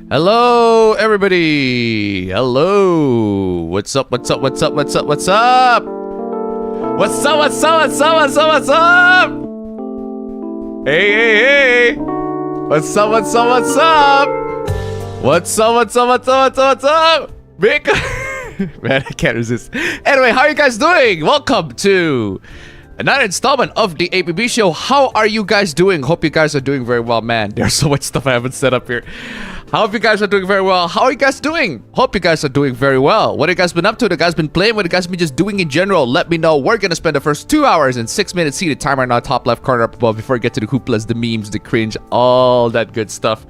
Hello, everybody. Hello. What's up? What's up? What's up? What's up? What's up? What's up? What's up? What's up? What's up? What's up? Hey, hey, hey. What's up? What's up? What's up? What's up? What's up? What's up? What's up? What's up? Big man, I can't resist. Anyway, how are you guys doing? Welcome to another installment of the APB Show. How are you guys doing? Hope you guys are doing very well, man. There's so much stuff I haven't set up here. I hope you guys are doing very well. How are you guys doing? Hope you guys are doing very well. What have you guys been up to? What have you guys been playing? What have you guys been just doing in general? Let me know. We're gonna spend the first 2 hours and 6 minutes. See the timer in the top left corner up above before we get to the hooplas, the memes, the cringe, all that good stuff.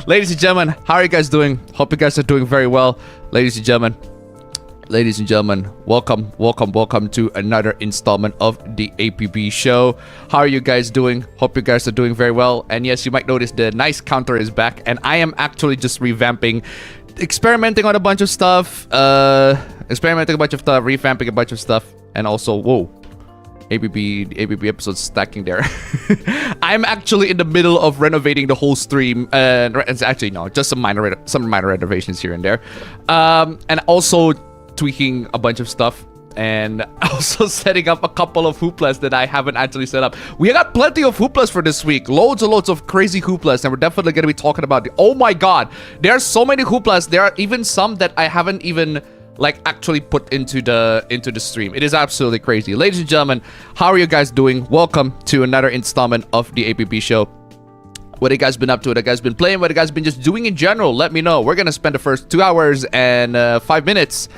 Ladies and gentlemen, how are you guys doing? Hope you guys are doing very well. Ladies and gentlemen, welcome to another installment of the APB Show. How are you guys doing? Hope you guys are doing very well. And yes, you might notice the nice counter is back, and I am actually just revamping, experimenting on a bunch of stuff, revamping a bunch of stuff, and also, whoa, APB episodes stacking there. I'm actually in the middle of renovating the whole stream. It's actually no, just some minor renovations here and there, and also tweaking a bunch of stuff, and also setting up a couple of hooplas that I haven't actually set up. We got plenty of hooplas for this week, loads and loads of crazy hooplas, and we're definitely going to be talking about oh my god, there are so many hooplas. There are even some that I haven't even like actually put into the stream. It is absolutely crazy. Ladies and gentlemen, how are you guys doing? Welcome to another installment of the APB Show. What have you guys been up to? What have you guys been playing? What have you guys been just doing in general? Let me know. We're gonna spend the first 2 hours and 5 minutes.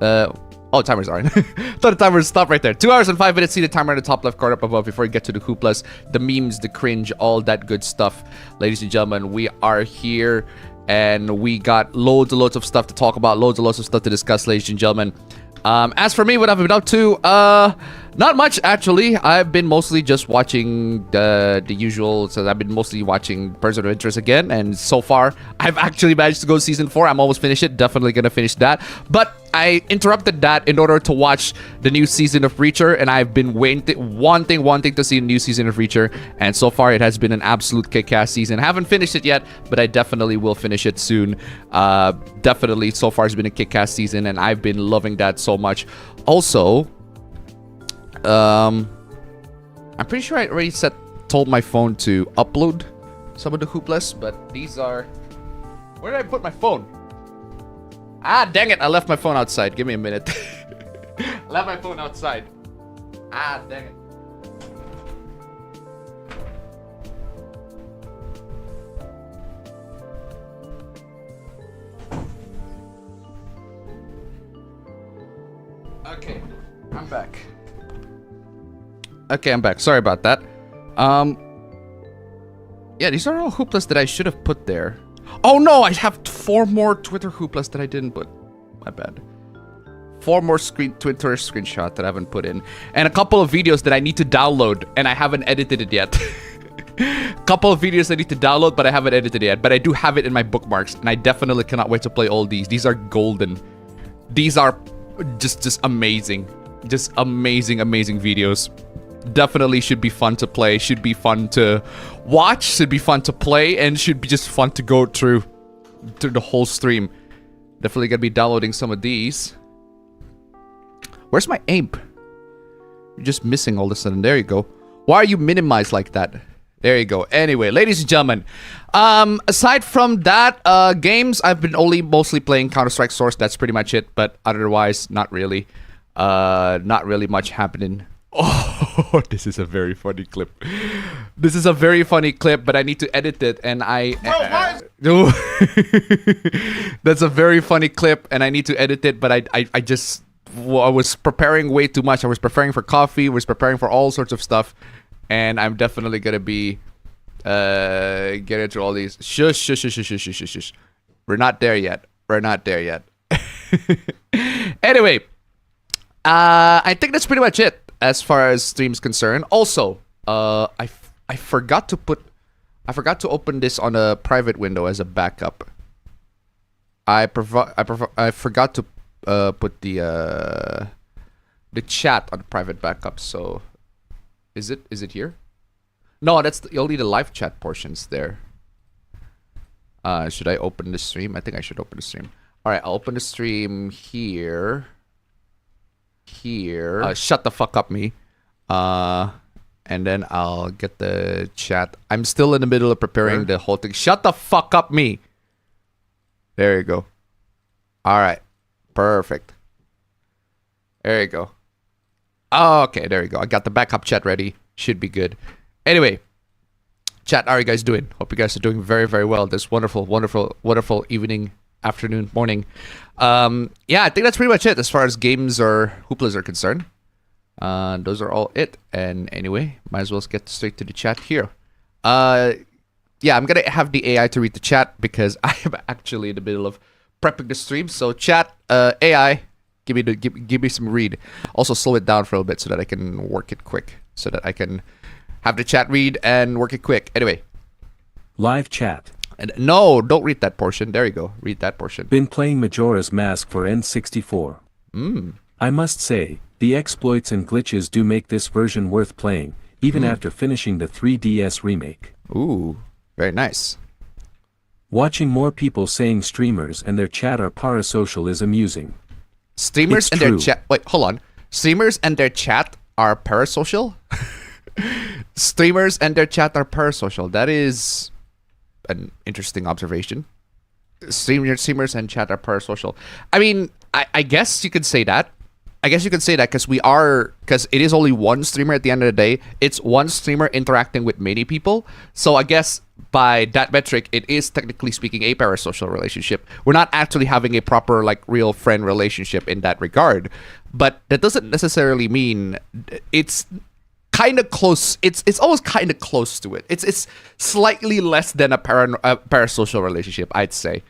Oh, timers aren't. Thought the timer stopped right there. 2 hours and 5 minutes. See the timer in the top left corner up above before you get to the hooplas, the memes, the cringe, all that good stuff. Ladies and gentlemen, we are here, and we got loads and loads of stuff to talk about, loads and loads of stuff to discuss, ladies and gentlemen. As for me, what I've been up to, not much actually. I've been mostly just watching the usual. So I've been mostly watching Person of Interest again, and so far I've actually managed to go to season 4. I'm almost finished it. Definitely gonna finish that. But I interrupted that in order to watch the new season of Reacher, and I've been wanting to see a new season of Reacher, and so far it has been an absolute kick-ass season. I haven't finished it yet, but I definitely will finish it soon. Definitely, so far it's been a kick-ass season, and I've been loving that so much. Also, I'm pretty sure I already told my phone to upload some of the hooplas, but these are... Where did I put my phone? Ah, dang it, I left my phone outside. Give me a minute. I left my phone outside. Ah, dang it. Okay, I'm back. Okay, I'm back. Sorry about that. Yeah, these are all hooplas that I should have put there. Oh no, I have 4 more Twitter hooplas that I didn't put. My bad. 4 more Twitter screenshots that I haven't put in. And a couple of videos that I need to download, and I haven't edited it yet. Couple of videos I need to download, but I haven't edited it yet. But I do have it in my bookmarks, and I definitely cannot wait to play all these. These are golden. These are just amazing. Just amazing videos. Definitely should be fun to play, should be fun to watch, should be fun to play, and should be just fun to go through the whole stream. Definitely gonna be downloading some of these. Where's my ape? You're just missing all of a sudden. There you go. Why are you minimized like that? There you go. Anyway, ladies and gentlemen, aside from that, games, I've been mostly playing Counter-Strike Source. That's pretty much it, but otherwise, not really. Not really much happening. Oh, this is a very funny clip. This is a very funny clip, but I need to edit it, and that's a very funny clip, and I need to edit it, but I was preparing way too much. I was preparing for coffee, was preparing for all sorts of stuff, and I'm definitely gonna be getting through all these. Shush. We're not there yet. Anyway, I think that's pretty much it as far as stream's concerned. Also, I forgot to open this on a private window as a backup. I forgot to put the chat on private backup. So, is it here? No, that's only the live chat portions there. Should I open the stream? I think I should open the stream. All right, I'll open the stream here. Shut the fuck up, me. And then I'll get the chat. I'm still in the middle of preparing the whole thing. Shut the fuck up, me. There you go. All right, perfect. There you go. Oh, okay, there you go. I got the backup chat ready. Should be good. Anyway, chat, how are you guys doing? Hope you guys are doing very, very well this wonderful, wonderful, wonderful evening, afternoon, morning. Yeah, I think that's pretty much it as far as games or hooplas are concerned. Those are all it. And anyway, might as well get straight to the chat here. Yeah, I'm gonna have the AI to read the chat because I am actually in the middle of prepping the stream. So chat, AI, give me some read. Also slow it down for a little bit so that I can work it quick. So that I can have the chat read and work it quick. Anyway. Live chat. And no, don't read that portion. There you go. Read that portion. Been playing Majora's Mask for N64. I must say, the exploits and glitches do make this version worth playing, even after finishing the 3DS remake. Ooh, very nice. Watching more people saying streamers and their chat are parasocial is amusing. Streamers and their chat... Wait, hold on. Streamers and their chat are parasocial? Streamers and their chat are parasocial. That is an interesting observation. Streamers and chat are parasocial. I mean, I guess you could say that. I guess you could say that because it is only one streamer at the end of the day. It's one streamer interacting with many people. So I guess by that metric, it is technically speaking a parasocial relationship. We're not actually having a proper like real friend relationship in that regard. But that doesn't necessarily mean it's kind of close. It's almost kind of close to it. It's slightly less than a parasocial relationship, I'd say,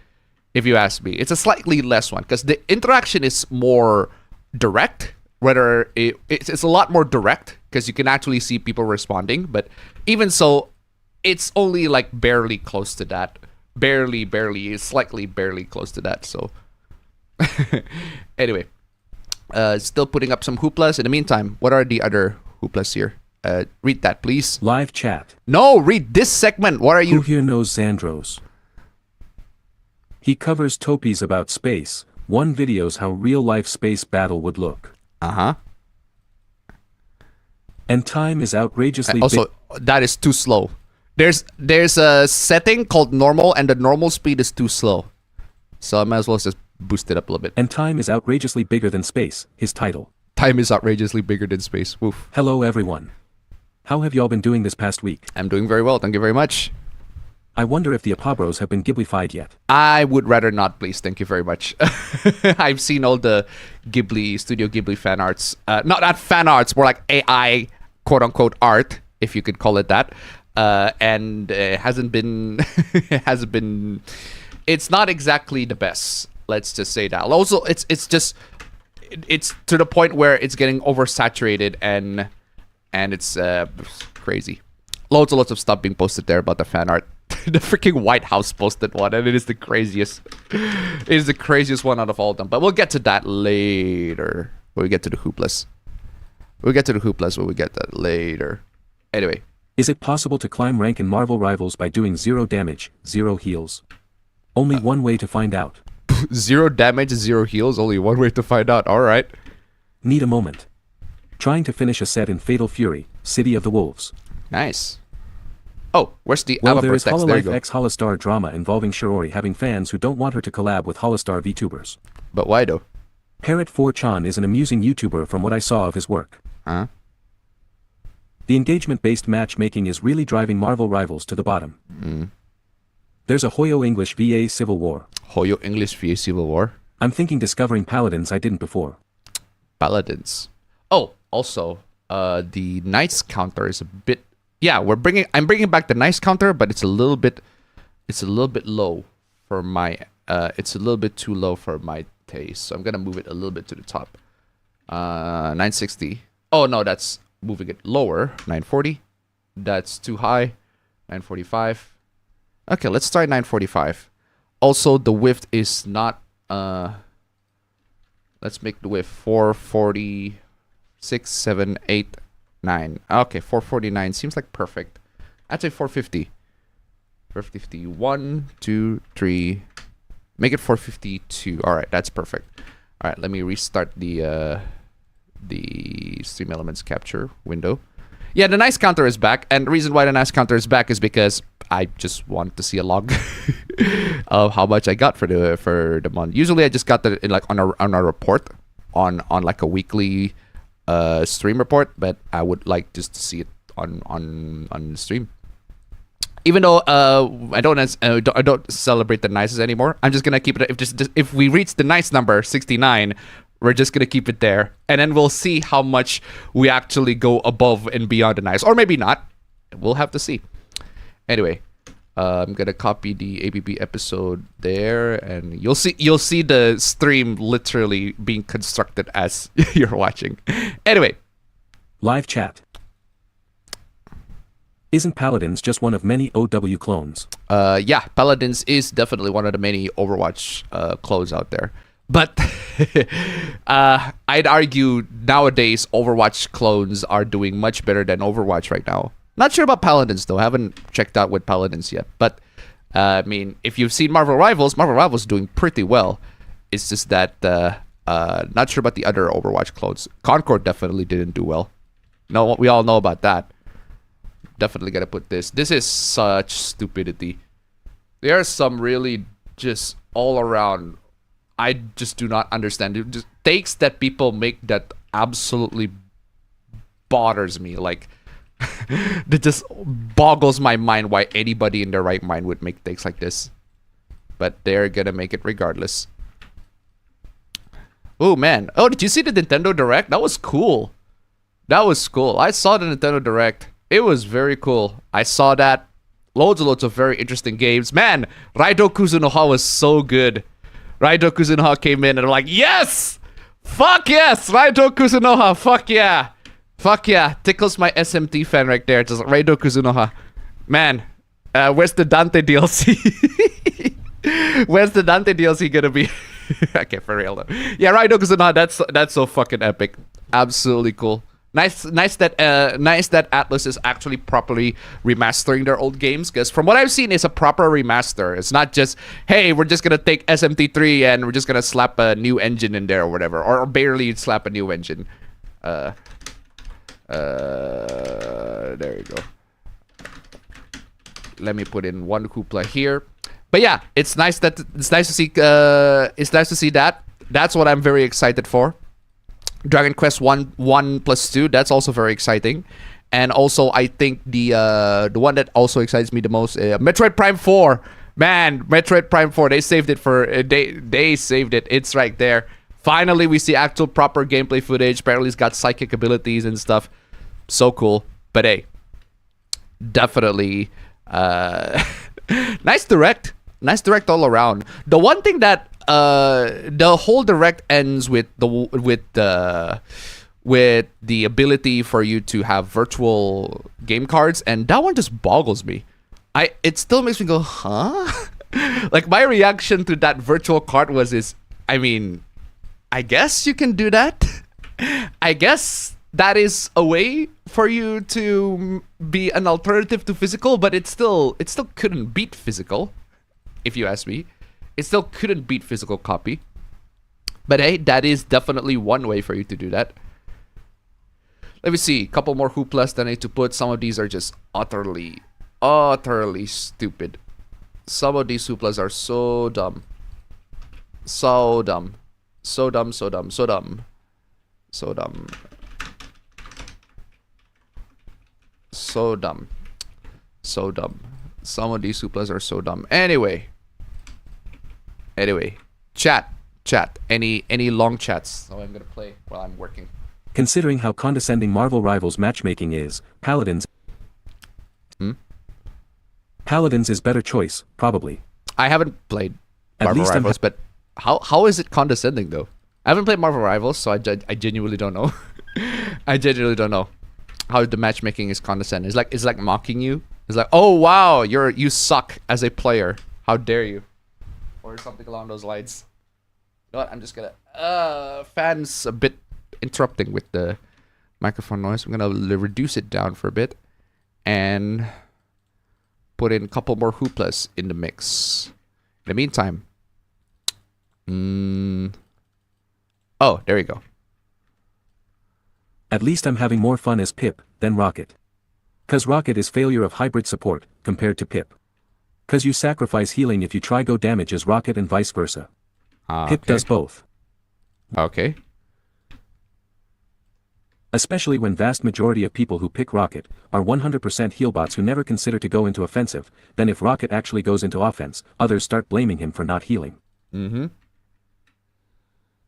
if you ask me. It's a slightly less one because the interaction is more direct. Whether it's a lot more direct because you can actually see people responding. But even so, it's only like barely close to that. Slightly barely close to that. So anyway, still putting up some hooplas. In the meantime, what are the other hooplas here? Read that, please. Live chat. No, read this segment. What are you? Who here knows Xandros? He covers topies about space. One videos how real-life space battle would look. Uh-huh. And time is outrageously also, that is too slow. There's a setting called normal, and the normal speed is too slow. So I might as well just boost it up a little bit. And time is outrageously bigger than space, his title. Time is outrageously bigger than space. Woof. Hello everyone. How have y'all been doing this past week? I'm doing very well, thank you very much. I wonder if the Apabros have been Ghiblified yet. I would rather not, please. Thank you very much. I've seen all the Studio Ghibli fan arts. Not fan arts, more like AI, quote-unquote, art, if you could call it that. And it hasn't been... It's not exactly the best. Let's just say that. Also, it's to the point where it's getting oversaturated and it's crazy. Loads and lots of stuff being posted there about the fan art. The freaking White House posted one, and it is the craziest. It is the craziest one out of all of them. But we'll get to that later. When we get to the hooplas. We'll get to the hooplas when we get that later. Anyway. Is it possible to climb rank in Marvel Rivals by doing 0 damage, 0 heals? Only one way to find out. 0 damage, 0 heals, only one way to find out. Alright. Need a moment. Trying to finish a set in Fatal Fury, City of the Wolves. Nice. Oh, where's the Well, there is Hololive X Holostar drama involving Shiori having fans who don't want her to collab with Holostar VTubers. But why though? Parrot4chan is an amusing YouTuber from what I saw of his work. Huh? The engagement-based matchmaking is really driving Marvel Rivals to the bottom. There's a Hoyo English VA Civil War. Hoyo English VA Civil War? I'm thinking discovering Paladins I didn't before. Paladins. Oh, also, the Knights counter is a bit... Yeah, I'm bringing back the Knights counter, but it's a little bit low for my... it's a little bit too low for my taste. So I'm going to move it a little bit to the top. 960. Oh, no, that's moving it lower. 940. That's too high. 945. Okay, let's try 945. Also, the width is not... let's make the width 446, 7, 8, 9. Okay, 449 seems like perfect. I'd say 450. 450. 1, 2, 3. Make it 452. All right, that's perfect. All right, let me restart the Stream Elements capture window. Yeah, the nice counter is back, and the reason why the nice counter is back is because I just want to see a log of how much I got for the month. Usually, I just got the like on a report on like a weekly stream report, but I would like just to see it on the stream. Even though I don't celebrate the nices anymore, I'm just gonna keep it. If we reach the nice number 69. We're just gonna keep it there, and then we'll see how much we actually go above and beyond the nice, or maybe not. We'll have to see. Anyway, I'm gonna copy the APB episode there, and you'll see the stream literally being constructed as you're watching. Anyway, live chat. Isn't Paladins just one of many OW clones? Yeah, Paladins is definitely one of the many Overwatch clones out there. But I'd argue nowadays Overwatch clones are doing much better than Overwatch right now. Not sure about Paladins though. I haven't checked out with Paladins yet. But I mean, if you've seen Marvel Rivals is doing pretty well. It's just that not sure about the other Overwatch clones. Concord definitely didn't do well. No, we all know about that. Definitely gotta put this. This is such stupidity. There are some really just all around. I just do not understand. It just takes that people make that absolutely bothers me. Like, that just boggles my mind why anybody in their right mind would make takes like this. But they're gonna make it regardless. Oh, man. Oh, did you see the Nintendo Direct? That was cool. That was cool. I saw the Nintendo Direct. It was very cool. I saw that. Loads and loads of very interesting games. Man, Raido Kuzunoha was so good. Raido Kuzunoha came in and I'm like, yes! Fuck yes! Raido Kuzunoha, fuck yeah! Fuck yeah. Tickles my SMT fan right there. Just Raido Kuzunoha. Man, where's the Dante DLC? Where's the Dante DLC gonna be? Okay, for real though. Yeah, Raido Kuzunoha, that's so fucking epic. Absolutely cool. Nice that Atlus is actually properly remastering their old games, because from what I've seen, it's a proper remaster. It's not just, hey, we're just gonna take SMT3 and we're just gonna slap a new engine in there or whatever, or barely slap a new engine. There you go. Let me put in one hoopla here. But yeah, it's nice to see that. That's what I'm very excited for. Dragon Quest 1+2, that's also very exciting. And also, I think the one that also excites me the most, Metroid Prime 4. Man, Metroid Prime 4, they saved it for they saved it. It's right there. Finally, we see actual proper gameplay footage. Apparently, it's got psychic abilities and stuff. So cool. But hey, definitely nice direct all around. The one thing that the whole direct ends with the ability for you to have virtual game cards, and that one just boggles me. It still makes me go, huh? Like, my reaction to that virtual card was I mean, I guess you can do that. I guess that is a way for you to be an alternative to physical, but it still couldn't beat physical, if you ask me. It still couldn't beat physical copy. But hey, that is definitely one way for you to do that. Let me see. A couple more hooplas that I need to put. Some of these are just utterly stupid. Some of these hooplas are so dumb. So dumb. So dumb, so dumb, so dumb. So dumb. So dumb. So dumb. Some of these hooplas are so dumb. Anyway, chat. Any long chats? So I'm gonna play while I'm working. Considering how condescending Marvel Rivals matchmaking is, Paladins is better choice, probably. I haven't played At Marvel least Rivals, but how is it condescending though? I haven't played Marvel Rivals, so I genuinely don't know. I genuinely don't know how the matchmaking is condescending. It's like mocking you. It's like, oh wow, you suck as a player. How dare you? Or something along those lines. You know what? I'm just gonna fans a bit interrupting with the microphone noise. I'm gonna reduce it down for a bit and put in a couple more hooplas in the mix. In the meantime, oh, there you go. At least I'm having more fun as Pip than Rocket. Cause Rocket is failure of hybrid support compared to Pip. Cause you sacrifice healing if you try go damage as Rocket and vice versa. Pip does both. Okay. Especially when vast majority of people who pick Rocket are 100% heal bots who never consider to go into offensive, then if Rocket actually goes into offense, others start blaming him for not healing.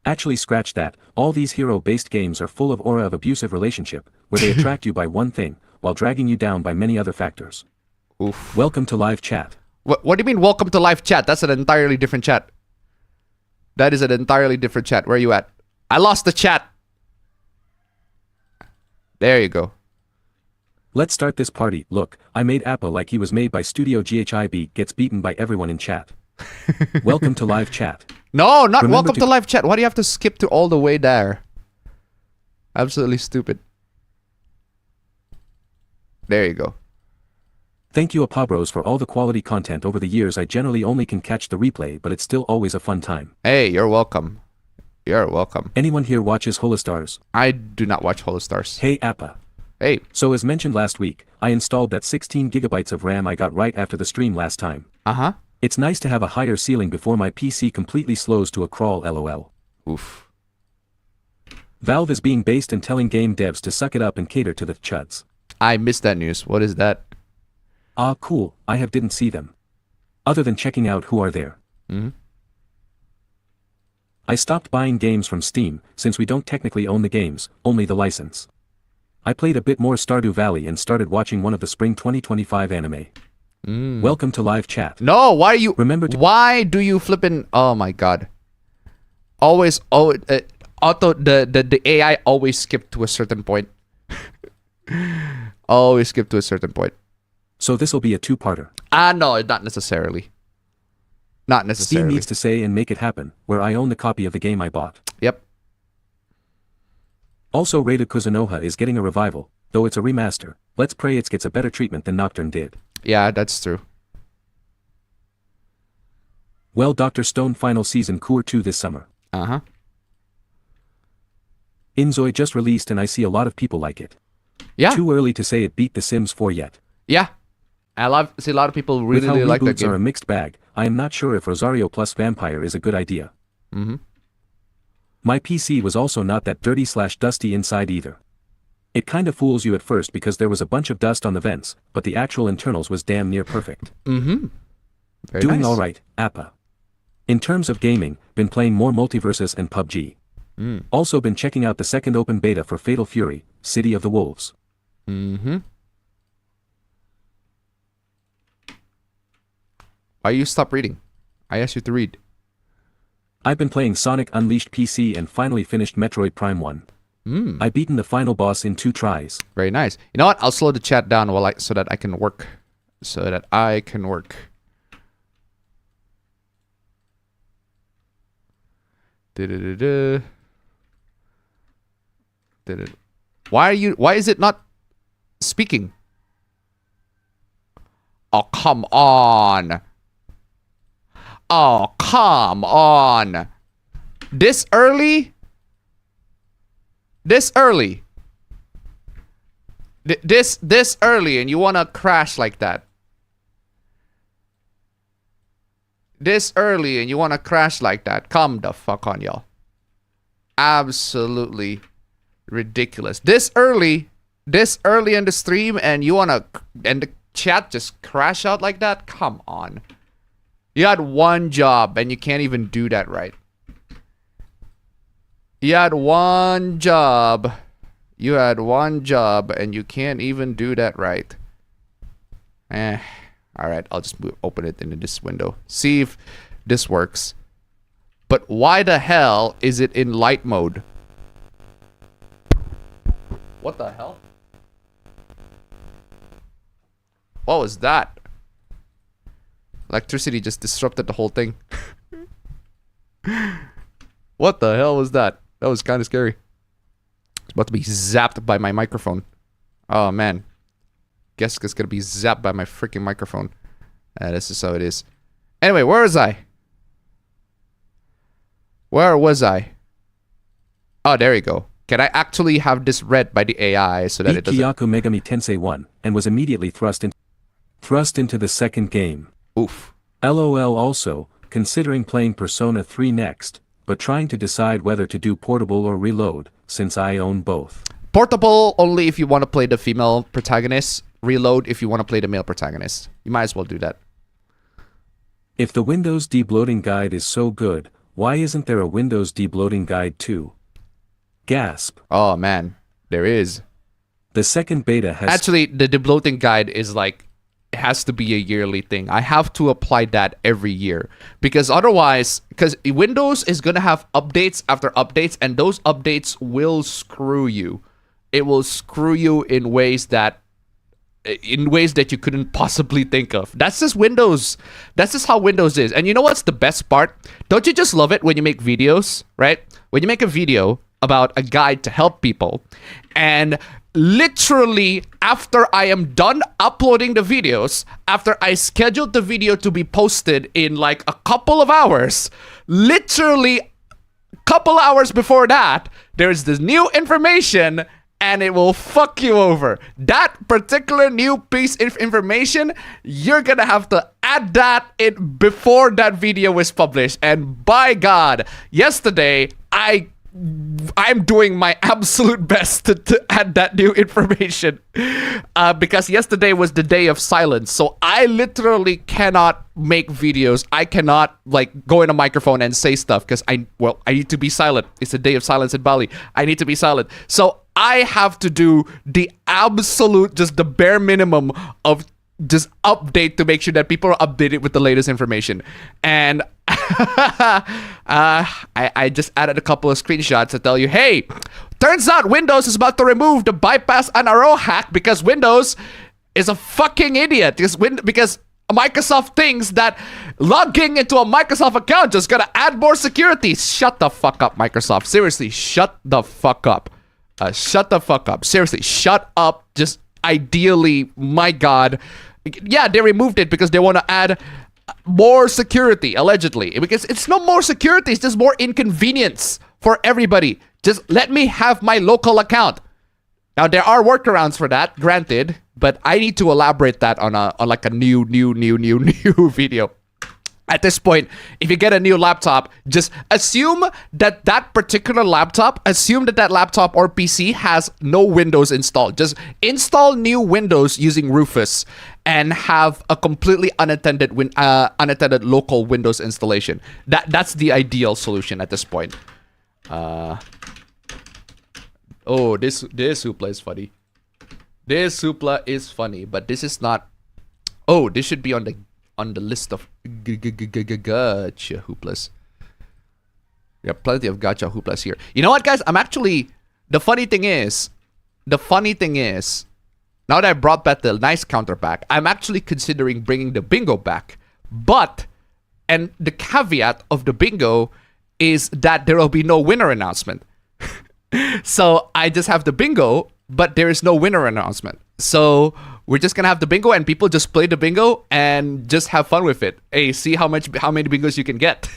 Actually scratch that, all these hero-based games are full of aura of abusive relationship, where they attract you by one thing, while dragging you down by many other factors. Oof. Welcome to live chat. What do you mean welcome to live chat? That's an entirely different chat. That is an entirely different chat. Where are you at? I lost the chat. There you go. Let's start this party. Look, I made Appa like he was made by Studio GHIB gets beaten by everyone in chat. Welcome to live chat. No, not welcome to live chat. Why do you have to skip to all the way there? Absolutely stupid. There you go. Thank you Appabros for all the quality content over the years. I generally only can catch the replay, but it's still always a fun time. Hey, you're welcome. You're welcome. Anyone here watches Holostars? I do not watch Holostars. Hey Appa. Hey. So as mentioned last week, I installed that 16 gigabytes of RAM I got right after the stream last time. It's nice to have a higher ceiling before my PC completely slows to a crawl lol. Oof. Valve is being based and telling game devs to suck it up and cater to the chuds. I missed that news. What is that? Ah cool, I didn't see them. Other than checking out who are there. I stopped buying games from Steam, since we don't technically own the games, only the license. I played a bit more Stardew Valley and started watching one of the spring 2025 anime. Welcome to live chat. No, why are you... Why do you flippin'... Oh my god. Always... the AI always skip to a certain point. Always skip to a certain point. So this'll be a two-parter. No, not necessarily. Not necessarily. Steam needs to say and make it happen, where I own the copy of the game I bought. Yep. Also Rated Kuzunoha is getting a revival, though it's a remaster. Let's pray it gets a better treatment than Nocturne did. Yeah, that's true. Well, Dr. Stone final season Cour 2 this summer. Inzoi just released and I see a lot of people like it. Yeah. Too early to say it beat The Sims 4 yet. Yeah. See a lot of people really like that game. Reboots are a mixed bag, I am not sure if Rosario plus Vampire is a good idea. My PC was also not that dirty/dusty inside either. It kinda fools you at first because there was a bunch of dust on the vents, but the actual internals was damn near perfect. Very Doing nice. alright, Appa. In terms of gaming, been playing more Multiverses and PUBG. Also been checking out the second open beta for Fatal Fury, City of the Wolves. Why you stop reading? I asked you to read. I've been playing Sonic Unleashed PC and finally finished Metroid Prime 1. I beaten the final boss in 2 tries. Very nice. You know what? I'll slow the chat down so that I can work. Why is it not speaking? Oh, come on. Oh, come on. This early? This early? This early and you want to crash like that? This early and you want to crash like that? Come the fuck on, y'all. Absolutely ridiculous. This early in the stream and you want to... And the chat just crash out like that? Come on. You had one job and you can't even do that right. You had one job. And you can't even do that right. Alright, I'll just open it into this window. See if this works. But why the hell is it in light mode? What the hell? What was that? Electricity just disrupted the whole thing. What the hell was that? That was kind of scary. It's about to be zapped by my microphone. Oh man. Guess it's gonna be zapped by my freaking microphone. This is how it is. Anyway, where was I? Where was I? Oh, there you go. Can I actually have this read by the AI so that it doesn't... Kyaku Megami Tensei 1, and was immediately thrust into the second game. Oof. LOL also, considering playing Persona 3 next, but trying to decide whether to do portable or reload, since I own both. Portable only if you want to play the female protagonist. Reload if you want to play the male protagonist. You might as well do that. If the Windows debloating guide is so good, why isn't there a Windows debloating guide too? Gasp. Oh man, there is. The second beta has... Actually, the debloating guide is like, it has to be a yearly thing. I have to apply that every year. Because otherwise, because Windows is going to have updates after updates, and those updates will screw you. It will screw you in ways that you couldn't possibly think of. That's just Windows. That's just how Windows is. And you know what's the best part? Don't you just love it when you make videos, right? When you make a video about a guide to help people, and literally after I am done uploading the videos, after I scheduled the video to be posted in like a couple of hours, literally a couple hours before that, there's this new information and it will fuck you over. That particular new piece of information, you're gonna have to add that in before that video is published. And by God, yesterday I'm doing my absolute best to add that new information because yesterday was the day of silence. So I literally cannot make videos. I cannot like go in a microphone and say stuff because I need to be silent. It's a day of silence in Bali. I need to be silent. So I have to do the absolute, just the bare minimum of just update to make sure that people are updated with the latest information. And I just added a couple of screenshots to tell you, hey, turns out Windows is about to remove the bypass NRO hack because Windows is a fucking idiot. Because Microsoft thinks that logging into a Microsoft account just gonna add more security. Shut the fuck up, Microsoft. Seriously, shut the fuck up. Shut the fuck up. Seriously, shut up. Just ideally, my God. Yeah, they removed it because they want to add more security, allegedly. Because it's no more security, it's just more inconvenience for everybody. Just let me have my local account. Now, there are workarounds for that, granted, but I need to elaborate that on like a new video. At this point, if you get a new laptop, just assume that particular laptop, that laptop or PC has no Windows installed. Just install new Windows using Rufus and have a completely unattended local Windows installation. That's the ideal solution at this point. Oh, this Hoopla is funny. This Hoopla is funny, but this is not. Oh, this should be on the list of gacha hooplas. We have plenty of gacha hooplas here. You know what, guys? I'm actually... The funny thing is, now that I brought back the nice counter back, I'm actually considering bringing the bingo back. But, and the caveat of the bingo is that there will be no winner announcement. So I just have the bingo, but there is no winner announcement. So we're just gonna have the bingo and people just play the bingo and just have fun with it. Hey, see how many bingos you can get.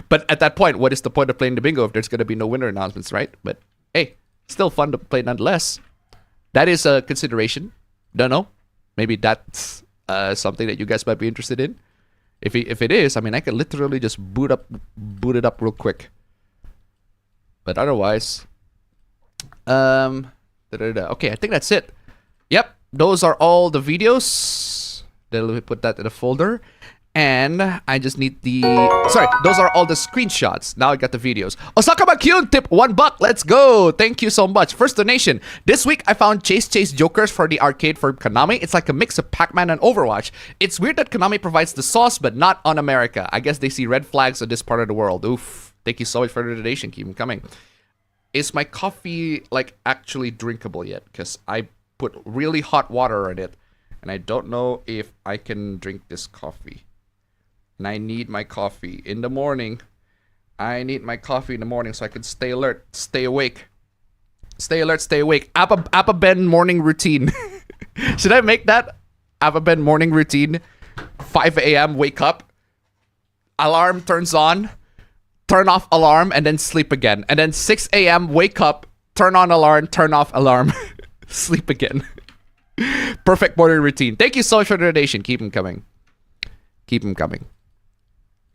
But at that point, what is the point of playing the bingo if there's gonna be no winner announcements, right? But hey, still fun to play nonetheless. That is a consideration. Don't know. Maybe that's something that you guys might be interested in. If it is, I mean, I can literally just boot it up real quick. But otherwise, okay, I think that's it. Yep, those are all the videos. Then let me put that in a folder. And I just need those are all the screenshots. Now I got the videos. Osaka Kyun tip $1. Let's go. Thank you so much. First donation. This week I found Chase Jokers for the arcade for Konami. It's like a mix of Pac-Man and Overwatch. It's weird that Konami provides the sauce, but not on America. I guess they see red flags on this part of the world. Oof. Thank you so much for the donation. Keep them coming. Is my coffee like actually drinkable yet? Because I put really hot water in it, and I don't know if I can drink this coffee. And I need my coffee in the morning. I need my coffee in the morning so I can stay alert, stay awake. Stay alert, stay awake. Appabend morning routine. Should I make that? Appabend morning routine 5 a.m. wake up, alarm turns on, turn off alarm, and then sleep again. And then 6 a.m. wake up, turn on alarm, turn off alarm, sleep again. Perfect morning routine. Thank you so much for the donation. Keep them coming. Keep them coming.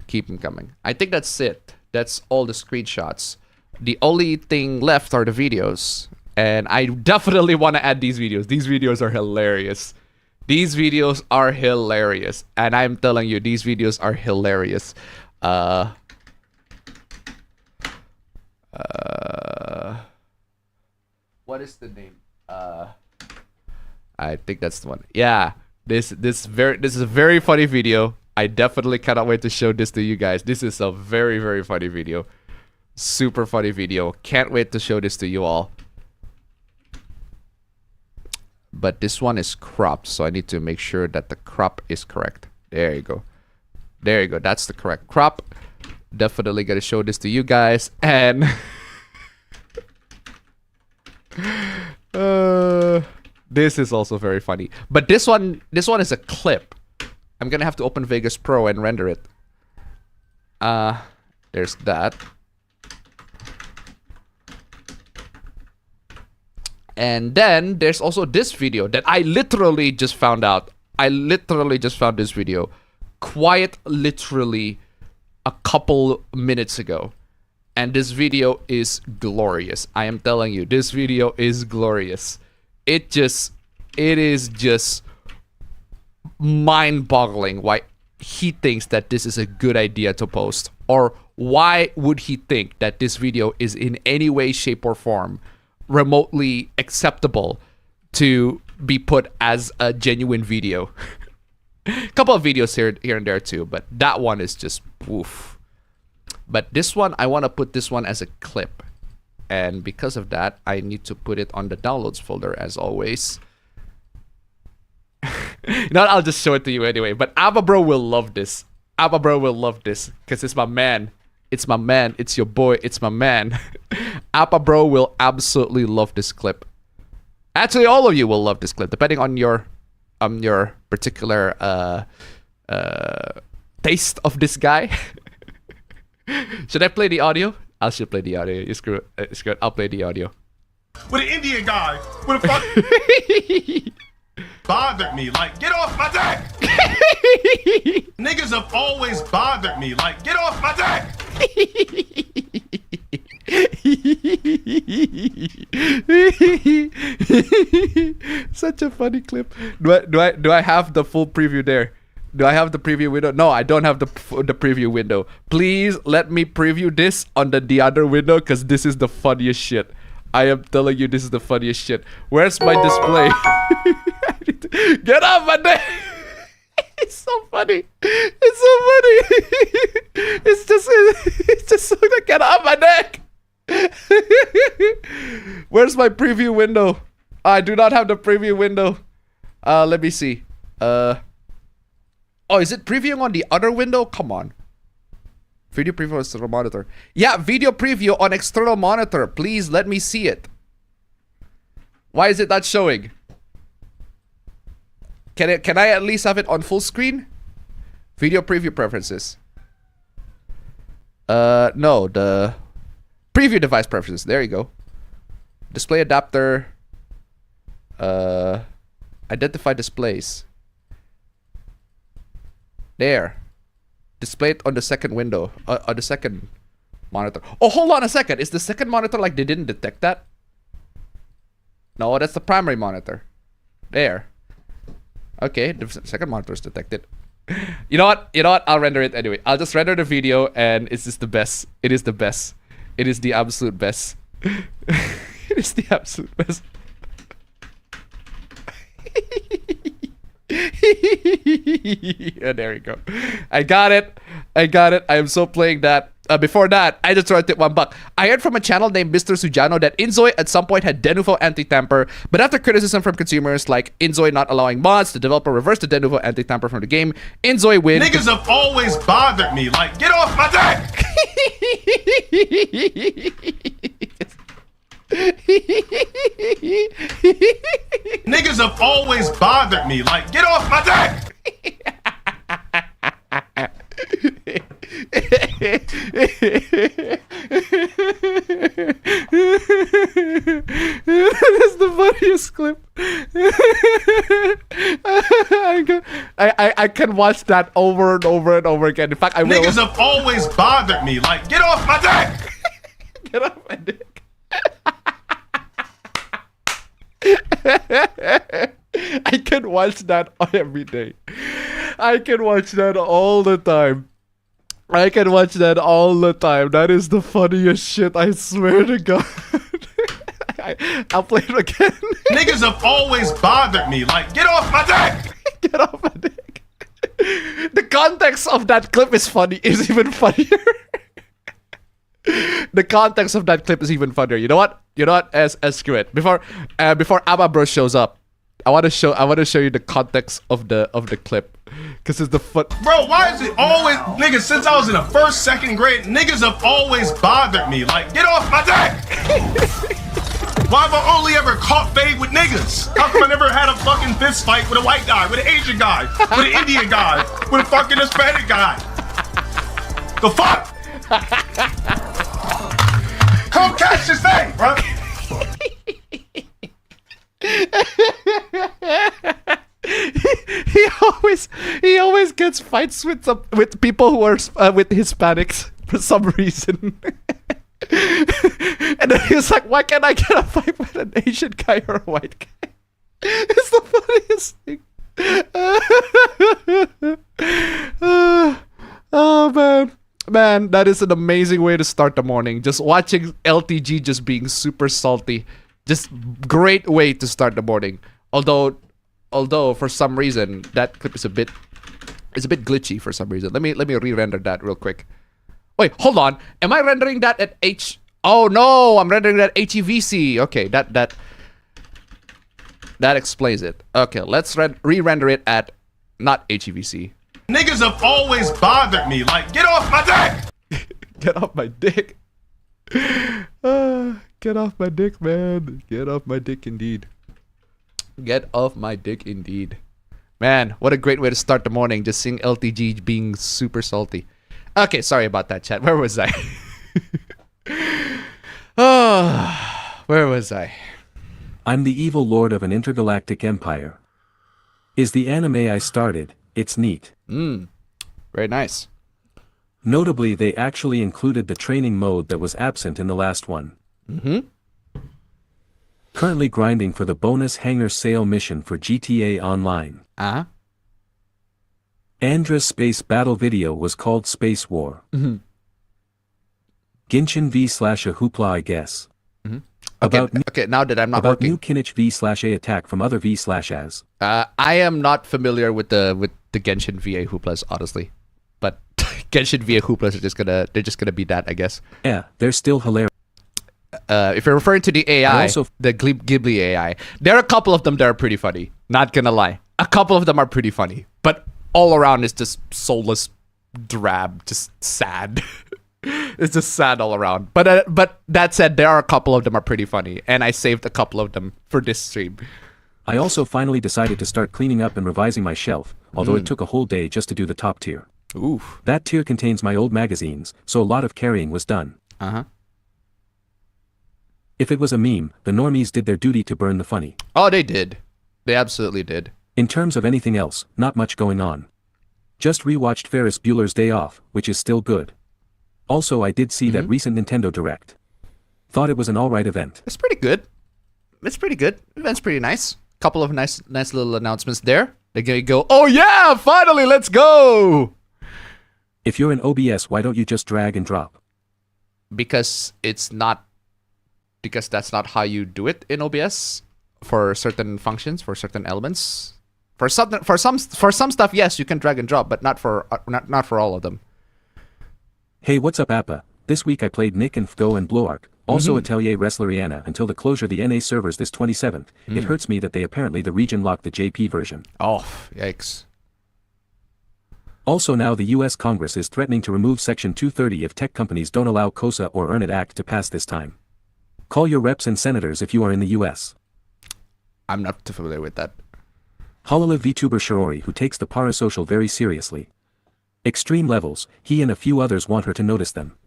Keep them coming. I think that's it. That's all the screenshots. The only thing left are the videos. And I definitely want to add these videos. These videos are hilarious. These videos are hilarious. And I'm telling you, these videos are hilarious. What is the name? I think that's the one. Yeah. This is a very funny video. I definitely cannot wait to show this to you guys. This is a very, very funny video. Super funny video. Can't wait to show this to you all. But this one is cropped, so I need to make sure that the crop is correct. There you go. There you go. That's the correct crop. Definitely gonna show this to you guys. And this is also very funny. But this one is a clip. I'm gonna have to open Vegas Pro and render it. There's that. And then there's also this video that I literally just found out. I literally just found this video quite literally a couple minutes ago. And this video is glorious. I am telling you, this video is glorious. It is just mind-boggling why he thinks that this is a good idea to post, or why would he think that this video is in any way, shape, or form remotely acceptable to be put as a genuine video. A couple of videos here and there too, but that one is just woof. But this one, I want to put this one as a clip, and because of that, I need to put it on the downloads folder as always. You know what? I'll just show it to you anyway. But Abba Bro will love this. Abba Bro will love this because it's my man. It's my man. It's your boy. It's my man. Abba Bro will absolutely love this clip. Actually, all of you will love this clip, depending on your particular taste of this guy. Should I play the audio? I should play the audio. You screw it. Screw it. I'll play the audio. With an Indian guy. With a fuck. Bothered me. Like, get off my deck. Niggas have always bothered me. Like, get off my deck. Such a funny clip. Do I have the full preview there? Do I have the preview window? No, I don't have the preview window. Please let me preview this on the other window, because this is the funniest shit. I am telling you, this is the funniest shit. Where's my display? Get off my neck! It's so funny. It's so funny. It's just so to get off my neck. Where's my preview window? I do not have the preview window. Let me see. Oh, is it previewing on the other window? Come on. Video preview on external monitor. Yeah, video preview on external monitor. Please let me see it. Why is it not showing? Can I at least have it on full screen? Video preview preferences. No, the preview device preferences. There you go. Display adapter. Identify displays. There. Display it on the second window. On the second monitor. Oh, hold on a second. Is the second monitor like they didn't detect that? No, that's the primary monitor. There. Okay, the second monitor is detected. You know what? You know what? I'll render it anyway. I'll just render the video, and it's just the best. It is the best. It is the absolute best. It is the absolute best. Yeah, there you go. I got it. I got it. I am so playing that. Before that, I just tried to tip $1. I heard from a channel named Mr. Sujano that Inzoi at some point had Denuvo anti-tamper, but after criticism from consumers like Inzoi not allowing mods, the developer reversed the Denuvo anti-tamper from the game. Inzoi win. Niggas have always bothered me. Like, get off my deck. Niggas have always bothered me. Like, get off my deck. That is the funniest clip. I can watch that over and over and over again. In fact, I will. Niggas have always bothered me. Like, get off my dick! Get off my dick. I can watch that every day. I can watch that all the time. That is the funniest shit, I swear to God. I'll play it again. Niggas have always bothered me. Like, get off my dick! Get off my dick. The context of that clip is even funnier. The context of that clip is even funnier. You know what? Screw it. Before Abba Bro shows up, I want to show you the context of the clip. Cause it's the Bro, why is it always niggas since I was in the first, second grade, niggas have always bothered me. Like, get off my dick! Why have I only ever caught fade with niggas? How come I never had a fucking fist fight with a white guy, with an Asian guy, with an Indian guy, with a fucking Hispanic guy? The fuck? Come catch this thing, bro. he always gets fights with people who are with Hispanics for some reason. And then he's like, why can't I get a fight with an Asian guy or a white guy? It's the funniest thing. Oh man, that is an amazing way to start the morning. Just watching LTG just being super salty. Just great way to start the morning. Although for some reason that clip is a bit glitchy for some reason. Let me re-render that real quick. Wait, hold on. Am I rendering that at Oh no, I'm rendering that HEVC. Okay, that explains it. Okay, let's re-render it at not HEVC. Niggas have always bothered me. Like, get off my dick! Get off my dick. Get off my dick, man. Get off my dick indeed. Get off my dick indeed. Man, what a great way to start the morning. Just seeing LTG being super salty. Okay, sorry about that, chat. Where was I? Where was I? I'm the evil lord of an intergalactic empire. Is the anime I started. It's neat. Very nice. Notably, they actually included the training mode that was absent in the last one. Currently grinding for the bonus hangar sale mission for GTA Online. Andra's space battle video was called Space War. Genshin v/a hoopla, I guess. Okay, now that I'm not about working. new Kinich v/a attack from other v/as. I am not familiar with the Genshin VA hooplas, honestly. But Genshin VA hooplas are just gonna be that, I guess. Yeah, they're still hilarious. If you're referring to the AI, the Ghibli AI, there are a couple of them that are pretty funny. Not gonna lie, a couple of them are pretty funny, but all around it's just soulless, drab, just sad. It's just sad all around. But that said, there are a couple of them are pretty funny, and I saved a couple of them for this stream. I also finally decided to start cleaning up and revising my shelf, although it took a whole day just to do the top tier. Oof. That tier contains my old magazines, so a lot of carrying was done. If it was a meme, the normies did their duty to burn the funny. Oh, they did. They absolutely did. In terms of anything else, not much going on. Just rewatched Ferris Bueller's Day Off, which is still good. Also, I did see that recent Nintendo Direct. Thought it was an alright event. It's pretty good. It's pretty good. Event's pretty nice. Couple of nice little announcements there. They're gonna go, oh yeah, finally, let's go! If you're in OBS, why don't you just drag and drop? Because that's not how you do it in OBS for certain functions, for certain elements. For some stuff, yes, you can drag and drop, but not for all of them. Hey, what's up, Appa? This week I played Nick and Fgo and Bloark, also Atelier Wrestleriana until the closure of the NA servers this 27th. It hurts me that they apparently the region locked the JP version. Oh, yikes. Also now the US Congress is threatening to remove Section 230 if tech companies don't allow KOSA or Earn It Act to pass this time. Call your reps and senators if you are in the US. I'm not too familiar with that. Hololive VTuber Shirori who takes the parasocial very seriously. Extreme levels, he and a few others want her to notice them.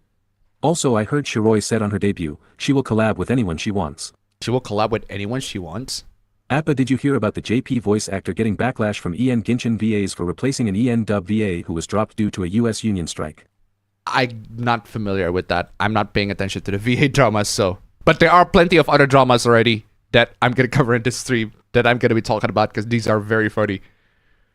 Also I heard Shiroi said on her debut, she will collab with anyone she wants. She will collab with anyone she wants. Appa, did you hear about the JP voice actor getting backlash from EN Genshin VAs for replacing an EN dub VA who was dropped due to a US union strike? I'm not familiar with that. I'm not paying attention to the VA dramas, so. But there are plenty of other dramas already that I'm going to cover in this stream that I'm going to be talking about because these are very funny.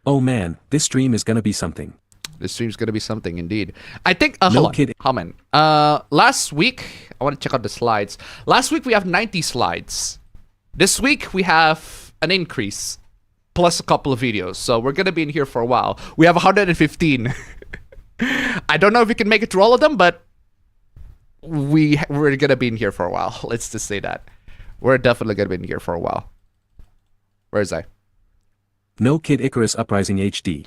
Oh man, this stream is going to be something. This stream's going to be something indeed. I think, No hold on. kidding. Haman. Last week, I want to check out the slides. Last week we have 90 slides. This week we have an increase plus a couple of videos. So we're going to be in here for a while. We have 115. I don't know if we can make it through all of them, but we're going to be in here for a while. Let's just say that. We're definitely going to be in here for a while. Where is I? No Kid Icarus Uprising HD.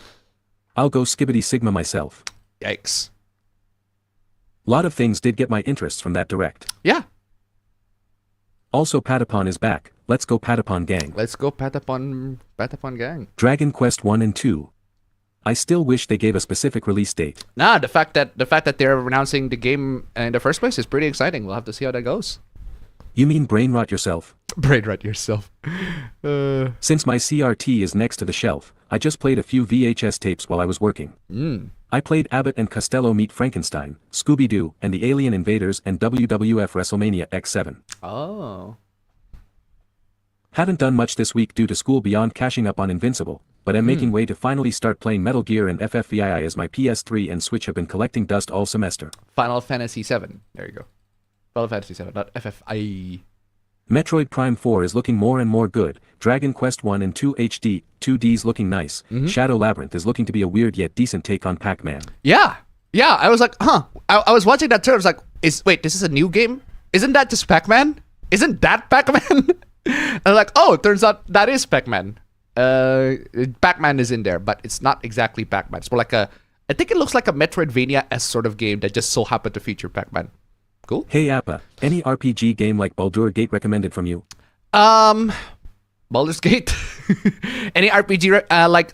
I'll go skibbity sigma myself. Yikes. Lot of things did get my interest from that direct. Yeah. Also Patapon is back. Let's go Patapon gang. Let's go Patapon gang. Dragon Quest 1 and 2. I still wish they gave a specific release date. Nah, the fact that they're announcing the game in the first place is pretty exciting. We'll have to see how that goes. You mean brain rot yourself? Brain rot yourself. Since my CRT is next to the shelf, I just played a few VHS tapes while I was working. I played Abbott and Costello Meet Frankenstein, Scooby-Doo, and the Alien Invaders and WWF WrestleMania X7. Oh. Haven't done much this week due to school beyond catching up on Invincible, but I'm making way to finally start playing Metal Gear and FFVII as my PS3 and Switch have been collecting dust all semester. Final Fantasy 7. There you go. Final Fantasy 7, not FFI. Metroid Prime 4 is looking more and more good, Dragon Quest 1 and 2 HD, 2D's looking nice, Shadow Labyrinth is looking to be a weird yet decent take on Pac-Man. Yeah. Yeah, I was like, huh. I was watching that trailer, I was like, wait, this is a new game? Isn't that just Pac-Man? Isn't that Pac-Man? I'm like, oh, it turns out that is Pac-Man. Pac-Man is in there, but it's not exactly Pac-Man. It's more like I think it looks like a Metroidvania-esque sort of game that just so happened to feature Pac-Man. Cool. Hey Appa, any RPG game like Baldur's Gate recommended from you? Baldur's Gate. Any RPG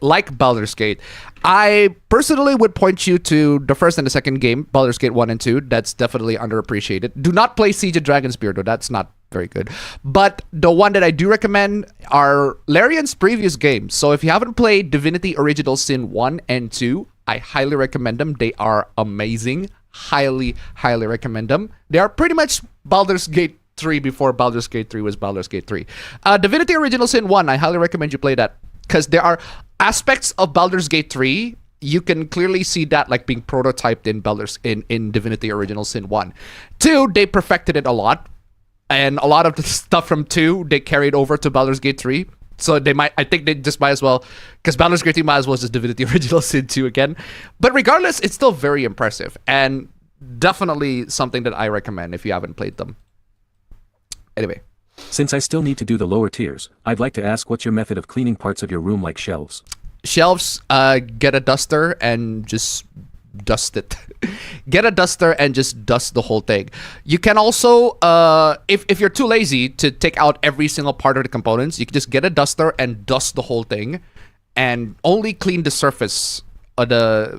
like Baldur's Gate. I personally would point you to the first and the second game, Baldur's Gate 1 and 2. That's definitely underappreciated. Do not play Siege of Dragonspear though. That's not very good. But the one that I do recommend are Larian's previous games. So if you haven't played Divinity Original Sin 1 and 2, I highly recommend them. They are amazing. Highly recommend them. They are pretty much Baldur's Gate 3 before Baldur's Gate 3 was Baldur's Gate 3. Divinity Original Sin 1, I highly recommend you play that because there are aspects of Baldur's Gate 3 you can clearly see that like being prototyped in Divinity Original Sin 1. 2, they perfected it a lot, and a lot of the stuff from 2 they carried over to Baldur's Gate 3. So I think they just might as well, because Baldur's Gate 3 might as well just Divinity Original Sin 2 again. But regardless, it's still very impressive and definitely something that I recommend if you haven't played them. Anyway. Since I still need to do the lower tiers, I'd like to ask what's your method of cleaning parts of your room like shelves? Shelves, get a duster and just dust it. Get a duster and just dust the whole thing. You can also, if you're too lazy to take out every single part of the components, you can just get a duster and dust the whole thing and only clean the surface of the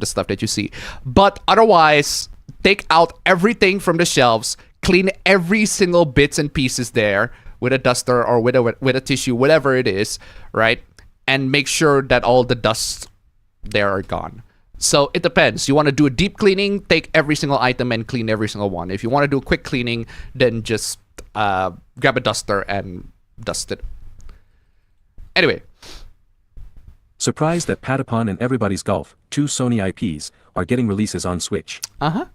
stuff that you see. But otherwise, take out everything from the shelves, clean every single bits and pieces there with a duster or with a tissue, whatever it is, right? And make sure that all the dusts there are gone. So it depends. You want to do a deep cleaning, take every single item and clean every single one. If you want to do a quick cleaning, then just grab a duster and dust it. Anyway. Surprised that Patapon and Everybody's Golf, 2 Sony IPs, are getting releases on Switch. I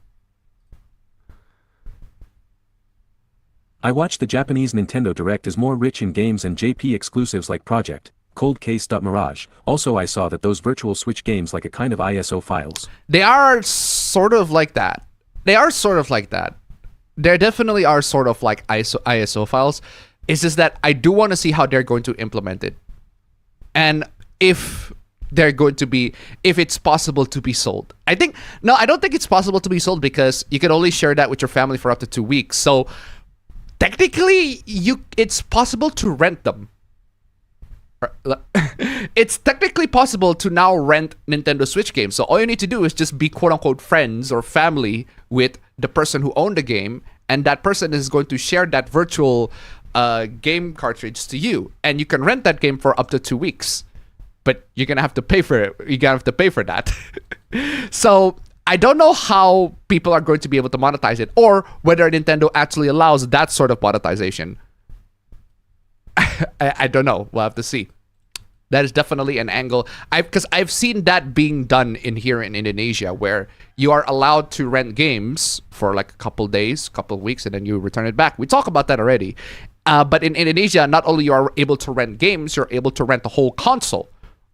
watched the Japanese Nintendo Direct is more rich in games and JP exclusives like Project, Cold Case. Mirage. Also I saw that those virtual Switch games like a kind of ISO files. They are sort of like that. They definitely are sort of like ISO files. It's just that I do want to see how they're going to implement it. And if it's possible to be sold. I don't think it's possible to be sold because you can only share that with your family for up to 2 weeks. So technically, it's possible to rent them. It's technically possible to now rent Nintendo Switch games. So all you need to do is just be quote-unquote friends or family with the person who owned the game, and that person is going to share that virtual game cartridge to you, and you can rent that game for up to 2 weeks, but you're gonna have to pay for it. You're gonna have to pay for that. So I don't know how people are going to be able to monetize it, or whether Nintendo actually allows that sort of monetization. I don't know. We'll have to see. That is definitely an angle. Because I've seen that being done here in Indonesia, where you are allowed to rent games for like a couple days, couple of weeks, and then you return it back. We talked about that already. But in Indonesia, not only you are able to rent games, you're able to rent the whole console,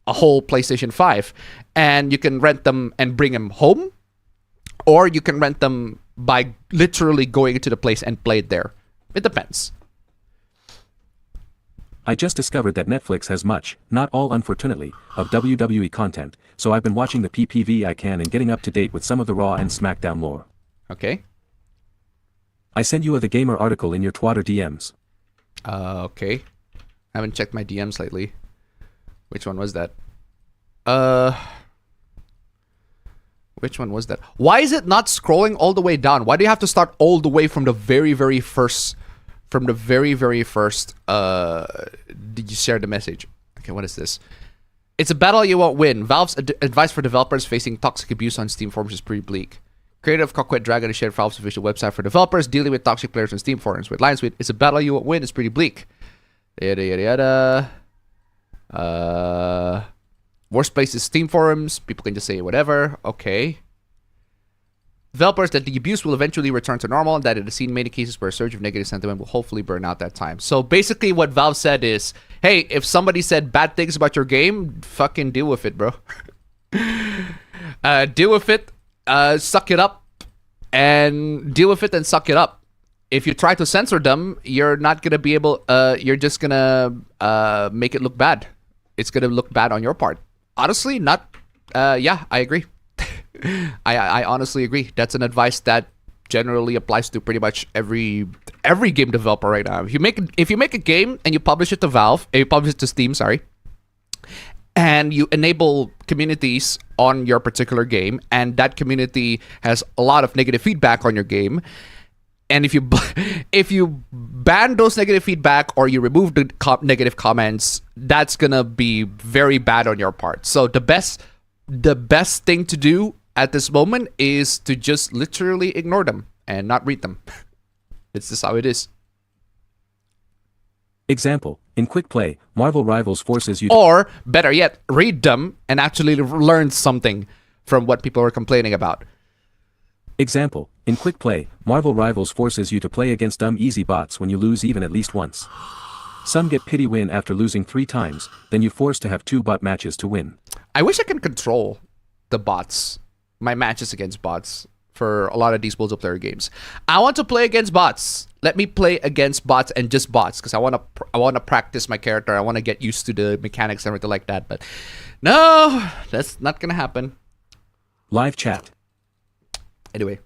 a whole PlayStation 5, and you can rent them and bring them home, or you can rent them by literally going into the place and play it there. It depends. I just discovered that Netflix has much, not all unfortunately, of WWE content, so I've been watching the PPV I can and getting up to date with some of the Raw and SmackDown lore. Okay. I sent you a The Gamer article in your Twitter DMs. Okay. I haven't checked my DMs lately. Which one was that? Which one was that? Why is it not scrolling all the way down? Why do you have to start all the way from the very, very first... From the very, very first... did you share the message? Okay, what is this? It's a battle you won't win. Valve's advice for developers facing toxic abuse on Steam forums is pretty bleak. Creator of Coquette Dragon has shared Valve's official website for developers dealing with toxic players on Steam forums. With lines with, it's a battle you won't win. It's pretty bleak. Yada, yada, yada. Worst place is Steam forums. People can just say whatever. Okay. Developers that the abuse will eventually return to normal, and that it has seen many cases where a surge of negative sentiment will hopefully burn out that time. So basically what Valve said is, hey, if somebody said bad things about your game, fucking deal with it, bro. Deal with it, suck it up, and deal with it and suck it up. If you try to censor them, you're not going to be able, you're just going to make it look bad. It's going to look bad on your part. Honestly, yeah, I agree. I honestly agree. That's an advice that generally applies to pretty much every game developer right now. If you make a game and you publish it to Valve, you publish it to Steam, sorry, and you enable communities on your particular game, and that community has a lot of negative feedback on your game, and if you ban those negative feedback or you remove the negative comments, that's gonna be very bad on your part. So the best thing to do at this moment is to just literally ignore them and not read them. It's just how it is. Example, in Quick Play, Marvel Rivals forces you to... Or, better yet, read them and actually learn something from what people are complaining about. Example, in Quick Play, Marvel Rivals forces you to play against dumb easy bots when you lose even at least once. Some get pity win after losing 3 times, then you're forced to have 2 bot matches to win. I wish I could control the bots, my matches against bots for a lot of these multiplayer games. I want to play against bots. Let me play against bots and just bots, because I want to practice my character. I want to get used to the mechanics and everything like that. But no, that's not gonna happen. Live chat. Anyway.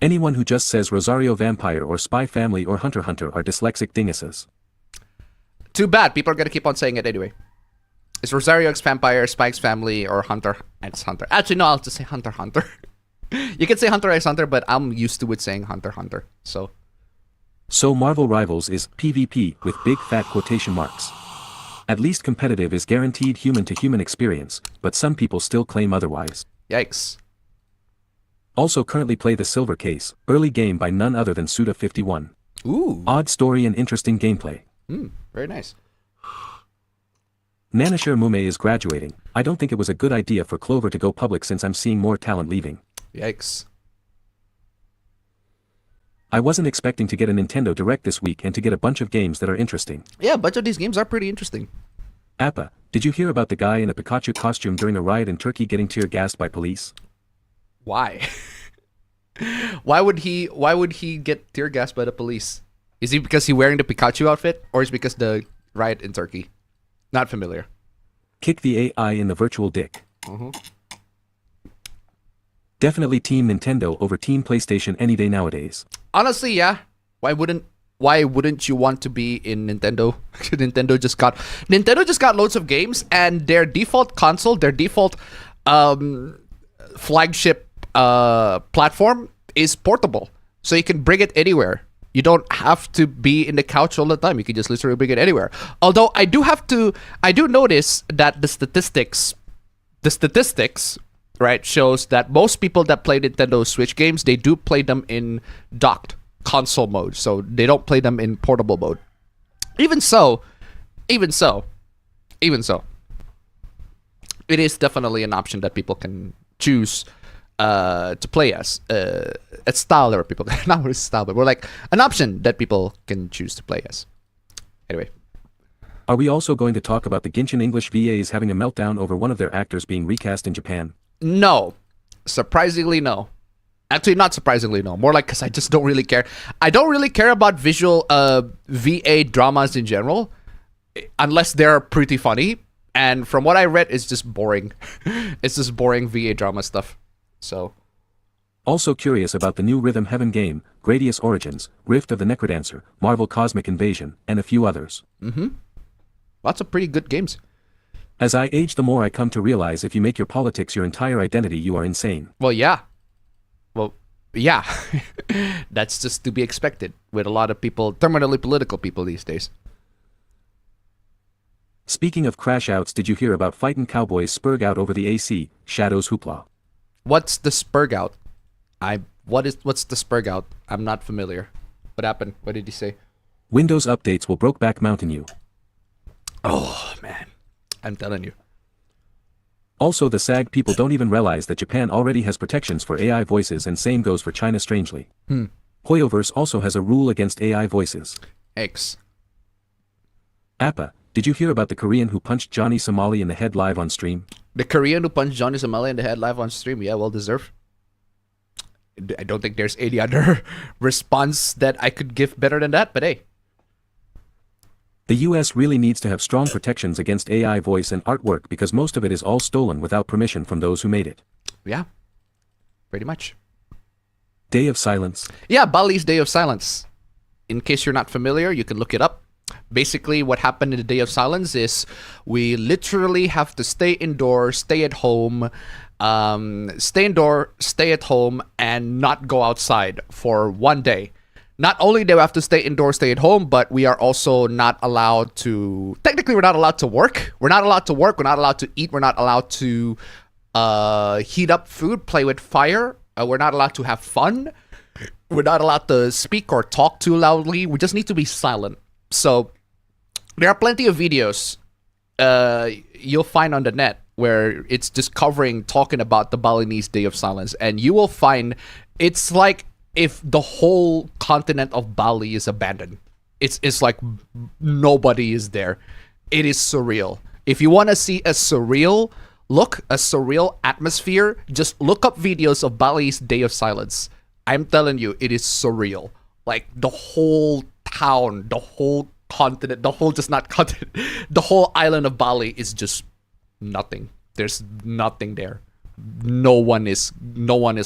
Anyone who just says Rosario Vampire or Spy Family or Hunter x Hunter are dyslexic dinguses. Too bad. People are gonna keep on saying it anyway. It's Rosario X Vampire, Spike's Family, or Hunter x Hunter. Actually, no, I'll just say Hunter x Hunter. You can say Hunter x Hunter, but I'm used to it saying Hunter x Hunter. So Marvel Rivals is PvP with big fat quotation marks. At least competitive is guaranteed human-to-human experience, but some people still claim otherwise. Yikes. Also currently play the Silver Case, early game by none other than Suda51. Ooh. Odd story and interesting gameplay. Very nice. Nanashir Mume is graduating. I don't think it was a good idea for Clover to go public since I'm seeing more talent leaving. Yikes. I wasn't expecting to get a Nintendo Direct this week and to get a bunch of games that are interesting. Yeah, a bunch of these games are pretty interesting. Appa, did you hear about the guy in a Pikachu costume during a riot in Turkey getting tear-gassed by police? Why? Why would he get tear-gassed by the police? Is he because he's wearing the Pikachu outfit, or is it because the riot in Turkey? Not familiar. Kick the AI in the virtual dick. Definitely Team Nintendo over Team PlayStation any day nowadays. Honestly, yeah. Why wouldn't you want to be in Nintendo? Nintendo just got loads of games, and their default console, their default flagship platform is portable, so you can bring it anywhere. You don't have to be in the couch all the time. You can just literally bring it anywhere. Although I do notice that the statistics, right, shows that most people that play Nintendo Switch games, they do play them in docked console mode. So they don't play them in portable mode. Even so, it is definitely an option that people can choose to play as a style or people not really style, but more like an option that people can choose to play as. Anyway, Are we also going to talk about the Genshin English VAs having a meltdown over one of their actors being recast in Japan? no, surprisingly no. Actually, not surprisingly no. More like because I just don't really care. I don't really care about visual VA dramas in general, unless they're pretty funny. And from what I read, it's just boring. It's just boring VA drama stuff. So, Also curious about the new Rhythm Heaven game, Gradius Origins, Rift of the Necrodancer, Marvel Cosmic Invasion, and a few others. lots of pretty good games. As I age, the more I come to realize if you make your politics your entire identity, you are insane. Well, yeah. That's just to be expected with a lot of people, terminally political people these days. Speaking of crash outs, did you hear about fightin' cowboys spurg out over the AC, Shadows Hoopla? What's the spurg out? What's the spurg out? I'm not familiar. What happened? What did he say? Windows updates will Brokeback Mountain you. Oh man, I'm telling you. Also, the SAG people don't even realize that Japan already has protections for AI voices, and same goes for China strangely. Hoyoverse also has a rule against AI voices. X. Appa, did you hear about the Korean who punched Johnny Somali in the head live on stream? The Korean who punched Johnny Somali in the head live on stream. Yeah, well deserved. I don't think there's any other response that I could give better than that, but hey. The US really needs to have strong protections against AI voice and artwork because most of it is all stolen without permission from those who made it. Yeah, pretty much. Day of Silence. Yeah, Bali's Day of Silence. In case you're not familiar, you can look it up. Basically, what happened in the Day of Silence is we literally have to stay indoors, stay at home, stay at home, and not go outside for one day. Not only do we have to stay indoors, stay at home, but we are also not allowed to... Technically, we're not allowed to work. We're not allowed to work. We're not allowed to eat. We're not allowed to heat up food, play with fire. We're not allowed to have fun. We're not allowed to speak or talk too loudly. We just need to be silent. So there are plenty of videos you'll find on the net where it's just talking about the Balinese Day of Silence. And you will find it's like if the whole continent of Bali is abandoned. It's like nobody is there. It is surreal. If you want to see a surreal atmosphere, just look up videos of Bali's Day of Silence. I'm telling you, it is surreal. Like the whole town, the whole continent, the whole island of Bali is just nothing. There's nothing there. No one is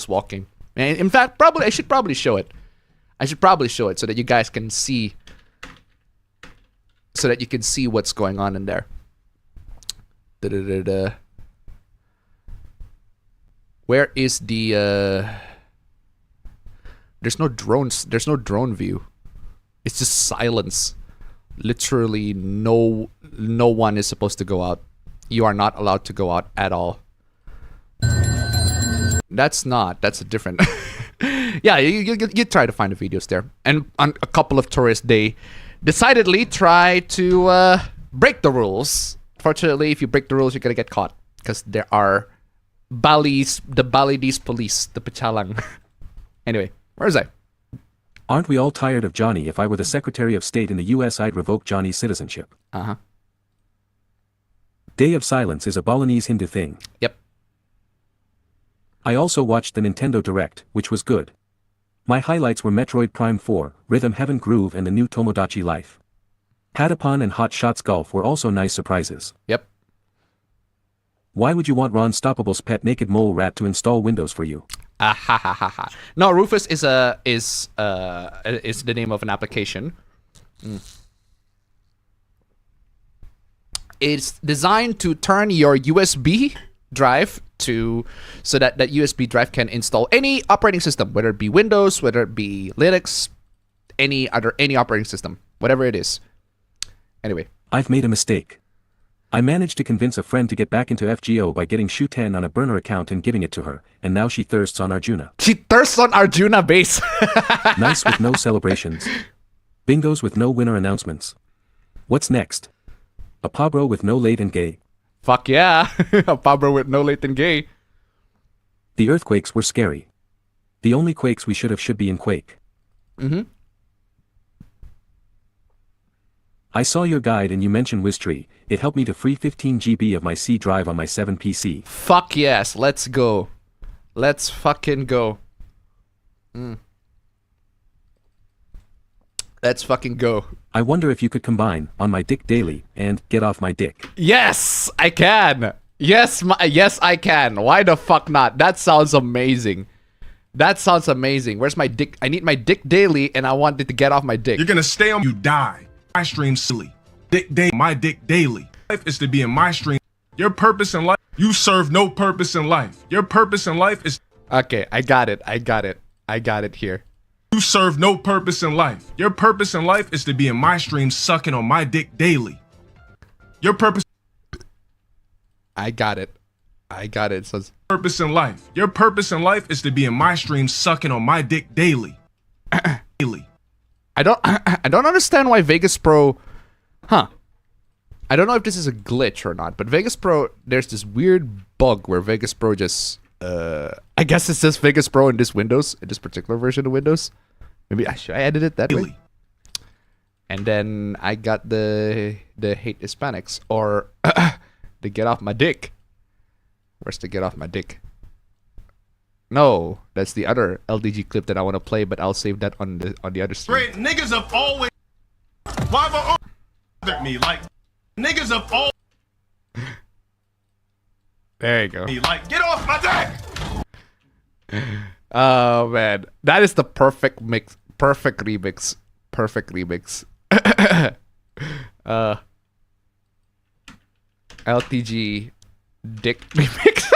walking. And in fact, I should probably show it. I should probably show it so that you guys can see. So that you can see what's going on in there. Where is the? There's no drones. There's no drone view. It's just silence. Literally, no one is supposed to go out. You are not allowed to go out at all. That's a different. Yeah, you try to find the videos there, and on a couple of tourists, they decidedly try to break the rules. Fortunately, if you break the rules, you're gonna get caught because there are the Balinese police, the Pachalang. Anyway, where is I? Aren't we all tired of Johnny? If I were the Secretary of State in the US, I'd revoke Johnny's citizenship. Day of Silence is a Balinese Hindu thing. Yep. I also watched the Nintendo Direct, which was good. My highlights were Metroid Prime 4, Rhythm Heaven Groove, and the new Tomodachi Life. Patapon and Hot Shots Golf were also nice surprises. Yep. Why would you want Ron Stoppable's pet naked mole rat to install Windows for you? No, Rufus is the name of an application. It's designed to turn your USB drive so that USB drive can install any operating system, whether it be Windows, whether it be Linux, any operating system, whatever it is. Anyway, I've made a mistake. I managed to convince a friend to get back into FGO by getting Shu 10 on a burner account and giving it to her, and now she thirsts on Arjuna. she thirsts on Arjuna base. Nice with no celebrations. Bingos with no winner announcements. What's next? A pabro with no late and gay. Fuck yeah, a Pablo with no late and gay. The earthquakes were scary. The only quakes we should be in Quake. Mm-hmm. I saw your guide and you mentioned Wiztree. It helped me to free 15 GB of my C drive on my 7 PC. Fuck yes, let's go. Let's fucking go. Let's fucking go. I wonder if you could combine On My Dick Daily and Get Off My Dick. Yes, I can. Yes, I can. Why the fuck not? That sounds amazing. That sounds amazing. Where's my dick? I need my dick daily, and I want it to get off my dick. You're gonna stay on. You die. My stream silly. Dick day. My dick daily. Life is to be in my stream. Your purpose in life. You serve no purpose in life. Your purpose in life is. Okay, I got it. I got it here. You serve no purpose in life. Your purpose in life is to be in my stream sucking on my dick daily. Your purpose. I got it. It says Purpose in life. Your purpose in life is to be in my stream sucking on my dick daily. Daily. I don't understand why Vegas Pro, I don't know if this is a glitch or not, but Vegas Pro, there's this weird bug where Vegas Pro just, I guess it says Vegas Pro in this particular version of Windows. Maybe should I edit it that way? And then I got the hate Hispanics or the get off my dick. Where's the get off my dick? No, that's the other LDG clip that I want to play, but I'll save that on the other stream. Great niggas have always. Why have bothered me? Like niggas have all. There you go. Like get off my dick. Oh man, that is the perfect mix, perfect remix. LTG dick remix.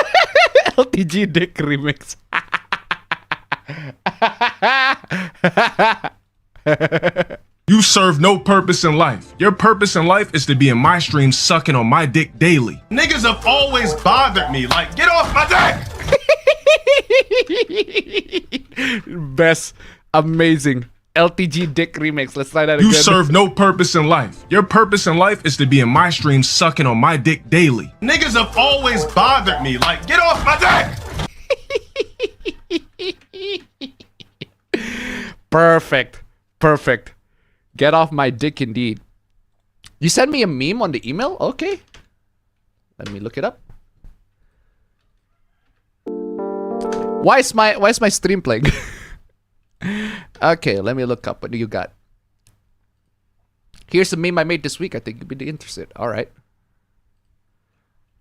LTG dick remix. You serve no purpose in life. Your purpose in life is to be in my stream sucking on my dick daily. Niggas have always bothered me. Like, get off my dick. Best, amazing. LTG dick remix. Let's try that again. You serve no purpose in life. Your purpose in life is to be in my stream sucking on my dick daily. Niggas have always bothered me. Like, get off my dick. Perfect. Get off my dick indeed. You sent me a meme on the email? Okay. Let me look it up. Why is my stream playing? Okay, let me look up. What do you got? Here's a meme I made this week. I think you'd be interested. All right.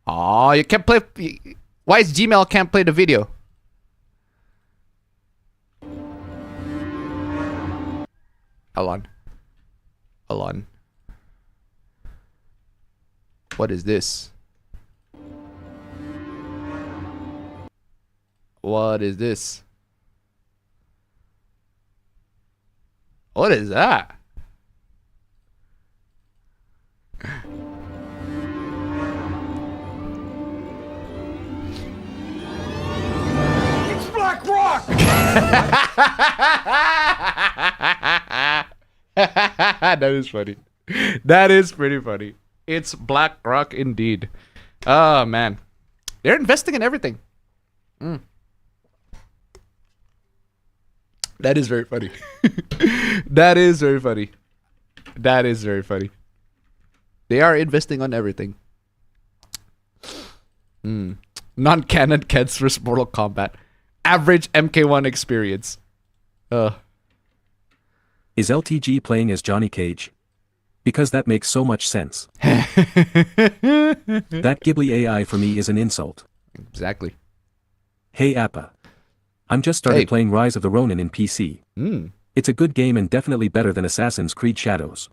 Oh, you can't play. Why is Gmail can't play the video? Elon. What is this? What is this? What is that? It's Black Rock! That is funny. That is pretty funny. It's Black Rock indeed. Oh man. They're investing in everything. That is very funny. That is very funny. That is very funny. They are investing on everything. Non-canon kids vs Mortal Kombat. Average MK1 experience. Is LTG playing as Johnny Cage? Because that makes so much sense. That Ghibli AI for me is an insult. Exactly. Hey Appa. I'm just started playing Rise of the Ronin in PC. It's a good game and definitely better than Assassin's Creed Shadows.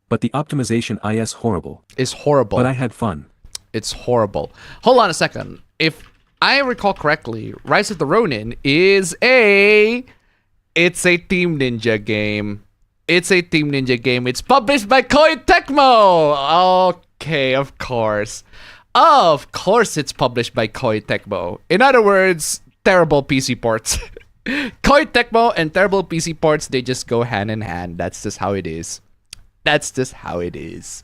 But the optimization is horrible. It's horrible. But I had fun. It's horrible. Hold on a second. If I recall correctly, Rise of the Ronin is it's a Team Ninja game. It's a Team Ninja game. It's published by Koei Tecmo. Okay, of course. Of course it's published by Koei Tecmo. In other words, terrible PC ports. Koei Tecmo and terrible PC ports, they just go hand in hand. That's just how it is. That's just how it is.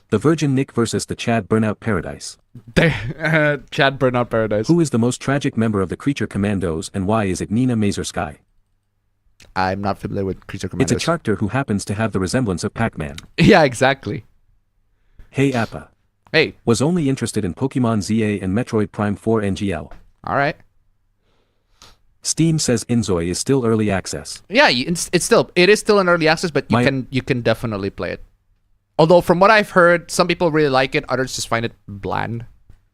The Virgin Nick versus the Chad Burnout Paradise. Chad Burnout Paradise. Who is the most tragic member of the Creature Commandos and why is it Nina Mazersky? I'm not familiar with Creature Commandos. It's a character who happens to have the resemblance of Pac-Man. Yeah, exactly. Hey Appa. Hey. Was only interested in Pokemon ZA and Metroid Prime 4 NGL. Alright. Steam says Inzoi is still early access. Yeah, it is still in early access, but you can definitely play it. Although from what I've heard, some people really like it, others just find it bland.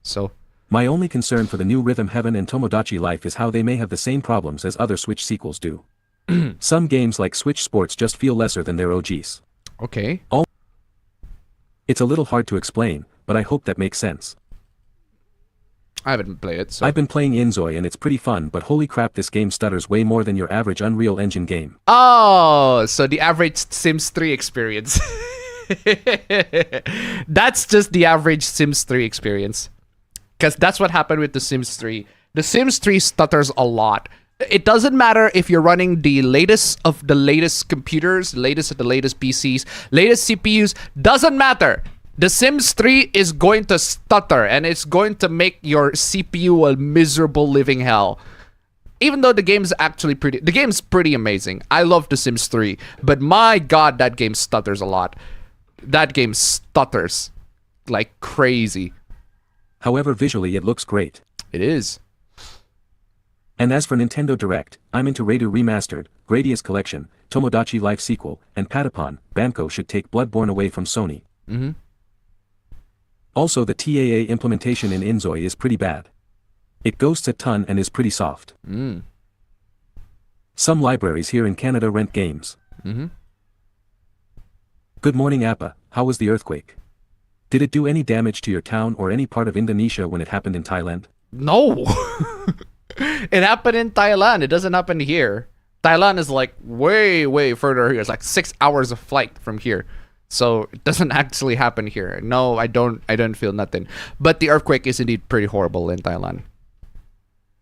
So my only concern for the new Rhythm Heaven and Tomodachi Life is how they may have the same problems as other Switch sequels do. Some games like Switch Sports just feel lesser than their OGs. Okay. It's a little hard to explain, but I hope that makes sense. I haven't played it, so. I've been playing Inzoi and it's pretty fun, but holy crap, this game stutters way more than your average Unreal Engine game. Oh, so the average Sims 3 experience. That's just the average Sims 3 experience. Because that's what happened with the Sims 3. The Sims 3 stutters a lot. It doesn't matter if you're running the latest of the latest computers, latest of the latest PCs, latest CPUs, doesn't matter. The Sims 3 is going to stutter and it's going to make your CPU a miserable living hell. Even though the game's pretty amazing. I love The Sims 3, but my god, that game stutters a lot. That game stutters like crazy. However, visually it looks great. It is. And as for Nintendo Direct, I'm into Raid Remastered, Gradius Collection, Tomodachi Life Sequel, and Patapon. Banco should take Bloodborne away from Sony. Mm-hmm. Also, the TAA implementation in Inzoi is pretty bad. It ghosts a ton and is pretty soft. Some libraries here in Canada rent games. Good morning, Appa. How was the earthquake? Did it do any damage to your town or any part of Indonesia when it happened in Thailand? No. It happened in Thailand. It doesn't happen here. Thailand is like way further here. It's like 6 hours of flight from here. So it doesn't actually happen here. No, I don't feel nothing. But the earthquake is indeed pretty horrible in Thailand.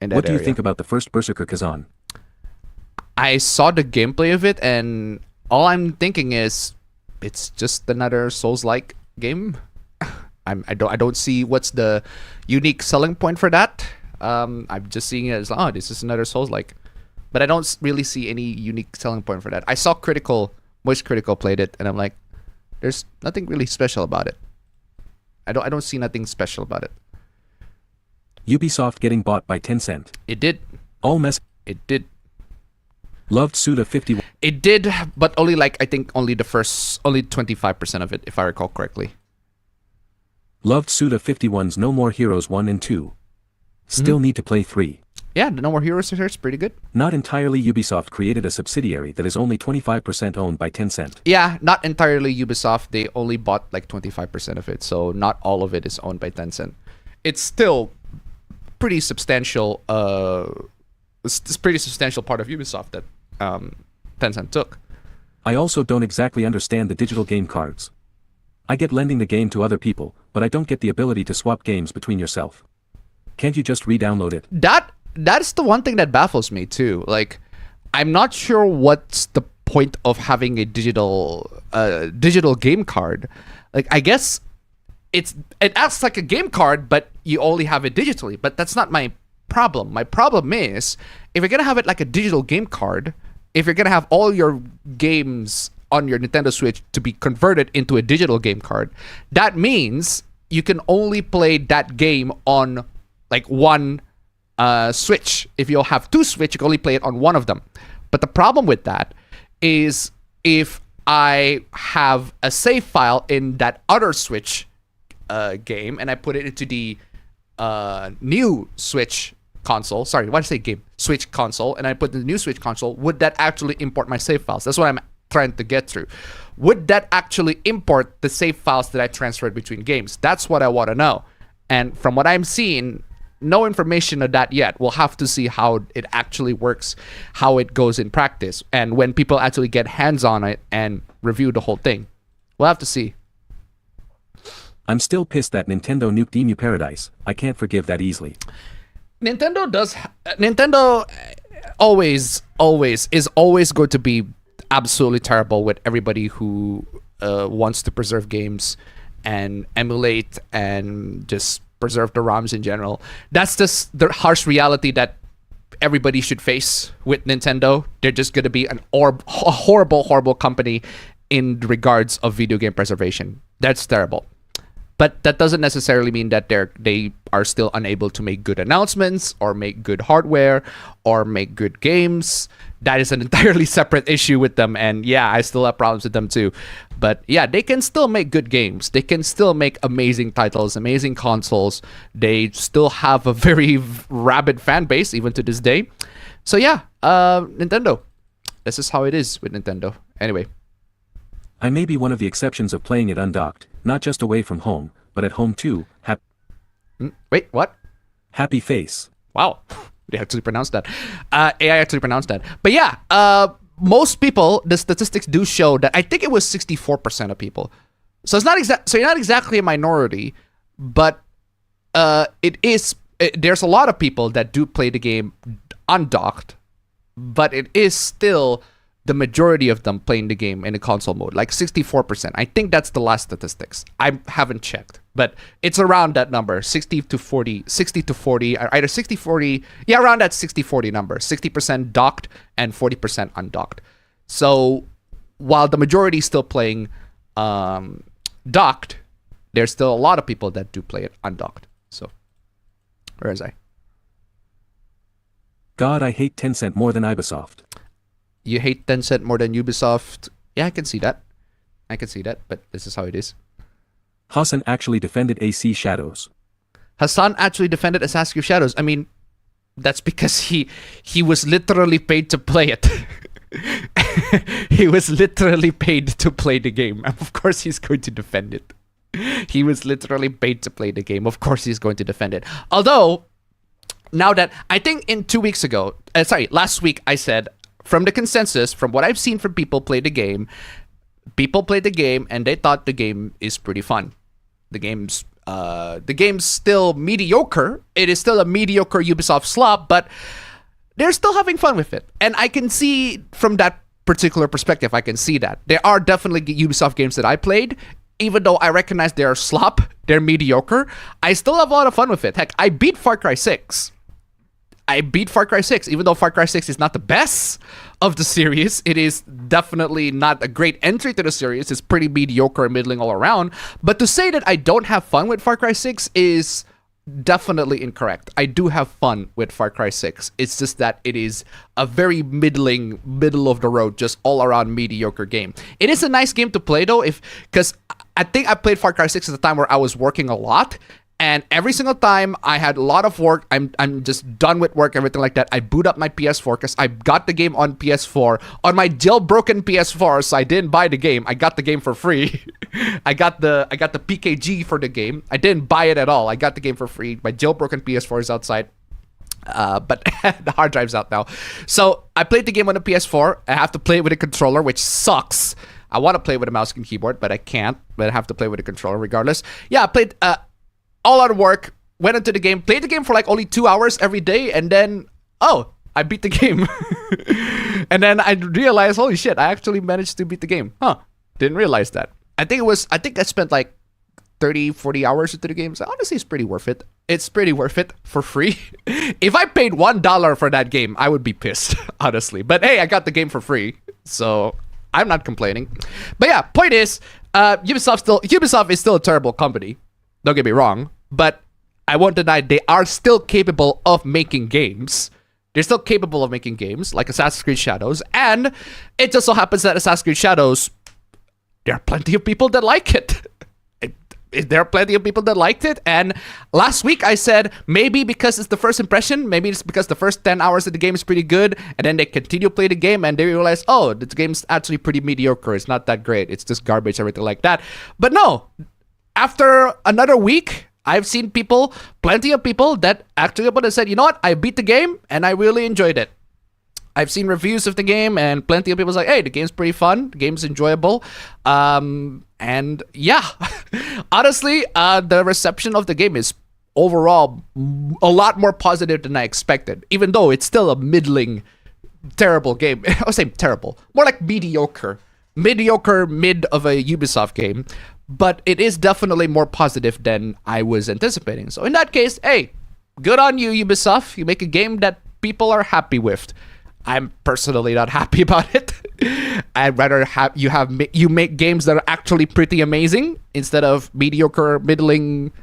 What do you think about the first Berserker Kazan? I saw the gameplay of it and all I'm thinking is it's just another Souls-like game. I don't see what's the unique selling point for that. I'm just seeing it as, oh, this is another Souls-like. But I don't really see any unique selling point for that. I saw Moist Critical played it, and I'm like, there's nothing really special about it. I don't see nothing special about it. Ubisoft getting bought by Tencent. It did. It did. Loved Suda 51. It did, but only only 25% of it, if I recall correctly. Loved Suda 51's No More Heroes 1 and 2. Still need to play 3. Yeah, the No More Heroes is pretty good. Not entirely. Ubisoft created a subsidiary that is only 25% owned by Tencent. Yeah, not entirely Ubisoft. They only bought like 25% of it, so not all of it is owned by Tencent. It's still pretty substantial. It's a pretty substantial part of Ubisoft that Tencent took. I also don't exactly understand the digital game cards. I get lending the game to other people, but I don't get the ability to swap games between yourself. Can't you just re-download it? That's the one thing that baffles me too. Like, I'm not sure what's the point of having a digital game card. Like, I guess it acts like a game card, but you only have it digitally. But that's not my problem. My problem is, if you're gonna have it like a digital game card, if you're gonna have all your games on your Nintendo Switch to be converted into a digital game card, that means you can only play that game on like one Switch. If you'll have two Switch, you can only play it on one of them. But the problem with that is if I have a save file in that other Switch game and I put it into the new Switch console, sorry, why did I say game? Switch console, and I put the new Switch console, would that actually import my save files? That's what I'm trying to get through. Would that actually import the save files that I transferred between games? That's what I want to know. And from what I'm seeing, no information of that yet. We'll have to see how it actually works, how it goes in practice, and when people actually get hands on it and review the whole thing. We'll have to see. I'm still pissed that Nintendo nuked Emu Paradise. I can't forgive that easily. Nintendo always is always going to be absolutely terrible with everybody who wants to preserve games and emulate and just preserve the ROMs in general. That's just the harsh reality that everybody should face with Nintendo. They're just going to be a horrible company in regards of video game preservation. That's terrible. But that doesn't necessarily mean that they are still unable to make good announcements or make good hardware or make good games. That is an entirely separate issue with them. And yeah, I still have problems with them too. But yeah, they can still make good games. They can still make amazing titles, amazing consoles. They still have a very rabid fan base even to this day. So yeah, Nintendo. This is how it is with Nintendo. Anyway. I may be one of the exceptions of playing it undocked, not just away from home, but at home too. Wait, what? Happy face. Wow. They actually pronounced that. AI actually pronounced that. But yeah, most people, the statistics do show that I think it was 64% of people. So it's not so you're not exactly a minority, but there's a lot of people that do play the game undocked, but it is still the majority of them playing the game in a console mode, like 64%. I think that's the last statistics. I haven't checked, but it's around that number, 60 to 40, either 60-40, yeah, around that 60-40 number, 60% docked and 40% undocked. So while the majority is still playing docked, there's still a lot of people that do play it undocked. So, where is I? God, I hate Tencent more than Ubisoft. You hate Tencent more than Ubisoft. Yeah, I can see that. But this is how it is. Hasan actually defended AC Shadows. Hasan actually defended Assassin's Creed Shadows. I mean, that's because he was literally paid to play it. He was literally paid to play the game. Of course he's going to defend it. He was literally paid to play the game. Of course he's going to defend it. Although, now that, I think in 2 weeks ago, last week I said, from the consensus, from what I've seen from people play the game, people played the game and they thought the game is pretty fun. The game's still mediocre. It is still a mediocre Ubisoft slop, but they're still having fun with it. And I can see from that particular perspective, I can see that. There are definitely Ubisoft games that I played, even though I recognize they're slop, they're mediocre, I still have a lot of fun with it. Heck, I beat Far Cry 6. Even though Far Cry 6 is not the best of the series. It is definitely not a great entry to the series. It's pretty mediocre and middling all around. But to say that I don't have fun with Far Cry 6 is definitely incorrect. I do have fun with Far Cry 6. It's just that it is a very middle of the road, just all around mediocre game. It is a nice game to play though, because I think I played Far Cry 6 at the time where I was working a lot. And every single time I had a lot of work, I'm just done with work, everything like that. I boot up my PS4 because I got the game on PS4 on my jailbroken PS4, so I didn't buy the game. I got the game for free. I got the PKG for the game. I didn't buy it at all. I got the game for free. My jailbroken PS4 is outside. But the hard drive's out now. So I played the game on the PS4. I have to play it with a controller, which sucks. I want to play with a mouse and keyboard, but I can't. But I have to play with a controller regardless. Yeah, I played all out of work, went into the game, played the game for like only 2 hours every day, and then, I beat the game. And then I realized, holy shit, I actually managed to beat the game. Didn't realize that. I think I spent like 30, 40 hours into the game. So honestly, it's pretty worth it. It's pretty worth it for free. If I paid $1 for that game, I would be pissed, honestly. But hey, I got the game for free, so I'm not complaining. But yeah, point is, Ubisoft is still a terrible company. Don't get me wrong, but I won't deny they are still capable of making games. They're still capable of making games like Assassin's Creed Shadows, and it just so happens that Assassin's Creed Shadows, there are plenty of people that like it. There are plenty of people that liked it, and last week I said maybe because it's the first impression, maybe it's because the first 10 hours of the game is pretty good, and then they continue to play the game and they realize, oh, the game's actually pretty mediocre, it's not that great, it's just garbage, everything like that. But no, after another week, I've seen people, plenty of people that actually up and said, you know what, I beat the game and I really enjoyed it. I've seen reviews of the game and plenty of people say, hey, the game's pretty fun, the game's enjoyable. And yeah, honestly, the reception of the game is overall a lot more positive than I expected, even though it's still a middling, terrible game. I would say terrible, more like mediocre mid of a Ubisoft game, but it is definitely more positive than I was anticipating. So in that case, hey, good on you, Ubisoft. You make a game that people are happy with. I'm personally not happy about it. I'd rather have you make games that are actually pretty amazing instead of mediocre, middling,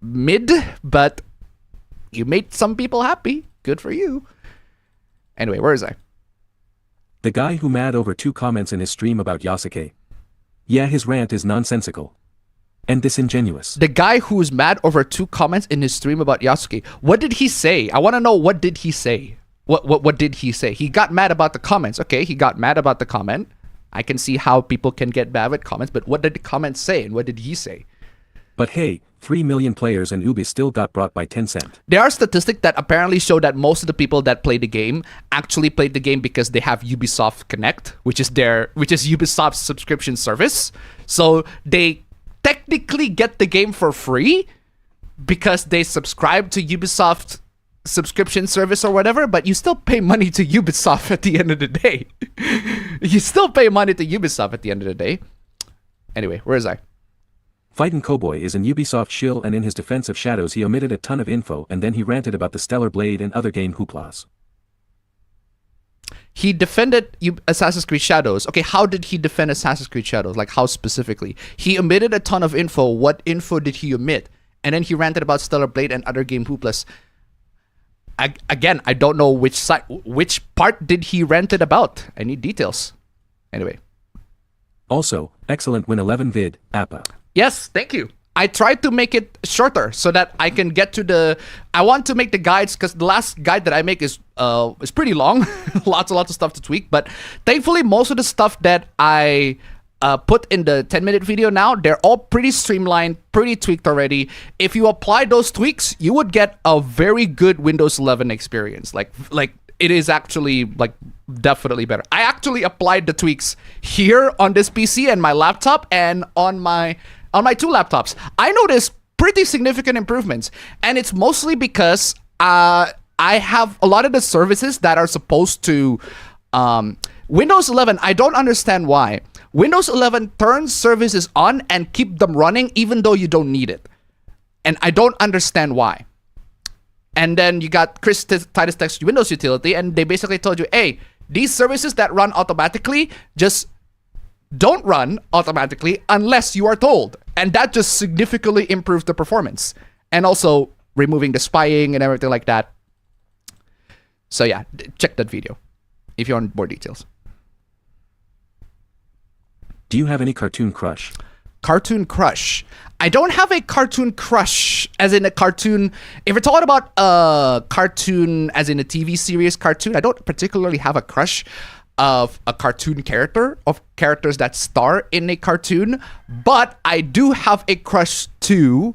mid. But you made some people happy. Good for you. Anyway, where is I? The guy who mad over 2 comments in his stream about Yasuke. Yeah, his rant is nonsensical and disingenuous. The guy who's mad over 2 comments in his stream about Yasuke. What did he say? I want to know, what did he say? What did he say? He got mad about the comments. Okay, he got mad about the comment. I can see how people can get mad with comments, but what did the comments say and what did he say? But hey, 3 million players and Ubi still got brought by Tencent. There are statistics that apparently show that most of the people that play the game actually played the game because they have Ubisoft Connect, which is Ubisoft's subscription service. So they technically get the game for free because they subscribe to Ubisoft subscription service or whatever, but you still pay money to Ubisoft at the end of the day. You still pay money to Ubisoft at the end of the day. Anyway, where is I? Fightin' Cowboy is an Ubisoft shill, and in his defense of Shadows he omitted a ton of info and then he ranted about the Stellar Blade and other game hooplas. He defended Assassin's Creed Shadows. Okay, how did he defend Assassin's Creed Shadows? Like, how specifically? He omitted a ton of info. What info did he omit? And then he ranted about Stellar Blade and other game hooplas. Again, I don't know which part did he rant it about. I need details. Anyway. Also, excellent Win 11 vid, Appa. Yes, thank you. I tried to make it shorter so that I can get to the... I want to make the guides, because the last guide that I make is pretty long. lots of stuff to tweak. But thankfully, most of the stuff that I put in the 10-minute video now, they're all pretty streamlined, pretty tweaked already. If you apply those tweaks, you would get a very good Windows 11 experience. Like it is actually like definitely better. I actually applied the tweaks here on this PC and my laptop and on my 2 laptops. I noticed pretty significant improvements, and it's mostly because I have a lot of the services that are supposed to Windows 11. I don't understand why. Windows 11 turns services on and keep them running even though you don't need it. And I don't understand why. And then you got Chris Titus Text Windows Utility, and they basically told you, hey, these services that run automatically just don't run automatically unless you are told. And that just significantly improves the performance. And also removing the spying and everything like that. So yeah, check that video if you want more details. Do you have any cartoon crush? Cartoon crush. I don't have a cartoon crush, as in a cartoon. If we're talking about a cartoon, as in a TV series cartoon, I don't particularly have a crush of a cartoon character, of characters that star in a cartoon. But I do have a crush too.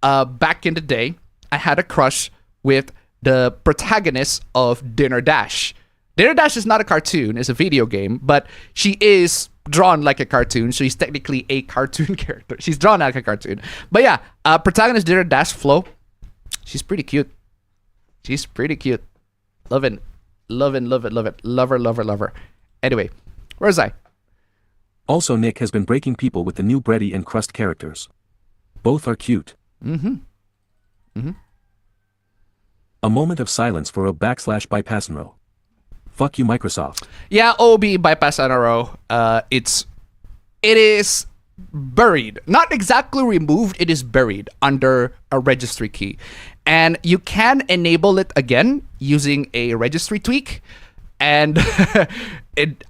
Back in the day, I had a crush with the protagonist of Dinner Dash. Dinner Dash is not a cartoon, it's a video game, but she is drawn like a cartoon, so she's technically a cartoon character. She's drawn like a cartoon. But yeah, protagonist Dinner Dash Flo, she's pretty cute. She's pretty cute. Love it. Love it. Love her. Anyway, where's I? Also, Nick has been breaking people with the new Bready and Crust characters. Both are cute. A moment of silence for /bypassnro. Fuck you, Microsoft. Yeah, OB bypass NRO. It is buried. Not exactly removed, it is buried under a registry key. And you can enable it again using a registry tweak. And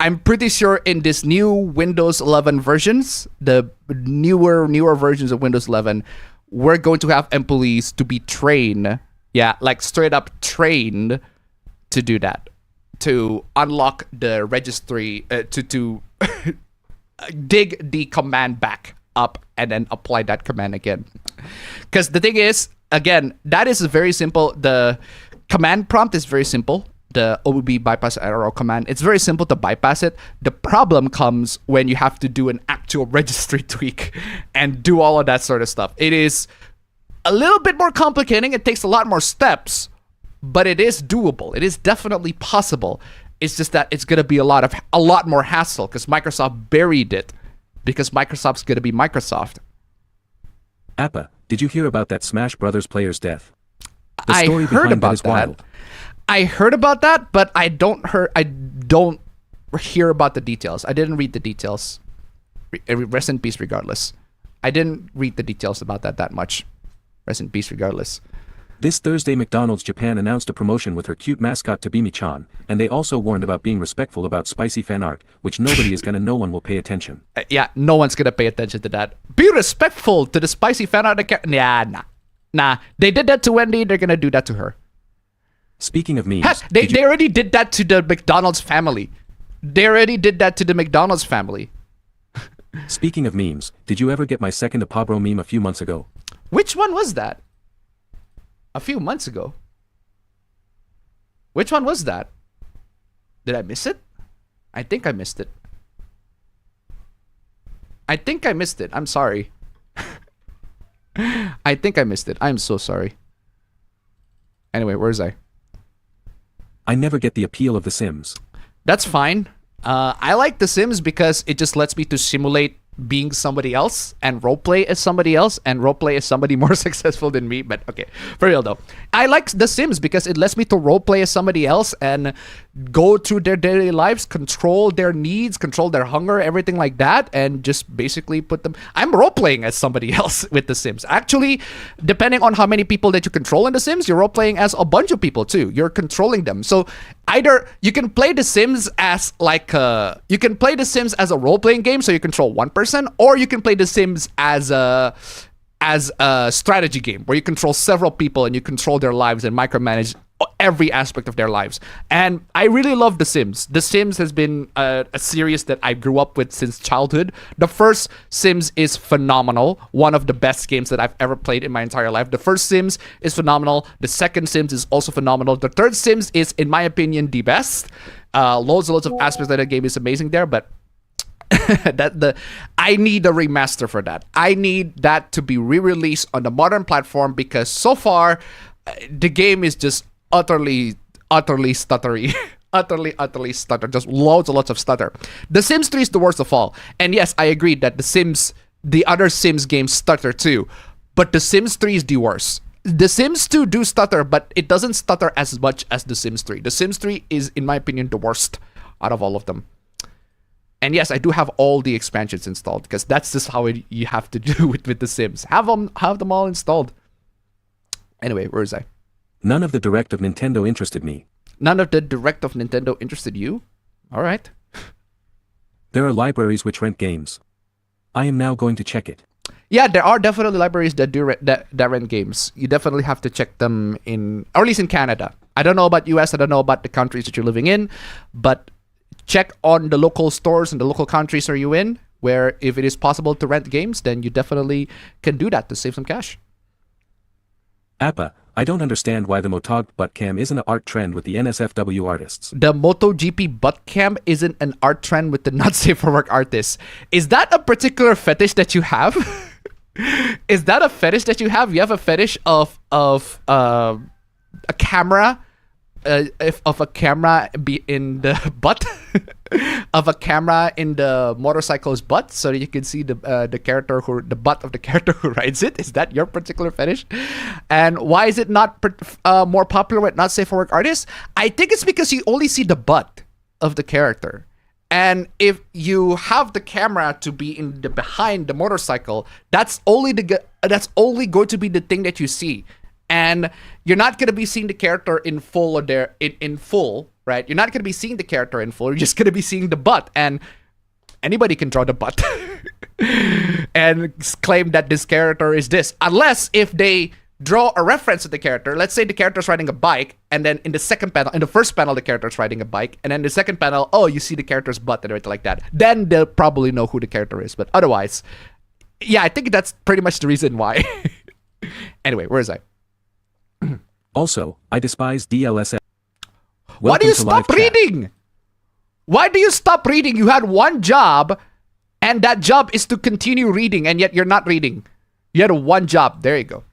I'm pretty sure in this new Windows 11 versions, the newer versions of Windows 11, we're going to have employees to be trained. Yeah, like straight up trained to do that. To unlock the registry, to dig the command back up and then apply that command again. Because the thing is, again, that is very simple. The command prompt is very simple. The OBB bypass error command, it's very simple to bypass it. The problem comes when you have to do an actual registry tweak and do all of that sort of stuff. It is a little bit more complicating. It takes a lot more steps, but it is doable. It is definitely possible. It's just that it's going to be a lot more hassle because Microsoft buried it because Microsoft's going to be Microsoft. Appa, did you hear about that Smash Brothers player's death? The I story heard behind about is that. wild. I heard about that, but I don't hear about the details. I didn't read the details. Rest in peace, regardless. I didn't read the details about that much. Rest in peace, regardless. This Thursday, McDonald's Japan announced a promotion with her cute mascot Tabimi-chan, and they also warned about being respectful about spicy fan art, which nobody is gonna, no one will pay attention. Yeah, no one's gonna pay attention to that. Be respectful to the spicy fan art. Nah. They did that to Wendy. They're gonna do that to her. Speaking of memes, Heck, they already did that to the McDonald's family. Speaking of memes, did you ever get my second Apabro meme a few months ago? Which one was that? A few months ago. Which one was that? Did I miss it? I think I missed it. I'm sorry. I think I missed it. I'm so sorry. Anyway, where's I? I never get the appeal of The Sims. That's fine. I like The Sims because it just lets me to simulate being somebody else and roleplay as somebody else and roleplay as somebody more successful than me. But okay, for real though, I like The Sims because it lets me to roleplay as somebody else and go through their daily lives, control their needs, control their hunger, everything like that, and just basically put them. I'm roleplaying as somebody else with The Sims. Actually, depending on how many people that you control in The Sims, you're roleplaying as a bunch of people too. You're controlling them. So either you can play The Sims as a role-playing game, so you control one person, or you can play The Sims as a strategy game where you control several people and you control their lives and micromanage every aspect of their lives. And I really love The Sims. The Sims has been a series that I grew up with since childhood. The first Sims is phenomenal. One of the best games that I've ever played in my entire life. The first Sims is phenomenal. The second Sims is also phenomenal. The third Sims is, in my opinion, the best. Loads and loads of aspects of the game is amazing there, but I need a remaster for that. I need that to be re-released on the modern platform because so far the game is just utterly stuttery. utterly stutter. Just loads and lots of stutter. The Sims 3 is the worst of all. And yes, I agree that the other Sims games stutter too. But The Sims 3 is the worst. The Sims 2 do stutter, but it doesn't stutter as much as The Sims 3. The Sims 3 is, in my opinion, the worst out of all of them. And yes, I do have all the expansions installed because that's just how you have to do it with The Sims. Have them all installed. Anyway, where is I? None of the Direct of Nintendo interested me. None of the Direct of Nintendo interested you? All right. There are libraries which rent games. I am now going to check it. Yeah, there are definitely libraries that do that rent games. You definitely have to check them or at least in Canada. I don't know about US. I don't know about the countries that you're living in, but check on the local stores and the local countries are you in, where if it is possible to rent games, then you definitely can do that to save some cash. Appa, I don't understand why the Motog butt cam isn't an art trend with the NSFW artists. The MotoGP butt cam isn't an art trend with the not safe for work artists. Is that a particular fetish that you have? Is that a fetish that you have? You have a fetish of a camera, of a camera be in the butt, of a camera in the motorcycle's butt, so that you can see the butt of the character who rides it. Is that your particular fetish? And why is it not more popular with not safe for work artists? I think it's because you only see the butt of the character. And if you have the camera to be behind the motorcycle, that's only going to be the thing that you see. And you're not going to be seeing the character in full in full, right? You're not going to be seeing the character in full. You're just going to be seeing the butt. And anybody can draw the butt and claim that this character is this. Unless if they draw a reference to the character. Let's say the character's riding a bike, and then in the first panel, the character's riding a bike, and then the second panel, you see the character's butt and everything like that. Then they'll probably know who the character is. But otherwise, yeah, I think that's pretty much the reason why. Anyway, where is I? Also, I despise DLSS. Why do Welcome you to live stop chat. reading? Why do you stop reading? You had one job, and that job is to continue reading, and yet you're not reading. You had one job. There you go.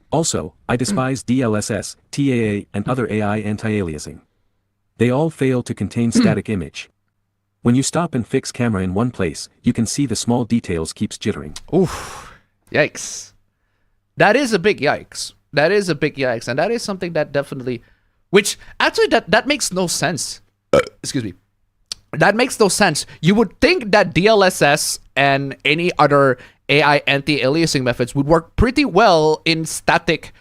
Also, I despise DLSS, TAA, and other AI anti-aliasing. They all fail to contain static image. When you stop and fix camera in one place, you can see the small details keeps jittering. Oof. Yikes. That is a big yikes. That is a big yikes. And that is something that definitely... Which, actually, that makes no sense. Excuse me. That makes no sense. You would think that DLSS and any other AI anti-aliasing methods would work pretty well in static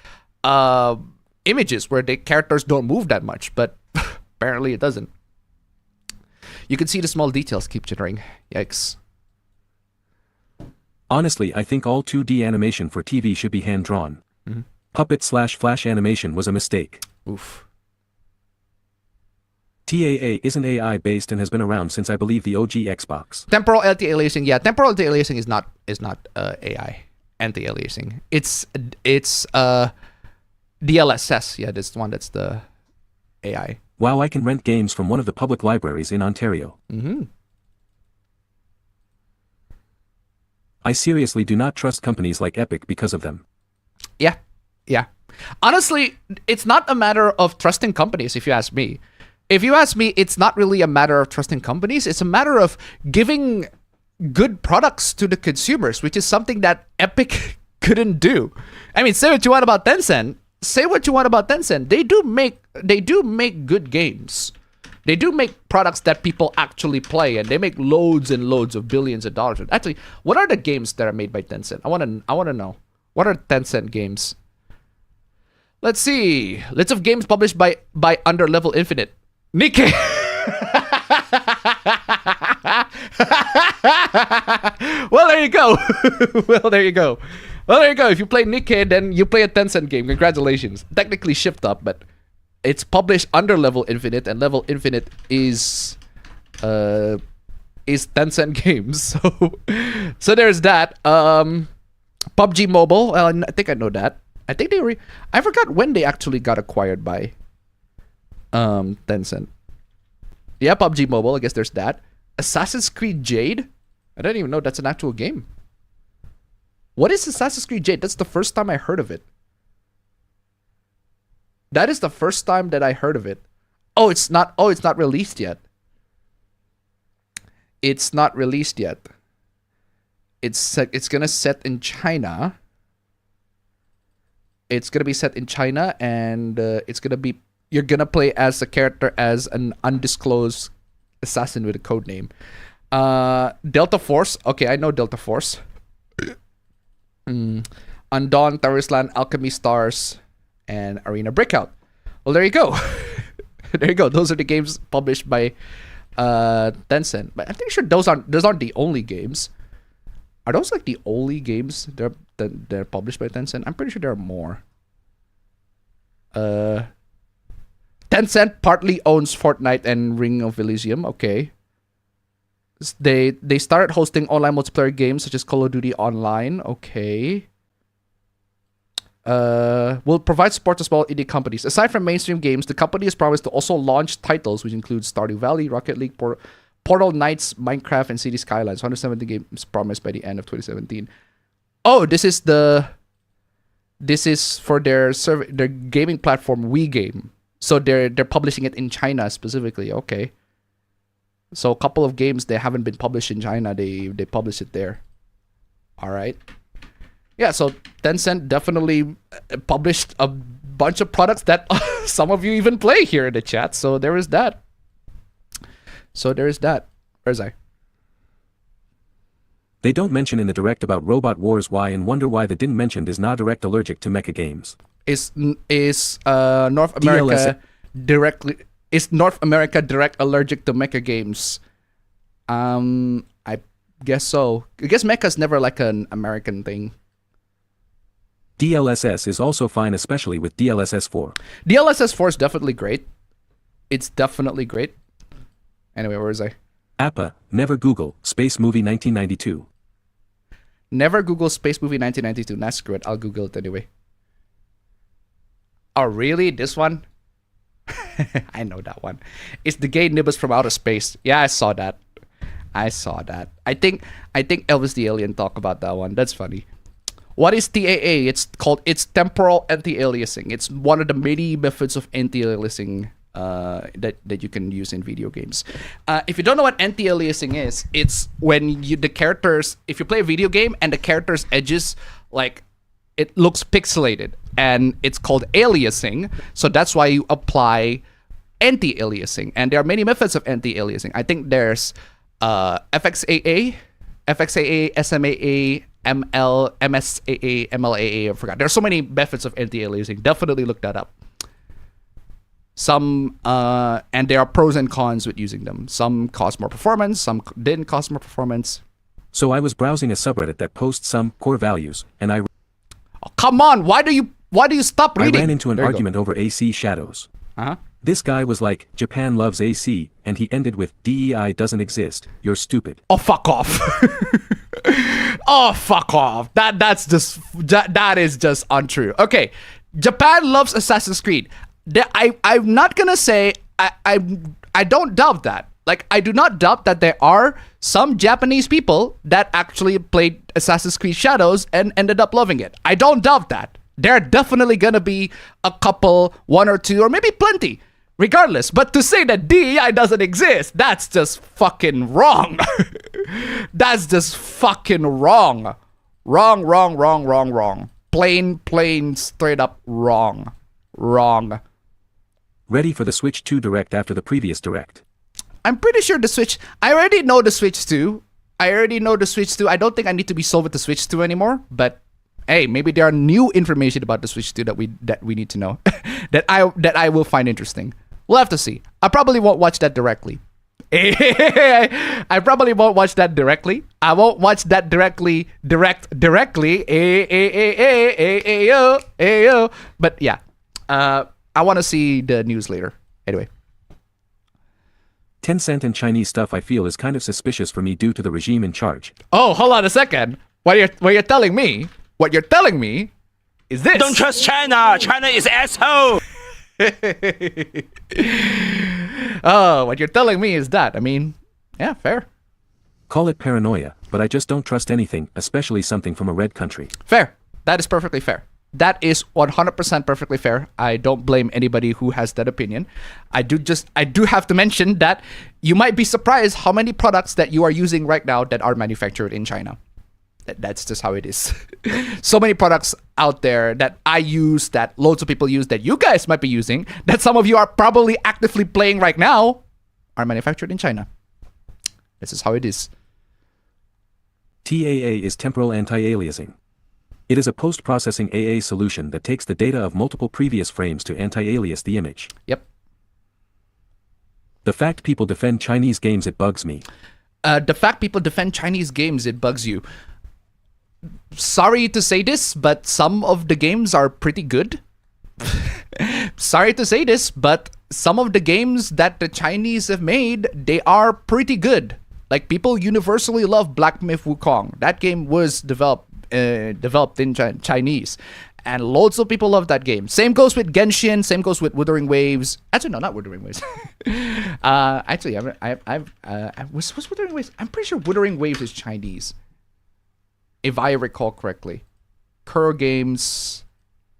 images where the characters don't move that much, but apparently it doesn't. You can see the small details keep jittering. Yikes. Honestly, I think all 2D animation for TV should be hand-drawn. Puppet/Flash animation was a mistake. Oof. TAA isn't AI-based and has been around since I believe the OG Xbox. Temporal anti-aliasing, yeah. Temporal anti-aliasing is not AI anti-aliasing. It's DLSS. Yeah, this one that's the AI. Wow, I can rent games from one of the public libraries in Ontario. I seriously do not trust companies like Epic because of them. Yeah, yeah. Honestly, it's not a matter of trusting companies, if you ask me. If you ask me, it's not really a matter of trusting companies. It's a matter of giving good products to the consumers, which is something that Epic couldn't do. I mean, say what you want about Tencent. Say what you want about Tencent. They do make good games. They do make products that people actually play, and they make loads and loads of billions of dollars. Actually, what are the games that are made by Tencent? I want to know. What are Tencent games? Let's see. List of games published by Underlevel Infinite. Nikkei. Well, there you go. Well, there you go. Well, there you go. If you play Nikkei, then you play a Tencent game. Congratulations. Technically shipped up, but it's published under Level Infinite, and Level Infinite is Tencent Games. So there's that. PUBG Mobile. Well, I think I know that. I think I forgot when they actually got acquired by Tencent. Yeah, PUBG Mobile. I guess there's that. Assassin's Creed Jade. I don't even know that's an actual game. What is Assassin's Creed Jade? That's the first time I heard of it. That is the first time that I heard of it. Oh, it's not released yet. It's not released yet. It's gonna set in China. It's gonna be set in China, and it's gonna be, you're gonna play as a character as an undisclosed assassin with a code name. Delta Force. Okay, I know Delta Force. Undawn, Tarislan, Alchemy Stars, and Arena Breakout. Well, there you go. There you go. Those are the games published by Tencent. But I'm pretty sure those aren't the only games. Are those like the only games they're published by Tencent? I'm pretty sure there are more. Tencent partly owns Fortnite and Ring of Elysium. Okay. They started hosting online multiplayer games such as Call of Duty Online. Okay. Will provide support to small indie companies. Aside from mainstream games, the company has promised to also launch titles which include Stardew Valley, Rocket League, Portal Knights, Minecraft, and City Skylines. 170 games promised by the end of 2017. Oh, this is for their gaming platform WeGame. So they're publishing it in China specifically. Okay. So a couple of games they haven't been published in China, they publish it there. All right. Yeah, so Tencent definitely published a bunch of products that some of you even play here in the chat. So there is that. Where's I? They don't mention in the direct about Robot Wars why, and wonder why the didn't mentioned is not direct allergic to mecha games. Is North America directly? Is North America direct allergic to mecha games? I guess so. I guess mecha's never like an American thing. DLSS is also fine, especially with DLSS 4. DLSS 4 is definitely great. It's definitely great. Anyway, where is I? APA, never Google, Space Movie 1992. Never Google Space Movie 1992. Nah, screw it. I'll Google it anyway. Oh, really? This one? I know that one. It's the gay nimbus from outer space. Yeah, I saw that. I think Elvis the Alien talked about that one. That's funny. What is TAA? It's temporal anti-aliasing. It's one of the many methods of anti-aliasing that you can use in video games. If you don't know what anti-aliasing is, it's when the characters, if you play a video game and the character's edges, like, it looks pixelated, and it's called aliasing. So that's why you apply anti-aliasing, and there are many methods of anti-aliasing. I think there's FXAA, SMAA, MSAA, MLAA, I forgot. There are so many methods of anti-aliasing. Definitely look that up. Some, and there are pros and cons with using them. Some cause more performance, some didn't cause more performance. So I was browsing a subreddit that posts some core values, and I... Oh, come on, why do you stop reading? I ran into an argument over AC shadows. This guy was like, Japan loves AC, and he ended with, DEI doesn't exist, you're stupid. Oh, fuck off. Oh, fuck off. That is just untrue. Okay, Japan loves Assassin's Creed. I'm not gonna say I don't doubt that. Like, I do not doubt that there are some Japanese people that actually played Assassin's Creed Shadows and ended up loving it. I don't doubt that. There are definitely gonna be a couple, one or two, or maybe plenty, regardless. But to say that DEI doesn't exist, that's just fucking wrong. That's just fucking wrong. Wrong. Plain, straight up wrong. Ready for the Switch 2 Direct after the previous Direct. I'm pretty sure the Switch... I already know the Switch 2. I don't think I need to be sold with the Switch 2 anymore, but hey, maybe there are new information about the Switch 2 that we need to know. that I will find interesting. We'll have to see. I probably won't watch that directly. I probably won't watch that directly. I won't watch that directly. But yeah, I want to see the news later. Anyway. Tencent and Chinese stuff I feel is kind of suspicious for me due to the regime in charge. Oh, hold on a second. What you're telling me is this. Don't trust China. China is asshole. Oh, what you're telling me is that. I mean, yeah, fair. Call it paranoia, but I just don't trust anything, especially something from a red country. Fair. That is perfectly fair. That is 100% perfectly fair. I don't blame anybody who has that opinion. I do have to mention that you might be surprised how many products that you are using right now that are manufactured in China. That's just how it is. So many products out there that I use, that loads of people use, that you guys might be using, that some of you are probably actively playing right now, are manufactured in China. This is how it is. TAA is temporal anti-aliasing. It is a post-processing AA solution that takes the data of multiple previous frames to anti-alias the image. Yep. The fact people defend Chinese games, it bugs me. The fact people defend Chinese games, it bugs you. Sorry to say this, but some of the games are pretty good. Sorry to say this, but some of the games that the Chinese have made, they are pretty good. Like, people universally love Black Myth Wukong. That game was developed in Chinese, and loads of people love that game. Same goes with Genshin. Same goes with Wuthering Waves. Actually, no, not Wuthering Waves. Was Wuthering Waves? I'm pretty sure Wuthering Waves is Chinese, if I recall correctly. Kuro Games,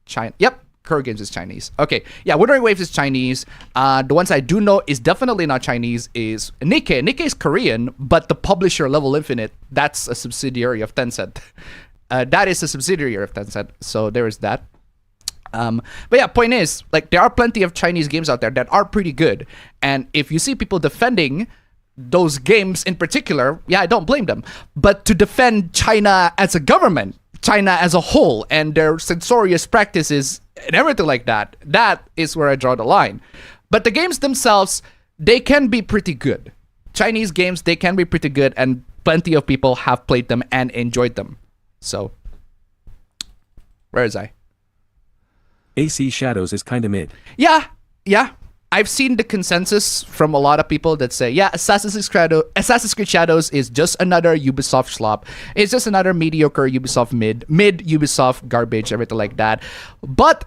China. Yep, Kuro Games is Chinese. Okay, yeah, Wuthering Waves is Chinese. The ones I do know is definitely not Chinese is Nikke. Nikke is Korean, but the publisher Level Infinite, that's a subsidiary of Tencent. That is a subsidiary of Tencent, so there is that. But yeah, point is, like, there are plenty of Chinese games out there that are pretty good, and if you see people defending those games in particular, yeah, I don't blame them. But to defend China as a government, China as a whole, and their censorious practices and everything like that, that is where I draw the line. But the games themselves, they can be pretty good. Chinese games, they can be pretty good, and plenty of people have played them and enjoyed them. So, where is I? AC Shadows is kinda mid. Yeah. I've seen the consensus from a lot of people that say, yeah, Assassin's Creed Shadows is just another Ubisoft slop. It's just another mediocre Ubisoft mid Ubisoft garbage, everything like that. But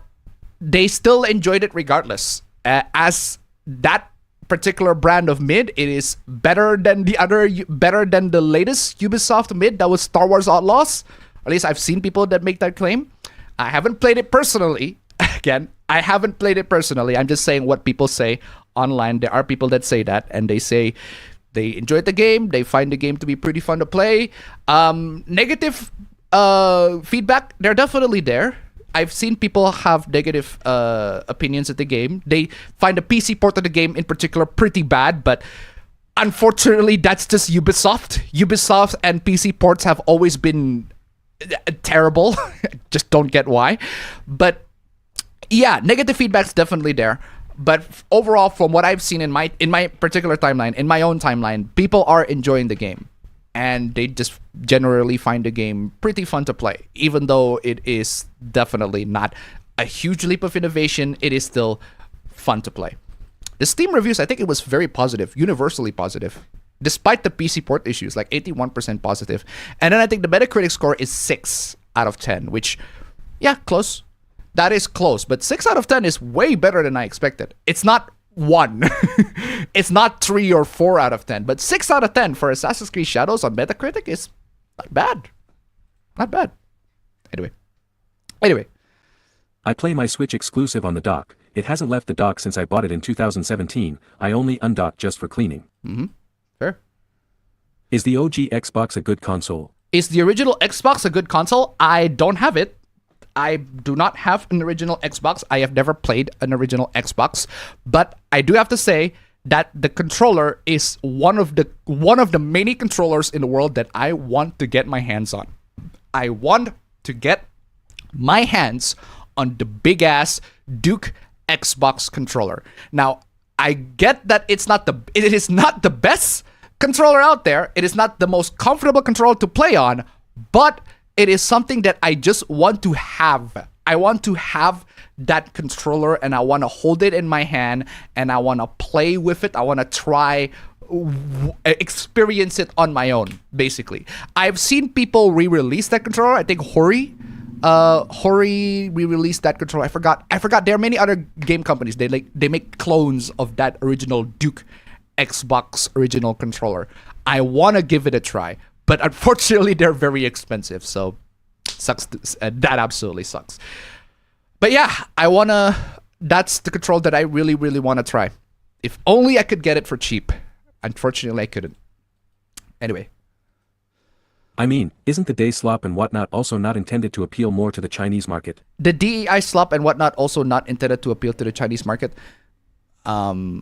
they still enjoyed it regardless. As that particular brand of mid, it is better than the latest Ubisoft mid that was Star Wars Outlaws. At least I've seen people that make that claim. I haven't played it personally. Again, I haven't played it personally. I'm just saying what people say online. There are people that say that, and they say they enjoyed the game. They find the game to be pretty fun to play. Negative feedback, they're definitely there. I've seen people have negative opinions of the game. They find the PC port of the game in particular pretty bad, but unfortunately, that's just Ubisoft. Ubisoft and PC ports have always been terrible. Just don't get why. But yeah, negative feedback's definitely there. But overall, from what I've seen in my particular timeline, in my own timeline, people are enjoying the game. And they just generally find the game pretty fun to play. Even though it is definitely not a huge leap of innovation, it is still fun to play. The Steam reviews, I think it was very positive, universally positive. Despite the PC port issues, like 81% positive. And then I think the Metacritic score is 6 out of 10, which, yeah, close. That is close, but 6 out of 10 is way better than I expected. It's not 1. It's not 3 or 4 out of 10, but 6 out of 10 for Assassin's Creed Shadows on Metacritic is not bad. Not bad. Anyway. I play my Switch exclusive on the dock. It hasn't left the dock since I bought it in 2017. I only undock just for cleaning. Fair. Is the OG Xbox a good console? Is the original Xbox a good console? I don't have it. I do not have an original Xbox. I have never played an original Xbox, but I do have to say that the controller is one of the many controllers in the world that I want to get my hands on. I want to get my hands on the big ass Duke Xbox controller. Now, I get that it is not the best controller out there. It is not the most comfortable controller to play on, but it is something that I just want to have. I want to have that controller and I want to hold it in my hand and I want to play with it. I want to try experience it on my own, basically. I've seen people re-release that controller. I think HORNY re-released that controller. I forgot. There are many other game companies. They make clones of that original Duke Xbox original controller. I want to give it a try. But unfortunately, they're very expensive, so sucks. That absolutely sucks. But yeah, that's the control that I really, really want to try. If only I could get it for cheap. Unfortunately, I couldn't. Anyway. I mean, isn't the day slop and whatnot also not intended to appeal more to the Chinese market? The DEI slop and whatnot also not intended to appeal to the Chinese market? No.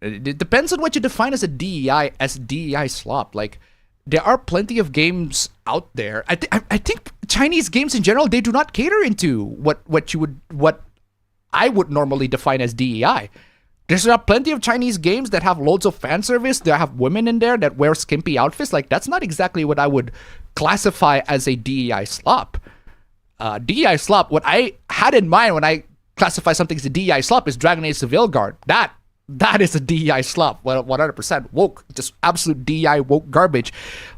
It depends on what you define as a DEI slop. Like, there are plenty of games out there. I think Chinese games in general, they do not cater into what I would normally define as DEI. There's plenty of Chinese games that have loads of fan service. There have women in there that wear skimpy outfits. Like, that's not exactly what I would classify as a DEI slop. DEI slop, what I had in mind when I classify something as a DEI slop is Dragon Age Seville Guard. That is a DEI slop, 100% woke, just absolute DEI woke garbage.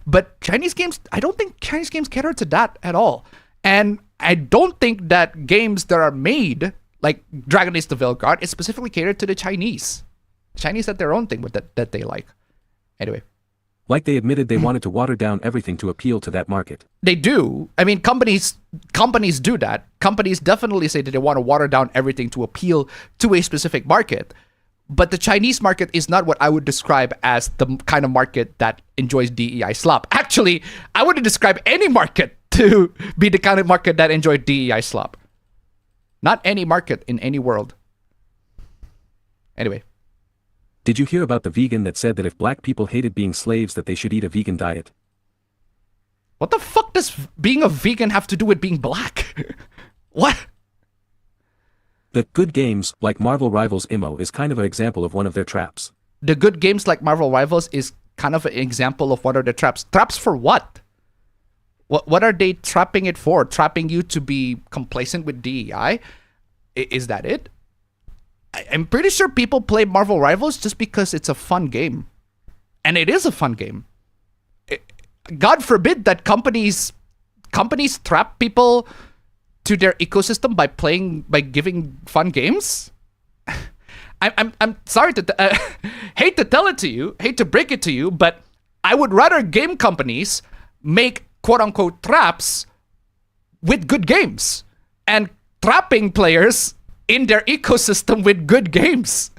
But Chinese games, I don't think Chinese games cater to that at all. And I don't think that games that are made, like Dragon Age The Veilguard Guard, is specifically catered to the Chinese. Chinese have their own thing with that they like. Anyway. Like they admitted they wanted to water down everything to appeal to that market. They do. I mean, companies do that. Companies definitely say that they want to water down everything to appeal to a specific market. But the Chinese market is not what I would describe as the kind of market that enjoys DEI slop. Actually, I wouldn't describe any market to be the kind of market that enjoys DEI slop. Not any market in any world. Anyway. Did you hear about the vegan that said that if black people hated being slaves that they should eat a vegan diet? What the fuck does being a vegan have to do with being black? What? The good games, like Marvel Rivals IMO, is kind of an example of one of their traps. The good games like Marvel Rivals is kind of an example of one of their traps. Traps for what? What are they trapping it for? Trapping you to be complacent with DEI? Is that it? I'm pretty sure people play Marvel Rivals just because it's a fun game. And it is a fun game. God forbid that companies trap people to their ecosystem by giving fun games. I'm sorry to hate to tell it to you, hate to break it to you, but I would rather game companies make quote unquote traps with good games and trapping players in their ecosystem with good games.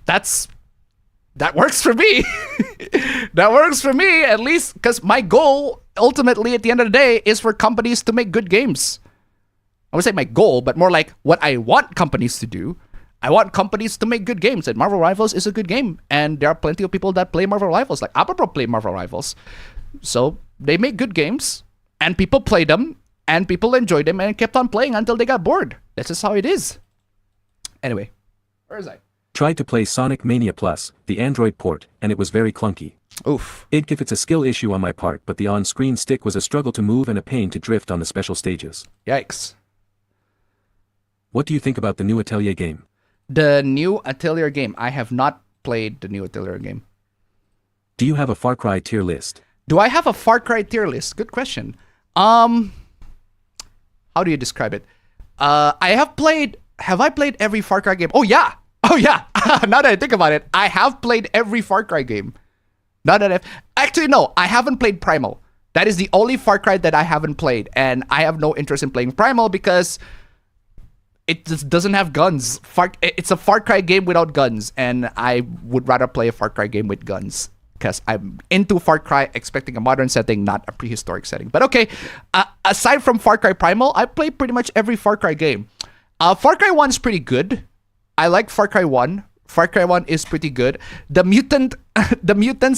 That works for me. That works for me, at least, because my goal, ultimately, at the end of the day, is for companies to make good games. I would say my goal, but more like what I want companies to do. I want companies to make good games, and Marvel Rivals is a good game. And there are plenty of people that play Marvel Rivals, like APB play Marvel Rivals. So they make good games, and people play them, and people enjoy them, and kept on playing until they got bored. That's just how it is. Anyway, where is I? Tried to play Sonic Mania Plus, the Android port, and it was very clunky. Oof. If it's a skill issue on my part, but the on-screen stick was a struggle to move and a pain to drift on the special stages. Yikes. What do you think about the new Atelier game? The new Atelier game. I have not played the new Atelier game. Do you have a Far Cry tier list? Do I have a Far Cry tier list? Good question. How do you describe it? Have I played every Far Cry game? Oh yeah. Now that I think about it, I have played every Far Cry game. Actually, no, I haven't played Primal. That is the only Far Cry that I haven't played, and I have no interest in playing Primal because it just doesn't have guns. It's a Far Cry game without guns, and I would rather play a Far Cry game with guns because I'm into Far Cry expecting a modern setting, not a prehistoric setting. But okay, aside from Far Cry Primal, I played pretty much every Far Cry game. Far Cry 1 is pretty good. I like Far Cry 1. Far Cry 1 is pretty good. The mutants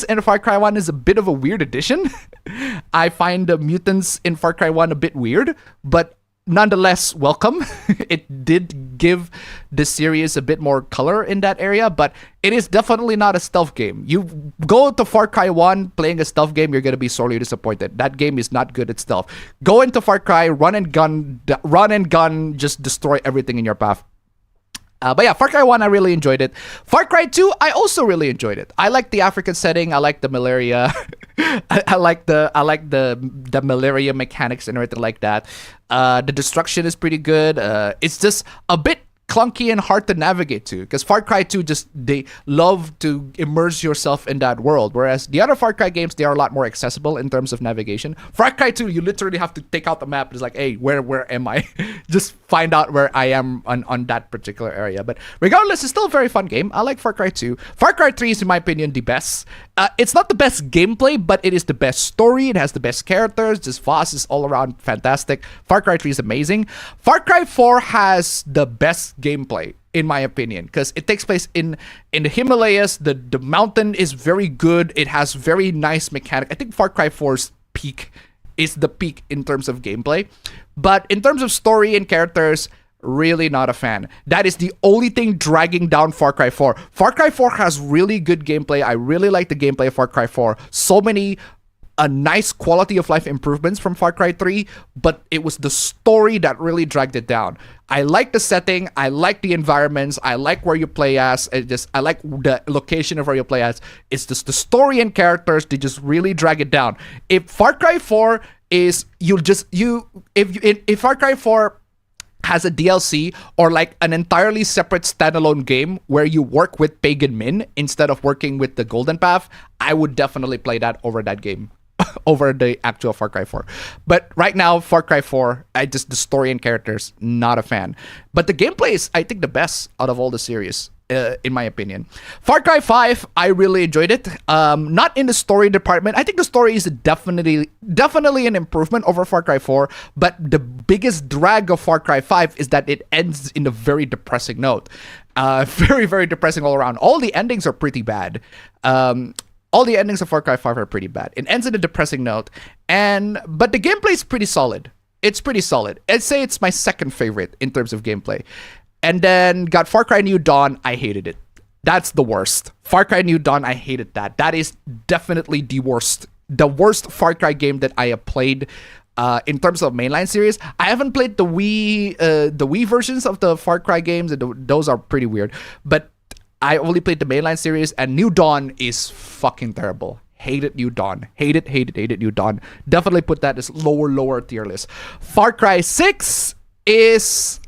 in Far Cry 1 is a bit of a weird addition. I find the mutants in Far Cry 1 a bit weird, but nonetheless welcome. It did give the series a bit more color in that area, but it is definitely not a stealth game. You go to Far Cry 1 playing a stealth game, you're going to be sorely disappointed. That game is not good at stealth. Go into Far Cry, run and gun, just destroy everything in your path. But yeah, Far Cry 1, I really enjoyed it. Far Cry 2, I also really enjoyed it. I like the African setting. I like the malaria. I like the malaria mechanics and everything like that. The destruction is pretty good. It's just a bit clunky and hard to navigate to because Far Cry 2 they love to immerse yourself in that world, whereas the other Far Cry games, they are a lot more accessible in terms of navigation. Far Cry 2, you literally have to take out the map. It's like, hey, where am I? Just find out where I am on that particular area. But regardless, it's still a very fun game. I like Far Cry 2. Far Cry 3 is, in my opinion, the best. It's not the best gameplay, but it is the best story. It has the best characters. This Voss is all around fantastic. Far Cry 3 is amazing. Far Cry 4 has the best gameplay, in my opinion, because it takes place in the Himalayas. The mountain is very good. It has very nice mechanic. I think Far Cry 4's peak is the peak in terms of gameplay. But in terms of story and characters, really not a fan. That is the only thing dragging down Far Cry 4. Far Cry 4 has really good gameplay. I really like the gameplay of Far Cry 4. So many nice quality of life improvements from Far Cry 3, but it was the story that really dragged it down. I like the setting, I like the environments, I like where you play as, I like the location of where you play as. It's just the story and characters, they just really drag it down. If Far Cry 4 is, if Far Cry 4 has a DLC or like an entirely separate standalone game where you work with Pagan Min instead of working with the Golden Path, I would definitely play that over that game. Over the actual Far Cry 4. But right now, Far Cry 4, the story and characters, not a fan. But the gameplay is, I think, the best out of all the series, in my opinion. Far Cry 5, I really enjoyed it. Not in the story department. I think the story is definitely an improvement over Far Cry 4. But the biggest drag of Far Cry 5 is that it ends in a very depressing note. Very, very depressing all around. All the endings are pretty bad. All the endings of Far Cry 5 are pretty bad. It ends in a depressing note, but the gameplay is pretty solid. It's pretty solid. I'd say it's my second favorite in terms of gameplay. And then got Far Cry New Dawn. I hated it. That's the worst. Far Cry New Dawn, I hated that. That is definitely the worst. The worst Far Cry game that I have played. in terms of mainline series. I haven't played the Wii versions of the Far Cry games, and those are pretty weird. But I only played the mainline series, and New Dawn is fucking terrible. Hated New Dawn. Hated New Dawn. Definitely put that as lower tier list. Far Cry 6 is...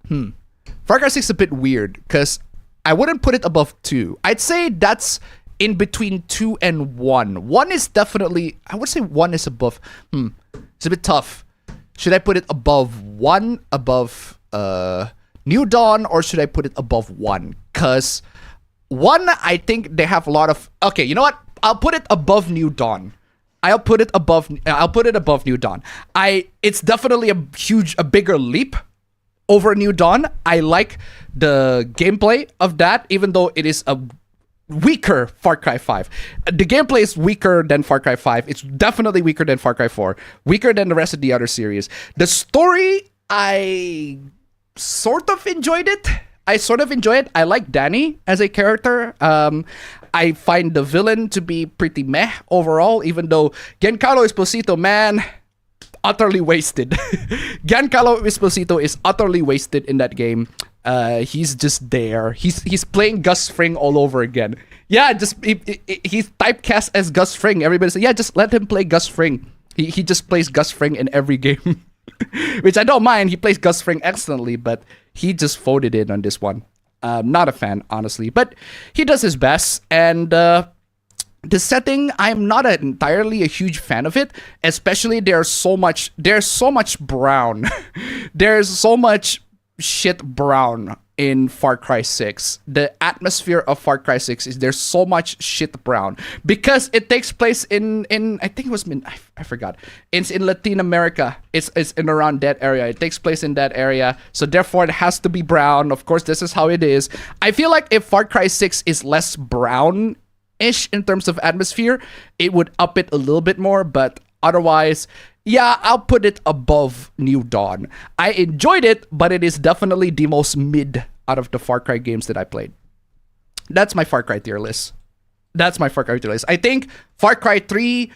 Far Cry 6 is a bit weird, because I wouldn't put it above 2. I'd say that's in between 2 and 1. 1 is definitely... I would say 1 is above... It's a bit tough. Should I put it above 1? Above New Dawn? Or should I put it above 1? Because 1, I think they have a lot of... Okay, you know what? I'll put it above New Dawn. I'll put it above New Dawn. It's definitely a bigger leap over New Dawn. I like the gameplay of that, even though it is a weaker Far Cry 5. The gameplay is weaker than Far Cry 5. It's definitely weaker than Far Cry 4. Weaker than the rest of the other series. The story, I sort of enjoyed it. I like Danny as a character. I find the villain to be pretty meh overall, even though Giancarlo Esposito, man, utterly wasted. Giancarlo Esposito is utterly wasted in that game. He's just there. He's playing Gus Fring all over again. Yeah, he's typecast as Gus Fring. Everybody says, yeah, just let him play Gus Fring. He just plays Gus Fring in every game. Which I don't mind. He plays Gus Fring excellently, but he just folded in on this one. Not a fan, honestly, but he does his best. And the setting, I'm not entirely a huge fan of it. Especially there's so much brown. There's so much shit brown in Far Cry 6. The atmosphere of Far Cry 6 is there's so much shit brown because it takes place in I think it was I forgot. It's in Latin America. It's in around that area. It takes place in that area. So therefore it has to be brown. Of course, this is how it is. I feel like if Far Cry 6 is less brown-ish in terms of atmosphere, it would up it a little bit more, but otherwise, yeah, I'll put it above New Dawn. I enjoyed it, but it is definitely the most mid out of the Far Cry games that I played. That's my Far Cry tier list. I think Far Cry 3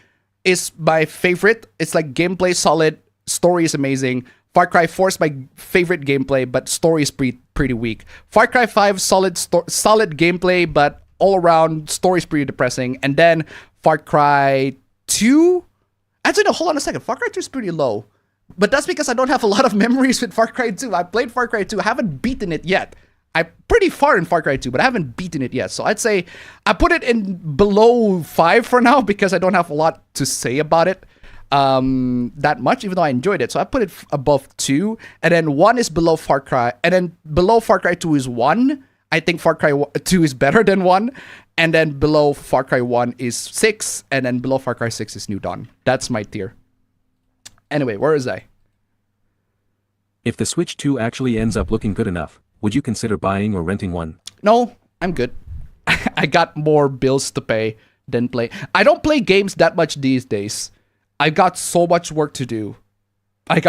is my favorite. It's like gameplay solid, story is amazing. Far Cry 4 is my favorite gameplay, but story is pretty weak. Far Cry 5, solid gameplay, but all around, story is pretty depressing. And then Far Cry 2... Actually, no, hold on a second. Far Cry 2 is pretty low. But that's because I don't have a lot of memories with Far Cry 2. I played Far Cry 2. I haven't beaten it yet. I'm pretty far in Far Cry 2, but I haven't beaten it yet. So I'd say I put it in below 5 for now because I don't have a lot to say about it that much, even though I enjoyed it. So I put it above 2. And then 1 is below Far Cry. And then below Far Cry 2 is 1. I think Far Cry 2 is better than 1. And then below Far Cry 1 is 6. And then below Far Cry 6 is New Dawn. That's my tier. Anyway, where is I? If the Switch 2 actually ends up looking good enough, would you consider buying or renting one? No, I'm good. I got more bills to pay than play. I don't play games that much these days. I got so much work to do. I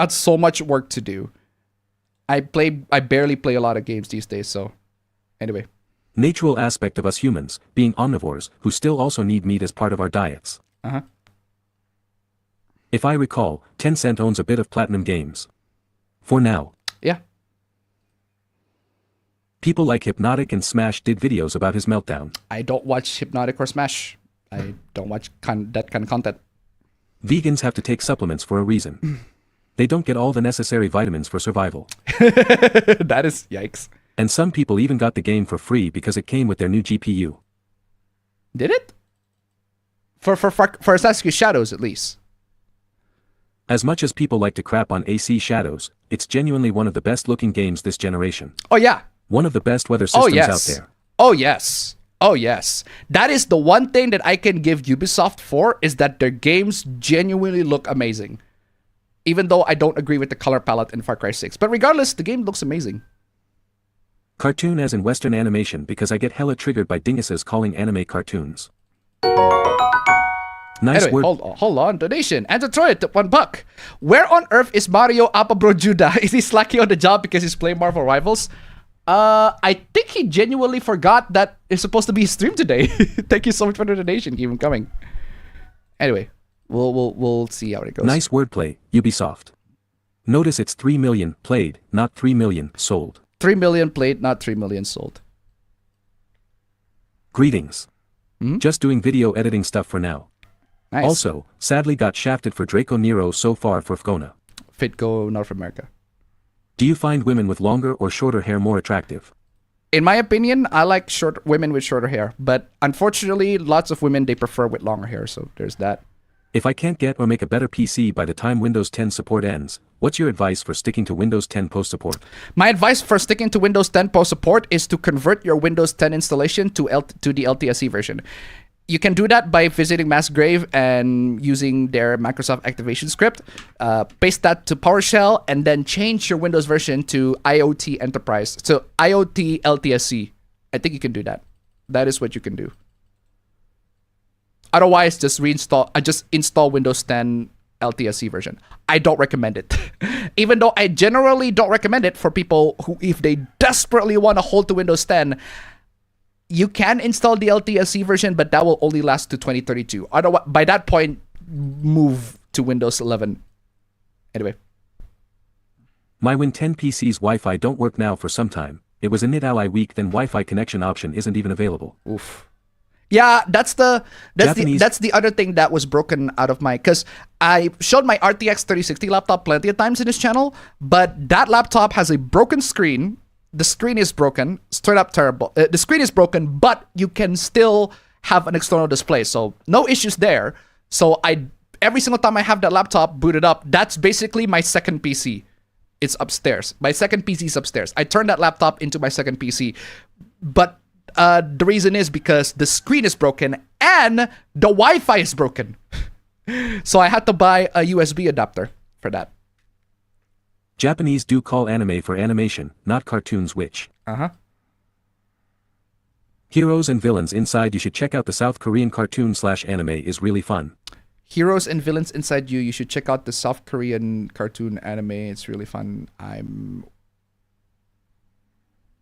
barely play a lot of games these days, so anyway. Natural aspect of us humans, being omnivores, who still also need meat as part of our diets. Uh-huh. If I recall, Tencent owns a bit of Platinum Games. For now. Yeah. People like Hypnotic and Smash did videos about his meltdown. I don't watch Hypnotic or Smash. I don't watch that kind of content. Vegans have to take supplements for a reason. They don't get all the necessary vitamins for survival. That is yikes. And some people even got the game for free because it came with their new GPU. Did it? For Assassin's Creed Shadows, at least. As much as people like to crap on AC Shadows, it's genuinely one of the best looking games this generation. Oh yeah. One of the best weather systems out there. Oh yes. Oh yes. That is the one thing that I can give Ubisoft for, is that their games genuinely look amazing. Even though I don't agree with the color palette in Far Cry 6. But regardless, the game looks amazing. Cartoon as in Western animation, because I get hella triggered by dinguses calling anime cartoons. Nice anyway, word. Hold on. Donation. And Detroit at $1. Where on earth is Mario Apabro Judah? Is he slacking on the job because he's playing Marvel Rivals? I think he genuinely forgot that it's supposed to be a stream today. Thank you so much for the donation. Keep him coming. Anyway, We'll see how it goes. Nice wordplay, Ubisoft. Notice it's 3 million played, not 3 million sold. 3 million played, not 3 million sold. Greetings. Just doing video editing stuff for now. Nice. Also, sadly got shafted for Draco Nero so far for Fgona. Fitco North America. Do you find women with longer or shorter hair more attractive? In my opinion, I like women with shorter hair, but unfortunately, lots of women they prefer with longer hair. So there's that. If I can't get or make a better PC by the time Windows 10 support ends, what's your advice for sticking to Windows 10 post support? My advice for sticking to Windows 10 post support is to convert your Windows 10 installation to the LTSC version. You can do that by visiting Massgrave and using their Microsoft activation script. Paste that to PowerShell and then change your Windows version to IoT Enterprise. So IoT LTSC. I think you can do that. That is what you can do. Otherwise, just install Windows 10 LTSC version. I don't recommend it. Even though I generally don't recommend it for people who, if they desperately want to hold to Windows 10, you can install the LTSC version, but that will only last to 2032. Otherwise, by that point, move to Windows 11. Anyway. My Win 10 PC's Wi-Fi don't work now for some time. It was a NIT Ally week, then Wi-Fi connection option isn't even available. Oof. Yeah, that's the other thing that was broken out of my, because I showed my RTX 3060 laptop plenty of times in this channel, but that laptop has a broken screen. The screen is broken, straight up terrible. The screen is broken, but you can still have an external display, so no issues there. So every single time I have that laptop booted up, that's basically my second PC. It's upstairs. My second PC is upstairs. I turned that laptop into my second PC, but the reason is because the screen is broken and the Wi-Fi is broken. So I had to buy a USB adapter for that. Japanese do call anime for animation, not cartoons, which. Heroes and villains inside. You should check out the South Korean cartoon/anime is really fun. Heroes and villains inside you. You should check out the South Korean cartoon anime. It's really fun.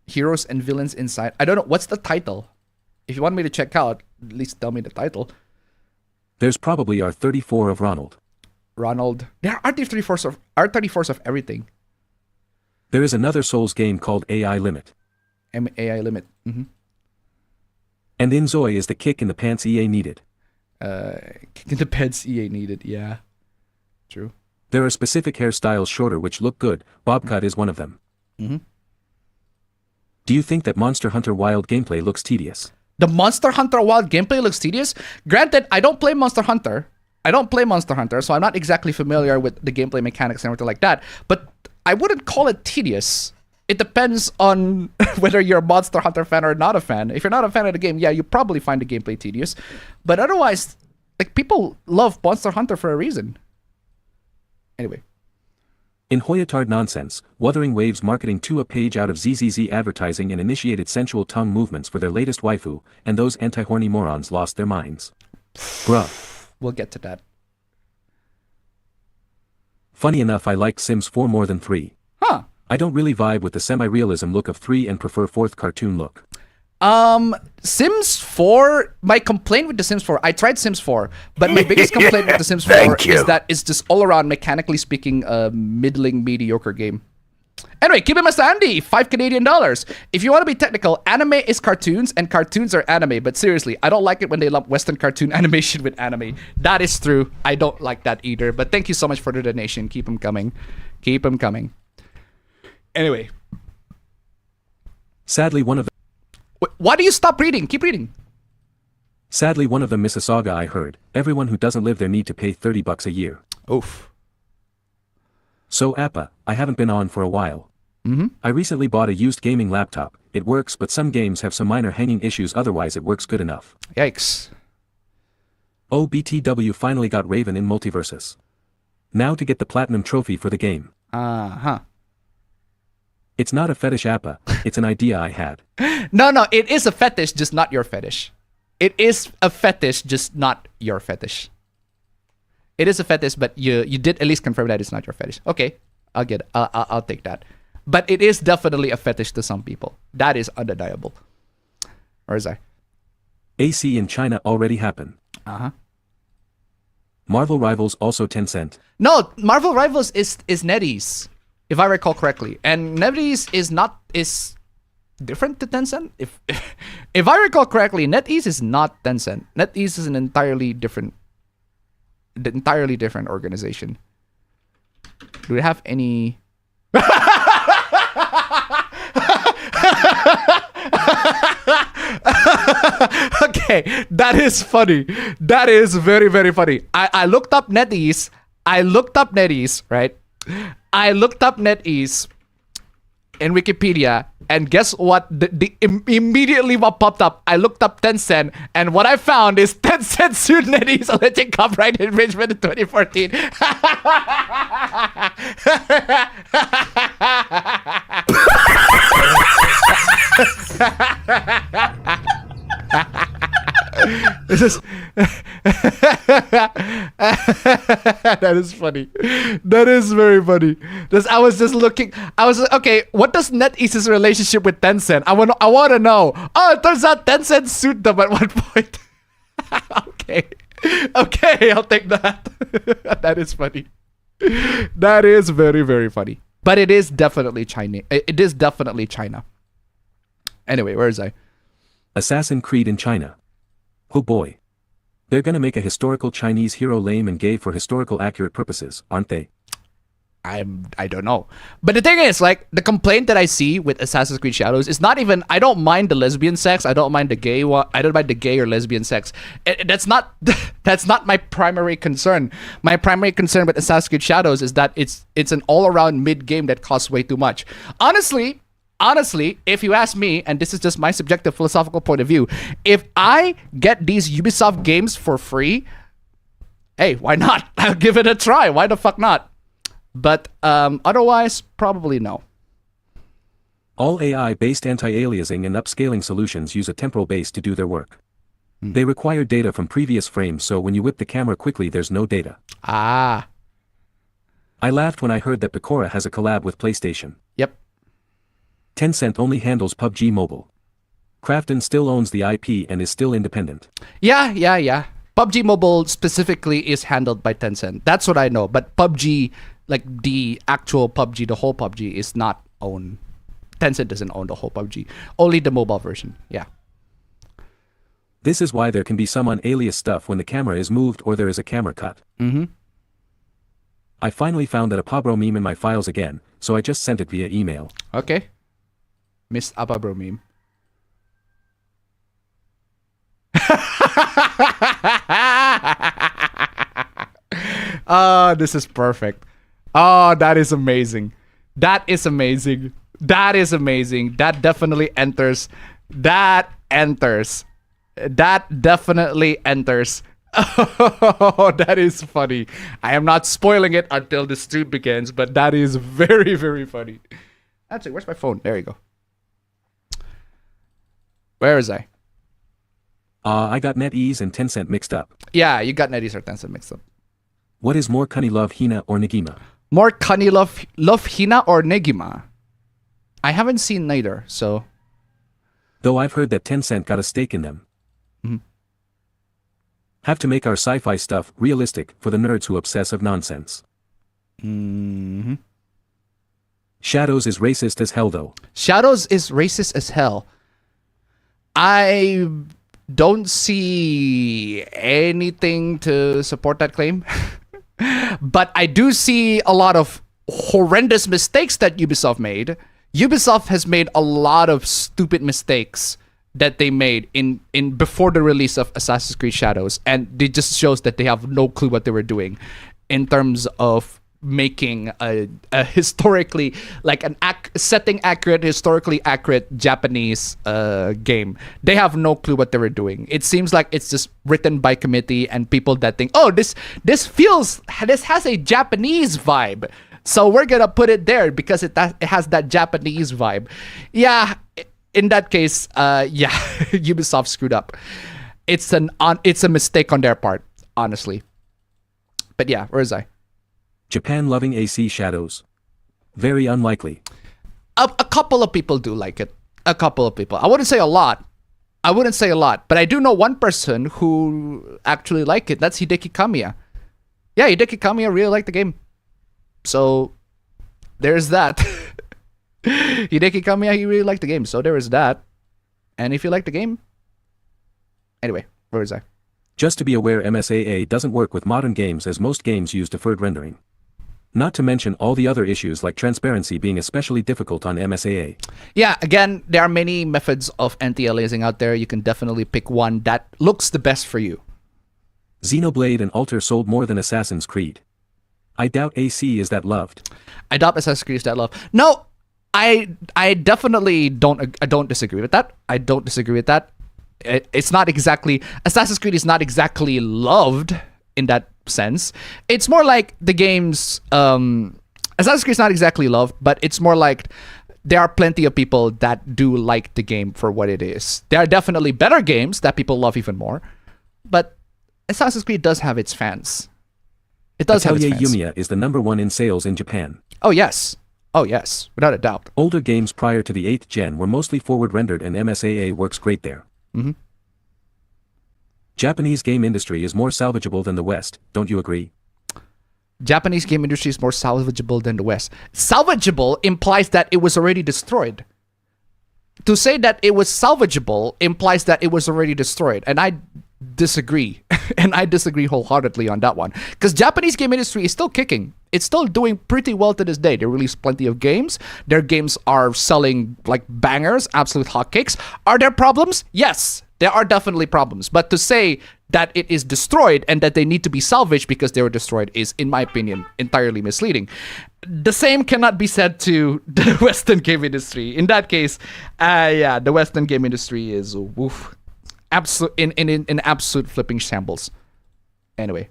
Heroes and villains inside. I don't know. What's the title? If you want me to check out, at least tell me the title. There's probably R34 of Ronald. There are R34s of everything. There is another Souls game called AI Limit. AI Limit. And Inzoi is the kick in the pants EA needed. Kick in the pants EA needed. Yeah. True. There are specific hairstyles shorter which look good. Bobcat is one of them. Do you think that Monster Hunter Wild gameplay looks tedious? The Monster Hunter Wild gameplay looks tedious? Granted, I don't play Monster Hunter, so I'm not exactly familiar with the gameplay mechanics and everything like that, but I wouldn't call it tedious. It depends on whether you're a Monster Hunter fan or not a fan. If you're not a fan of the game, yeah, you probably find the gameplay tedious. But otherwise, like, people love Monster Hunter for a reason. Anyway. In Hoyatard nonsense, Wuthering Waves marketing to a page out of ZZZ advertising and initiated sensual tongue movements for their latest waifu, and those anti-horny morons lost their minds. Bruh. We'll get to that. Funny enough, I liked Sims 4 more than 3. Huh. I don't really vibe with the semi-realism look of 3 and prefer 4th cartoon look. Sims 4, my complaint with the Sims 4, I tried Sims 4, but my biggest complaint with the Sims 4 is that it's just all around, mechanically speaking, a middling, mediocre game. Anyway, keep it Mr. Andy, $5 Canadian. If you want to be technical, anime is cartoons and cartoons are anime, but seriously, I don't like it when they lump Western cartoon animation with anime. That is true. I don't like that either, but thank you so much for the donation. Keep them coming. Keep them coming. Anyway. Sadly, one of the... Why do you stop reading? Keep reading. Sadly, one of the Mississauga I heard, everyone who doesn't live there need to pay $30 a year. Oof. So Appa, I haven't been on for a while. I recently bought a used gaming laptop. It works, but some games have some minor hanging issues, otherwise it works good enough. Yikes. Oh, BTW finally got Raven in Multiversus. Now to get the platinum trophy for the game. It's not a fetish, Appa, it's an idea I had. No, it is a fetish, just not your fetish. It is a fetish, just not your fetish. It is a fetish, but you did at least confirm that it's not your fetish. Okay, I'll get it. I'll take that. But it is definitely a fetish to some people. That is undeniable. Where is I? AC in China already happened. Marvel Rivals also Tencent. No, Marvel Rivals is NetEase, if I recall correctly, and NetEase is different to Tencent. If I recall correctly, NetEase is not Tencent. NetEase is an entirely different organization. Do we have any? Okay, that is funny. That is very, very funny. I looked up NetEase. Right? I looked up NetEase in Wikipedia, and guess what? Immediately what popped up, I looked up Tencent, and what I found is Tencent sued NetEase alleging copyright infringement in 2014. This is that is funny. That is very funny. I was just looking. I was like, okay, what does NetEase's relationship with Tencent? I want to know. Oh, it turns out Tencent sued them at one point. Okay, I'll take that. That is funny. That is very, very funny. But it is definitely China. It is definitely China. Anyway, where is I? Assassin's Creed in China. Oh boy. They're gonna make a historical Chinese hero lame and gay for historical accurate purposes, aren't they? I don't know. But the thing is, like, the complaint that I see with Assassin's Creed Shadows is not even, I don't mind the lesbian sex, I don't mind the gay or lesbian sex. That's not my primary concern. My primary concern with Assassin's Creed Shadows is that it's an all-around mid-game that costs way too much. Honestly, if you ask me, and this is just my subjective philosophical point of view, if I get these Ubisoft games for free, hey, why not? I'll give it a try. Why the fuck not? But otherwise, probably no. All AI-based anti-aliasing and upscaling solutions use a temporal base to do their work. They require data from previous frames, so when you whip the camera quickly, there's no data. Ah. I laughed when I heard that Picora has a collab with PlayStation. Yep. Tencent only handles PUBG Mobile. Krafton still owns the IP and is still independent. Yeah. PUBG Mobile specifically is handled by Tencent. That's what I know. But PUBG, like the actual PUBG, the whole PUBG is not owned. Tencent doesn't own the whole PUBG. Only the mobile version. Yeah. This is why there can be some unalias stuff when the camera is moved or there is a camera cut. I finally found that Appabro meme in my files again, so I just sent it via email. Okay. Miss Appabro meme. Oh, this is perfect. Oh, that is amazing. That is amazing. That is amazing. That definitely enters. That enters. That definitely enters. Oh, that is funny. I am not spoiling it until the stream begins, but that is very, very funny. Actually, where's my phone? There you go. Where is I? I got NetEase and Tencent mixed up. Yeah, you got NetEase or Tencent mixed up. What is more Cunny Love Hina or Negima? More Cunny Love Hina or Negima? I haven't seen neither, so. Though I've heard that Tencent got a stake in them. Have to make our sci-fi stuff realistic for the nerds who obsess of nonsense. Shadows is racist as hell though. Shadows is racist as hell. I don't see anything to support that claim. But I do see a lot of horrendous mistakes that Ubisoft made. Ubisoft has made a lot of stupid mistakes that they made in before the release of Assassin's Creed Shadows, and it just shows that they have no clue what they were doing in terms of making a historically, like setting accurate, historically accurate Japanese game. They have no clue what they were doing. It seems like it's just written by committee and people that think, oh, this has a Japanese vibe, so we're gonna put it there because it has that Japanese vibe. Yeah, in that case, yeah, Ubisoft screwed up. It's a mistake on their part, honestly. But yeah, where is I? Japan loving AC Shadows. Very unlikely. A couple of people do like it. A couple of people. I wouldn't say a lot. But I do know one person who actually liked it. That's Hideki Kamiya. yeah, Hideki Kamiya really liked the game. So there's that. Hideki Kamiya, he really liked the game. So there is that. And if you like the game, anyway, where is I? Just to be aware, MSAA doesn't work with modern games as most games use deferred rendering. Not to mention all the other issues like transparency being especially difficult on MSAA. Yeah, again, there are many methods of anti-aliasing out there. You can definitely pick one that looks the best for you. Xenoblade and Alter sold more than Assassin's Creed. I doubt AC is that loved. I doubt Assassin's Creed is that loved. No, I definitely don't disagree with that. I don't disagree with that. It's not exactly, Assassin's Creed is not exactly loved in that sense. It's more like the game's Assassin's Creed is not exactly loved, but it's more like there are plenty of people that do like the game for what it is. There are definitely better games that people love even more, but Assassin's Creed does have its fans. It does have its fans. Yumiya is the #1 in sales in Japan. Oh yes, without a doubt. Older games prior to the 8th gen were mostly forward rendered, and MSAA works great there. Mm-hmm. Japanese game industry is more salvageable than the West, don't you agree? Japanese game industry is more salvageable than the West. Salvageable implies that it was already destroyed. To say that it was salvageable implies that it was already destroyed. And I disagree. And I disagree wholeheartedly on that one. Because Japanese game industry is still kicking. It's still doing pretty well to this day. They release plenty of games. Their games are selling like bangers, absolute hotcakes. Are there problems? Yes, there are definitely problems. But to say that it is destroyed and that they need to be salvaged because they were destroyed is, in my opinion, entirely misleading. The same cannot be said to the Western game industry. In that case, yeah, the Western game industry is woof, in absolute flipping shambles. Anyway.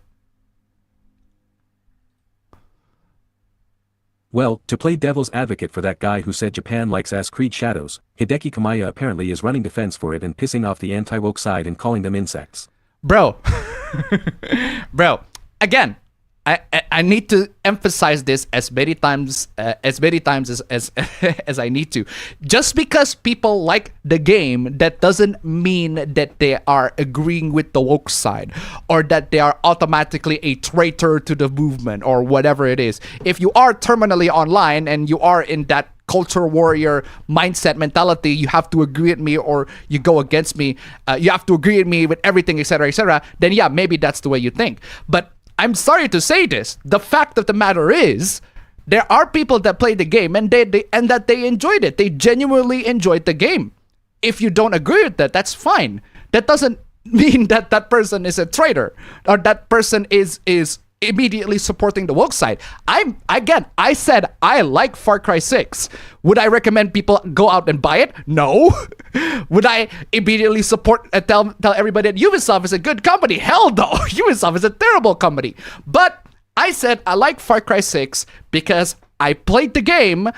Well, to play devil's advocate for that guy who said Japan likes Assassin's Creed Shadows, Hideki Kamiya apparently is running defense for it and pissing off the anti-woke side and calling them insects. Bro, again, I need to emphasize this as many times as as I need to. Just because people like the game, that doesn't mean that they are agreeing with the woke side or that they are automatically a traitor to the movement or whatever it is. If you are terminally online and you are in that culture warrior mindset mentality, you have to agree with me or you go against me, you have to agree with me with everything, etc., then yeah, maybe that's the way you think. But I'm sorry to say this, the fact of the matter is there are people that play the game and that they enjoyed it. They genuinely enjoyed the game. If you don't agree with that, that's fine. That doesn't mean that that person is a traitor or that person is immediately supporting the woke side. I said I like Far Cry 6. Would I recommend people go out and buy it? No. Would I immediately support tell everybody that Ubisoft is a good company? Hell no. Ubisoft is a terrible company. But I said I like Far Cry 6 because I played the game,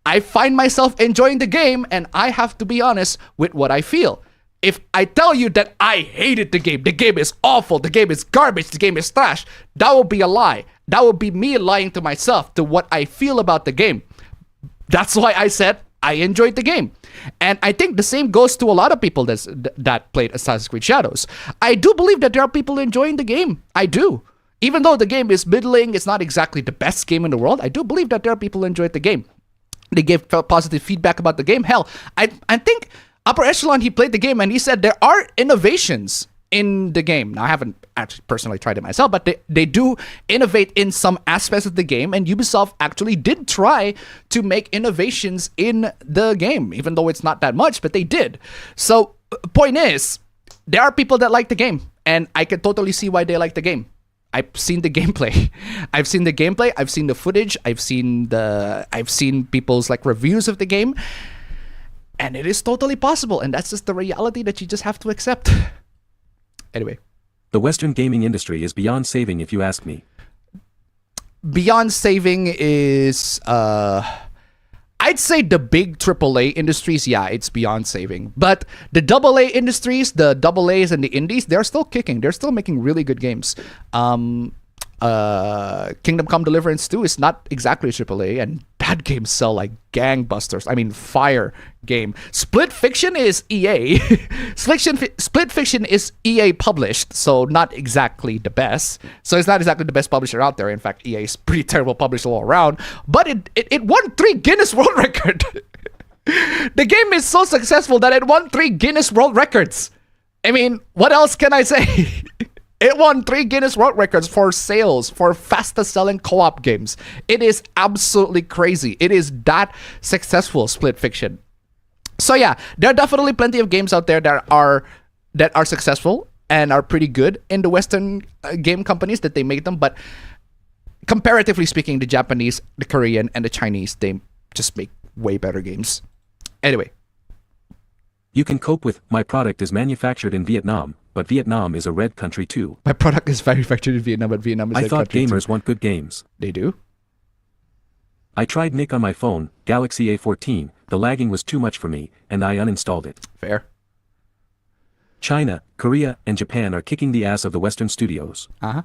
I find myself enjoying the game, and I have to be honest with what I feel. If I tell you that I hated the game is awful, the game is garbage, the game is trash, that would be a lie. That would be me lying to myself to what I feel about the game. That's why I said I enjoyed the game. And I think the same goes to a lot of people that played Assassin's Creed Shadows. I do believe that there are people enjoying the game. I do. Even though the game is middling, it's not exactly the best game in the world, I do believe that there are people who enjoyed the game. They gave positive feedback about the game. Hell, I think Upper Echelon, he played the game and he said there are innovations in the game. Now, I haven't actually personally tried it myself, but they do innovate in some aspects of the game, and Ubisoft actually did try to make innovations in the game, even though it's not that much, but they did. So, point is, there are people that like the game, and I can totally see why they like the game. I've seen the gameplay. I've seen the footage, I've seen people's like reviews of the game. And it is totally possible, and that's just the reality that you just have to accept. Anyway. The Western gaming industry is beyond saving, if you ask me. Beyond saving is, I'd say the big AAA industries, yeah, it's beyond saving. But the AA industries, the AAs and the indies, they're still kicking. They're still making really good games. Kingdom Come Deliverance 2 is not exactly AAA, and that games sell like gangbusters. I mean, fire game. Split Fiction is EA. Split Fiction is EA published, so not exactly the best. So it's not exactly the best publisher out there. In fact, EA is pretty terrible publisher all around. But it won 3 Guinness World Records. The game is so successful that it won 3 Guinness World Records. I mean, what else can I say? It won 3 Guinness World Records for sales, for fastest selling co-op games. It is absolutely crazy. It is that successful, Split Fiction. So yeah, there are definitely plenty of games out there that are successful and are pretty good in the Western game companies that they make them. But comparatively speaking, the Japanese, the Korean, and the Chinese, they just make way better games. Anyway. You can cope with, my product is manufactured in Vietnam, but Vietnam is a red country too. My product is manufactured in Vietnam, but Vietnam is a red country too. I thought gamers want good games. They do? I tried Nick on my phone, Galaxy A14, the lagging was too much for me, and I uninstalled it. Fair. China, Korea, and Japan are kicking the ass of the Western studios. Uh-huh.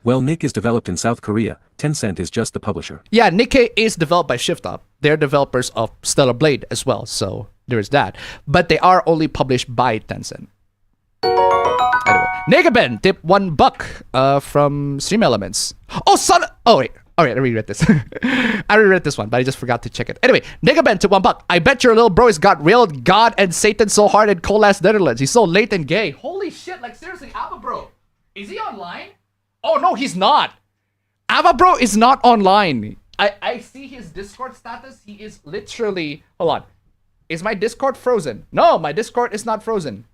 Well, Nick is developed in South Korea, Tencent is just the publisher. Yeah, Nikkei is developed by Shift Up. They're developers of Stellar Blade as well, so there's that. But they are only published by Tencent. Anyway, Negaben tip $1 from Stream Elements. Oh, son. Oh wait. Alright, I reread this. I reread this one, but I just forgot to check it. Anyway, Negaben tip $1. I bet your little bro has got railed God and Satan so hard in Colas, Netherlands. He's so late and gay. Holy shit! Like seriously, Abba bro, is he online? Oh no, he's not. Ava bro is not online. I see his Discord status. He is literally... Hold on. Is my Discord frozen? No, my Discord is not frozen.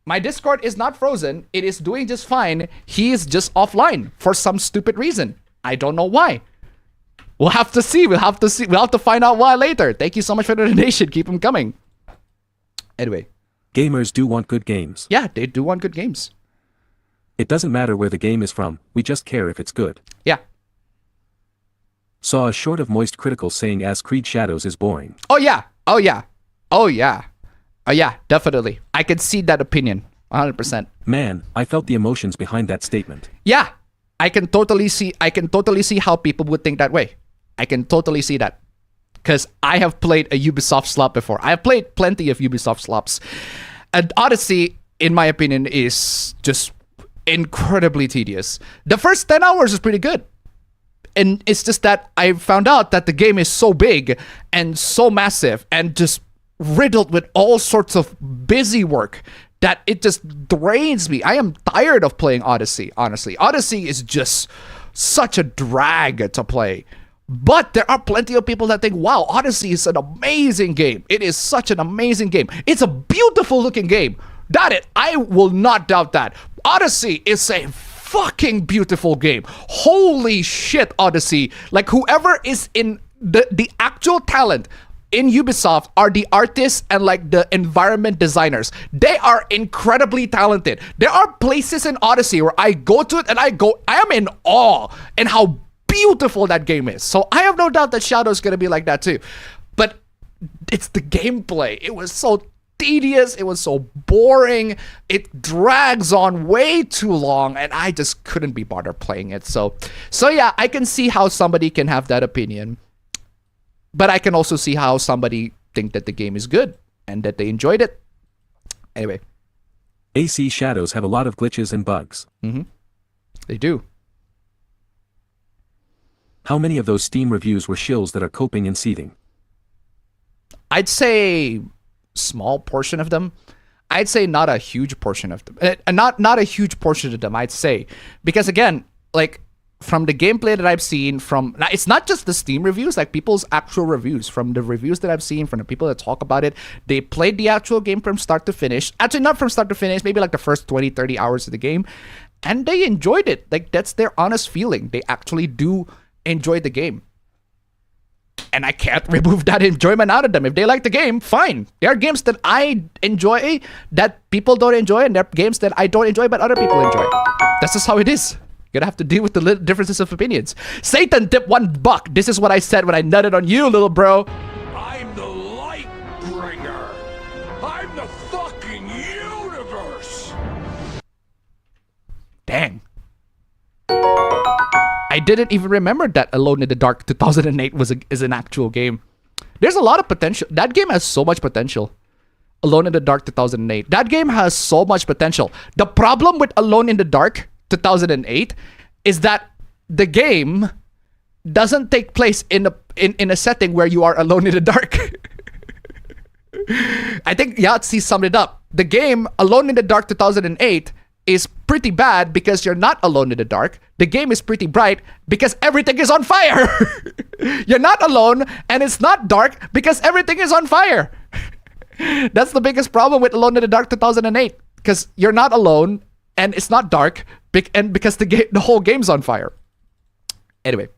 My Discord is not frozen. It is doing just fine. He is just offline for some stupid reason. I don't know why. We'll have to see. We'll have to find out why later. Thank you so much for the donation. Keep them coming. Anyway. Gamers do want good games. Yeah, they do want good games. It doesn't matter where the game is from, we just care if it's good. Yeah. Saw a short of Moist Critical saying as Creed Shadows is boring. Oh yeah. Oh yeah. Oh yeah. Oh yeah, definitely. I can see that opinion. 100%. Man, I felt the emotions behind that statement. Yeah. I can totally see how people would think that way. I can totally see that. Because I have played a Ubisoft slop before. I have played plenty of Ubisoft slops. And Odyssey, in my opinion, is just incredibly tedious. The first 10 hours is pretty good. And it's just that I found out that the game is so big and so massive and just riddled with all sorts of busy work that it just drains me. I am tired of playing Odyssey, honestly. Odyssey is just such a drag to play. But there are plenty of people that think, wow, Odyssey is an amazing game. It is such an amazing game. It's a beautiful looking game. Doubt it. I will not doubt that. Odyssey is a fucking beautiful game. Holy shit, Odyssey. Like whoever is in the actual talent in Ubisoft are the artists and like the environment designers. They are incredibly talented. There are places in Odyssey where I go to it and I am in awe and how beautiful that game is. So I have no doubt that Shadow is going to be like that too. But it's the gameplay. It was so tedious. It was so boring. It drags on way too long and I just couldn't be bothered playing it. So yeah, I can see how somebody can have that opinion. But I can also see how somebody think that the game is good and that they enjoyed it. Anyway. AC Shadows have a lot of glitches and bugs. Mm-hmm. They do. How many of those Steam reviews were shills that are coping and seething? I'd say small portion of them. I'd say not a huge portion of them. Not a huge portion of them, I'd say. Because again, like from the gameplay that I've seen it's not just the Steam reviews, like people's actual reviews, from the reviews that I've seen, from the people that talk about it, they played the actual game from start to finish. Actually, not from start to finish, maybe like the first 20, 30 hours of the game. And they enjoyed it. Like that's their honest feeling. They actually do enjoy the game. And I can't remove that enjoyment out of them. If they like the game, fine. There are games that I enjoy that people don't enjoy, and there are games that I don't enjoy but other people enjoy. That's just how it is. You're gonna have to deal with the differences of opinions. Satan tip $1. This is what I said when I nutted on you, little bro. I'm the light bringer. I'm the fucking universe. Dang. I didn't even remember that Alone in the Dark 2008 is an actual game. There's a lot of potential. That game has so much potential. Alone in the Dark 2008. That game has so much potential. The problem with Alone in the Dark 2008 is that the game doesn't take place in a setting where you are alone in the dark. I think Yahtzee summed it up. The game Alone in the Dark 2008 is pretty bad because you're not alone in the dark. The game is pretty bright because everything is on fire. You're not alone and it's not dark because everything is on fire. That's the biggest problem with Alone in the Dark 2008, because you're not alone and it's not dark and because the whole game's on fire. Anyway.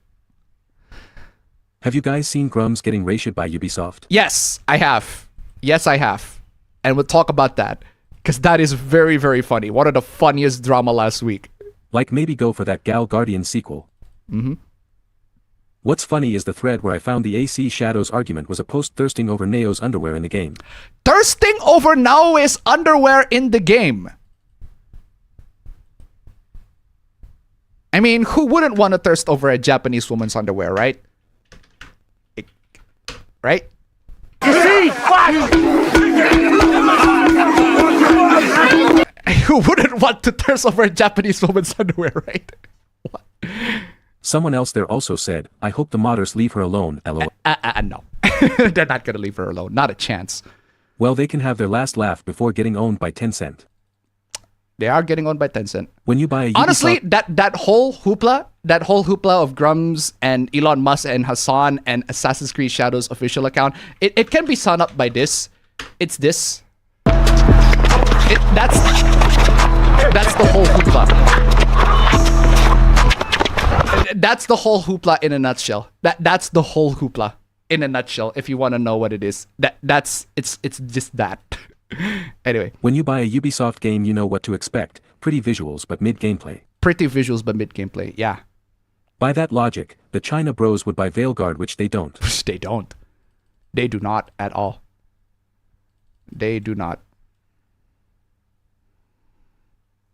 Have you guys seen Grummz getting racied by Ubisoft? Yes, I have. Yes, I have. And we'll talk about that, because that is very, very funny. One of the funniest drama last week. Like, maybe go for that Gal Guardian sequel. Mm-hmm. What's funny is the thread where I found the AC Shadow's argument was a post thirsting over Neo's underwear in the game. Thirsting over Naoe's underwear in the game. I mean, who wouldn't want to thirst over a Japanese woman's underwear, right? Right? Who wouldn't want to thirst over a Japanese woman's underwear, right? What? Someone else there also said, I hope the modders leave her alone, lol. No. They're not going to leave her alone. Not a chance. Well, they can have their last laugh before getting owned by Tencent. They are getting owned by Tencent. When you buy a Ubisoft... Honestly, that whole hoopla of Grummz and Elon Musk and Hasan and Assassin's Creed Shadows official account, it can be summed up by this. It's this. That's the whole hoopla. That's the whole hoopla in a nutshell. That's the whole hoopla in a nutshell. If you want to know what it is, it's just that. Anyway, when you buy a Ubisoft game, you know what to expect. Pretty visuals, but mid gameplay. Pretty visuals, but mid gameplay. Yeah. By that logic, the China bros would buy Veilguard, which they don't. They don't. They do not at all. They do not.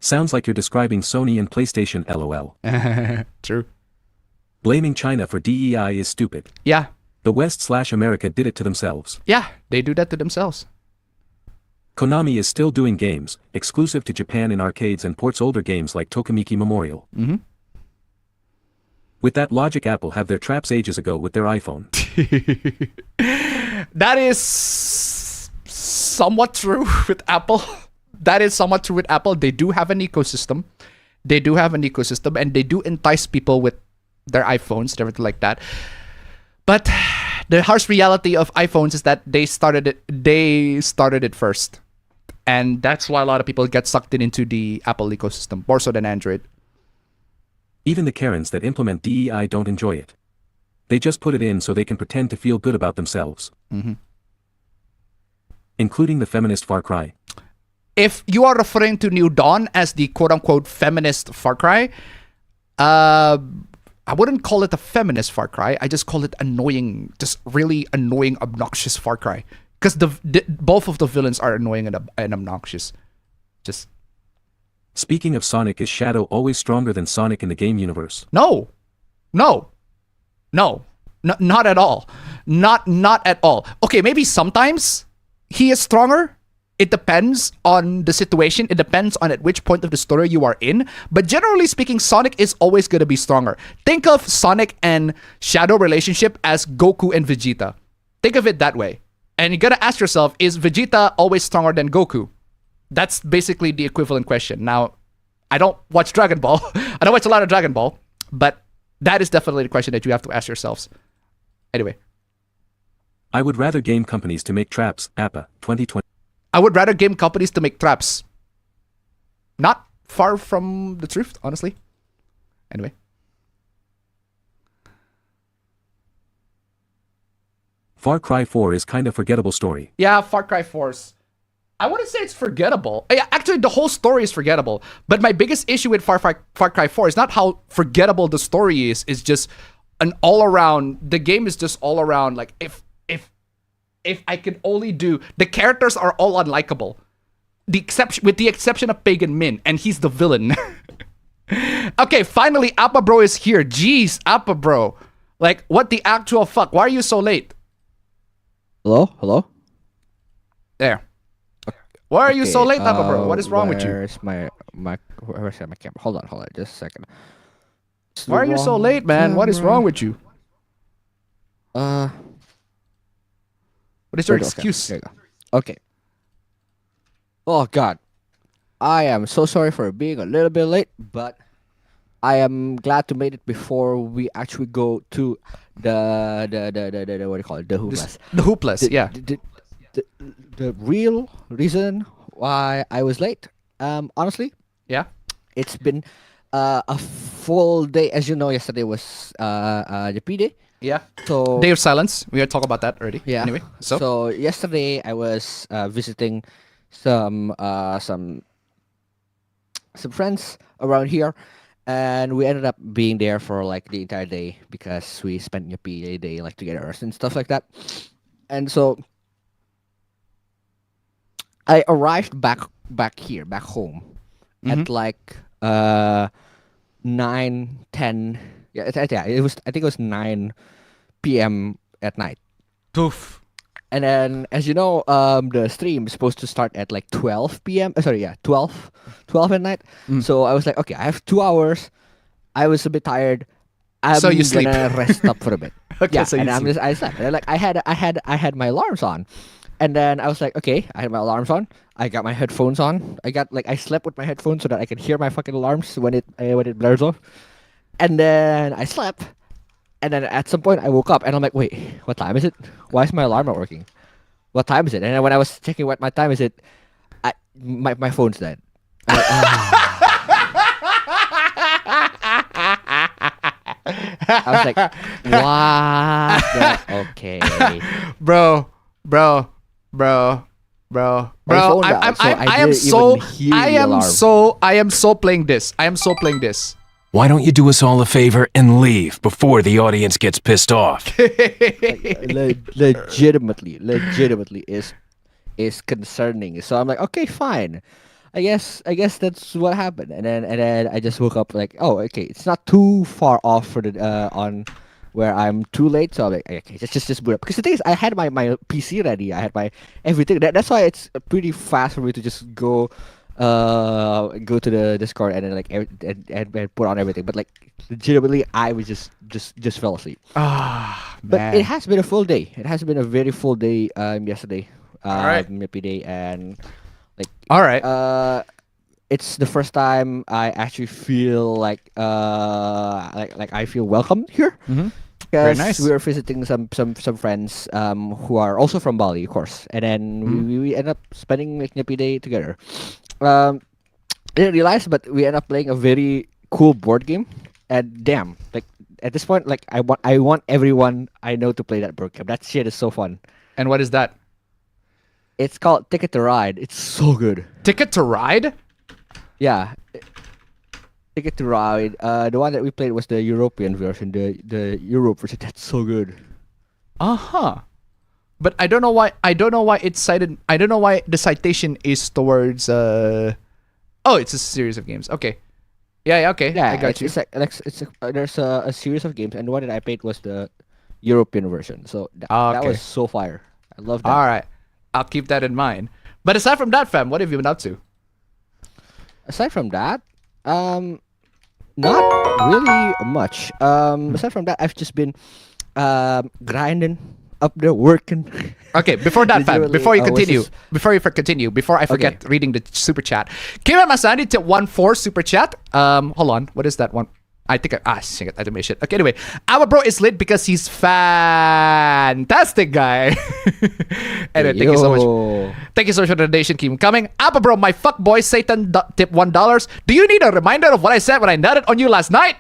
Sounds like you're describing Sony and PlayStation, lol. True. Blaming China for DEI is stupid. Yeah. The West/America did it to themselves. Yeah, they do that to themselves. Konami is still doing games, exclusive to Japan in arcades, and ports older games like Tokimeki Memorial. Mm-hmm. With that logic, Apple have their traps ages ago with their iPhone. That is somewhat true with Apple. That is somewhat true with Apple. They do have an ecosystem. And they do entice people with their iPhones and everything like that. But the harsh reality of iPhones is that they started it first. And that's why a lot of people get sucked into the Apple ecosystem, more so than Android. Even the Karens that implement DEI don't enjoy it. They just put it in so they can pretend to feel good about themselves. Mm-hmm. Including the feminist Far Cry. If you are referring to New Dawn as the quote-unquote feminist Far Cry, I wouldn't call it a feminist Far Cry. I just call it annoying, just really annoying, obnoxious Far Cry. Because both of the villains are annoying and obnoxious. Just. Speaking of Sonic, is Shadow always stronger than Sonic in the game universe? No, not at all. Not at all. Okay, maybe sometimes he is stronger. It depends on the situation. It depends on at which point of the story you are in. But generally speaking, Sonic is always going to be stronger. Think of Sonic and Shadow relationship as Goku and Vegeta. Think of it that way. And you got to ask yourself, is Vegeta always stronger than Goku? That's basically the equivalent question. Now, I don't watch Dragon Ball. I don't watch a lot of Dragon Ball. But that is definitely the question that you have to ask yourselves. Anyway. I would rather game companies to make traps, APA, 2020. I would rather game companies to make traps. Not far from the truth, honestly. Anyway. Far Cry 4 is kind of forgettable story. Yeah, Far Cry 4's. I wouldn't say it's forgettable. Actually, the whole story is forgettable. But my biggest issue with Far Cry 4 is not how forgettable the story is. It's just an all-around... The game is just all around, like, if I could only do... The characters are all unlikable. With the exception of Pagan Min, and he's the villain. Okay, finally, Appa Bro is here. Jeez, Appa Bro. Like, what the actual fuck? Why are you so late? Hello? There. Why are you so late, Appa Bro? What is wrong with you? Where's my camera? Hold on, just a second. Why are you so late, man? What is wrong with you? What is your excuse? There you go. Okay. Oh God, I am so sorry for being a little bit late, but I am glad to make it before we actually go to the what do you call it? The hoopless. The hoopless, yeah. The real reason why I was late, honestly, Yeah. it's been a full day. As you know, yesterday was the P day. Yeah. So Day of silence. We had talked about that already. yeah. Anyway, so So yesterday I was visiting some friends around here, and we ended up being there for like the entire day because we spent the PA day like together and stuff like that. And so I arrived back home at like 9:10. Yeah, it was. I think it was 9 p.m. at night. poof. And then, as you know, the stream is supposed to start at like 12 p.m. 12 at night. So I was like, okay, I have 2 hours. I was a bit tired. I'm So you sleep. gonna rest up for a bit. Okay, Yeah, so you and sleep. I slept. And like I had my alarms on, and then I was like, okay, I had my alarms on. I got my headphones on. I slept with my headphones so that I can hear my fucking alarms when it blares off. And then I slept. And then at some point I woke up and I'm like, wait, what time is it? Why is my alarm not working? What time is it? And then when I was checking what my time is it, my phone's dead. I'm like, I was like, what? Okay. Bro. phone down, so I didn't even hear the alarm. I am so playing this. I am so playing this. Why don't you do us all a favor and leave before the audience gets pissed off? Legitimately is concerning. So I'm like, okay, fine. I guess that's what happened. And then I just woke up like, oh, okay, it's not too far off for the on where I'm too late. So I'm like, okay, just boot up. Because the thing is, I had my PC ready. I had my everything. That's why it's pretty fast for me to just go to the Discord and then like and put on everything. But like legitimately, I was just fell asleep. But it has been a full day. It has been a very full day. Yesterday, Alright. Mippy Day, and like All right. it's the first time I actually feel like I feel welcome here. Mm-hmm. Very Because nice. we were visiting some friends who are also from Bali, of course, and then we end up spending like Nippy Day together. I didn't realize, but we end up playing a very cool board game. And damn, like at this point, like I want everyone I know to play that board game. That shit is so fun. And what is that? It's called Ticket to Ride. It's so good. Ticket to Ride? Yeah. Ticket to Ride. The one that we played was the European version, the Europe version. That's so good. Uh-huh. But I don't know why it's cited. I don't know why the citation is towards oh, it's a series of games. Okay. Yeah, okay. Yeah, I got you. There's a series of games, and the one that I played was the European version. So that Okay. was so fire. I love that. All right. I'll keep that in mind. But aside from that, fam, what have you been up to? Aside from that, not really much. Aside from that, I've just been grinding up there, working. Okay, before that, fam, Literally, before you I was continue, just- before I forget reading the super chat, Kira Masani to 1-4 super chat. Hold on, what is that one? I think I shit, I didn't make shit. Okay, anyway, our bro is lit because he's fantastic guy. Anyway, thank you so much. Yo. Thank you so much for the donation. Keep coming. Appa bro, my fuck boy Satan tip $1. Do you need a reminder of what I said when I nutted on you last night?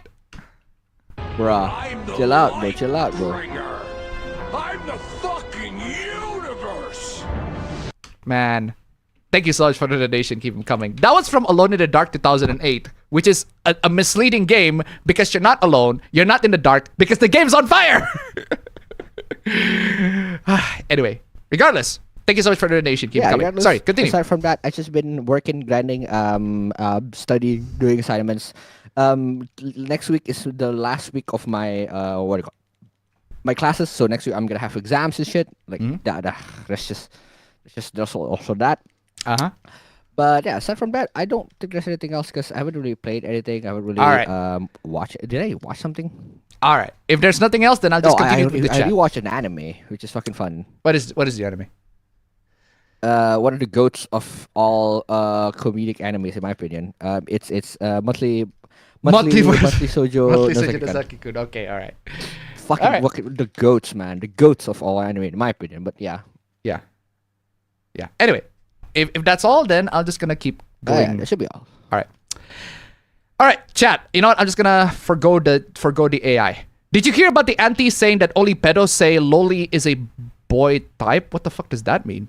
Bruh, I'm the chill out, bro. light Chill out, bro. bringer. I'm the fucking universe. Man, thank you so much for the donation. Keep them coming. That was from Alone in the Dark 2008, which is a misleading game because you're not alone. You're not in the dark because the game's on fire. Anyway, regardless, thank you so much for the donation. Keep it coming. regardless, Sorry, continue. Aside from that, I just been working, grinding, studying, doing assignments, Next week is the last week of my what do you call my classes. So next week I'm gonna have exams and shit. Like that's there's also that. But yeah, aside from that, I don't think there's anything else because I haven't really played anything. I haven't really watched. Did I watch something? All right. If there's nothing else, then I'll just continue with the chat. I do watch an anime, which is fucking fun. What is the anime? One of the goats of all comedic animes, in my opinion. It's monthly shoujo. Monthly Nozaki-kun. Nozaki-kun. Okay, all right. Fucking All right. the goats, man. The goats of all anime, in my opinion. But yeah. Yeah. Anyway, if that's all, then I'm just gonna keep going. Yeah, that should be all. All right, chat. You know what? I'm just gonna forgo the AI. Did you hear about the auntie saying that only pedos say loli is a boy type? What the fuck does that mean?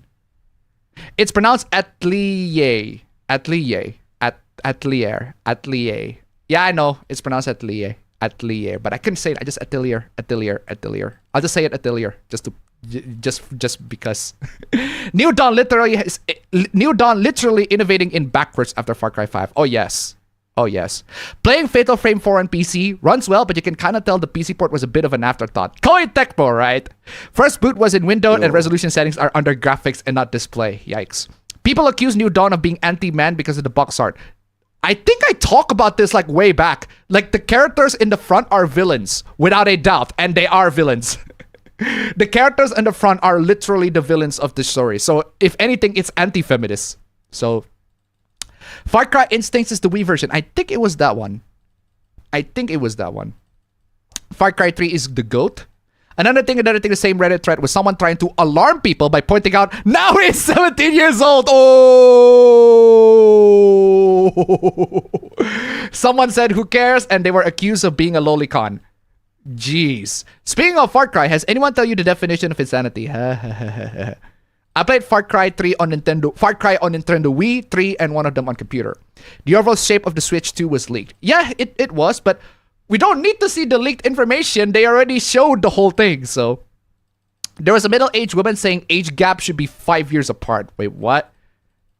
It's pronounced atelier. Atelier. Yeah, I know. It's pronounced atelier. But I couldn't say it. I just atelier. I'll just say it atelier just because. New Dawn literally innovating in backwards after Far Cry 5. Oh yes. Playing Fatal Frame 4 on PC runs well, but you can kind of tell the PC port was a bit of an afterthought. Koei Tecmo, right? First boot was in Windows and resolution settings are under graphics and not display. Yikes. People accuse New Dawn of being anti-man because of the box art. I think I talk about this like way back. Like the characters in the front are villains, without a doubt, and they are villains. The characters in the front are literally the villains of the story. So if anything, it's anti-feminist. So Far Cry Instincts is the Wii version. I think it was that one. Far Cry 3 is the GOAT. Another thing, the same Reddit thread was someone trying to alarm people by pointing out, now he's 17 years old. Oh! Someone said, who cares? And they were accused of being a lolicon. Jeez. Speaking of Far Cry, has anyone tell you the definition of insanity? I played Far Cry on Nintendo Wii, 3, and one of them on computer. The overall shape of the Switch 2 was leaked. Yeah, it was, but we don't need to see the leaked information. They already showed the whole thing, so. There was a middle-aged woman saying age gap should be 5 years apart. Wait, what?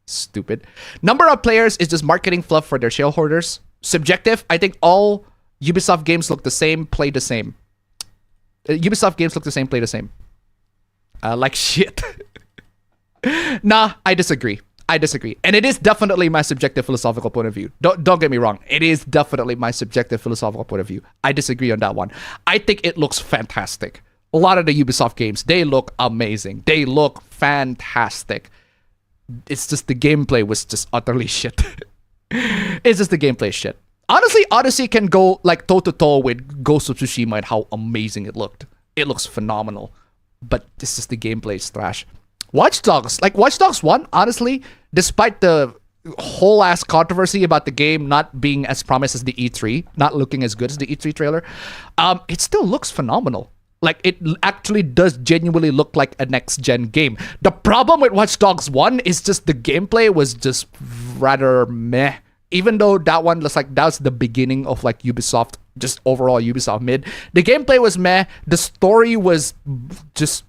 Stupid. Number of players is just marketing fluff for their shareholders. Subjective, I think all Ubisoft games look the same, play the same. Ubisoft games look the same, play the same. Like shit. Nah, I disagree. And it is definitely my subjective philosophical point of view. Don't get me wrong. It is definitely my subjective philosophical point of view. I disagree on that one. I think it looks fantastic. A lot of the Ubisoft games, they look amazing. They look fantastic. It's just the gameplay was just utterly shit. It's just the gameplay shit. Honestly, Odyssey can go like toe-to-toe with Ghost of Tsushima and how amazing it looked. It looks phenomenal. But this is the gameplay is trash. Watch Dogs 1, honestly, despite the whole ass controversy about the game not being as promised as the E3, not looking as good as the E3 trailer, it still looks phenomenal. Like, it actually does genuinely look like a next-gen game. The problem with Watch Dogs 1 is just the gameplay was just rather meh. Even though that one looks like that was the beginning of like Ubisoft, just overall Ubisoft mid. The gameplay was meh. The story was just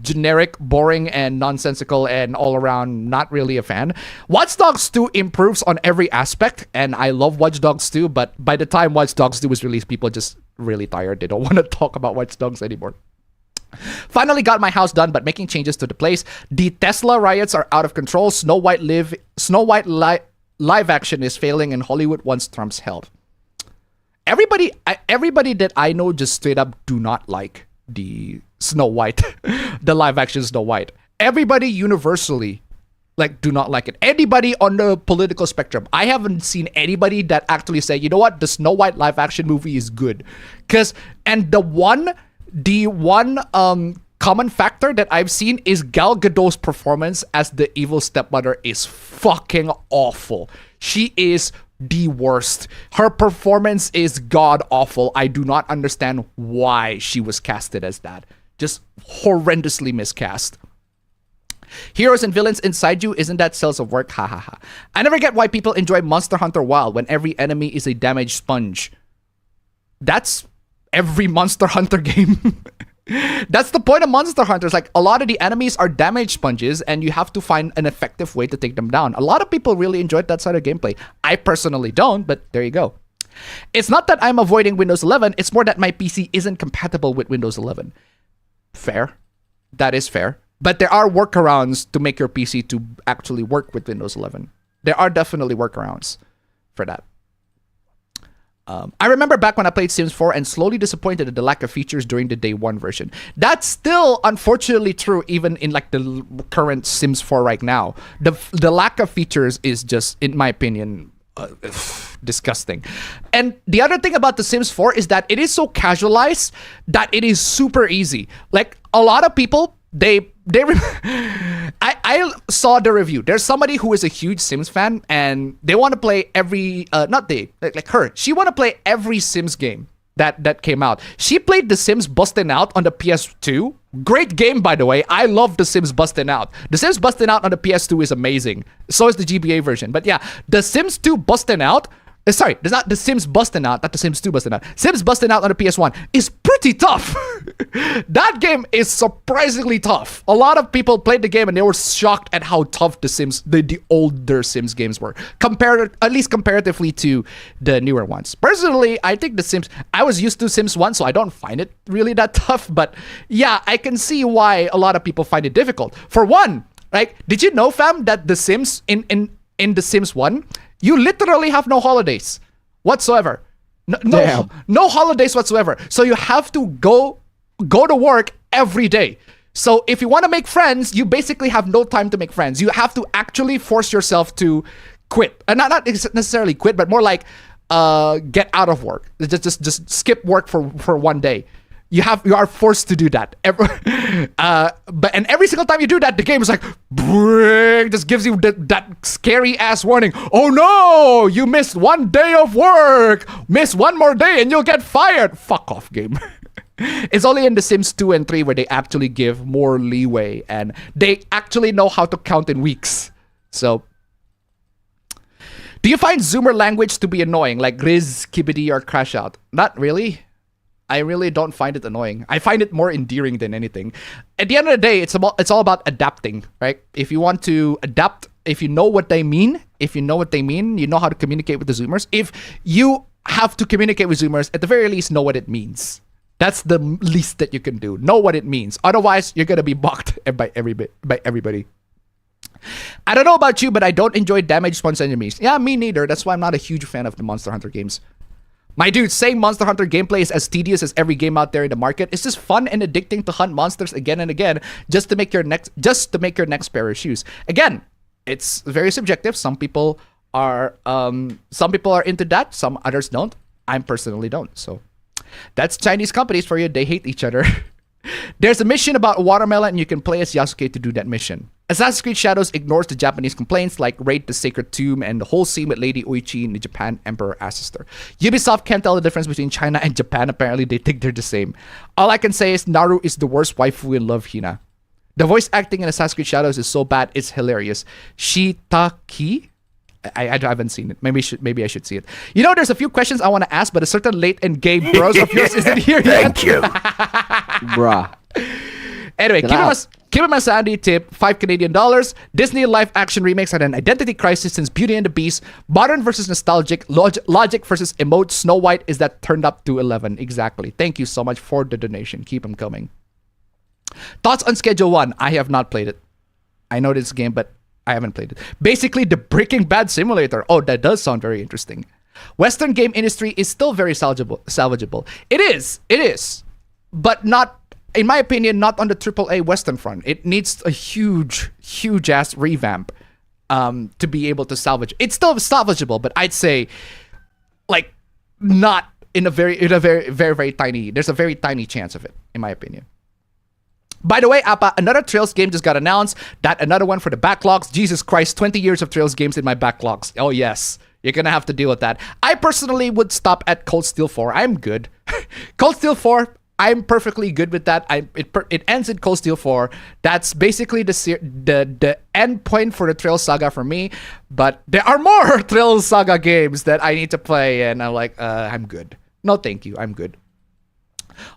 generic, boring, and nonsensical, and all around not really a fan. Watch Dogs 2 improves on every aspect, and I love Watch Dogs 2, but by the time Watch Dogs 2 was released, people just really tired. They don't want to talk about Watch Dogs anymore. Finally got my house done, but making changes to the place. The Tesla riots are out of control. Snow White live action is failing, and Hollywood wants Trump's help. Everybody that I know just straight up do not like the Snow White, the live action Snow White. Everybody universally like do not like it. Anybody on the political spectrum, I haven't seen anybody that actually say, you know what, the Snow White live action movie is good. And the one common factor that I've seen is Gal Gadot's performance as the evil stepmother is fucking awful. She is the worst. Her performance is god awful. I do not understand why she was casted as that. Just horrendously miscast. Heroes and villains inside you, isn't that cells of work? Ha ha ha. I never get why people enjoy Monster Hunter Wild when every enemy is a damage sponge. That's every Monster Hunter game. That's the point of Monster Hunter. Like, a lot of the enemies are damage sponges, and you have to find an effective way to take them down. A lot of people really enjoyed that side of gameplay. I personally don't, but there you go. It's not that I'm avoiding Windows 11, it's more that my PC isn't compatible with Windows 11. Fair. That is fair. But there are workarounds to make your PC to actually work with Windows 11. There are definitely workarounds for that. I remember back when I played Sims 4 and slowly disappointed at the lack of features during the day one version. That's still unfortunately true even in like the current Sims 4 right now. The lack of features is just, in my opinion, disgusting. And the other thing about the Sims 4 is that it is so casualized that it is super easy. Like a lot of people, I saw the review. There's somebody who is a huge Sims fan and they want to play every like her. She want to play every Sims game that came out. She played The Sims Bustin' Out on the PS2. Great game, by the way. I love The Sims Bustin' Out. The Sims Bustin' Out on the PS2 is amazing. So is the GBA version. But yeah, The Sims 2 Bustin' Out. Sorry, there's not The Sims Bustin' Out, not The Sims 2 Bustin' Out. Sims Bustin' Out on the PS1 is pretty tough. That game is surprisingly tough. A lot of people played the game and they were shocked at how tough the older Sims games were, at least comparatively to the newer ones. Personally, I think the Sims, I was used to Sims 1, so I don't find it really that tough. But yeah, I can see why a lot of people find it difficult. For one, like, did you know, fam, that the Sims in the Sims 1, you literally have no holidays whatsoever. No holidays whatsoever. So you have to go to work every day. So if you want to make friends, you basically have no time to make friends. You have to actually force yourself to quit. And not necessarily quit, but more like get out of work. Just skip work for one day. You are forced to do that. But every single time you do that, the game is like, just gives you that scary ass warning. Oh no, you missed one day of work. Miss one more day and you'll get fired. Fuck off, game. It's only in The Sims 2 and 3 where they actually give more leeway and they actually know how to count in weeks. So, do you find Zoomer language to be annoying, like Grizz, Kibidi, or Crash Out? Not really. I really don't find it annoying. I find it more endearing than anything. At the end of the day, it's all about adapting, right? If you want to adapt, if you know what they mean, you know how to communicate with the Zoomers. If you have to communicate with Zoomers, at the very least, know what it means. That's the least that you can do. Know what it means. Otherwise, you're gonna be mocked by everybody. I don't know about you, but I don't enjoy damage response enemies. Yeah, me neither. That's why I'm not a huge fan of the Monster Hunter games. My dude, saying Monster Hunter gameplay is as tedious as every game out there in the market. It's just fun and addicting to hunt monsters again and again just to make your next pair of shoes. Again, it's very subjective. Some people are into that, some others don't. I personally don't. So that's Chinese companies for you. They hate each other. There's a mission about watermelon and you can play as Yasuke to do that mission. Assassin's Creed Shadows ignores the Japanese complaints like raid the sacred tomb and the whole scene with Lady Oichi and the Japan Emperor Assister. Ubisoft can't tell the difference between China and Japan. Apparently they think they're the same. All I can say is Naru is the worst waifu in Love Hina. The voice acting in Assassin's Creed Shadows is so bad it's hilarious. Shitaki? I haven't seen it. Maybe I should see it. You know, there's a few questions I want to ask, but a certain late and gay bros of yours isn't here yet. Thank you. Bruh. Anyway, keep it my sanity tip, $5 Canadian. Disney live action remakes had an identity crisis since Beauty and the Beast. Modern versus nostalgic. Logic versus emote. Snow White is that turned up to 11. Exactly. Thank you so much for the donation. Keep them coming. Thoughts on Schedule 1? I have not played it. I know this game, but I haven't played it. Basically, the Breaking Bad simulator. Oh, that does sound very interesting. Western game industry is still very salvageable. It is. But not, in my opinion, not on the AAA Western front. It needs a huge ass revamp to be able to salvage. It's still salvageable, but I'd say like not in a very tiny. There's a very tiny chance of it, in my opinion. By the way, Appa, another Trails game just got announced. That another one for the backlogs. Jesus Christ, 20 years of Trails games in my backlogs. Oh yes, you're gonna have to deal with that. I personally would stop at Cold Steel 4. I'm good. Cold Steel 4, I'm perfectly good with that. It ends in Cold Steel 4. That's basically the end point for the Trails saga for me. But there are more Trails saga games that I need to play, and I'm like, I'm good. No, thank you. I'm good.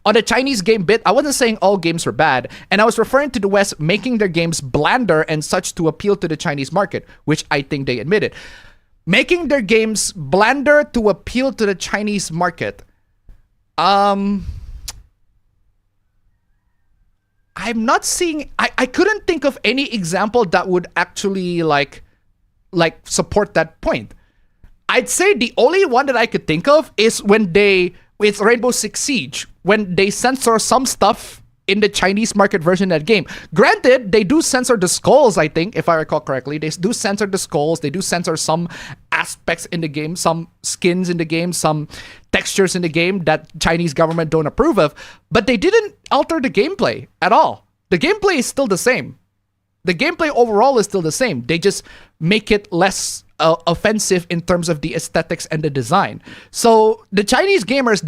On the Chinese game bit, I wasn't saying all games were bad, and I was referring to the West making their games blander and such to appeal to the Chinese market, which I think they admitted. making their games blander to appeal to the Chinese market. I'm not seeing. I couldn't think of any example that would actually like support that point. I'd say the only one that I could think of is it's Rainbow Six Siege, when they censor some stuff in the Chinese market version of that game. Granted, they do censor the skulls, I think, if I recall correctly. They do censor the skulls. They do censor some aspects in the game, some skins in the game, some textures in the game that Chinese government don't approve of. But they didn't alter the gameplay at all. The gameplay is still the same. The gameplay overall is still the same. They just make it less offensive in terms of the aesthetics and the design. So the Chinese gamers,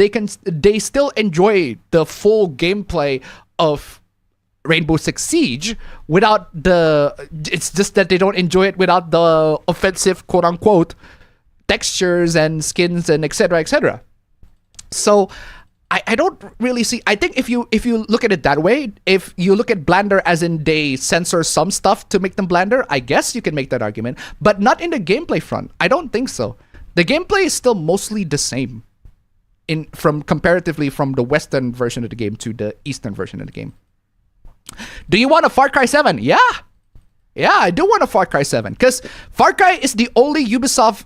they still enjoy the full gameplay of Rainbow Six Siege without it's just that they don't enjoy it without the offensive quote unquote textures and skins and etc. etc. So I don't really see. I think if you look at it that way, if you look at blander as in they censor some stuff to make them blander, I guess you can make that argument, but not in the gameplay front. I don't think so. The gameplay is still mostly the same comparatively from the Western version of the game to the Eastern version of the game. Do you want a Far Cry 7? Yeah, I do want a Far Cry 7 because Far Cry is the only Ubisoft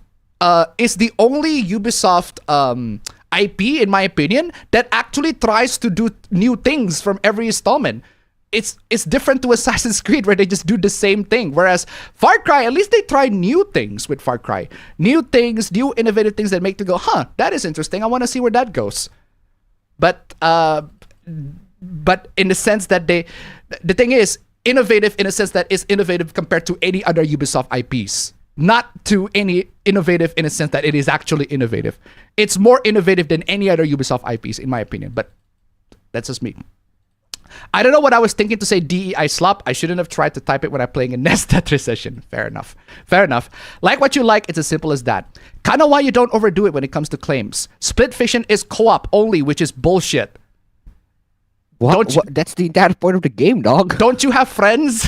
IP, in my opinion, that actually tries to do new things from every installment. It's different to Assassin's Creed where they just do the same thing. Whereas Far Cry, at least they try new things with Far Cry. New things, new innovative things that make you go, that is interesting. I want to see where that goes. But in the sense that the thing is, innovative in a sense that is innovative compared to any other Ubisoft IPs. Not to any innovative in a sense that it is actually innovative. It's more innovative than any other Ubisoft IPs, in my opinion. But that's just me. I don't know what I was thinking to say DEI slop. I shouldn't have tried to type it when I'm playing a NES Tetris session. Fair enough. Like what you like, it's as simple as that. Kinda why you don't overdo it when it comes to claims. Split fiction is co-op only, which is bullshit. What? That's the entire point of the game, dog. Don't you have friends?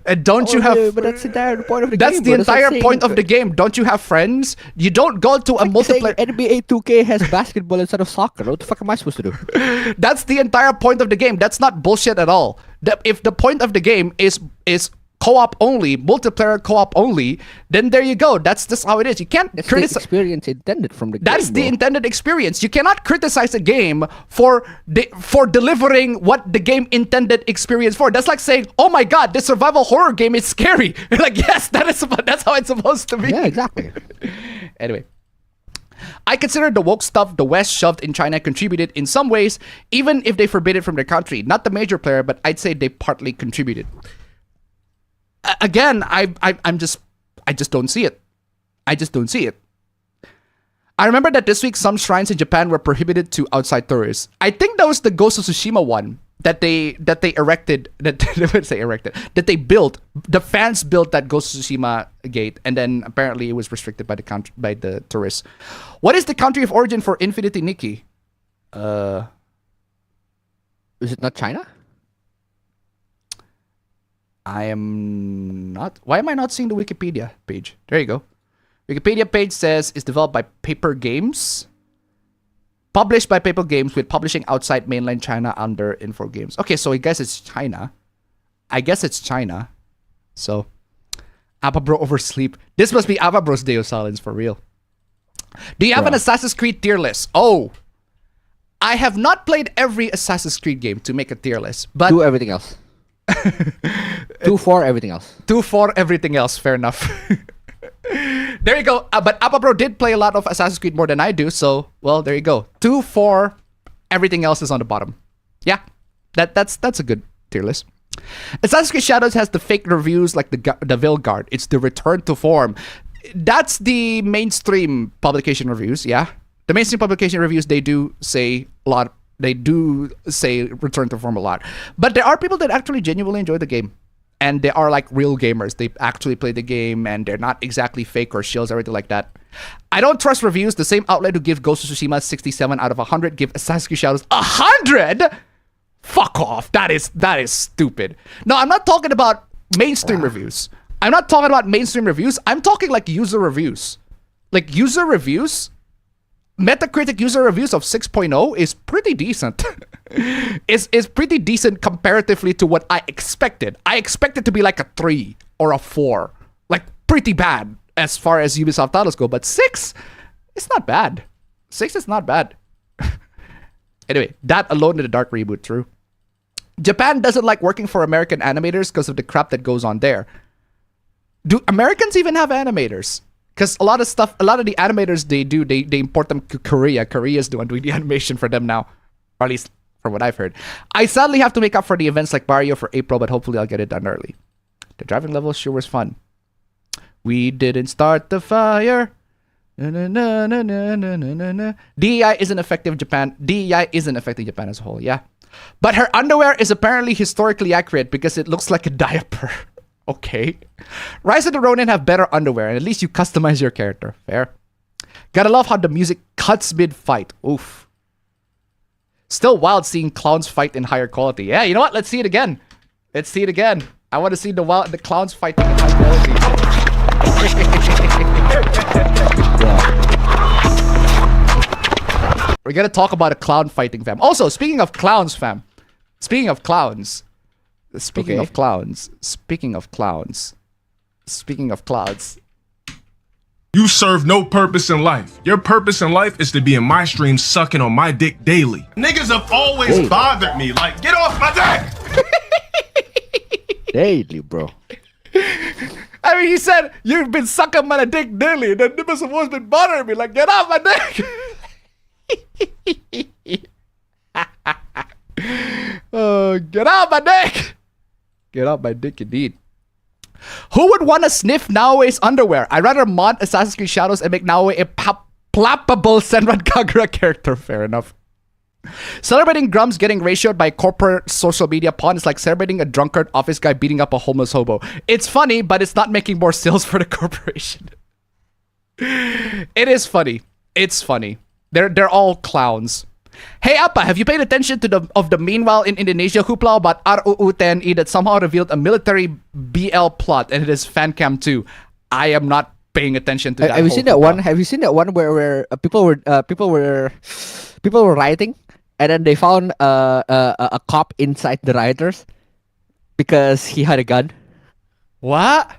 And don't you have... But that's the entire point of the game. That's the entire point of the game. Don't you have friends? You don't go to a multiplayer... NBA 2K has basketball instead of soccer. What the fuck am I supposed to do? That's the entire point of the game. That's not bullshit at all. If the point of the game is co-op only, multiplayer co-op only, then there you go. That's just how it is. You can't criticize the experience intended from the game. That's the intended experience. You cannot criticize a game for delivering what the game intended experience for. That's like saying, "Oh my god, this survival horror game is scary." Like, yes, that's how it's supposed to be. Yeah, exactly. Anyway, I consider the woke stuff the West shoved in China contributed in some ways, even if they forbid it from their country. Not the major player, but I'd say they partly contributed. Again, I just don't see it. I just don't see it. I remember that this week some shrines in Japan were prohibited to outside tourists. I think that was the Ghost of Tsushima one that they erected. That they built. The fans built that Ghost of Tsushima gate, and then apparently it was restricted by the tourists. What is the country of origin for Infinity Nikki? Is it not China? I am not. Why am I not seeing the Wikipedia page? There you go. Wikipedia page says it's developed by Paper Games. Published by Paper Games with publishing outside mainland China under Info Games. Okay, so I guess it's China. So, Appabro oversleep. This must be Appabro's Day of Silence for real. Do you have an Assassin's Creed tier list? Oh. I have not played every Assassin's Creed game to make a tier list. But do everything else. 2 for everything else. 2 for everything else. Fair enough. There you go. But Appabro did play a lot of Assassin's Creed more than I do. So, well, there you go. 2 for everything else is on the bottom. Yeah, that's a good tier list. Assassin's Creed Shadows has the fake reviews like the Veilguard. It's the return to form. That's the mainstream publication reviews. Yeah, the mainstream publication reviews, they do say a lot. They do say return to form a lot. But there are people that actually genuinely enjoy the game. And they are like real gamers. They actually play the game and they're not exactly fake or shills or anything like that. I don't trust reviews. The same outlet who give Ghost of Tsushima 67 out of 100 give Assassin's Creed Shadows 100? Fuck off. That is stupid. No, I'm not talking about mainstream reviews. I'm not talking about mainstream reviews. I'm talking like user reviews. Like user reviews, Metacritic user reviews of 6.0 is pretty decent. is pretty decent comparatively to what I expected. I expected to be like a 3 or a 4. Like pretty bad as far as Ubisoft titles go. But 6, it's not bad. 6 is not bad. Anyway, that Alone in the Dark reboot, true. Japan doesn't like working for American animators because of the crap that goes on there. Do Americans even have animators? Because a lot of the animators they import them to Korea. Korea's the one doing the animation for them now. Or at least from what I've heard. I sadly have to make up for the events like Barrio for April, but hopefully I'll get it done early. The driving level sure was fun. We didn't start the fire. Na, na, na, na, na, na, na, na. DEI isn't affecting Japan. DEI isn't affecting Japan as a whole, yeah. But her underwear is apparently historically accurate because it looks like a diaper. Okay. Rise of the Ronin have better underwear, and at least you customize your character. Fair. Gotta love how the music cuts mid-fight. Oof. Still wild seeing clowns fight in higher quality. Yeah, you know what? Let's see it again. Let's see it again. I want to see the clowns fighting in high quality. We're gonna talk about a clown fighting, fam. Also, speaking of clowns, fam. Speaking of clowns. Speaking of clowns. You serve no purpose in life. Your purpose in life is to be in my stream sucking on my dick daily. Niggas have always bothered me. Like, get off my dick! Daily, bro. I mean, he said, you've been sucking my dick daily. The nipples have always been bothering me. Like, get off my dick! Oh, get off my dick! Get off my dick, indeed. Who would want to sniff Naoe's underwear? I'd rather mod Assassin's Creed Shadows and make Naoe a plappable Senran Kagura character. Fair enough. Celebrating Grummz getting ratioed by corporate social media pawn is like celebrating a drunkard office guy beating up a homeless hobo. It's funny, but it's not making more sales for the corporation. It is funny. It's funny. They're all clowns. Hey Appa, have you paid attention to the meanwhile in Indonesia hoopla about RUU TNI that somehow revealed a military BL plot and it is fancam too? I am not paying attention to that. Have you seen that one? Have you seen that one where people were rioting and then they found a cop inside the rioters because he had a gun? What?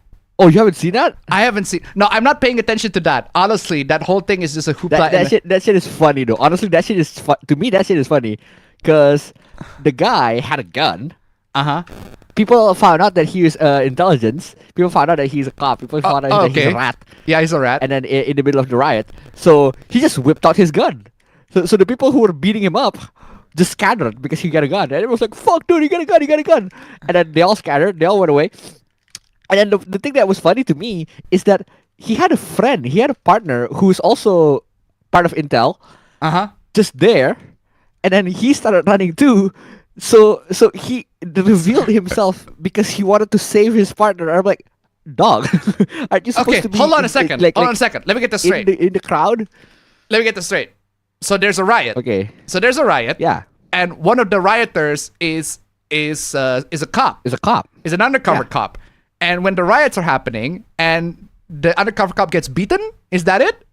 Oh, you haven't seen that? I haven't seen. No, I'm not paying attention to that. Honestly, that whole thing is just a hoopla. That shit is funny though. Honestly, that shit is to me. That shit is funny because the guy had a gun. People found out that he was intelligence. People found out that he's a cop. People found out that he's a rat. Yeah, he's a rat. And then in the middle of the riot, so he just whipped out his gun. So the people who were beating him up just scattered because he got a gun. And it was like, "Fuck, dude, he got a gun! He got a gun!" And then they all scattered. They all went away. And then the thing that was funny to me is that he had a friend, he had a partner who's also part of Intel, just there, and then he started running too. So he revealed himself because he wanted to save his partner. I'm like, dog, aren't you supposed to be? Hold on a second. Hold on a second. Let me get this straight. In the crowd. Let me get this straight. So there's a riot. Okay. So there's a riot. Yeah. And one of the rioters is a cop. Is a cop. Is an undercover cop. And when the riots are happening and the undercover cop gets beaten, is that it?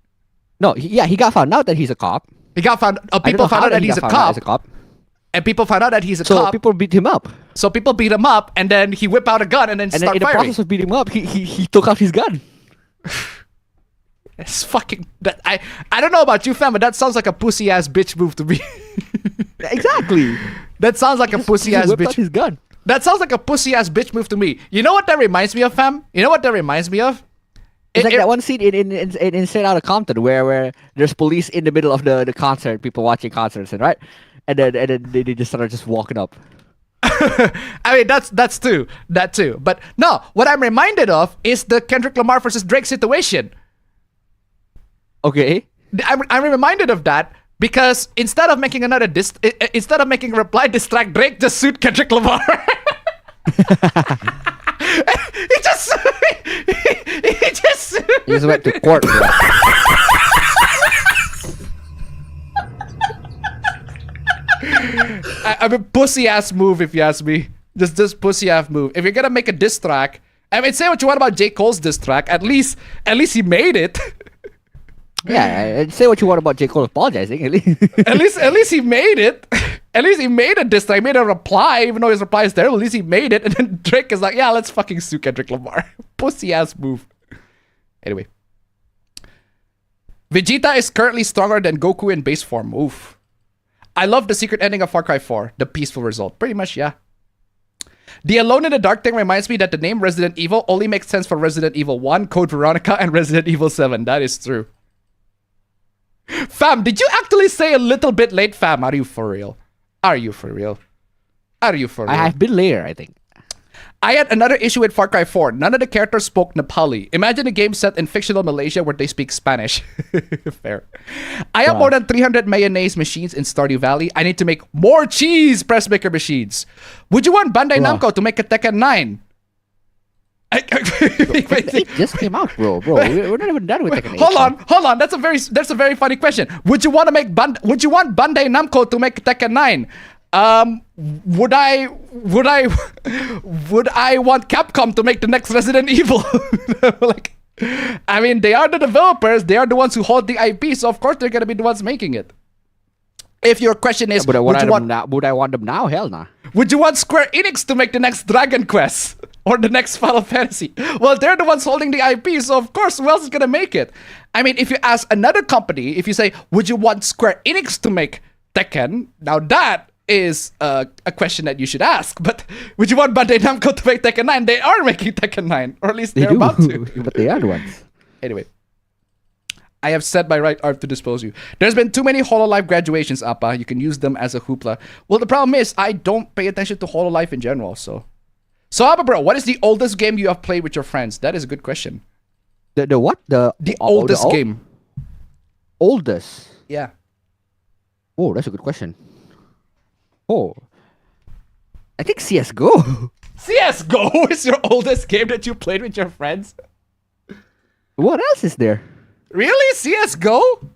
No, he got found out that he's a cop. People found out that he's a cop. And people found out that he's a cop. So people beat him up. So people beat him up, and then he whip out a gun and then start firing. And in the process of beating him up, he took out his gun. It's fucking... I don't know about you, fam, but that sounds like a pussy-ass bitch move to me. Exactly. That sounds like a pussy-ass bitch. Out his gun. That sounds like a pussy-ass bitch move to me. You know what that reminds me of, fam? You know what that reminds me of? It's like that one scene in Straight Outta Compton where there's police in the middle of the concert, people watching concerts, and right? And then they just started just walking up. I mean, that's too. That too. But no, what I'm reminded of is the Kendrick Lamar versus Drake situation. Okay. I'm reminded of that because instead of making a reply diss track, Drake just sued Kendrick Lamar. he just went to court, bro. I mean, pussy ass move if you ask me. Just pussy ass move. If you're gonna make a diss track, I mean, say what you want about J. Cole's diss track. At least he made it. Yeah, say what you want about J. Cole apologizing. At At least he made it. At least he made a diss track. He made a reply, even though his reply is terrible. At least he made it. And then Drake is like, yeah, let's fucking sue Kendrick Lamar. Pussy ass move. Anyway. Vegeta is currently stronger than Goku in base form. Oof. I love the secret ending of Far Cry 4. The peaceful result. Pretty much, yeah. The Alone in the Dark thing reminds me that the name Resident Evil only makes sense for Resident Evil 1, Code Veronica, and Resident Evil 7. That is true. Fam, did you actually say a little bit late, fam? Are you for real? Are you for real? Are you for real? I've been later, I think. I had another issue with Far Cry 4. None of the characters spoke Nepali. Imagine a game set in fictional Malaysia where they speak Spanish. Fair. I have more than 300 mayonnaise machines in Stardew Valley. I need to make more cheese press maker machines. Would you want Bandai Namco to make a Tekken 9? It just came out, bro. We're not even done with Tekken 8. Hold on. That's a very funny question. Would you want Bandai Namco to make Tekken 9? Would I want Capcom to make the next Resident Evil? Like, I mean, they are the developers. They are the ones who hold the IP, so of course they're gonna be the ones making it. If your question is, would I want them now? Hell nah. Would you want Square Enix to make the next Dragon Quest or the next Final Fantasy? Well, they're the ones holding the IP, so of course, who else is gonna make it? I mean, if you ask another company, if you say, would you want Square Enix to make Tekken? Now that is a question that you should ask. But would you want Bandai Namco to make Tekken 9? They are making Tekken 9, or at least they're about to. But they are the ones. Anyway. I have set my right arm to dispose you. There's been too many HoloLive graduations, Appa. You can use them as a hoopla. Well, the problem is, I don't pay attention to HoloLive in general, so... So, Appa, bro, what is the oldest game you have played with your friends? That is a good question. The what? The oldest game. Oldest? Yeah. Oh, that's a good question. Oh. I think CSGO. CSGO is your oldest game that you played with your friends? What else is there? Really? CSGO?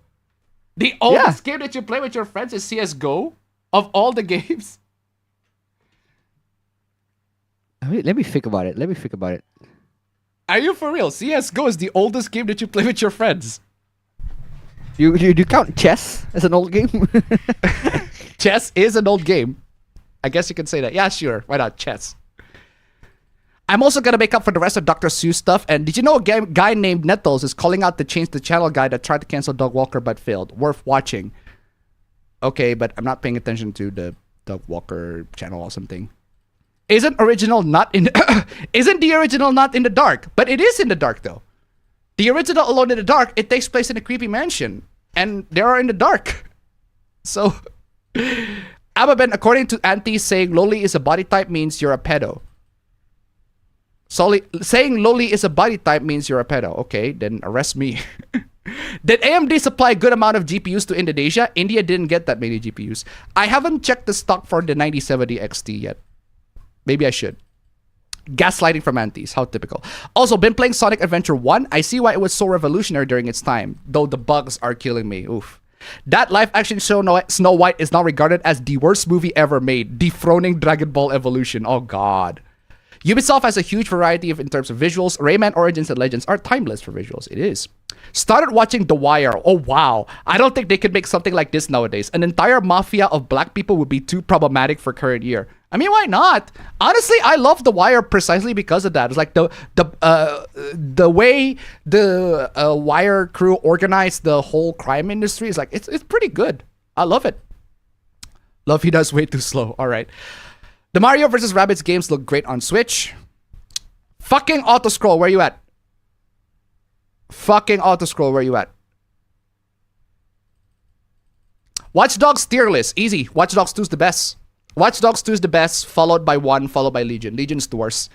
The oldest game that you play with your friends is CSGO? Of all the games? Let me think about it. Are you for real? CSGO is the oldest game that you play with your friends. You count chess as an old game? Chess is an old game. I guess you can say that. Yeah, sure. Why not? Chess. I'm also going to make up for the rest of Dr. Seuss stuff. And did you know a guy named Nettles is calling out the Change the Channel guy that tried to cancel Doug Walker but failed? Worth watching. Okay, but I'm not paying attention to the Doug Walker channel or something. Isn't the original not in the dark? But it is in the dark though. The original Alone in the Dark, it takes place in a creepy mansion. And they are in the dark. So, appabend, according to Auntie, saying loli is a body type means you're a pedo. Saying loli is a body type means you're a pedo. Okay, then arrest me. Did AMD supply a good amount of GPUs to Indonesia? India didn't get that many GPUs. I haven't checked the stock for the 9070 XT yet. Maybe I should. Gaslighting from aunties. How typical. Also, been playing Sonic Adventure 1. I see why it was so revolutionary during its time. Though the bugs are killing me. Oof. That live-action show Snow White is now regarded as the worst movie ever made. Dethroning Dragon Ball Evolution. Oh, God. Ubisoft has a huge variety in terms of visuals. Rayman Origins and Legends are timeless for visuals. It is. Started watching The Wire. Oh, wow. I don't think they could make something like this nowadays. An entire mafia of black people would be too problematic for current year. I mean, why not? Honestly, I love The Wire precisely because of that. It's like the way the Wire crew organized the whole crime industry is like, it's pretty good. I love it. Love he does way too slow. All right. The Mario vs. Rabbids games look great on Switch. Fucking auto-scroll, where you at? Fucking auto-scroll, where you at? Watch Dogs tier list. Easy. Watch Dogs 2 is the best. Watch Dogs 2 is the best, followed by 1, followed by Legion. Legion is the worst.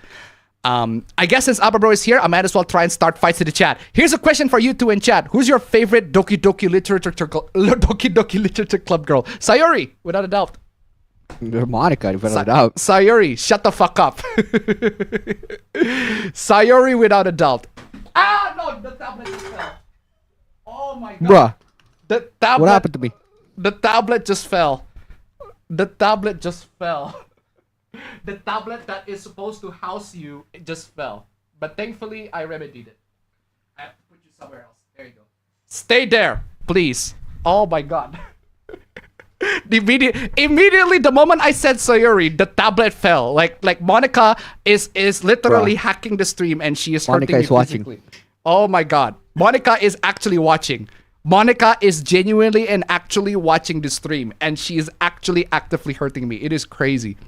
I guess since Abba Bro is here, I might as well try and start fights in the chat. Here's a question for you two in chat. Who's your favorite Doki Doki Literature Club girl? Sayori, without a doubt. Monica, without a doubt. Sayori, shut the fuck up. Sayori, without a doubt. Ah, no, the tablet just fell. Oh my god. Bruh. The tablet. What happened to me? The tablet just fell. The tablet just fell. The tablet that is supposed to house you, it just fell. but thankfully I remedied it. I have to put you somewhere else. There you go. Stay there, please. Oh my god. Immediately the moment I said Sayuri, the tablet fell. Like Monica is literally hacking the stream and she is Monica hurting is me watching. physically. Oh my god. Monica is actually watching. Monica is genuinely and actually watching the stream and she is actually actively hurting me. It is crazy.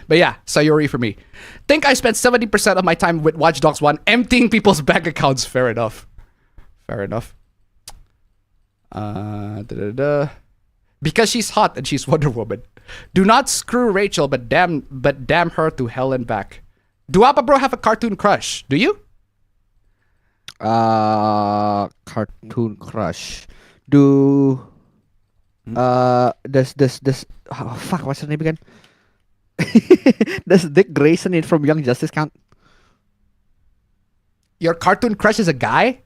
But yeah, Sayuri for me. Think I spent 70% of my time with Watch Dogs 1 emptying people's bank accounts. Fair enough. Fair enough. Because she's hot and she's Wonder Woman. Do not screw Rachel, but damn her to hell and back. Do Appa Bro have a cartoon crush? Do you? Cartoon crush. Does oh, fuck, what's her name again? Does Dick Grayson from Young Justice count? Your cartoon crush is a guy?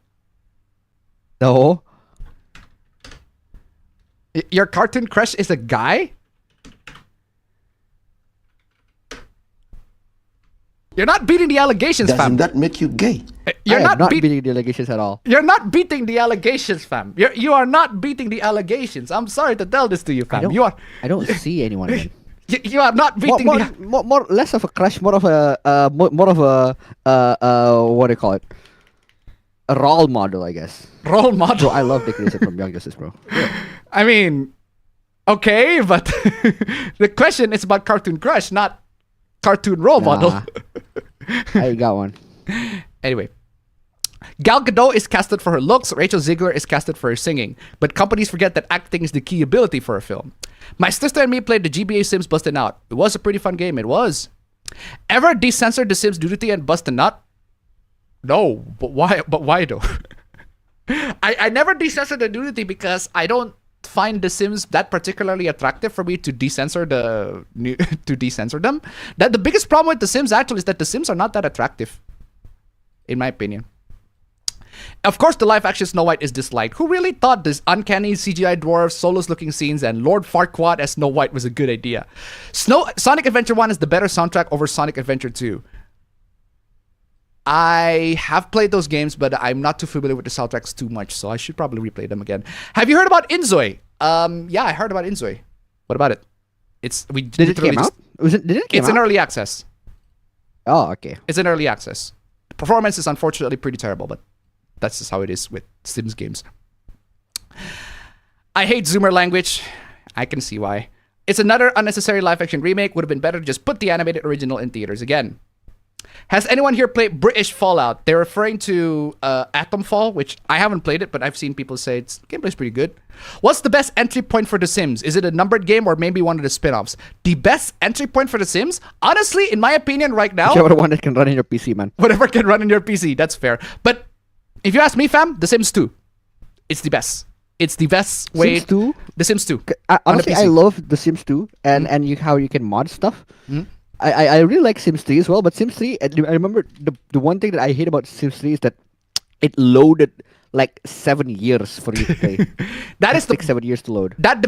No. Your cartoon crush is a guy? You're not beating the allegations, fam. Doesn't that make you gay? You're I am not beat- beating the allegations at all. You're not beating the allegations, fam. You are not beating the allegations. I'm sorry to tell this to you, fam. I don't see anyone. Man. You are not beating more less of a crush, more of a what do you call it? A role model, I guess. role model. Bro, I love Dick Grayson from Young Justice, bro. I mean, okay, but the question is about cartoon crush, not cartoon role model. I got one. Anyway, Gal Gadot is casted for her looks. Rachel Ziegler is casted for her singing. But companies forget that acting is the key ability for a film. My sister and me played the GBA Sims Bustin' Out. It was a pretty fun game. It was. Ever decensored The Sims nudity and bust a nut? No, but why? But why though? I never decensored the nudity because I don't find The Sims that particularly attractive for me to decensor them. That the biggest problem with The Sims actually is that The Sims are not that attractive, in my opinion. Of course, the live-action Snow White is disliked. Who really thought this uncanny CGI dwarf, Solos-looking scenes, and Lord Farquaad as Snow White was a good idea? Sonic Adventure 1 is the better soundtrack over Sonic Adventure 2. I have played those games, but I'm not too familiar with the soundtracks too much, so I should probably replay them again. Have you heard about Inzoi? Yeah, I heard about Inzoi. What about it? Did it come out? Did it come It's out? in early access. Oh, okay. It's in early access. The performance is unfortunately pretty terrible, but that's just how it is with Sims games. I hate Zoomer language. I can see why. It's another unnecessary live-action remake. Would have been better to just put the animated original in theaters again. Has anyone here played British Fallout? They're referring to Atomfall, which I haven't played it, but I've seen people say its gameplay's pretty good. What's the best entry point for The Sims? Is it a numbered game or maybe one of the spin-offs? The best entry point for The Sims? Honestly, in my opinion right now... Whichever one that can run in your PC, man. Whatever can run in your PC, that's fair. But if you ask me, fam, The Sims 2. It's the best. It's the best way... Sims 2? The Sims 2. Honestly, I love The Sims 2 and how you can mod stuff. I really like Sims 3 as well, but Sims 3, I remember the one thing that I hate about Sims 3 is that it loaded like 7 years for you to play. That is the 7 years to load. That's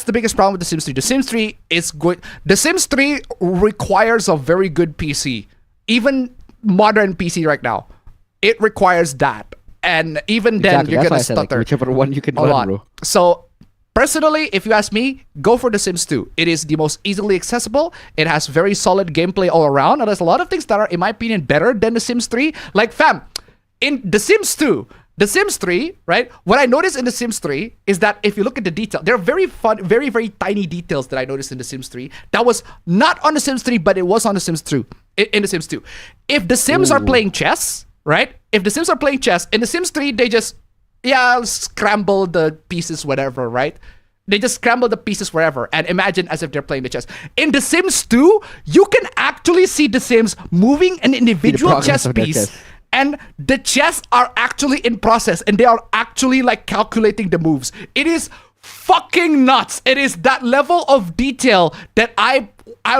the biggest problem with The Sims 3. The Sims 3 is good. The Sims 3 requires a very good PC. Even modern PC right now, it requires that. And even then, Exactly. you're That's gonna why I said, stutter. whichever one you can a run, lot. bro. So personally, if you ask me, go for The Sims 2. It is the most easily accessible. It has very solid gameplay all around. And there's a lot of things that are, in my opinion, better than The Sims 3. Like, fam, in The Sims 2, The Sims 3, right? What I noticed in The Sims 3 is that if you look at the detail, there are very fun, very, very tiny details that I noticed in The Sims 3 that was not on The Sims 3, but it was on The Sims 2. In The Sims 2. If the Sims are playing chess, right? If the Sims are playing chess, in The Sims 3, they just... scramble the pieces, whatever, right? They just scramble the pieces wherever and imagine as if they're playing the chess. In The Sims 2, you can actually see the Sims moving an individual chess piece, and the chess are actually in process, and they are actually like calculating the moves. It is fucking nuts. It is that level of detail that I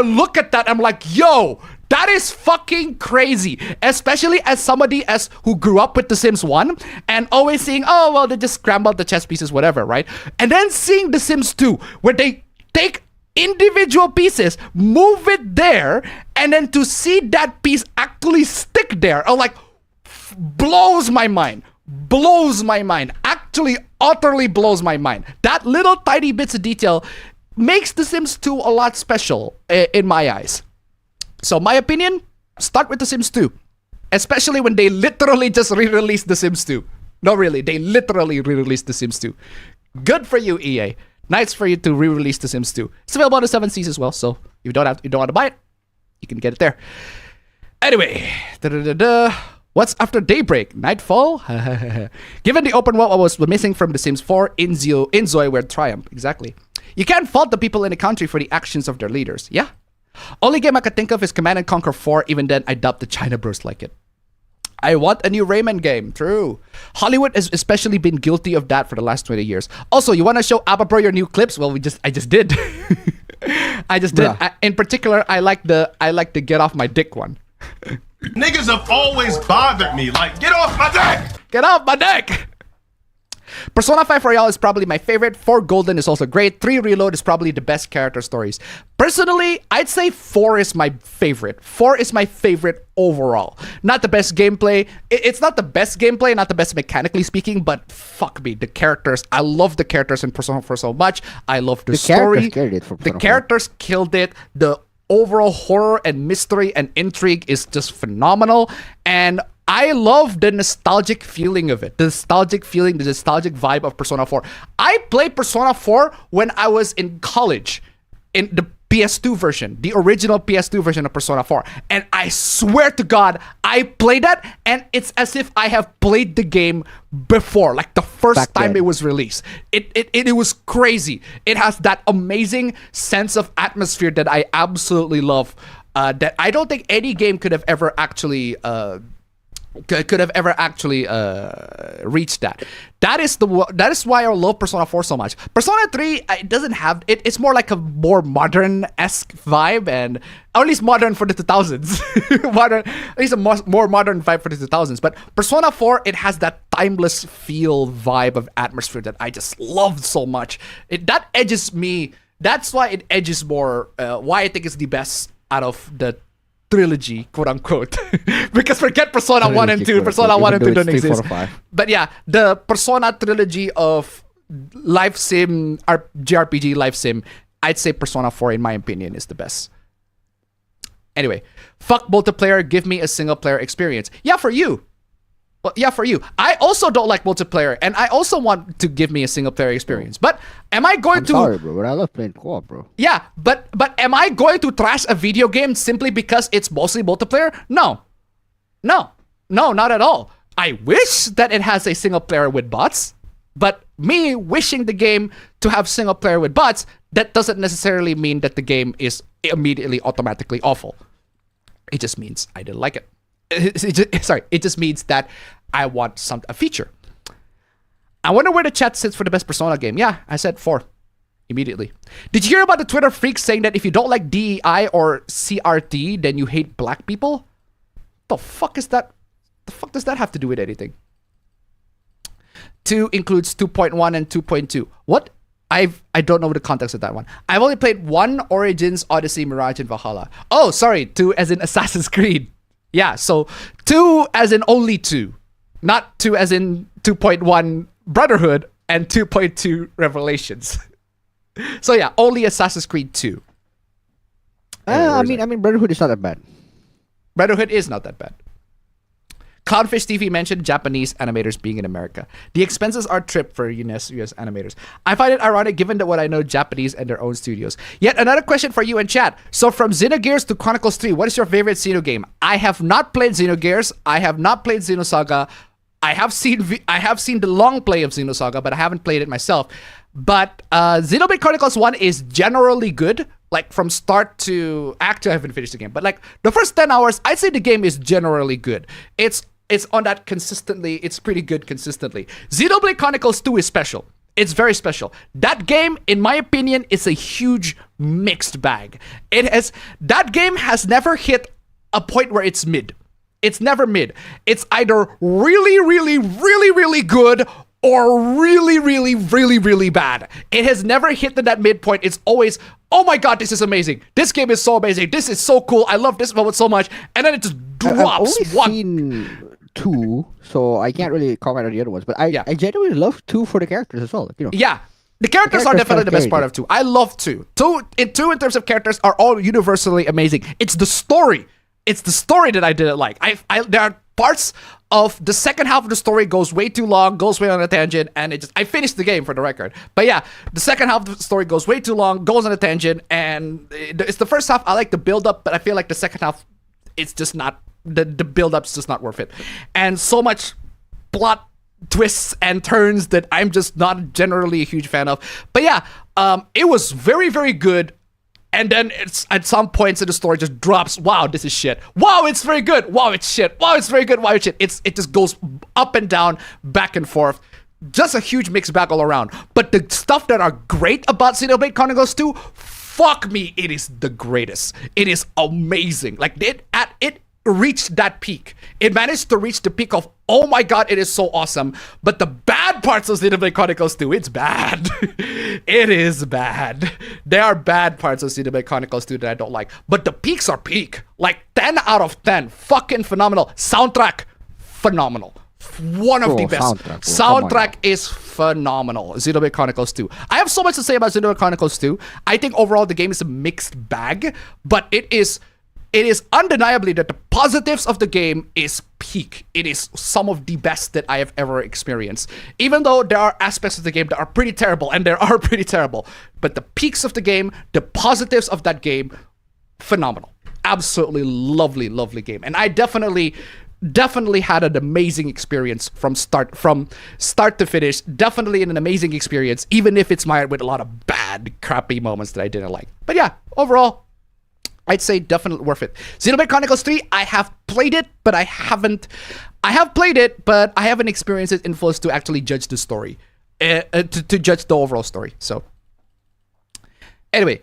look at that, I'm like, yo, that is fucking crazy, especially as somebody who grew up with The Sims 1 and always seeing, oh, well, they just scrambled the chess pieces, whatever, right? And then seeing The Sims 2, where they take individual pieces, move it there, and then to see that piece actually stick there, I'm like, blows my mind. Actually, utterly blows my mind. That little tiny bits of detail makes The Sims 2 a lot special in my eyes. So my opinion, start with The Sims 2. Especially when they literally just re-released The Sims 2. No, really, they literally re-released The Sims 2. Good for you, EA. Nice for you to re-release The Sims 2. It's available on the 7 Seas as well, so if you don't want to buy it, you can get it there. Anyway, what's after daybreak? Nightfall? Given the open world, what was missing from The Sims 4, Inzoi were triumph. Exactly. You can't fault the people in the country for the actions of their leaders. Yeah. Only game I could think of is Command & Conquer 4. Even then, I doubt the China bros like it. I want a new Rayman game. True. Hollywood has especially been guilty of that for the last 20 years. Also, you want to show APB your new clips? Well, I just did. I just did. In particular, I like the get off my dick one. Niggas have always bothered me. Like, get off my dick! Get off my dick! Persona 5 Royale is probably my favorite. 4 Golden is also great. 3 Reload is probably the best character stories. Personally, I'd say 4 is my favorite. 4 is my favorite overall. Not the best gameplay. It's not the best gameplay, not the best mechanically speaking, but fuck me, the characters. I love the characters in Persona 4 so much. I love the story. The characters killed it. The overall horror and mystery and intrigue is just phenomenal. And I love the nostalgic feeling of it. The nostalgic feeling, the nostalgic vibe of Persona 4. I played Persona 4 when I was in college, in the PS2 version, the original PS2 version of Persona 4. And I swear to God, I played that and it's as if I have played the game before, like the first time it was released. It was crazy. It has that amazing sense of atmosphere that I absolutely love, that I don't think any game could have ever actually reached that. That is why I love Persona 4 so much. Persona 3, it doesn't have it. It's more like a more modern-esque vibe, and or at least modern for the 2000s. Modern, at least a more modern vibe for the 2000s. But Persona 4, it has that timeless feel vibe of atmosphere that I just love so much. That edges me. That's why it edges more. Why I think it's the best out of the trilogy, quote unquote. Because forget Persona 1 and 2. Persona 1 and 2 don't exist. But yeah, the Persona trilogy of life sim, JRPG life sim, I'd say Persona 4, in my opinion, is the best. Anyway, fuck multiplayer, give me a single player experience. Yeah, for you. Well, yeah, for you. I also don't like multiplayer, and I also want to give me a single player experience. But am I going to? Sorry, bro, but I love playing co-op, bro. Yeah, but am I going to trash a video game simply because it's mostly multiplayer? No, not at all. I wish that it has a single player with bots, but me wishing the game to have single player with bots, that doesn't necessarily mean that the game is immediately automatically awful. It just means I didn't like it. It just means that I want a feature. I wonder where the chat sits for the best Persona game. Yeah, I said 4 immediately. Did you hear about the Twitter freaks saying that if you don't like DEI or CRT, then you hate black people? The fuck is that? The fuck does that have to do with anything? 2 includes 2.1 and 2.2. What? I don't know the context of that one. I've only played 1, Origins, Odyssey, Mirage, and Valhalla. Oh, sorry, 2 as in Assassin's Creed. Yeah, so 2 as in only 2. Not 2 as in 2.1 Brotherhood and 2.2 Revelations. So yeah, only Assassin's Creed 2. I mean, Brotherhood is not that bad. Brotherhood is not that bad. Clownfish TV mentioned Japanese animators being in America. The expenses are tripped for US animators. I find it ironic given that what I know Japanese and their own studios. Yet another question for you in chat. So from Xenogears to Chronicles 3, what is your favorite Xeno game? I have not played Xenogears. I have not played Xenosaga. I have seen the long play of Xenosaga, but I haven't played it myself. But Xenoblade Chronicles 1 is generally good. Like from start to... Actually, I haven't finished the game. But like the first 10 hours, I'd say the game is generally good. It's on that consistently. It's pretty good consistently. Xenoblade Chronicles 2 is special. It's very special. That game, in my opinion, is a huge mixed bag. That game has never hit a point where it's mid. It's never mid. It's either really, really, really, really good or really, really, really, really bad. It has never hit that midpoint. It's always, oh my god, this is amazing. This game is so amazing. This is so cool. I love this moment so much. And then it just drops. I've only seen 2, so I can't really comment on the other ones. But I genuinely love 2 for the characters as well. Yeah. The characters are definitely the best part of 2. I love 2. 2 in terms of characters are all universally amazing. It's the story. It's the story that I didn't like. There are parts of the second half of the story goes way too long, goes way on a tangent, and I finished the game for the record. But yeah, the second half of the story goes way too long, goes on a tangent, and it's the first half I like the build up, but I feel like the second half, it's just not, the build up's just not worth it. And so much plot twists and turns that I'm just not generally a huge fan of. But yeah, it was very, very good. And then it's at some points in the story just drops. Wow, this is shit. Wow, it's very good. Wow, it's shit. Wow, it's very good. Wow, it's shit. It just goes up and down, back and forth. Just a huge mixed bag all around. But the stuff that are great about Xenoblade Chronicles 2, fuck me, it is the greatest. It is amazing. Like it reached that peak. It managed to reach the peak of, oh my god, it is so awesome. But the bad parts of Xenoblade Chronicles 2, it's bad. It is bad. There are bad parts of Xenoblade Chronicles 2 that I don't like. But the peaks are peak. Like 10 out of 10. Fucking phenomenal. Soundtrack, phenomenal. One of the best. Soundtrack is phenomenal. Xenoblade Chronicles 2. I have so much to say about Xenoblade Chronicles 2. I think overall the game is a mixed bag. But it is undeniably that the positives of the game is peak. It is some of the best that I have ever experienced. Even though there are aspects of the game that are pretty terrible, and there are pretty terrible. But the peaks of the game, the positives of that game, phenomenal. Absolutely lovely, lovely game. And I definitely had an amazing experience from start to finish. Definitely an amazing experience, even if it's mired with a lot of bad, crappy moments that I didn't like. But yeah, overall, I'd say definitely worth it. Xenoblade Chronicles 3, I have played it, but I haven't experienced it in full to actually judge the story, to judge the overall story. So, anyway,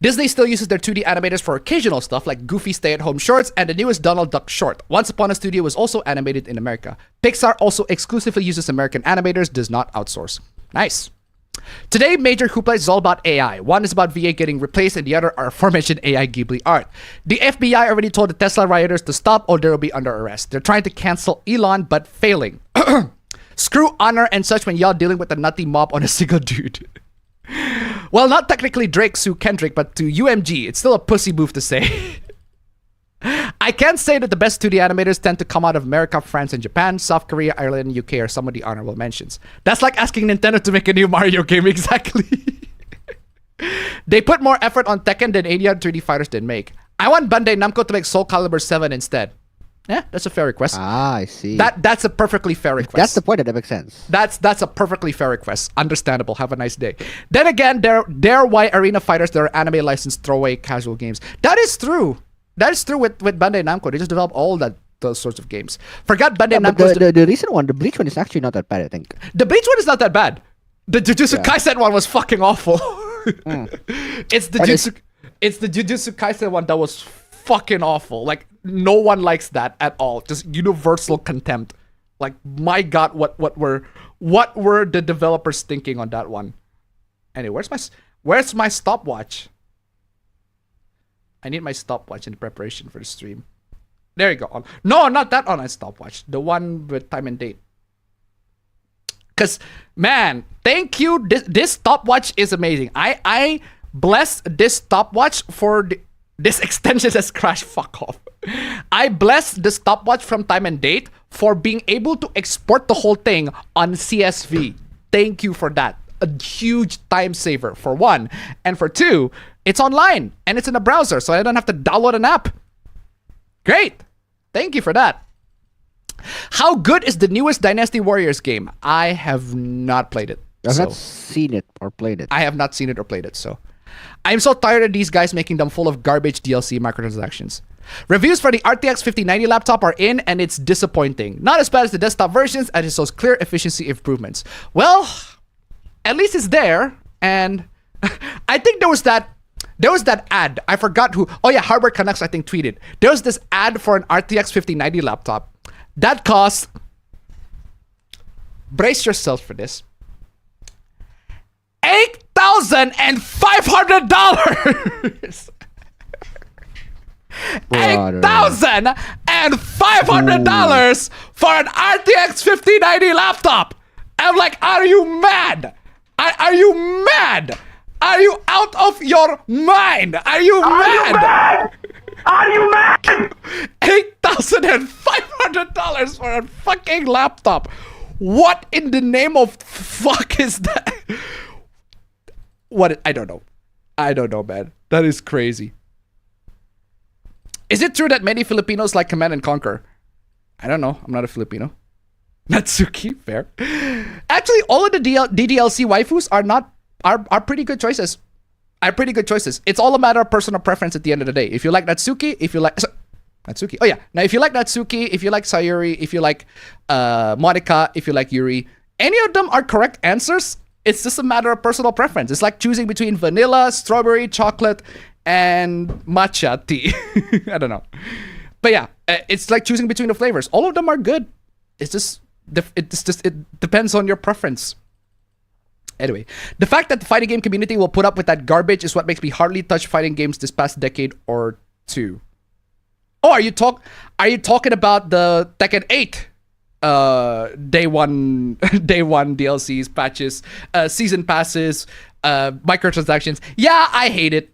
Disney still uses their 2D animators for occasional stuff like goofy stay-at-home shorts and the newest Donald Duck short. Once Upon a Studio was also animated in America. Pixar also exclusively uses American animators, does not outsource. Nice. Today, major hoopla is all about AI. One is about VA getting replaced, and the other are aforementioned AI Ghibli art. The FBI already told the Tesla rioters to stop or they will be under arrest. They're trying to cancel Elon, but failing. Screw honor and such when y'all dealing with a nutty mob on a single dude. Well, not technically Drake sue Kendrick, but to UMG, it's still a pussy move to say. I can't say that the best 2D animators tend to come out of America, France, and Japan. South Korea, Ireland, and UK are some of the honorable mentions. That's like asking Nintendo to make a new Mario game, exactly. They put more effort on Tekken than any other 3D fighters did make. I want Bandai Namco to make Soul Calibur 7 instead. Yeah, that's a fair request. Ah, I see. That's a perfectly fair request. That's the point, that makes sense. That's a perfectly fair request. Understandable. Have a nice day. Then again, they're why arena fighters that are anime licensed throwaway casual games. That is true. That is true with Bandai Namco. They just develop all those sorts of games. Forgot Bandai Namco. The recent one, the Bleach one, is actually not that bad, I think. The Bleach one is not that bad. The Jujutsu Kaisen one was fucking awful. It's the Jujutsu Kaisen one that was fucking awful. Like, no one likes that at all. Just universal contempt. Like, my god, what were the developers thinking on that one? Anyway, where's my stopwatch? I need my stopwatch in preparation for the stream. There you go. No, not that online stopwatch. The one with time and date. Because, man, thank you. This stopwatch is amazing. I bless this stopwatch for this extension that's crashed. Fuck off. I bless the stopwatch from time and date for being able to export the whole thing on CSV. Thank you for that. A huge time saver, for one. And for two, it's online and it's in a browser, so I don't have to download an app. Great. Thank you for that. How good is the newest Dynasty Warriors game? I have not played it. I've not seen it or played it. I have not seen it or played it, so. I'm so tired of these guys making them full of garbage DLC microtransactions. Reviews for the RTX 5090 laptop are in, and it's disappointing. Not as bad as the desktop versions, as it shows clear efficiency improvements. Well, at least it's there, and I think there was that ad. I forgot who. Oh yeah, Hardware Connects, I think, tweeted. There was this ad for an RTX 5090 laptop that costs brace yourself for this. $8,500. $8,500 for an RTX 5090 laptop. I'm like, are you mad? Are you mad? Are you out of your mind? Are you mad? Are you mad? $8,500 for a fucking laptop. What in the name of fuck is that? What? I don't know. I don't know, man. That is crazy. Is it true that many Filipinos like Command and Conquer? I don't know. I'm not a Filipino. Natsuki, fair. Actually, all of the DDLC waifus are pretty good choices. It's all a matter of personal preference at the end of the day. If you like Natsuki, Natsuki. Oh yeah. Now, if you like Natsuki, if you like Sayuri, if you like Monica, if you like Yuri, any of them are correct answers. It's just a matter of personal preference. It's like choosing between vanilla, strawberry, chocolate, and matcha tea. I don't know. But yeah, it's like choosing between the flavors. All of them are good. It depends on your preference. Anyway, the fact that the fighting game community will put up with that garbage is what makes me hardly touch fighting games this past decade or two. Oh, are you talking about the Tekken 8 day one DLCs, patches, season passes, microtransactions? Yeah, I hate it.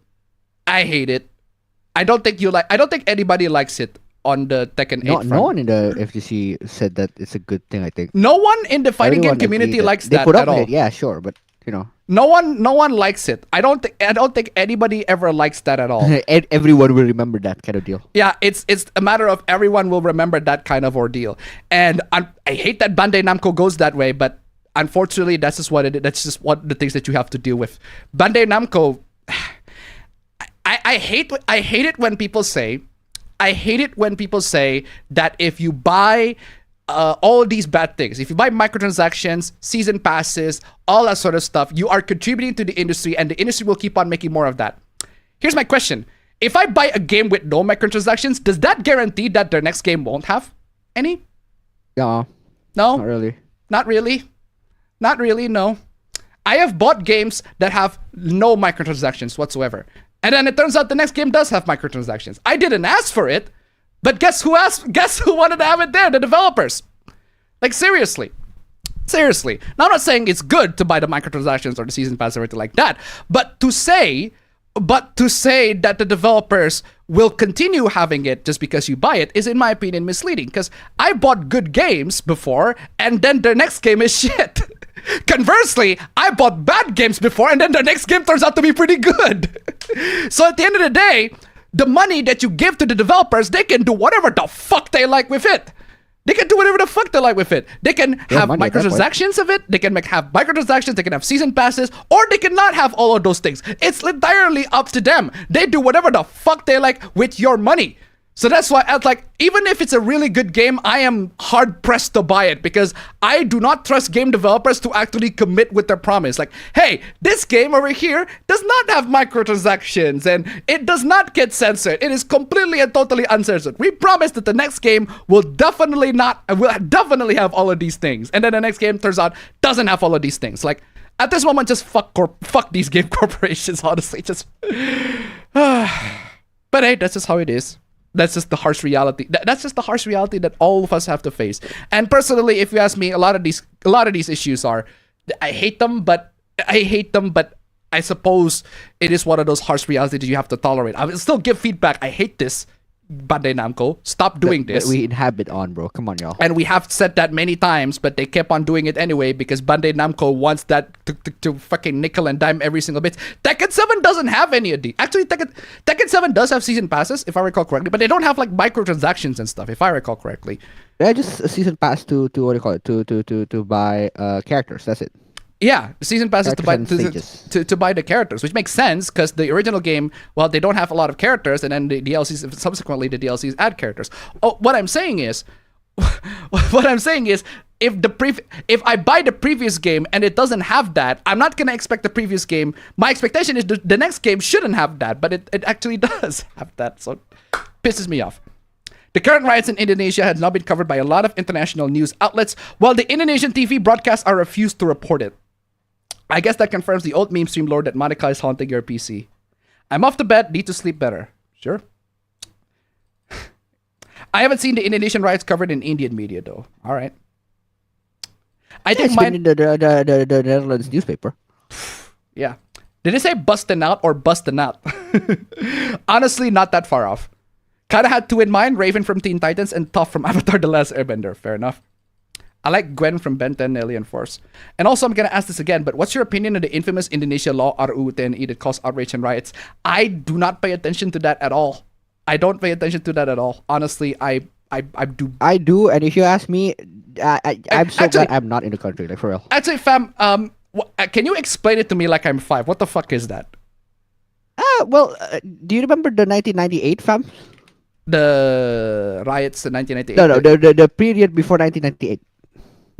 I don't think anybody likes it on the Tekken 8 front. No one in the FGC said that it's a good thing, I think. No one in the fighting game community likes that put up at all. with it, yeah, sure, but you know. No one likes it. I don't think anybody ever likes that at all. Everyone will remember that kind of deal. Yeah, it's a matter of everyone will remember that kind of ordeal. And I hate that Bandai Namco goes that way, but unfortunately that's just what it is. That's just what the things that you have to deal with. Bandai Namco, I hate it when people say that if you buy all these bad things, if you buy microtransactions, season passes, all that sort of stuff, you are contributing to the industry and the industry will keep on making more of that. Here's my question. If I buy a game with no microtransactions, does that guarantee that their next game won't have any? Yeah. No? Not really. Not really, no. I have bought games that have no microtransactions whatsoever. And then it turns out the next game does have microtransactions. I didn't ask for it, but guess who wanted to have it there? The developers. Like, seriously. Now, I'm not saying it's good to buy the microtransactions or the season pass or anything like that, but to say that the developers will continue having it just because you buy it is, in my opinion, misleading. Because I bought good games before, and then their next game is shit. Conversely, I bought bad games before, and then the next game turns out to be pretty good. So at the end of the day, the money that you give to the developers, they can do whatever the fuck they like with it. They can have microtransactions of it. They can have microtransactions. They can have season passes, or they cannot have all of those things. It's entirely up to them. They do whatever the fuck they like with your money. So that's why, even if it's a really good game, I am hard pressed to buy it because I do not trust game developers to actually commit with their promise. Like, hey, this game over here does not have microtransactions and it does not get censored. It is completely and totally uncensored. We promise that the next game will definitely have all of these things. And then the next game turns out doesn't have all of these things. Like, at this moment, just fuck these game corporations, honestly. But hey, that's just how it is. That's just the harsh reality. That's just the harsh reality that all of us have to face. And personally, if you ask me, a lot of these issues are, I hate them, but I suppose it is one of those harsh realities that you have to tolerate. I will still give feedback. I hate this, Bandai Namco. Stop doing this. That we inhabit on, bro. Come on, y'all. And we have said that many times, but they kept on doing it anyway because Bandai Namco wants that to fucking nickel and dime every single bit. Tekken 7 doesn't have any of these. Actually, Tekken 7 does have season passes, if I recall correctly, but they don't have like microtransactions and stuff, if I recall correctly. Yeah, just a season pass to what do you call it? To buy characters. That's it. Yeah, the season passes to buy the characters, which makes sense because the original game, well, they don't have a lot of characters, and then the DLCs, subsequently the DLCs add characters. Oh, what I'm saying is, if I buy the previous game and it doesn't have that, I'm not gonna expect the previous game. My expectation is the next game shouldn't have that, but it actually does have that, so it pisses me off. The current riots in Indonesia had not been covered by a lot of international news outlets, while the Indonesian TV broadcasts are refused to report it. I guess that confirms the old meme stream lore that Monica is haunting your PC. I'm off to bed, need to sleep better. Sure. I haven't seen the Indonesian riots covered in Indian media though. All right. I think It's been in the Netherlands newspaper. Yeah. Did it say bustin' out or bustin' out? Honestly, not that far off. Kinda had two in mind, Raven from Teen Titans and Toph from Avatar The Last Airbender. Fair enough. I like Gwen from Ben 10 Alien Force. And also, I'm gonna ask this again, but what's your opinion on the infamous Indonesia law RUU TNI that caused outrage and riots? I do not pay attention to that at all. I don't pay attention to that at all. Honestly, I do. I do, and if you ask me, I'm so Actually- glad I'm not in the country, like for real. Actually, fam, can you explain it to me like I'm 5? What the fuck is that? Do you remember the 1998, fam? The riots in 1998? No, the period before 1998.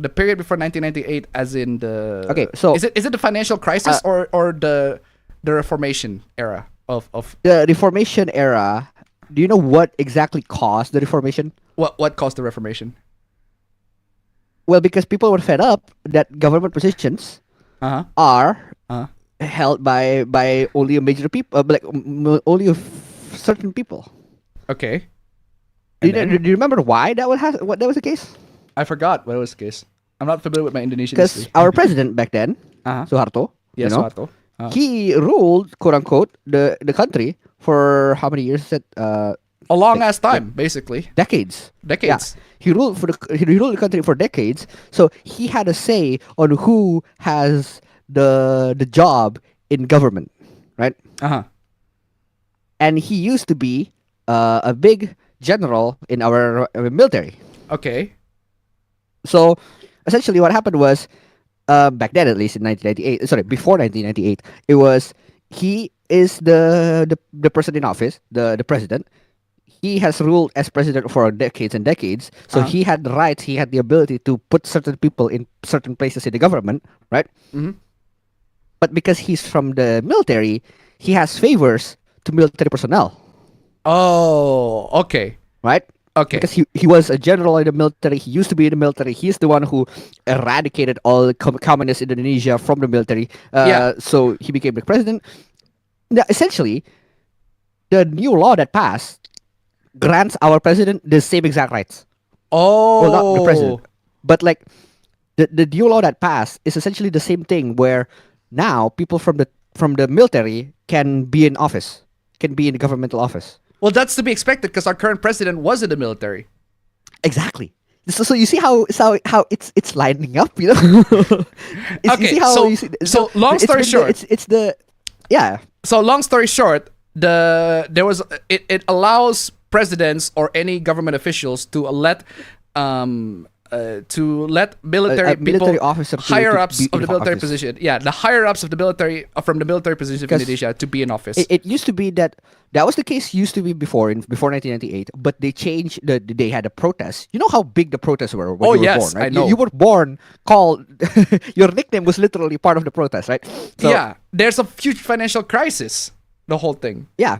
The period before 1998, as in the... Okay, so- Is it the financial crisis or the Reformation era of... The Reformation era, do you know what exactly caused the Reformation? What caused the Reformation? Well, because people were fed up that government positions Uh-huh. are Uh-huh. held by only a major people, only certain people. Okay. Do And you, then? do you remember why that was the case? I forgot what was the case. I'm not familiar with my Indonesian Because history. our president back then, Uh-huh. Suharto, Yeah, you know, Suharto. he ruled, quote unquote, the country for how many years? A long ass time, basically. Decades. Decades. Yeah. He ruled the country for decades. So he had a say on who has the job in government, right? Uh-huh. And he used to be a big general in our military. Okay. So essentially, what happened was back then, at least in 1998. Sorry, before 1998, it was he is the person in office, the president. He has ruled as president for decades and decades. So he had the rights, he had the ability to put certain people in certain places in the government, right? Mhm. But because he's from the military, he has favors to military personnel, Oh, okay. right? Okay. Because he was a general in the military. He used to be in the military. He's the one who eradicated all communist Indonesia from the military. Yeah. So he became the president. Now, essentially, the new law that passed grants our president the same exact rights. Oh. Well, not the president, but like the new law that passed is essentially the same thing. Where now people from the military can be in office, can be in the governmental office. Well, that's to be expected because our current president was in the military. Exactly. So you see how it's lining up, you know. Okay, so long story short- So long story short, it allows presidents or any government officials to let military people, military officer to higher ups be of in the military office. position, the higher ups of the military from the military position of 'Cause Indonesia to be in office. It used to be that was the case used to be before 1998, but they changed they had a protest. You know how big the protests were when Oh, you were yes, born, right? I know. You were born called your nickname was literally part of the protest, right? So, yeah, there's a huge financial crisis. The whole thing. Yeah.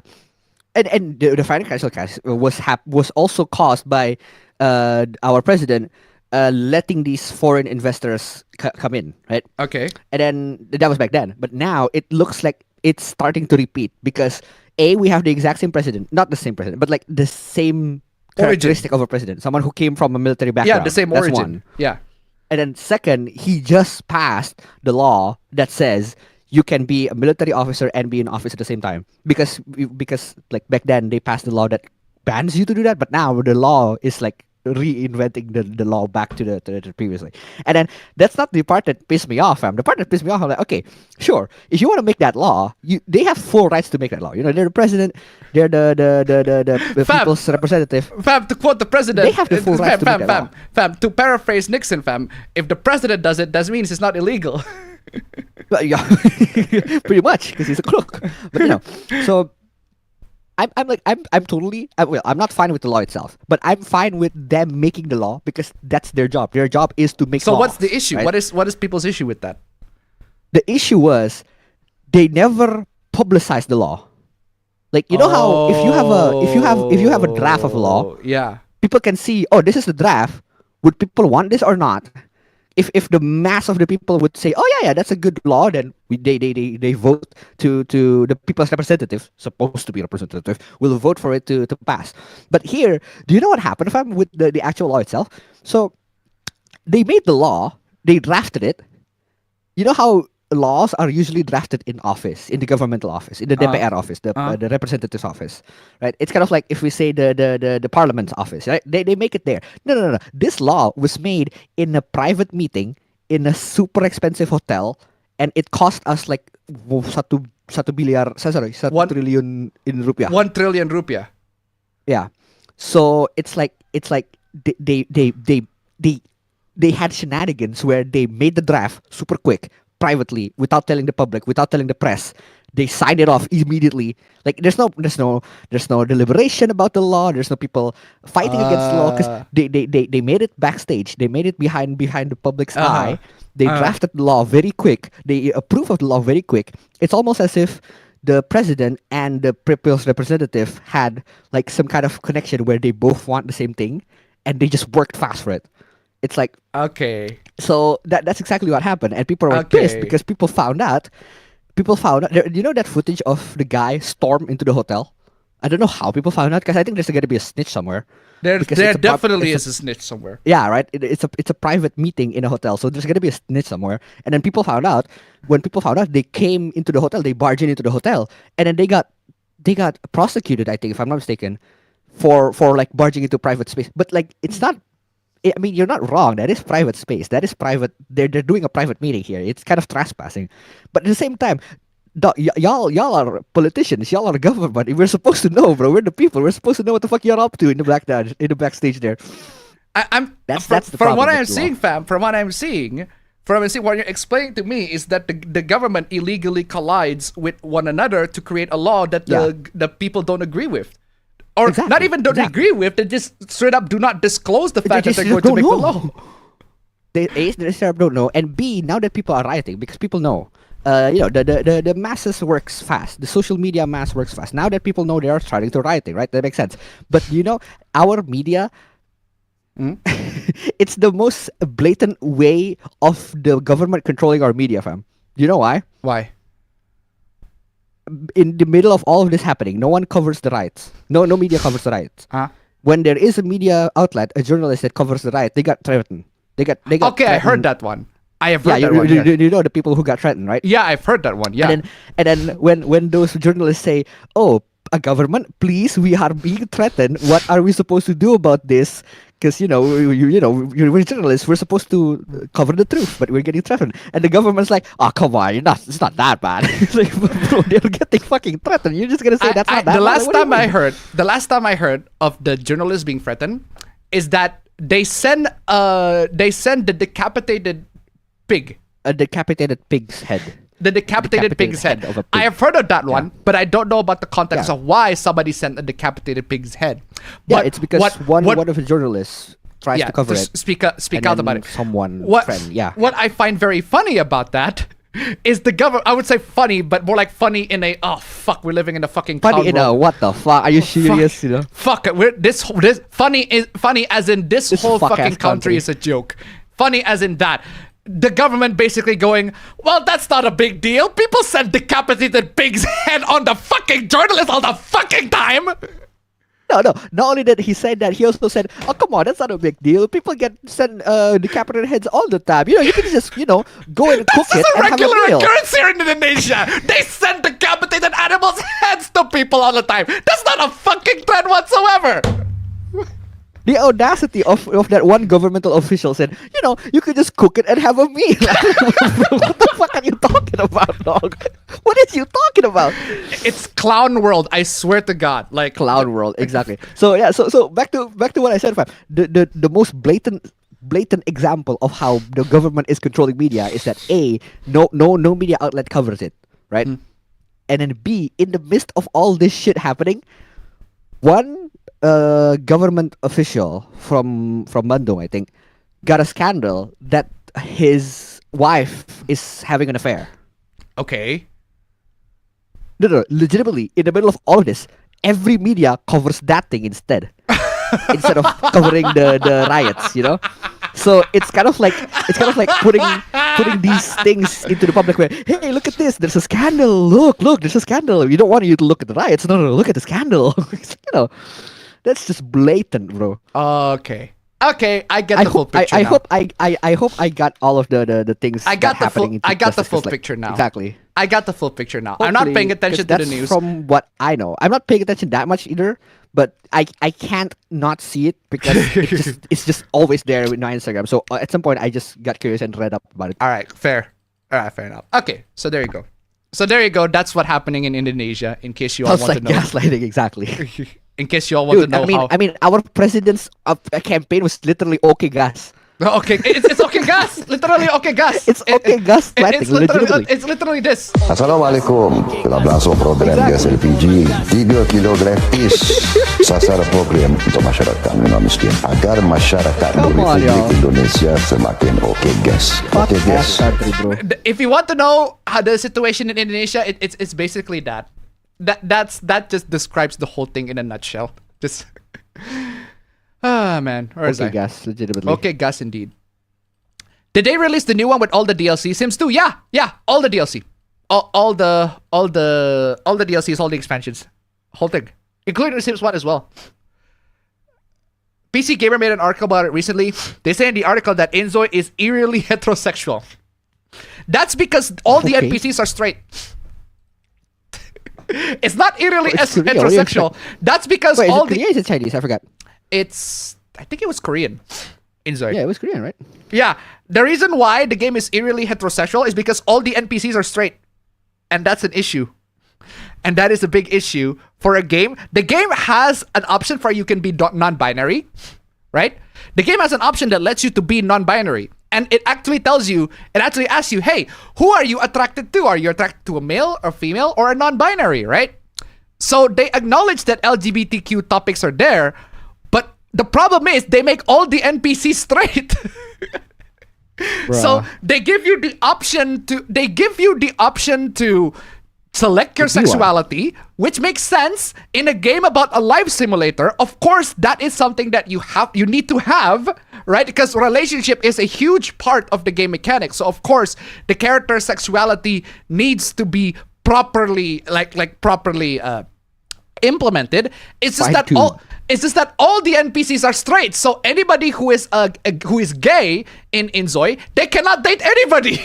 And the financial crisis was also caused by our president letting these foreign investors come in, right? Okay. And then that was back then. But now it looks like it's starting to repeat because we have the exact same president, not the same president, but like the same characteristic of a president, someone who came from a military background. Yeah, the same That's origin. one. Yeah. And then second, he just passed the law that says you can be a military officer and be in office at the same time because like back then they passed the law that bans you to do that, but now the law is like reinventing the law back to the previously. And then that's not the part that pissed me off, fam. The part that pissed me off, I'm like, okay, sure, if you want to make that law, they have full rights to make that law. You know, they're the president, they're the Fam. people's representative. Fam, to quote the president, They have the full rights to make that law. Fam, to paraphrase Nixon, fam, if the president does it, that means it's not illegal. But, yeah, pretty much because he's a crook. But you know, so I'm not fine with the law itself, but I'm fine with them making the law because that's their job. Their job is to make. So laws, what's the issue? right? What is people's issue with that? The issue was they never publicized the law. Like you know how if you have a draft of a law, Yeah. people can see, oh, this is the draft. Would people want this or not? If the mass of the people would say, oh yeah, that's a good law, then they vote to the people's representative, supposed to be representative, will vote for it to pass. But here, do you know what happened if I'm with the actual law itself? So they made the law, they drafted it. You know how laws are usually drafted in office, in the governmental office, in the DPR office, the representative's office, right? It's kind of like if we say the parliament's office, right? They make it there. No. This law was made in a private meeting in a super expensive hotel, and it cost us like satu trillion in rupiah. 1 trillion rupiah. Yeah. So it's like they had shenanigans where they made the draft super quick, privately, without telling the public, without telling the press. They signed it off immediately. Like there's no deliberation about the law. There's no people fighting against the law because they made it backstage. They made it behind the public's eye. They drafted the law very quick. They approved of the law very quick. It's almost as if the president and the people's representative had like some kind of connection where they both want the same thing, and they just worked fast for it. It's like, okay. So that's exactly what happened, and people were pissed because people found out. You know that footage of the guy storm into the hotel? I don't know how people found out because I think there's going to be a snitch somewhere. There definitely is a snitch somewhere. Yeah, right. It's a private meeting in a hotel, so there's going to be a snitch somewhere. And then people found out. When people found out, they came into the hotel. They barged into the hotel, and then they got prosecuted. I think, if I'm not mistaken, for like barging into private space. But like, it's not. I mean, you're not wrong. That is private space. That is private. They're doing a private meeting here. It's kind of trespassing. But at the same time, y'all are politicians. Y'all are government. We're supposed to know, bro. We're the people. We're supposed to know what the fuck you're up to in the backstage there. That's the from what problem I'm with seeing, law. fam. From what I'm seeing, what you're explaining to me is that the government illegally collides with one another to create a law that the people don't agree with. Or not even don't agree with, they just straight up do not disclose the fact that they're going to make the law. They straight up don't know. And B, now that people are rioting, because people know, the masses works fast. The social media mass works fast. Now that people know, they are starting to rioting, right? That makes sense. But our media, it's the most blatant way of the government controlling our media, fam. Do you know why? Why? In the middle of all of this happening, no one covers the riots. No media covers the riots. When there is a media outlet, a journalist that covers the riot, they got threatened. They got okay, threatened. I heard that one. I have heard that one. You know the people who got threatened, right? Yeah, I've heard that one. Yeah. And then when those journalists say, "Oh, a government, please, we are being threatened. What are we supposed to do about this?" Because we're journalists, we're supposed to cover the truth, but we're getting threatened. And the government's like, "Oh, come on, it's not that bad." It's like, bro, they're getting fucking threatened. You're just gonna say that's not that bad? The last time I heard of the journalists being threatened is that they send the decapitated pig. A decapitated pig's head. The decapitated pig's head. Of a pig. I have heard of that one, but I don't know about the context of why somebody sent a decapitated pig's head. But it's because one of the journalists tries to cover it. Speak out about it. What I find very funny about that is the government. I would say funny, but more like funny in a we're living in a fucking funny in a what the fuck? Are you serious? Fuck it. This funny as in this whole fucking country is a joke. Funny as in that. The government basically going, well, that's not a big deal. People send decapitated pig's head on the fucking journalist all the fucking time. No. Not only that he said that, he also said, "Oh, come on, that's not a big deal. People get sent decapitated heads all the time. You can just go and cook it and have a meal." That's a regular occurrence here in Indonesia. They send decapitated animals' heads to people all the time. That's not a fucking threat whatsoever. The audacity of that one governmental official said, you could just cook it and have a meal. What the fuck are you talking about, dog? What is you talking about? It's clown world, I swear to God. Like clown world, exactly. So yeah, so back to what I said, fam. The most blatant example of how the government is controlling media is that no media outlet covers it, right? And then B, in the midst of all this shit happening, one government official from Bandung, I think, got a scandal that his wife is having an affair. Okay. No, legitimately, in the middle of all of this, every media covers that thing instead of covering the riots, you know. So it's kind of like putting these things into the public where, hey, look at this, there's a scandal, look, there's a scandal. We don't want you to look at the riots, no, look at the scandal. You know, that's just blatant, bro. Okay, I get the full picture. I hope I got all of the things. I got the full like, picture now. Exactly. I got the full picture now. I'm not paying attention to the news. From what I know, I'm not paying attention that much either. But I can't not see it because it's just always there with my Instagram. So at some point I just got curious and read up about it. All right, fair enough. Okay, so there you go. That's what's happening in Indonesia. In case you all want to know. Gaslighting, exactly. In case you all want to know how. I mean, our president's campaign was literally okay gas. Okay, it's okay gas. Literally okay gas. It's okay gas. It's literally this. Assalamualaikum. Telah berlangsung program gas LPG 3 kilogram is sasaran program untuk masyarakat non miskin agar masyarakat di Republik Indonesia semakin okay gas. Okay gas. If you want to know how the situation in Indonesia, it's basically that. That just describes the whole thing in a nutshell. Just. Ah, man. Where is okay I? Gas, legitimately. Okay gas, indeed. Did they release the new one with all the DLC? Sims 2? Yeah, all the DLC. All the DLCs, all the expansions. Whole thing. Including the Sims 1 as well. PC Gamer made an article about it recently. They say in the article that Inzoi is eerily heterosexual. That's because all the NPCs are straight. It's not eerily heterosexual. That's because all the... Is it Chinese? I forgot. I think it was Korean. Inzoi. Yeah, it was Korean, right? Yeah. The reason why the game is eerily heterosexual is because all the NPCs are straight. And that's an issue. And that is a big issue for a game. The game has an option for you can be non-binary, right? The game has an option that lets you to be non-binary. And it actually asks you, hey, who are you attracted to? Are you attracted to a male or female or a non-binary, right? So they acknowledge that LGBTQ topics are there. The problem is they make all the NPCs straight. So they give you the option to select your sexuality, which makes sense in a game about a life simulator. Of course, that is something that you need to have, right? Because relationship is a huge part of the game mechanics. So of course, the character's sexuality needs to be properly properly implemented. It's just that all the NPCs are straight. So anybody who is gay in Inzoi, they cannot date anybody.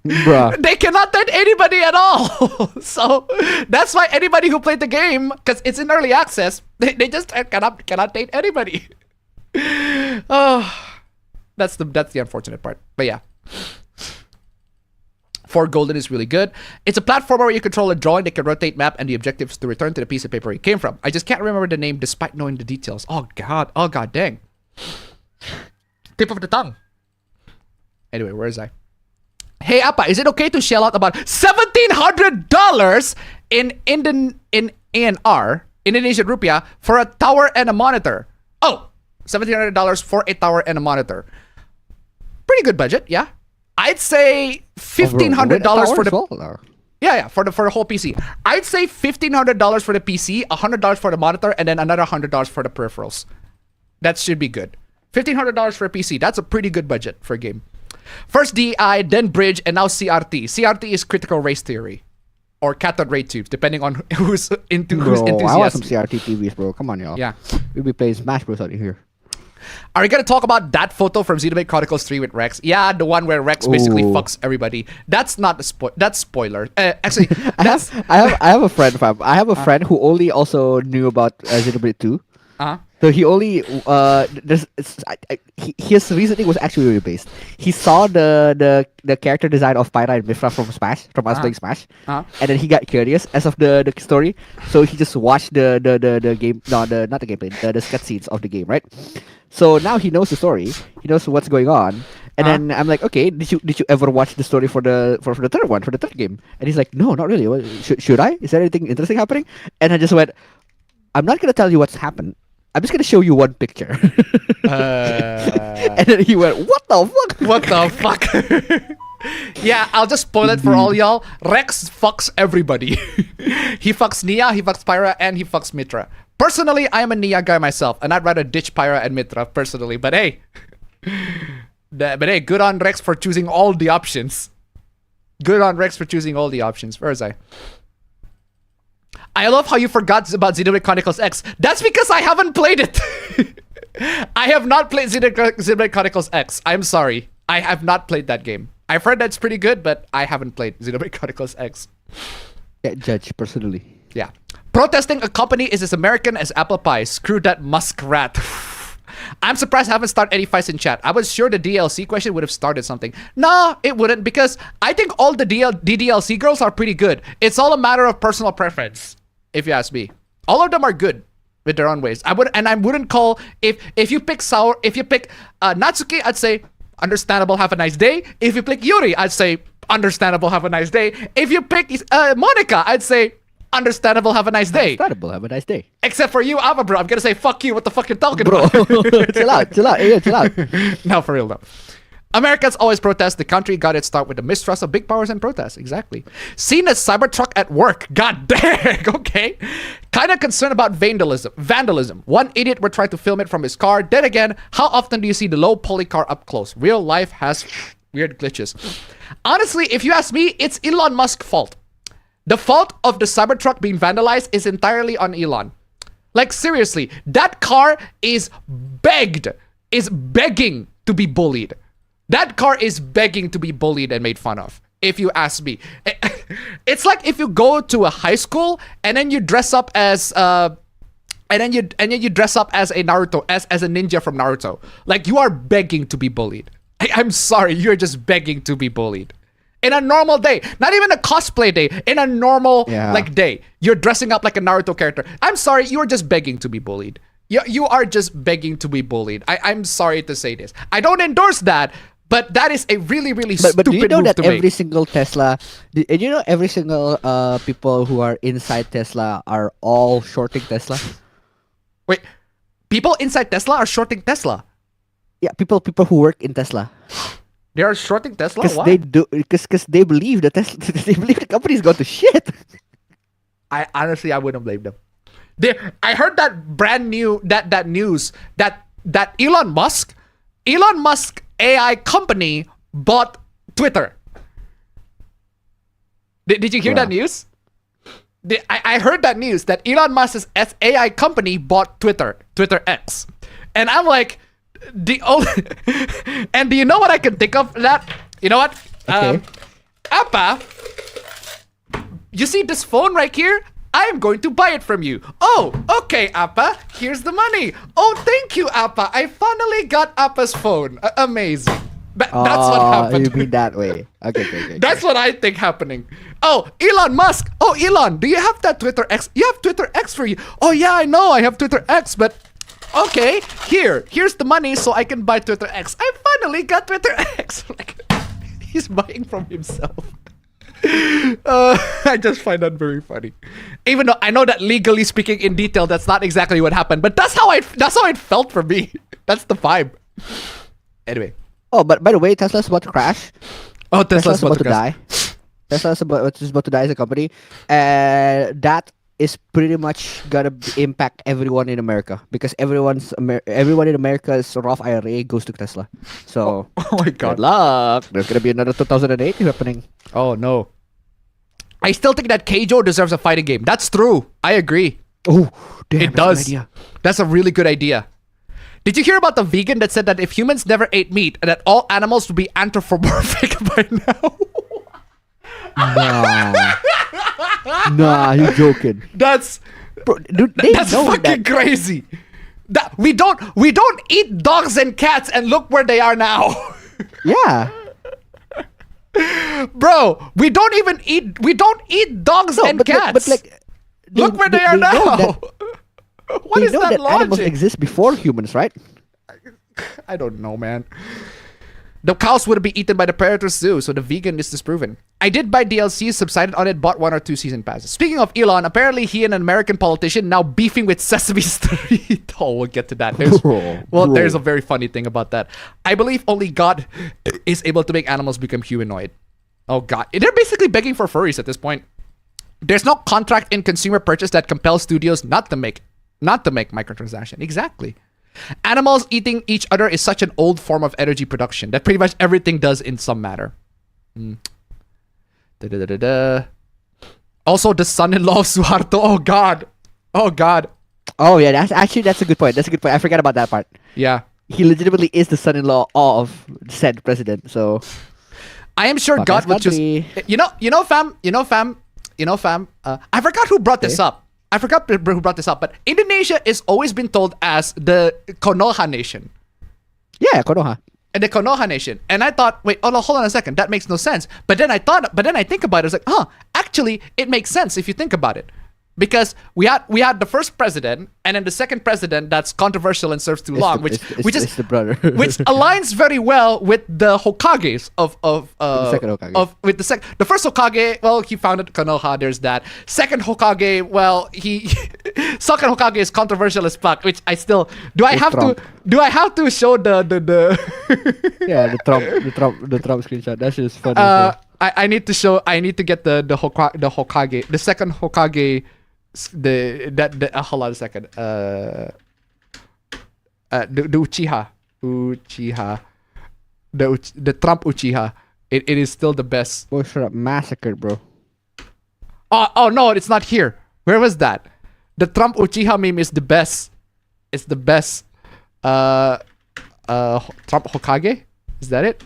Bruh. They cannot date anybody at all. So that's why anybody who played the game, because it's in early access, they just cannot date anybody. Oh, that's the unfortunate part. But yeah. 4 Golden is really good. It's a platformer where you control a drawing that can rotate map and the objective is to return to the piece of paper it came from. I just can't remember the name despite knowing the details. Oh god dang. Tip of the tongue. Anyway, where is I? Hey Appa, is it okay to shell out about $1,700 in INR, Indonesian rupiah, for a tower and a monitor? Oh, $1,700 for a tower and a monitor. Pretty good budget, yeah. I'd say $1,500 for the for the whole PC. I'd say $1,500 for the PC, $100 for the monitor, and then another $100 for the peripherals. That should be good. $1,500 for a PC. That's a pretty good budget for a game. First DI, then Bridge, and now CRT. CRT is critical race theory, or cathode ray tubes, depending on who's enthusiastic. I want some CRT TVs, bro. Come on, y'all. Yeah, we'll be playing Smash Bros out here. Are we gonna talk about that photo from Xenoblade Chronicles 3 with Rex? Yeah, the one where Rex basically fucks everybody. That's not a that's spoiler. Actually, I have a friend, fam. I have a friend who only also knew about Xenoblade 2. So he only his reasoning was actually really based. He saw the character design of Pyra and Mifra from Smash, from us playing Smash, and then he got curious as of the story. So he just watched the game, not the gameplay, the cutscenes of the game, right? So now he knows the story. He knows what's going on. And then I'm like, okay, did you ever watch the story for the third game? And he's like, no, not really. Well, should I? Is there anything interesting happening? And I just went, I'm not gonna tell you what's happened. I'm just gonna show you one picture. And then he went, what the fuck? What the fuck? Yeah, I'll just spoil it for all y'all. Rex fucks everybody. He fucks Nia, he fucks Pyra, and he fucks Mitra. Personally, I am a Nia guy myself, and I'd rather ditch Pyra and Mitra personally. But hey, good on Rex for choosing all the options. Good on Rex for choosing all the options. Where is I? I love how you forgot about Xenoblade Chronicles X. That's because I haven't played it. I have not played Xenoblade Chronicles X. I'm sorry. I have not played that game. I've heard that's pretty good, but I haven't played Xenoblade Chronicles X. Can't judge personally. Yeah. Protesting a company is as American as apple pie. Screw that Musk rat. I'm surprised I haven't started any fights in chat. I was sure the DLC question would have started something. Nah, it wouldn't, because I think all the DDLC girls are pretty good. It's all a matter of personal preference, if you ask me. All of them are good with their own ways. I wouldn't call if you pick Natsuki, I'd say understandable, have a nice day. If you pick Yuri, I'd say understandable, have a nice day. If you pick Monica, I'd say understandable, have a nice day. Understandable, have a nice day. Except for you, Ava, bro. I'm gonna say fuck you. What the fuck you talking about? Chill out. Yeah, chill out. No, for real though. Americans always protest. The country got its start with the mistrust of big powers and protests. Exactly. Seen a Cybertruck at work. God dang. Okay. Kind of concerned about vandalism. One idiot would try to film it from his car. Then again, how often do you see the low poly car up close? Real life has weird glitches. Honestly, if you ask me, it's Elon Musk's fault. The fault of the Cybertruck being vandalized is entirely on Elon. Like, seriously, that car is begging to be bullied. That car is begging to be bullied and made fun of, if you ask me. It's like if you go to a high school and then you dress up as and then you dress up as a Naruto, as a ninja from Naruto. Like, you are begging to be bullied. I'm sorry, you're just begging to be bullied. In a normal day, not even a cosplay day, in a normal day, you're dressing up like a Naruto character. I'm sorry, you're just begging to be bullied. You are just begging to be bullied. I'm sorry to say this. I don't endorse that, but that is a really, really stupid move to make. But do you know that every single Tesla, and you know every single people who are inside Tesla are all shorting Tesla? Wait, people inside Tesla are shorting Tesla? Yeah, people who work in Tesla. They are shorting Tesla? Why? Because they believe the Tesla, they believe the company's gone to shit. I honestly wouldn't blame them. I heard that brand new news that Elon Musk AI company bought Twitter. Did you hear that news? I heard that news that Elon Musk's AI company bought Twitter X, and I'm like, and do you know what I can think of that? You know what? Okay. Appa, you see this phone right here? I am going to buy it from you. Oh, okay, Appa. Here's the money. Oh, thank you, Appa. I finally got Appa's phone. Amazing. That's what happened. You mean that way. Okay. That's what I think happening. Oh, Elon Musk. Oh, Elon, do you have that Twitter X? You have Twitter X for you. Oh, yeah, I know. I have Twitter X, but okay, here's the money so I can buy Twitter X. I finally got Twitter X. Like, he's buying from himself. I just find that very funny. Even though I know that legally speaking in detail, that's not exactly what happened, but that's how it felt for me. That's the vibe. Anyway. Oh, but by the way, Tesla's about to crash. Oh, Tesla's about to die. Tesla's about to die as a company, and that is pretty much gonna impact everyone in America, because everyone in America's Roth IRA goes to Tesla. So, oh my god, good luck. There's gonna be another 2008 happening. Oh no. I still think that Keijo deserves a fighting game. That's true. I agree. Oh, damn, it does. That's a really good idea. Did you hear about the vegan that said that if humans never ate meat, that all animals would be anthropomorphic by now? Nah, you're joking. That's that's fucking crazy. We don't eat dogs and cats, and look where they are now. Yeah. Bro, we don't eat dogs and cats. But like, look where they are now. What is that logic? Animals exist before humans, right? I don't know, man. The cows would be eaten by the predators too, so the vegan is disproven. I did buy DLC, subsided on it, bought 1 or 2 season passes. Speaking of Elon, apparently he and an American politician now beefing with Sesame Street. Oh, we'll get to that. There's a very funny thing about that. I believe only God is able to make animals become humanoid. Oh God, they're basically begging for furries at this point. There's no contract in consumer purchase that compels studios not to make microtransaction. Exactly. Animals eating each other is such an old form of energy production that pretty much everything does in some manner. Also, the son-in-law of Suharto. Oh God. Oh God. Oh yeah, that's a good point. That's a good point. I forgot about that part. Yeah. He legitimately is the son-in-law of said president. So I am sure God would just fam. I forgot who brought this up. But Indonesia is always been told as the Konoha nation. Yeah, Konoha. And the Konoha nation. And I thought, wait, hold on a second. That makes no sense. But then I think about it. I was like, actually, it makes sense if you think about it. Because we had the first president, and then the second president that's controversial and serves too long, which is the brother, which aligns very well with the Hokages of the second Hokage. The first Hokage, well, he founded Konoha. There's that. Second Hokage, well, second Hokage is controversial as fuck. Which I still do. I have to show the yeah, the Trump screenshot. That's just funny. I need to get the Hokage, the second Hokage. Hold on a second. The Uchiha, the Trump Uchiha. It is still the best. Boy, straight up massacred, bro. Oh no, it's not here. Where was that? The Trump Uchiha meme is the best. It's the best. Trump Hokage. Is that it?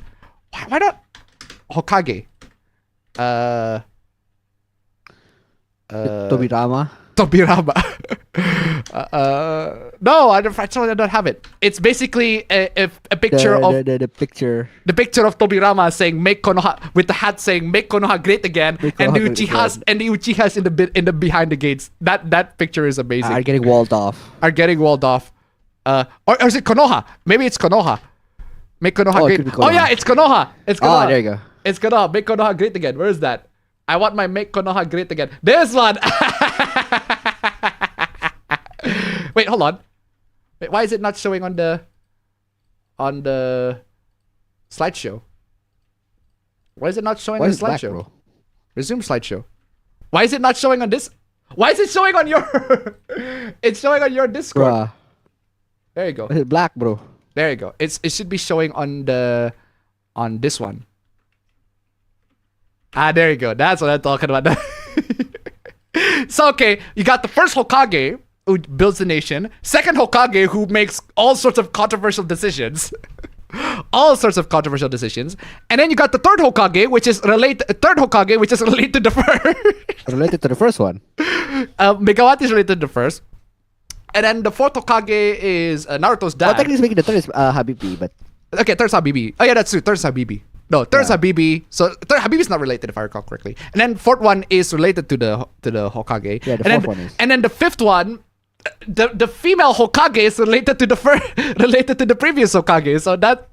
Why not Hokage? Tobirama. No, I don't have it. It's basically a picture of the picture of Tobirama saying "Make Konoha" with the hat saying "Make Konoha great again," and the Uchihas in the behind the gates. That picture is amazing. Are getting walled off. Or is it Konoha? Maybe it's Konoha. Make Konoha great. Oh yeah, it's Konoha. It's Konoha. Oh, there you go. It's Konoha. Make Konoha great again. Where is that? I want my Make Konoha great again. This one. Wait, hold on. Wait, why is it not showing on the slideshow? Why is it not showing on the slideshow? Resume slideshow. Why is it not showing on this? Why is it showing on your? It's showing on your Discord. Bruh. There you go. Is it black, bro? There you go. It should be showing on this one. There you go. That's what I'm talking about. So okay, you got the first Hokage who builds the nation, second Hokage who makes all sorts of controversial decisions. And then you got the third Hokage, which is related to the first. Related to the first one. Megawati is related to the first. And then the fourth Hokage is Naruto's dad. Well, technically speaking, the third is Habibi, but okay, third's Habibi. Oh yeah, that's true. Third's Habibi. No, third's Habibi. So third Habibi is not related, if I recall correctly. And then fourth one is related to the Hokage. Yeah, the fourth one is. And then the fifth one, the female Hokage is related to the previous Hokage. So that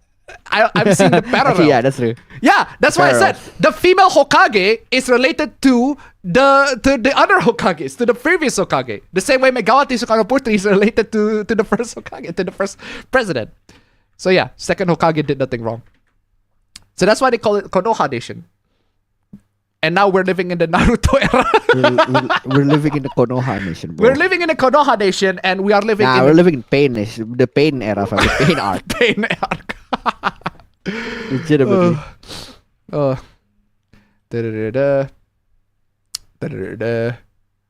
I'm seeing the parallel. Actually, yeah, that's true. Yeah, that's why I said the female Hokage is related to the other Hokages, to the previous Hokage. The same way Megawati Sukarnoputri is related to the first Hokage, to the first president. So yeah, second Hokage did nothing wrong. So that's why they call it Konoha Nation. And now we're living in the Naruto era. we're living in the Konoha Nation, bro. We're living in the Konoha Nation, and we are living we're living in Pain Nation, the Pain era, from the Pain arc. Pain arc. Legitimately.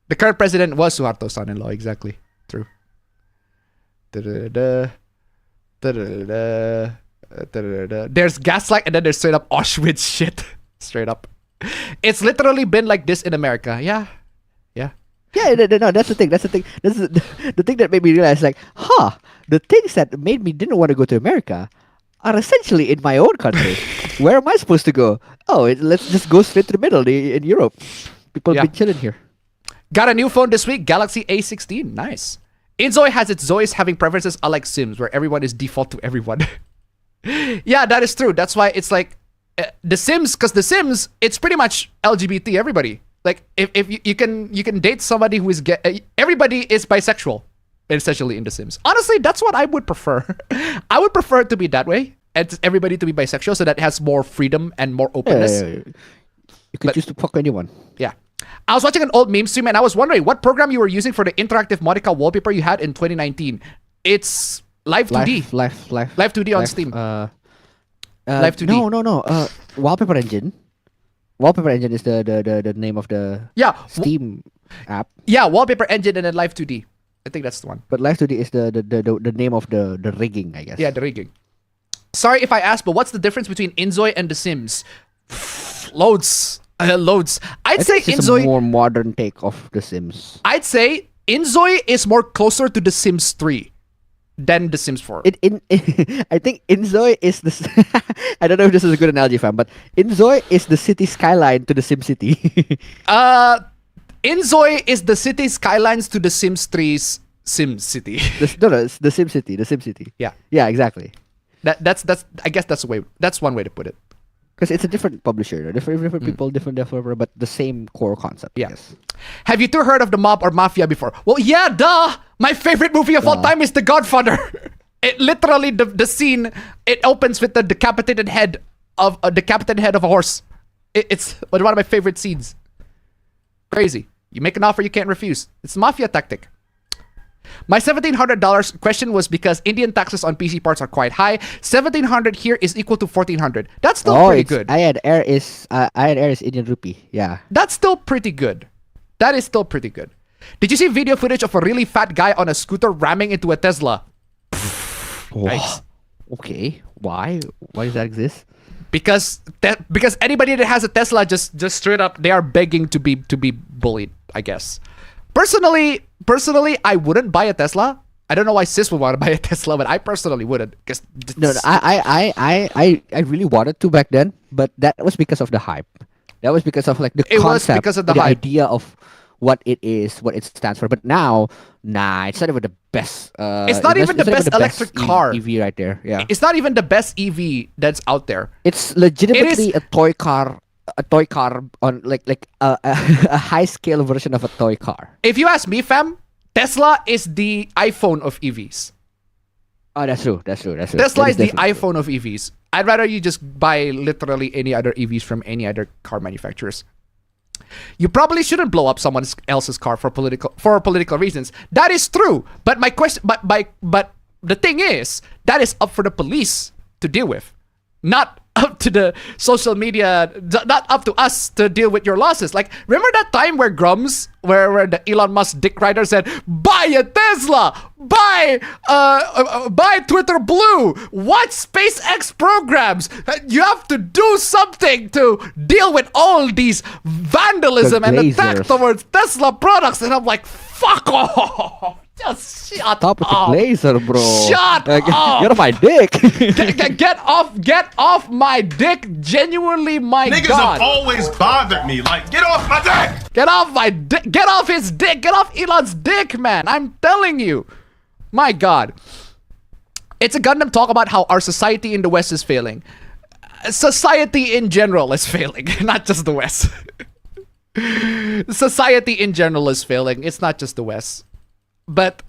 The current president was Suharto's son-in-law, exactly. True. There's gaslight, and then there's straight up Auschwitz shit. Straight up. It's literally been like this in America. Yeah. Yeah, no, that's the thing. That's the thing. This is the thing that made me realize, like, the things that made me didn't want to go to America are essentially in my own country. Where am I supposed to go? Let's just go straight to the middle in Europe. People been chilling here. Got a new phone this week, Galaxy A16. Nice. Inzoi has its Zois having preferences unlike Sims, where everyone is default to everyone. Yeah, that is true. That's why it's like The Sims, because The Sims, it's pretty much LGBT everybody. Like if you can date somebody who is everybody is bisexual, essentially in The Sims. Honestly, that's what I would prefer. I would prefer it to be that way, and everybody to be bisexual, so that it has more freedom and more openness. You could choose to fuck anyone. Yeah. I was watching an old meme stream and I was wondering what program you were using for the interactive Monica wallpaper you had in 2019. It's Live 2D. Live 2D on Steam. Live 2D. No. Wallpaper Engine. Wallpaper Engine is the name of the Steam app. Yeah, Wallpaper Engine and then Live 2D. I think that's the one. But Live 2D is the name of the rigging, I guess. Yeah, the rigging. Sorry if I asked, but what's the difference between Inzoi and The Sims? Loads. I'd say it's Inzoi a more modern take of The Sims. I'd say Inzoi is more closer to The Sims 3 than The Sims 4. I think Inzoi is the. I don't know if this is a good analogy, fam, but Inzoi is the city skyline to the Sim City. Inzoi is the city skylines to The Sims 3's Sim City. It's the Sim City. The Sim City. Yeah. Yeah, exactly. That's I guess that's one way to put it. Because it's a different publisher, different people, different developer, but the same core concept. Yeah. Yes. Have you two heard of the mob or mafia before? Well, yeah, duh. My favorite movie of all time is The Godfather. It literally the scene. It opens with the decapitated head of a horse. It's one of my favorite scenes. Crazy. You make an offer you can't refuse. It's a mafia tactic. My $1,700 question was because Indian taxes on PC parts are quite high. $1,700 here is equal to $1,400. That's still pretty good. Air is Indian rupee. Yeah. That's still pretty good. That is still pretty good. Did you see video footage of a really fat guy on a scooter ramming into a Tesla? Nice. Okay. Why? Why does that exist? Because anybody that has a Tesla just straight up they are begging to be bullied, I guess. Personally, I wouldn't buy a Tesla. I don't know why sis would want to buy a Tesla, but I personally wouldn't. No, I really wanted to back then, but that was because of the hype. That was because of like the concept, was because of the hype. idea of what it is, what it stands for. But now, it's not even the best. It's not even the best electric car. EV right there. Yeah. It's not even the best EV that's out there. It's legitimately a toy car. A toy car on like a high scale version of a toy car. If you ask me, fam, Tesla is the iPhone of EVs. Oh, that's true. Tesla is the iPhone of EVs. I'd rather you just buy literally any other EVs from any other car manufacturers. You probably shouldn't blow up someone else's car for political reasons. That is true. But my question, but the thing is, that is up for the police to deal with, not up to the social media, not up to us to deal with your losses. Like, remember that time where Grummz, where the Elon Musk dick rider said, buy a Tesla, buy Twitter Blue, watch SpaceX programs. You have to do something to deal with all these vandalism and attack towards Tesla products. And I'm like, fuck off. Just shut Stop with the blazer, bro. Shut up. Get off my dick. Get off my dick. Genuinely, my Niggas God. have always bothered me. Like, get off my dick. Get off my dick. Get off his dick. Get off Elon's dick, man. I'm telling you. My God. It's a Gundam talk about how our society in the West is failing. Society in general is failing, not just the West. Society in general is failing. It's not just the West. But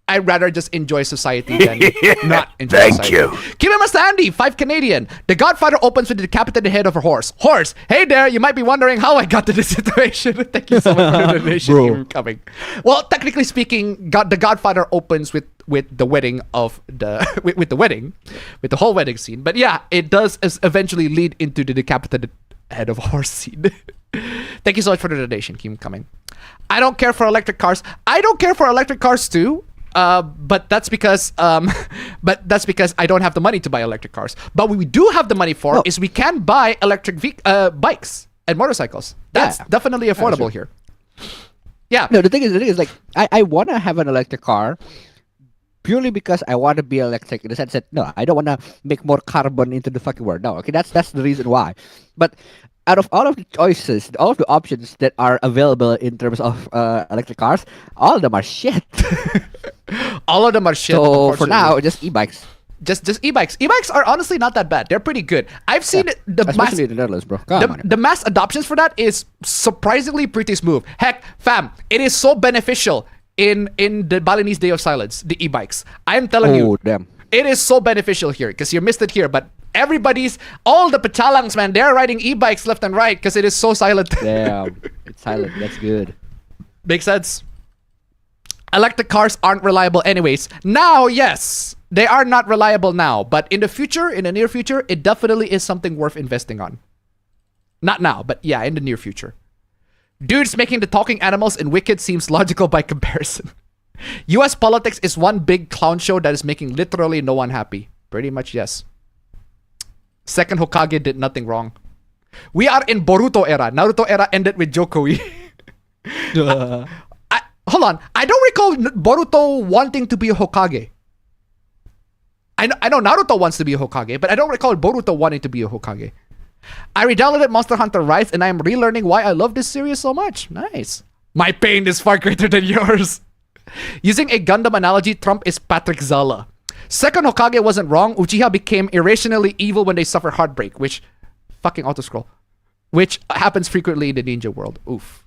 I'd rather just enjoy society than not enjoy society. Thank you. Keep it Andy, 5 Canadian. The Godfather opens with the decapitated head of a horse. Horse. Hey there, you might be wondering how I got to this situation. Thank you so much for the donation coming. Well, technically speaking, the Godfather opens with the wedding of the with the whole wedding scene. But yeah, it does eventually lead into the decapitated head of a horse scene. Thank you so much for the donation. Keep coming. I don't care for electric cars. I don't care for electric cars too. But that's because I don't have the money to buy electric cars. But what we do have the money for is we can buy electric bikes and motorcycles. That's definitely affordable here. Yeah. No, the thing is like I want to have an electric car purely because I want to be electric in the sense that no, I don't want to make more carbon into the fucking world. No, okay, that's the reason why. But out of all of the choices, all of the options that are available in terms of electric cars, all of them are shit. All of them are shit. So for now, just e-bikes. Just e-bikes. E-bikes are honestly not that bad. They're pretty good. I've seen especially in the Netherlands, bro. Come on. The mass adoptions for that is surprisingly pretty smooth. Heck, fam, it is so beneficial in the Balinese Day of Silence, the e-bikes. I am telling you. Oh, damn. It is so beneficial here because you missed it here, but all the Pachalangs, man, they're riding e-bikes left and right because it is so silent. Damn, it's silent. That's good. Makes sense. Electric cars aren't reliable anyways. Now, yes, they are not reliable now, but in the future, in the near future, it definitely is something worth investing on. Not now, but yeah, in the near future. Dudes making the talking animals in Wicked seems logical by comparison. US politics is one big clown show that is making literally no one happy. Pretty much, yes. Second Hokage did nothing wrong. We are in Boruto era. Naruto era ended with Jokoi. Hold on. I don't recall Boruto wanting to be a Hokage. I know Naruto wants to be a Hokage, but I don't recall Boruto wanting to be a Hokage. I redownloaded Monster Hunter Rise and I am relearning why I love this series so much. Nice. My pain is far greater than yours. Using a Gundam analogy, Trump is Patrick Zala. Second Hokage wasn't wrong. Uchiha became irrationally evil when they suffer heartbreak, which fucking autoscroll, which happens frequently in the ninja world. Oof.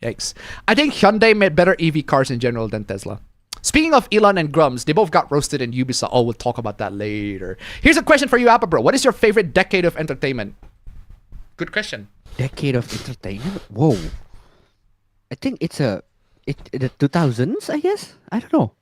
Yikes. I think Hyundai made better EV cars in general than Tesla. Speaking of Elon and Grummz, they both got roasted in Ubisoft. Oh, we'll talk about that later. Here's a question for you, Appa Bro. What is your favorite decade of entertainment? Good question. Decade of entertainment? Whoa. I think it's the 2000s, I guess? I don't know.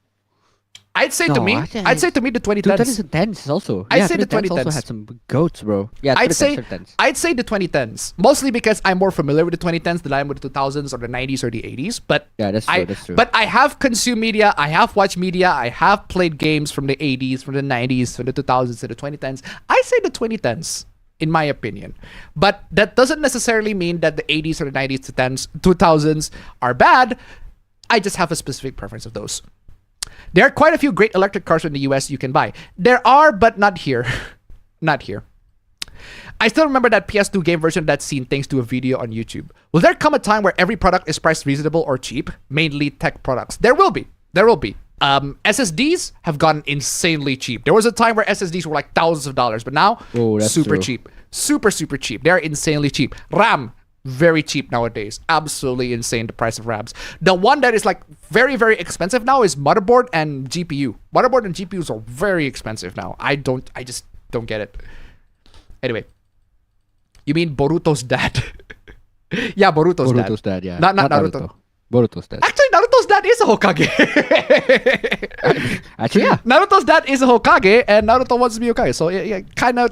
I'd say to me the 2010s. 2010s also. I'd say the 2010s 2010s also had some goats, bro. Yeah, I'd say 2010s. I'd say the 2010s. Mostly because I'm more familiar with the 2010s than I am with the 2000s or the 90s or the 80s. But yeah, that's true. But I have consumed media, I have watched media, I have played games from the 80s, from the 90s, from the 2000s to the 2010s. I say the 2010s, in my opinion. But that doesn't necessarily mean that the 80s or the 90s to 2000s are bad. I just have a specific preference of those. There are quite a few great electric cars in the US you can buy. There are, but not here. Not here. I still remember that PS2 game version of that scene thanks to a video on YouTube. Will there come a time where every product is priced reasonable or cheap? Mainly tech products. There will be. There will be. SSDs have gotten insanely cheap. There was a time where SSDs were like thousands of dollars, but now super cheap. Super cheap. They're insanely cheap. RAM, very cheap nowadays. Absolutely insane, the price of RAMs. The one that is like very, very expensive now is motherboard and GPU. Motherboard and GPUs are very expensive now. I just don't get it. Anyway. You mean Boruto's dad? Yeah, Boruto's dad. Yeah. Not Naruto. Boruto's dad. Actually, Naruto's dad is a Hokage. Actually, yeah. Naruto's dad is a Hokage, and Naruto wants to be Hokage. So yeah, kind of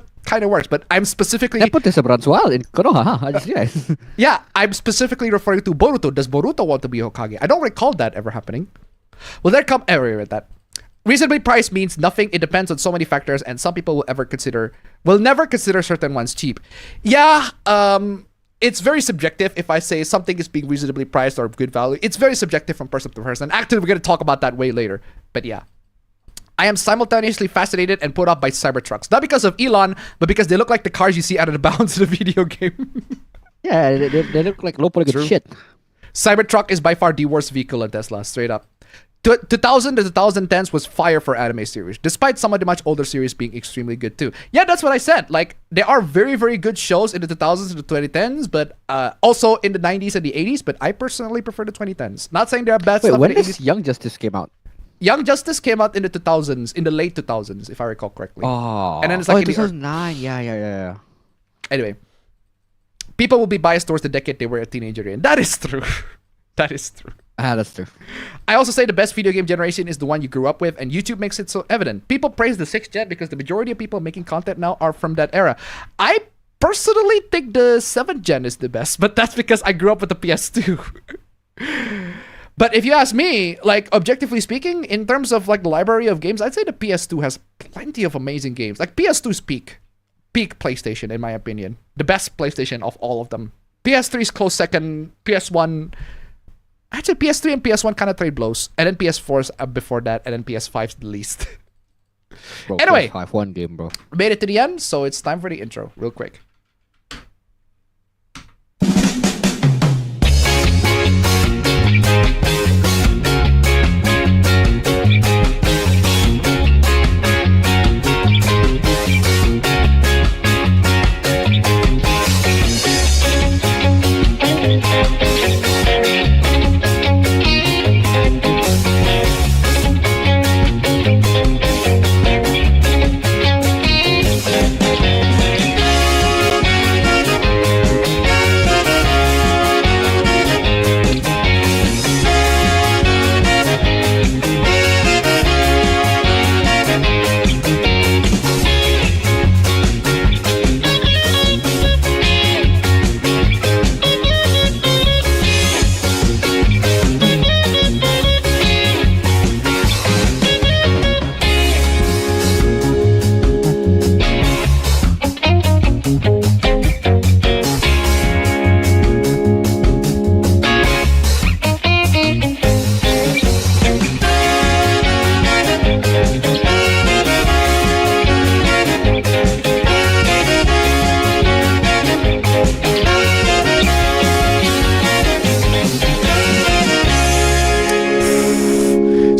works. But I'm specifically... Nepotism sa Branswal in Konoha, huh? I just realized. Yeah, I'm specifically referring to Boruto. Does Boruto want to be Hokage? I don't recall that ever happening. Will there come error with that? Reasonably priced means nothing. It depends on so many factors, and some people will never consider certain ones cheap. Yeah, it's very subjective if I say something is being reasonably priced or of good value. It's very subjective from person to person. Actually, we're going to talk about that way later. But yeah. I am simultaneously fascinated and put off by Cybertrucks. Not because of Elon, but because they look like the cars you see out of the bounds in the video game. Yeah, they look like low polygon shit. Cybertruck is by far the worst vehicle in Tesla, straight up. 2000 to 2010s was fire for anime series, despite some of the much older series being extremely good too. Yeah, that's what I said. Like, there are very, very good shows in the 2000s to the 2010s, but also in the 90s and the 80s, but I personally prefer the 2010s. Not saying there are bad stuff when in the did Young Justice came out? Young Justice came out in the 2000s, in the late 2000s, if I recall correctly. Oh, and then it's like 2009. Yeah. Anyway, people will be biased towards the decade they were a teenager in. That is true. That is true. That's true. I also say the best video game generation is the one you grew up with, and YouTube makes it so evident. People praise the 6th gen because the majority of people making content now are from that era. I personally think the 7th gen is the best, but that's because I grew up with the PS2. But if you ask me, like, objectively speaking, in terms of like the library of games, I'd say the PS2 has plenty of amazing games. Like, PS2's peak PlayStation, in my opinion. The best PlayStation of all of them. PS3's close second. PS1... Actually, PS3 and PS1 kind of trade blows. And then PS4's before that. And then PS5's the least. Bro, anyway. PS5, one game, bro. Made it to the end, so it's time for the intro. Real quick.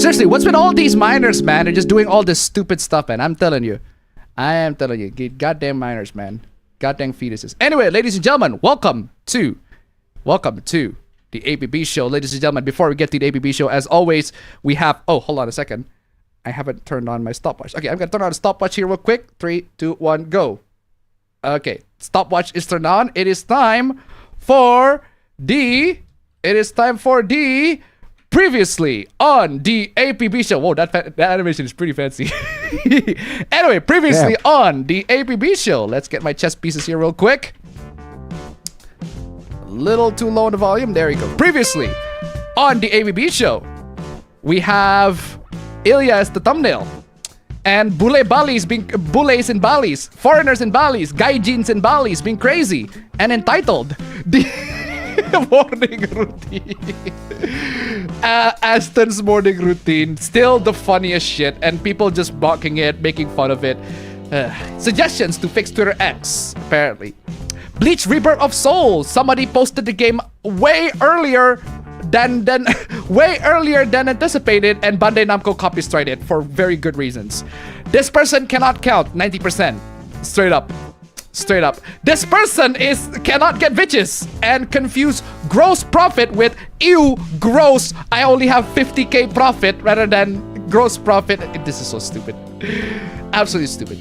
Seriously, what's with all these minors, man? They're just doing all this stupid stuff, man. I'm telling you. Goddamn minors, man. Goddamn fetuses. Anyway, ladies and gentlemen, welcome to the APB show. Ladies and gentlemen, before we get to the APB show, as always, we have... Oh, hold on a second. I haven't turned on my stopwatch. Okay, I'm going to turn on the stopwatch here real quick. 3, 2, 1, go. Okay, stopwatch is turned on. It is time for the... Previously on the APB show. Whoa, that animation is pretty fancy. Anyway, previously on the APB show. Let's get my chess pieces here real quick. A little too low in the volume. There you go. Previously on the APB show, we have Ilya as the thumbnail. And bules in Balis, foreigners in Balis, gaijins in Balis being crazy and entitled. The morning routine. Aston's morning routine, still the funniest shit, and people just mocking it, making fun of it. Suggestions to fix Twitter X, apparently. Bleach Rebirth of Souls. Somebody posted the game way earlier than anticipated, and Bandai Namco copyrighted it for very good reasons. This person cannot count 90%. Straight up. This person cannot get bitches and confuse gross profit with ew gross. I only have 50k profit rather than gross profit. This is so stupid. Absolutely stupid.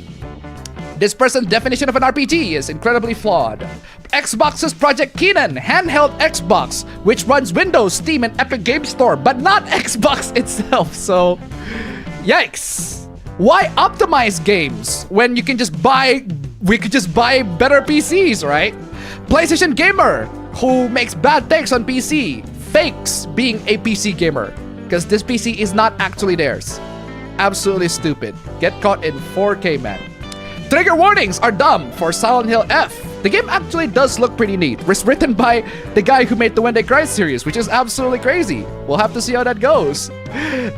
This person's definition of an RPG is incredibly flawed. Xbox's Project Keenan, handheld Xbox, which runs Windows, Steam, and Epic Game Store, but not Xbox itself. So, yikes. Why optimize games when you can just buy... We could just buy better PCs, right? PlayStation Gamer, who makes bad takes on PC, fakes being a PC gamer, because this PC is not actually theirs. Absolutely stupid. Get caught in 4K, man. Trigger warnings are dumb for Silent Hill F. The game actually does look pretty neat. It's written by the guy who made the When They Cry series, which is absolutely crazy. We'll have to see how that goes.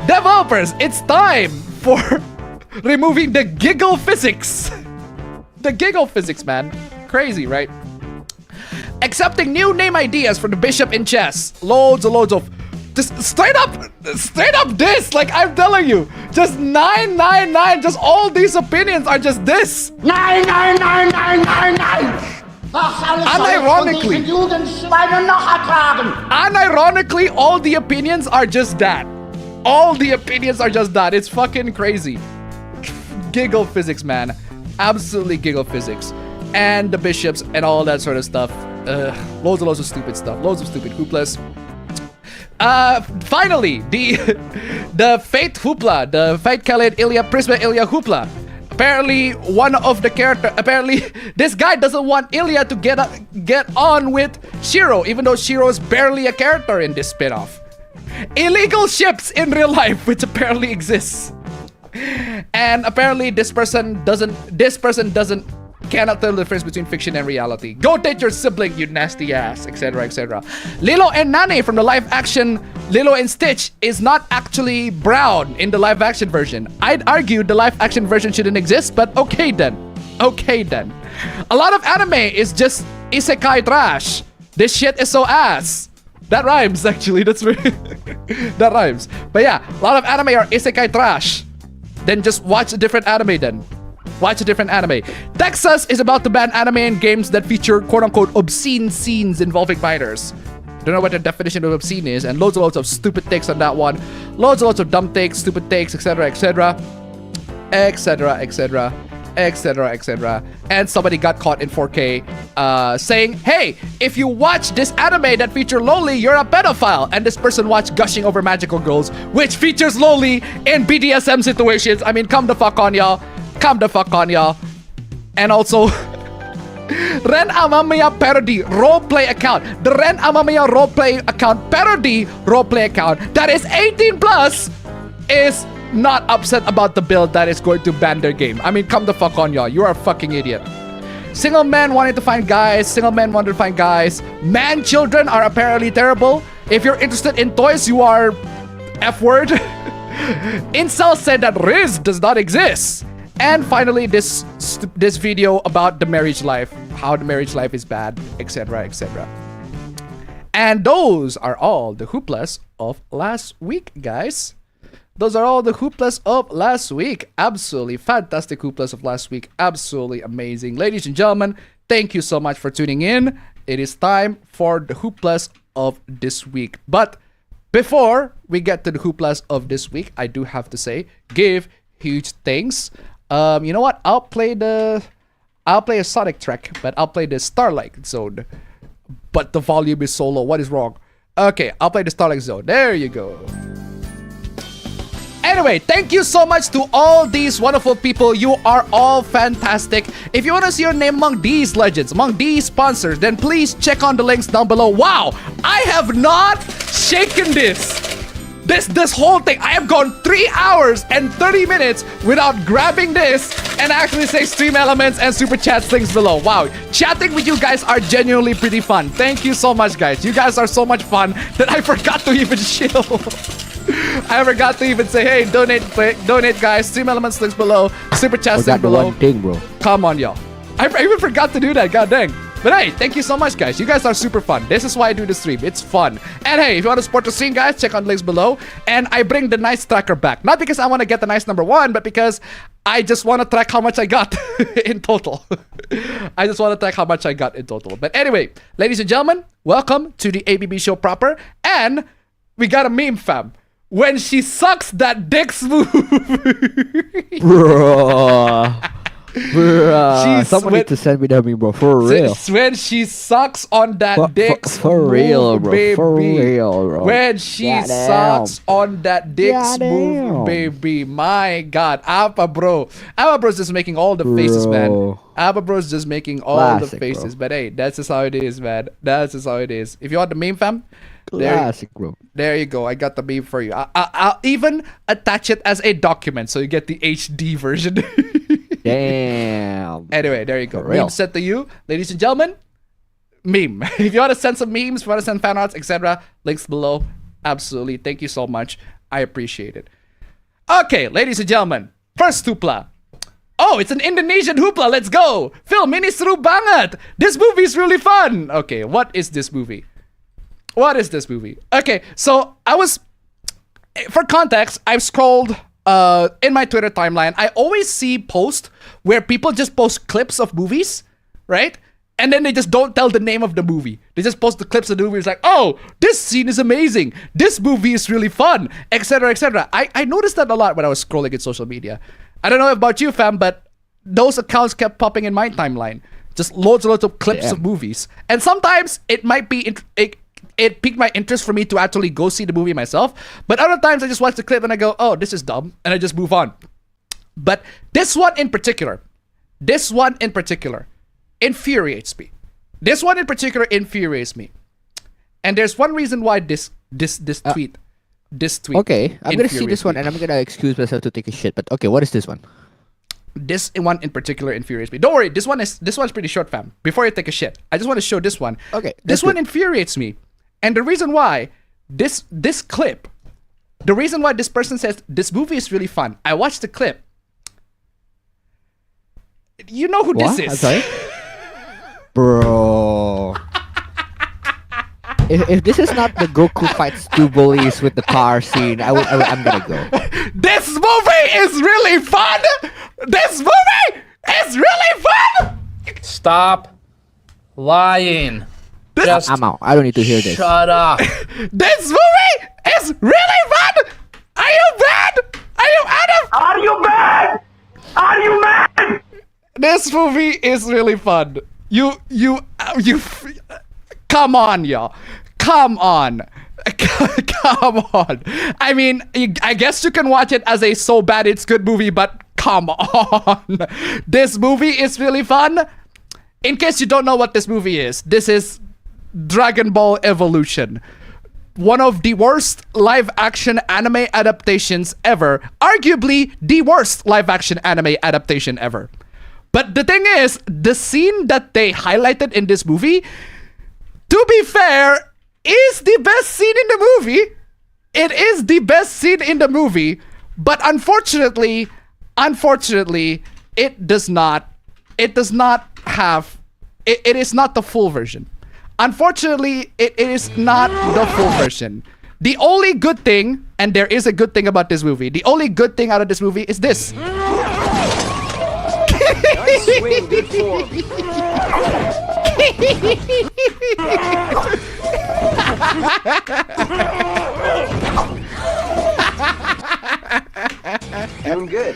Developers, it's time for removing the giggle physics. The giggle physics, man. Crazy, right? Accepting new name ideas for the bishop in chess. Loads of just straight up this. Like, I'm telling you, just 999. Just all these opinions are just this. 99999. Unironically, all the opinions are just that. It's fucking crazy. Giggle physics, man. Absolutely giggle physics. And the bishops and all that sort of stuff. Loads of stupid stuff. Loads of stupid hooplas. Finally, the Fate Hoopla. The Fate Khalid Ilya Prisma Ilya Hoopla. Apparently, this guy doesn't want Ilya to get on with Shiro, even though Shiro is barely a character in this spin-off. Illegal ships in real life, which apparently exists. And apparently this person cannot tell the difference between fiction and reality. Go date your sibling, you nasty ass, etc, etc. Lilo and Nani from the live action Lilo and Stitch is not actually brown in the live action version. I'd argue the live action version shouldn't exist, but okay then. A lot of anime is just isekai trash. This shit is so ass. That rhymes, actually. That rhymes. But yeah, a lot of anime are isekai trash. Then just watch a different anime then. Texas is about to ban anime and games that feature quote-unquote obscene scenes involving minors. Don't know what the definition of obscene is, and loads of stupid takes on that one. Loads of dumb takes, stupid takes, etc. And somebody got caught in 4K saying, hey, if you watch this anime that features loli, you're a pedophile. And this person watched Gushing Over Magical Girls, which features loli in BDSM situations. I mean, come the fuck on, y'all. And also, Ren Amamiya parody roleplay account. The Ren Amamiya roleplay account, parody roleplay account that is 18 plus is not upset about the bill that is going to ban their game. I mean, come the fuck on, y'all. You are a fucking idiot. Single men wanted to find guys. Man children are apparently terrible. If you're interested in toys, you are F-word. Incel said that Riz does not exist. And finally, this video about the marriage life. How the marriage life is bad, etc. And those are all the hooplas of last week, guys. those are all the hooplas of last week. Absolutely fantastic hooplas of last week. Absolutely amazing. Ladies and gentlemen, thank you so much for tuning in. It is time for the hooplas of this week. But before we get to the hooplas of this week, I do have to say, give huge thanks. You know what? I'll play a Sonic track, but I'll play the Starlight Zone. But the volume is so low. What is wrong? Okay, I'll play the Starlight Zone. There you go. Anyway, thank you so much to all these wonderful people. You are all fantastic. If you want to see your name among these legends, among these sponsors, then please check on the links down below. Wow, I have not shaken this whole thing. I have gone 3 hours and 30 minutes without grabbing this and actually say stream elements and super chat links below. Wow, chatting with you guys are genuinely pretty fun. Thank you so much, guys. You guys are so much fun that I forgot to even chill. I forgot to even say, hey, donate, guys. Stream elements links below. Super chat links below. One thing, bro. Come on, y'all. I even forgot to do that. God dang. But hey, thank you so much, guys. You guys are super fun. This is why I do the stream. It's fun. And hey, if you want to support the stream, guys, check out the links below. And I bring the nice tracker back. Not because I want to get the nice number 1, but because I just want to track how much I got in total. I just want to track how much I got in total. But anyway, ladies and gentlemen, welcome to the APB show proper. And we got a meme, fam. When she sucks that dick smooth. Bro. Someone need to send me that meme, bro. For real. When she sucks on that dick for real, bro. Baby. For real, bro. When she sucks on that dick smooth, baby. My God. Appa bro's just making all the faces, man. Appa bro's just making all the faces. Bro. But hey, that's just how it is, man. That's just how it is. If you want the meme, fam, classic, bro. There you go. I got the meme for you. I'll even attach it as a document so you get the HD version. Damn. Anyway, there you go. Meme set to you, ladies and gentlemen. Meme. If you want to send some memes, if you want to send fan arts, etc., links below. Absolutely. Thank you so much. I appreciate it. Okay, ladies and gentlemen. First hoopla. Oh, it's an Indonesian hoopla. Let's go. Film ini seru banget. This movie is really fun. Okay, what is this movie? What is this movie? Okay, so for context, I've scrolled in my Twitter timeline. I always see posts where people just post clips of movies, right? And then they just don't tell the name of the movie. They just post the clips of the movie. It's like, oh, this scene is amazing. This movie is really fun, etc., etc. I noticed that a lot when I was scrolling in social media. I don't know about you, fam, but those accounts kept popping in my timeline. Just loads and loads of clips of movies. And sometimes it might be... It piqued my interest for me to actually go see the movie myself. But other times I just watch the clip and I go, oh, this is dumb. And I just move on. But this one in particular infuriates me. This one in particular infuriates me. And there's one reason why this tweet. Okay, I'm gonna see this one and I'm gonna excuse myself to take a shit. But okay, what is this one? This one in particular infuriates me. Don't worry, this one's pretty short, fam. Before you take a shit, I just want to show this one. Okay, this one infuriates me. And the reason why this clip, the reason why this person says this movie is really fun. I watched the clip. You know who this is? I'm sorry? Bro. If this is not the Goku fights two bullies with the car scene, I'm gonna go. This movie is really fun. This movie is really fun. Stop lying. I'm out. I don't need to hear this. Shut up. This movie is really fun. Are you bad? Are you Adam? Are you mad? Are you mad? This movie is really fun. You come on, y'all. Come on. Come on. I mean, I guess you can watch it as a so bad it's good movie, but come on. This movie is really fun. In case you don't know what this movie is, this is Dragon Ball Evolution. One of the worst live-action anime adaptations ever. Arguably, the worst live-action anime adaptation ever. But the thing is, the scene that they highlighted in this movie, to be fair, is the best scene in the movie. It is the best scene in the movie. But unfortunately, it does not have... It is not the full version. Unfortunately, it is not the full version. The only good thing, and there is a good thing about this movie, the only good thing out of this movie is this. Nice swing, good form. Doing good.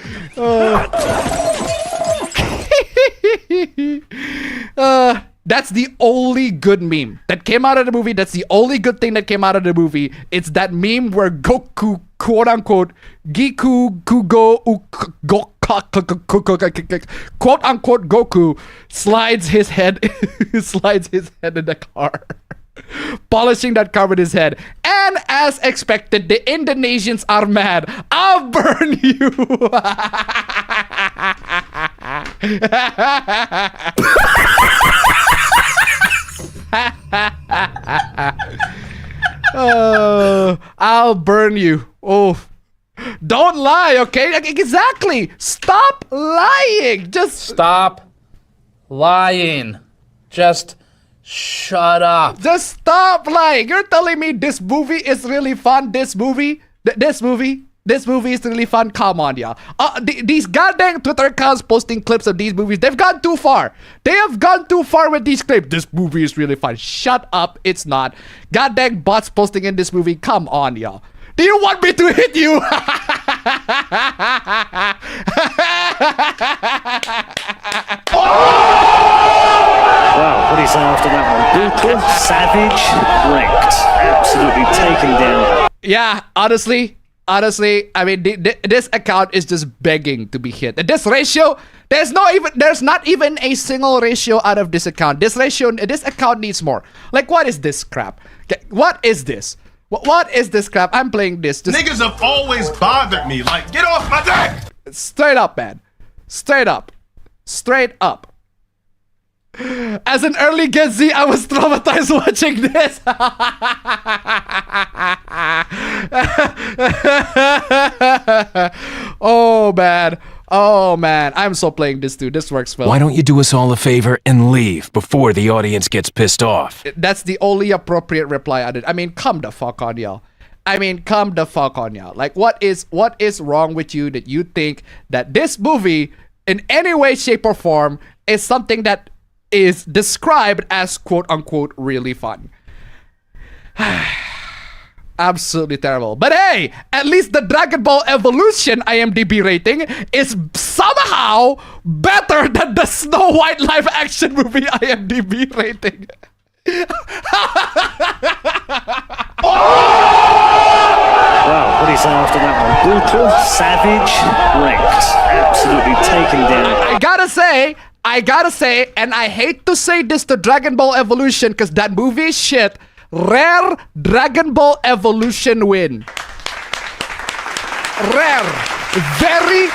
That's the only good meme that came out of the movie. That's the only good thing that came out of the movie. It's that meme where Goku, quote unquote, Giku Kugo quote unquote Goku slides his head in the car. Polishing that car with his head. And as expected, the Indonesians are mad. I'll burn you. Oh, I'll burn you. Oh, don't lie, okay? Exactly. Stop lying. Just Stop lying. Just shut up. Just stop lying. You're telling me this movie is really fun? This movie is really fun? Come on, yeah. These goddamn Twitter accounts posting clips of these movies, they've gone too far. They have gone too far with these clips. This movie is really fun. Shut up. It's not. Goddamn bots posting in this movie. Come on, y'all. Do you want me to hit you? Wow, what do you say after that one? Brutal, savage, wrecked. Absolutely taken down. Yeah, honestly, I mean, this account is just begging to be hit. This ratio, there's not even a single ratio out of this account. This account needs more. Like, what is this crap? What is this? What is this crap? I'm playing this. Niggas have always bothered me. Like, get off my dick! Straight up, man. Straight up. As an early Gen Z, I was traumatized watching this. Oh man, I'm so playing this too. This works well. Why don't you do us all a favor and leave before the audience gets pissed off? That's the only appropriate reply I did. I mean, come the fuck on, y'all. Like, what is wrong with you that you think that this movie, in any way, shape, or form, is something that is described as quote unquote really fun? Absolutely terrible. But hey, at least the Dragon Ball Evolution IMDb rating is somehow better than the Snow White live action movie IMDb rating. Wow, what do you say after that one? Brutal, savage, wrecked. Absolutely taken down. I gotta say, and I hate to say this to Dragon Ball Evolution because that movie is shit. Rare Dragon Ball Evolution win. Rare. Very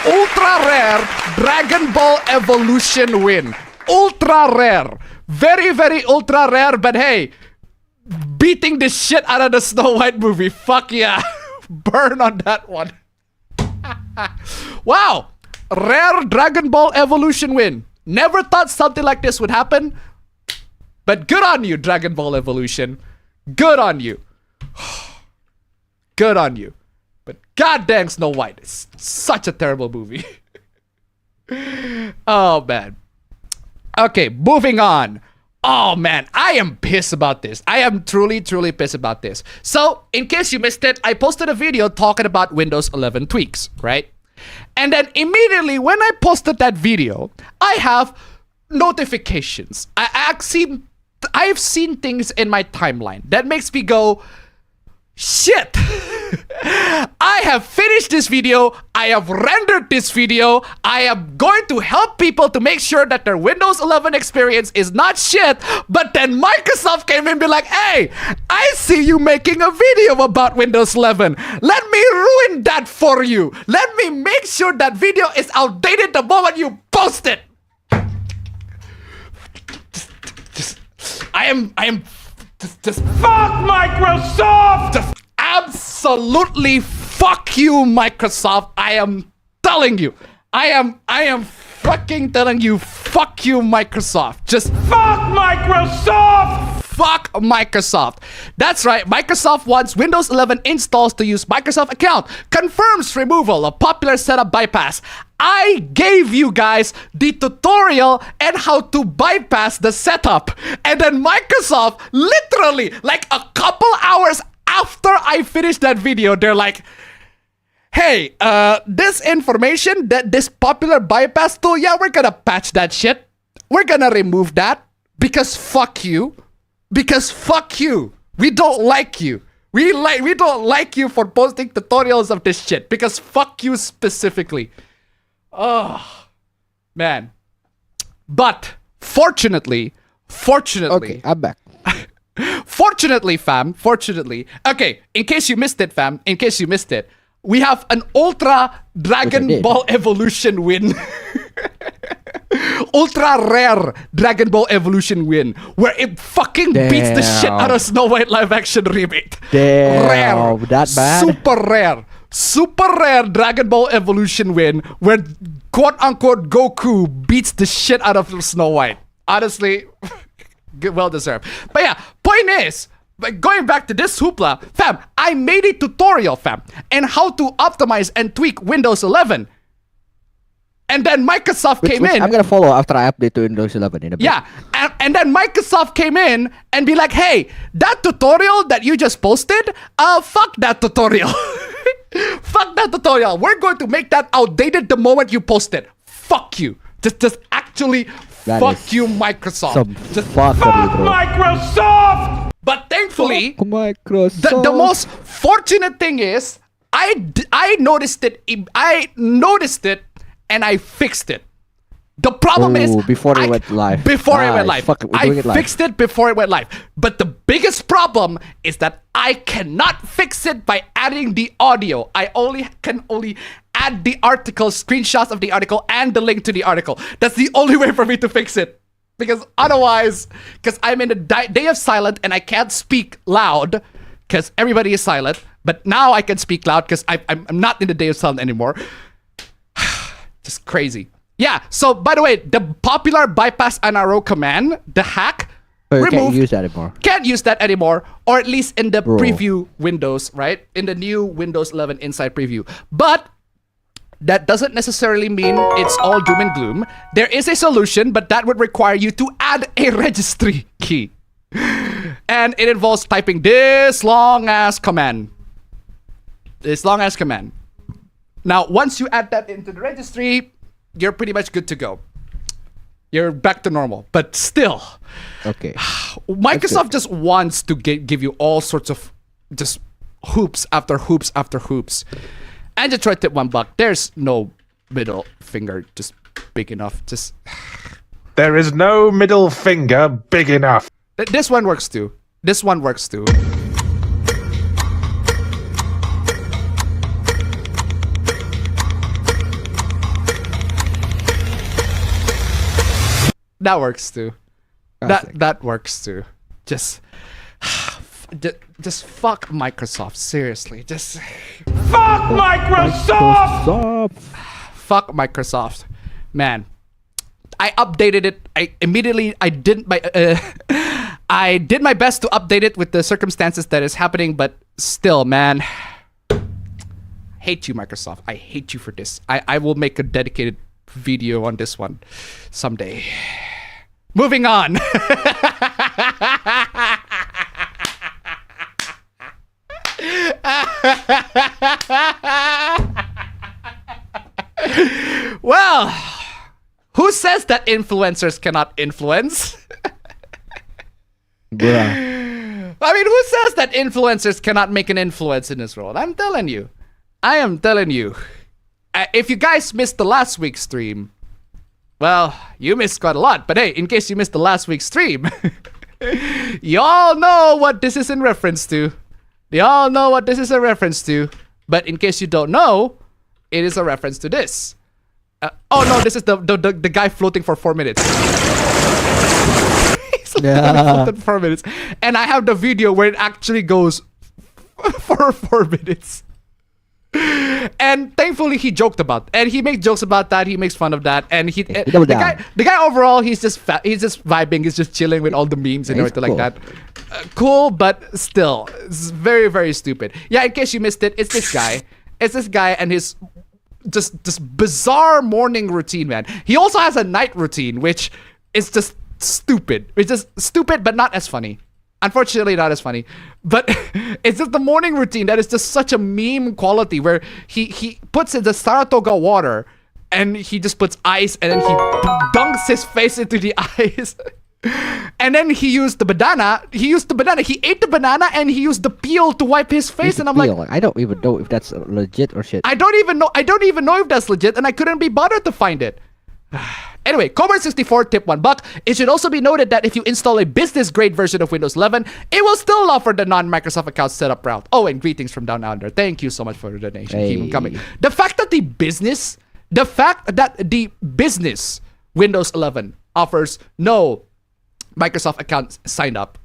ultra rare Dragon Ball Evolution win. Ultra rare. Very, very ultra rare, but hey, beating the shit out of the Snow White movie. Fuck yeah. Burn on that one. Wow. Rare Dragon Ball Evolution win. Never thought something like this would happen. But good on you, Dragon Ball Evolution. Good on you. Good on you. But goddamn Snow White is such a terrible movie. Oh, man. Okay, moving on. Oh, man, I am pissed about this. I am truly, truly pissed about this. So, in case you missed it, I posted a video talking about Windows 11 tweaks, right? And then immediately when I posted that video, I have notifications. I've seen things in my timeline that makes me go, shit. I have finished this video. I have rendered this video. I am going to help people to make sure that their Windows 11 experience is not shit. But then Microsoft came in and be like, hey, I see you making a video about Windows 11. Let me ruin that for you. Let me make sure that video is outdated the moment you post it. I am just Fuck Microsoft! Just absolutely fuck you, Microsoft. I am telling you. I am fucking telling you, fuck you, Microsoft. Just Fuck Microsoft! Fuck Microsoft. That's right. Microsoft wants Windows 11 installs to use Microsoft account. Confirms removal of popular setup bypass. I gave you guys the tutorial and how to bypass the setup. And then Microsoft, literally, like a couple hours after I finished that video, they're like, hey, this information, that this popular bypass tool, yeah, we're gonna patch that shit. We're gonna remove that because fuck you. Because fuck you. We don't like you. We don't like you for posting tutorials of this shit because fuck you specifically. Oh, man. But fortunately, Okay, I'm back. Fortunately, okay, in case you missed it, we have an Ultra Dragon Ball Evolution win. Ultra rare Dragon Ball Evolution win, where it fucking beats the shit out of Snow White live action remake. Damn, rare. that bad? Super rare Dragon Ball Evolution win, where quote unquote Goku beats the shit out of Snow White. Honestly, well deserved. But yeah, point is, going back to this hoopla, fam, I made a tutorial, fam, and how to optimize and tweak Windows 11. And then Microsoft came in. I'm gonna follow after I update to Windows 11 in a bit. Yeah, and then Microsoft came in and be like, hey, that tutorial that you just posted, fuck that tutorial. Fuck that tutorial. We're going to make that outdated the moment you post it. Fuck you. Just actually fuck you, Microsoft. Just fuck Microsoft! But thankfully, Microsoft. the most fortunate thing is, I noticed it. And I fixed it. The problem is before it went live. Before it went live. Fuck it, we're doing it live. Fixed it before it went live. But the biggest problem is that I cannot fix it by adding the audio. I can only add the article, screenshots of the article, and the link to the article. That's the only way for me to fix it. Because otherwise, because I'm in a day of silence and I can't speak loud because everybody is silent. But now I can speak loud because I'm not in the day of silence anymore. Just crazy. Yeah, so by the way, the popular bypass NRO command, the hack, removed. Can't use that anymore. Can't use that anymore, or at least in the preview windows, right? In the new Windows 11 Inside preview. But that doesn't necessarily mean it's all doom and gloom. There is a solution, but that would require you to add a registry key. And it involves typing this long-ass command. This long-ass command. Now, once you add that into the registry, you're pretty much good to go. You're back to normal. But still, okay. Microsoft just wants to give you all sorts of just hoops after hoops after hoops. And just try to tip $1. There's no middle finger just big enough. Just there is no middle finger big enough. This one works too. This one works too. That works too. That works too. Just fuck Microsoft. Seriously, just fuck Microsoft. Fuck Microsoft, man. I updated it. I did my best to update it with the circumstances that is happening, but still, man. Hate you, Microsoft. I hate you for this. I will make a dedicated video on this one someday. Moving on. Well, who says that influencers cannot influence? Bruh. I mean, who says that influencers cannot make an influence in this world? I'm telling you. I am telling you. If you guys missed the last week's stream, well, you missed quite a lot. But hey, in case you missed the last week's stream, y'all know what this is in reference to. Y'all know what this is a reference to. But in case you don't know, it is a reference to this. Oh no, this is the guy floating for 4 minutes. He's floating for 4 minutes. And I have the video where it actually goes for 4 minutes. And thankfully he joked about, and he makes jokes about that. He makes fun of that, and the down. guy overall, he's just vibing. He's just chilling with all the memes and everything like that. Cool, but still, it's very, very stupid. Yeah, in case you missed it, it's this guy. It's this guy and his just bizarre morning routine, man. He also has a night routine, which is just stupid. It's just stupid, but not as funny. Unfortunately, not as funny. But it's just the morning routine that is just such a meme quality where he puts in the Saratoga water and he just puts ice and then he dunks his face into the ice. And then he used the banana. He ate the banana and he used the peel to wipe his face. And I'm like, I don't even know if that's legit or shit. I don't even know if that's legit, and I couldn't be bothered to find it. Anyway, Cobra64 tip $1. It should also be noted that if you install a business-grade version of Windows 11, it will still offer the non-Microsoft account setup route. Oh, and greetings from down under. Thank you so much for the donation. Hey. Keep them coming. The fact that the business Windows 11 offers no Microsoft account sign up,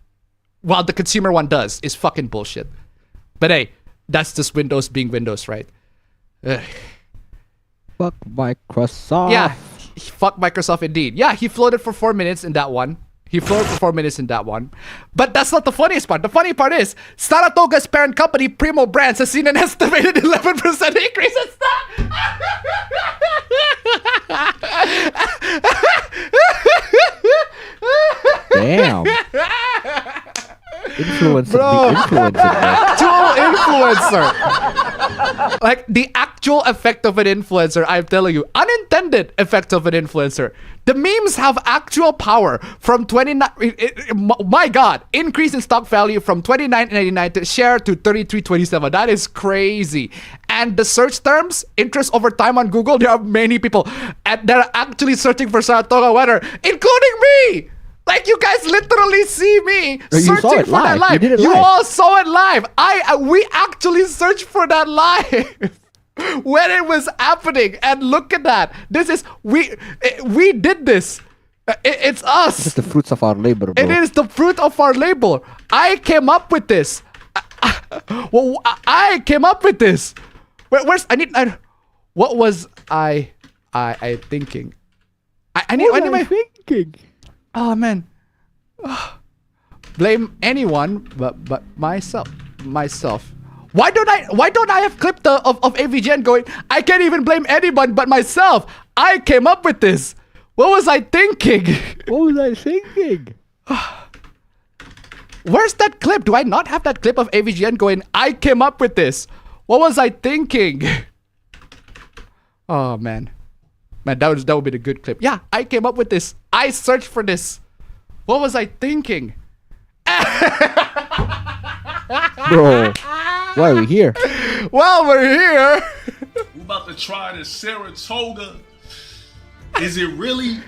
while the consumer one does, is fucking bullshit. But hey, that's just Windows being Windows, right? Fuck Microsoft. Yeah. Fuck Microsoft indeed. Yeah, he floated for 4 minutes in that one. But that's not the funniest part. The funny part is Saratoga's parent company, Primo Brands, has seen an estimated 11% increase in stock. Damn. Influencer. Actual influencer. Like the actual effect of an influencer, I'm telling you. Unintended effect of an influencer. The memes have actual power from 29. My God, increase in stock value from $29.99 to share to $33.27. That is crazy. And the search terms, interest over time on Google, there are many people that are actually searching for Saratoga weather, including me. Like, you guys literally see me searching for that live. You all saw it live. We actually searched for that live when it was happening. And look at that. We did this. It's us. It's the fruits of our labor, bro. It is the fruit of our labor. I came up with this. I came up with this. What was I thinking? I need my thinking. Oh man, blame anyone but myself. Why don't I have clip of AVGN going? I can't even blame anyone but myself. I came up with this. What was I thinking? Where's that clip? Do I not have that clip of AVGN going? I came up with this. What was I thinking? Oh man. Man, that would be the good clip. Yeah, I came up with this. I searched for this. What was I thinking? Bro, why are we here? Well, we're here. We're about to try this Saratoga. Is it really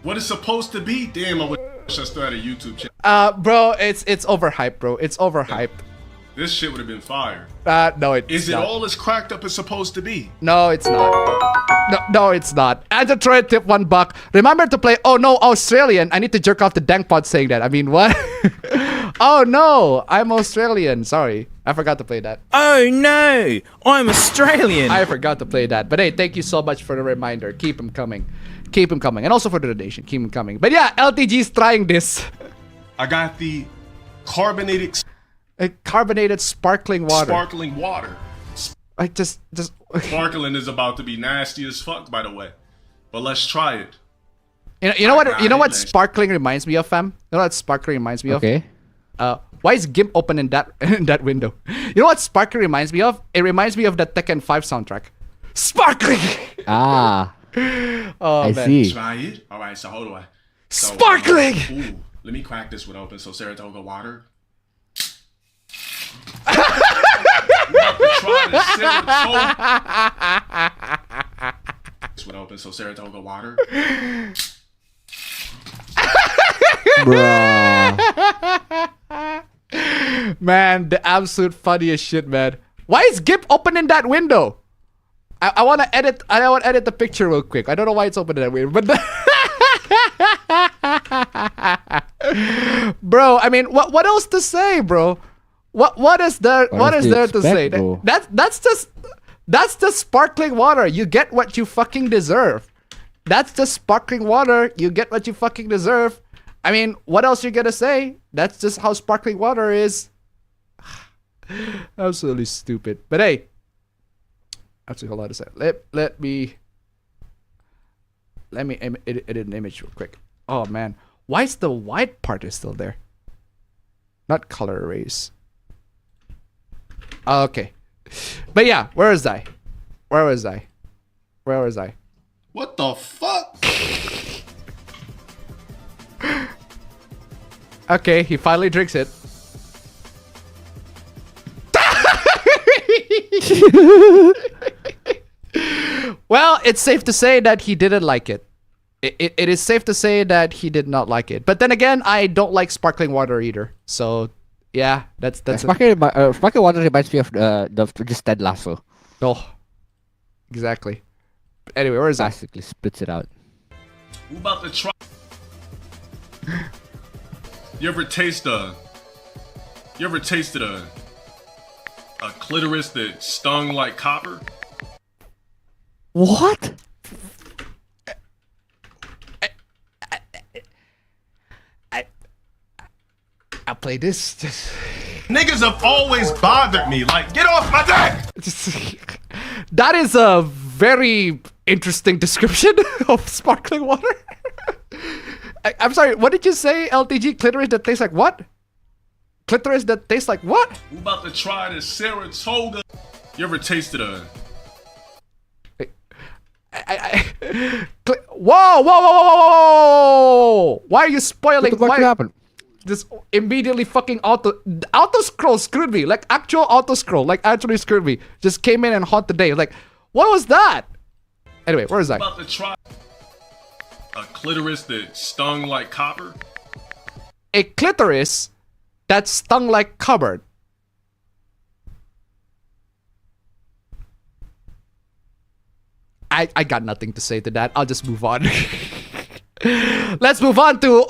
what it's supposed to be? Damn, I wish I started a YouTube channel. Bro, it's overhyped, bro. It's overhyped. This shit would have been fire. No, it's Is it not. all as cracked up as supposed to be? No, it's not. No, it's not. And the Troy tip $1. Remember to play. Oh no, Australian. I need to jerk off the dank pod saying that. I mean, what? Oh no, I'm Australian. Sorry, I forgot to play that. Oh no, I'm Australian. I forgot to play that. But hey, thank you so much for the reminder. Keep them coming. Keep them coming. And also for the donation. Keep them coming. But yeah, LTG's trying this. I got the carbonated sparkling water. Sparkling water. I just Sparkling is about to be nasty as fuck, by the way. But let's try it. You know what sparkling reminds me of, fam? You know what sparkling reminds me of? Okay. Why is GIMP open in that window? You know what sparkling reminds me of? It reminds me of the Tekken 5 soundtrack. Sparkling. Ah. Oh, I man. see. Try it. All right. So hold on. So, Sparkling. Ooh, let me crack this one open. So Saratoga water. We're about to try the Saratoga. This one open. So Saratoga water. Bruh. Man, the absolute funniest shit, man. Why is GIMP open in that window? I want to edit. I want to edit the picture real quick. I don't know why it's open in that window, but bro, I mean, what else to say, bro? What is there to say? Bro? That's just That's the sparkling water. You get what you fucking deserve. That's the sparkling water. You get what you fucking deserve. I mean, what else you gonna say? That's just how sparkling water is. Absolutely stupid. But hey, actually, hold on a second. Let me edit an image real quick. Oh man, why is the white part is still there? Not color erase. Okay, but yeah, where was I? Where was I? Where was I? What the fuck? Okay, he finally drinks it. Well, it's safe to say that he didn't like it. It is safe to say that he did not like it. But then again, I don't like sparkling water either. So, yeah, that's sparkling water reminds me of the just Ted Lasso. Oh, exactly. Anyway, where is that? Basically splits it out. We about to try. You ever tasted a clitoris that stung like copper? What? I'll play this. Niggas have always bothered me. Like, get off my dick! That is a very interesting description of sparkling water. I'm sorry, what did you say, LTG? Clitoris that tastes like what? Clitoris that tastes like what? We about to try this Saratoga. You ever tasted a... Whoa! Why are you spoiling? What happened? Just immediately fucking auto scroll screwed me. Like actual auto scroll, like actually screwed me. Just came in and haunt the day. Like, what was that? Anyway, where is I? About to try a clitoris that stung like copper. A clitoris that stung like cupboard. I got nothing to say to that. I'll just move on. Let's move on to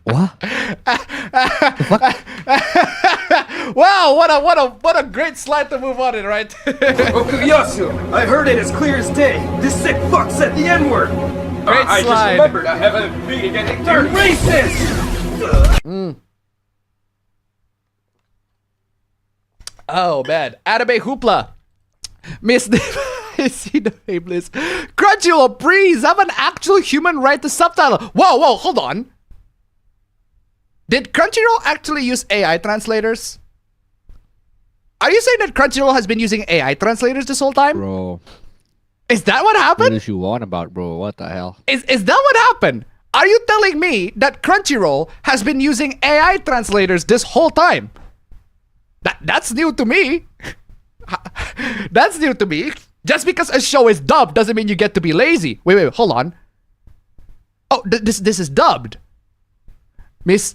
what? Wow, what a great slide to move on in, right? OKUYASU, I heard it as clear as day. This sick fuck said the N-word. Great I just slide. remembered I have a meeting at 8:30. Racist! Oh man, anime hoopla. Miss Nameless. Crunchyroll, please have an actual human write the subtitle. Whoa, hold on. Did Crunchyroll actually use AI translators? Are you saying that Crunchyroll has been using AI translators this whole time? Bro. Is that what happened? What is you on about, bro? What the hell? Is that what happened? Are you telling me that Crunchyroll has been using AI translators this whole time? That's new to me. That's new to me. Just because a show is dubbed doesn't mean you get to be lazy. Wait, hold on. Oh, this is dubbed. Miss...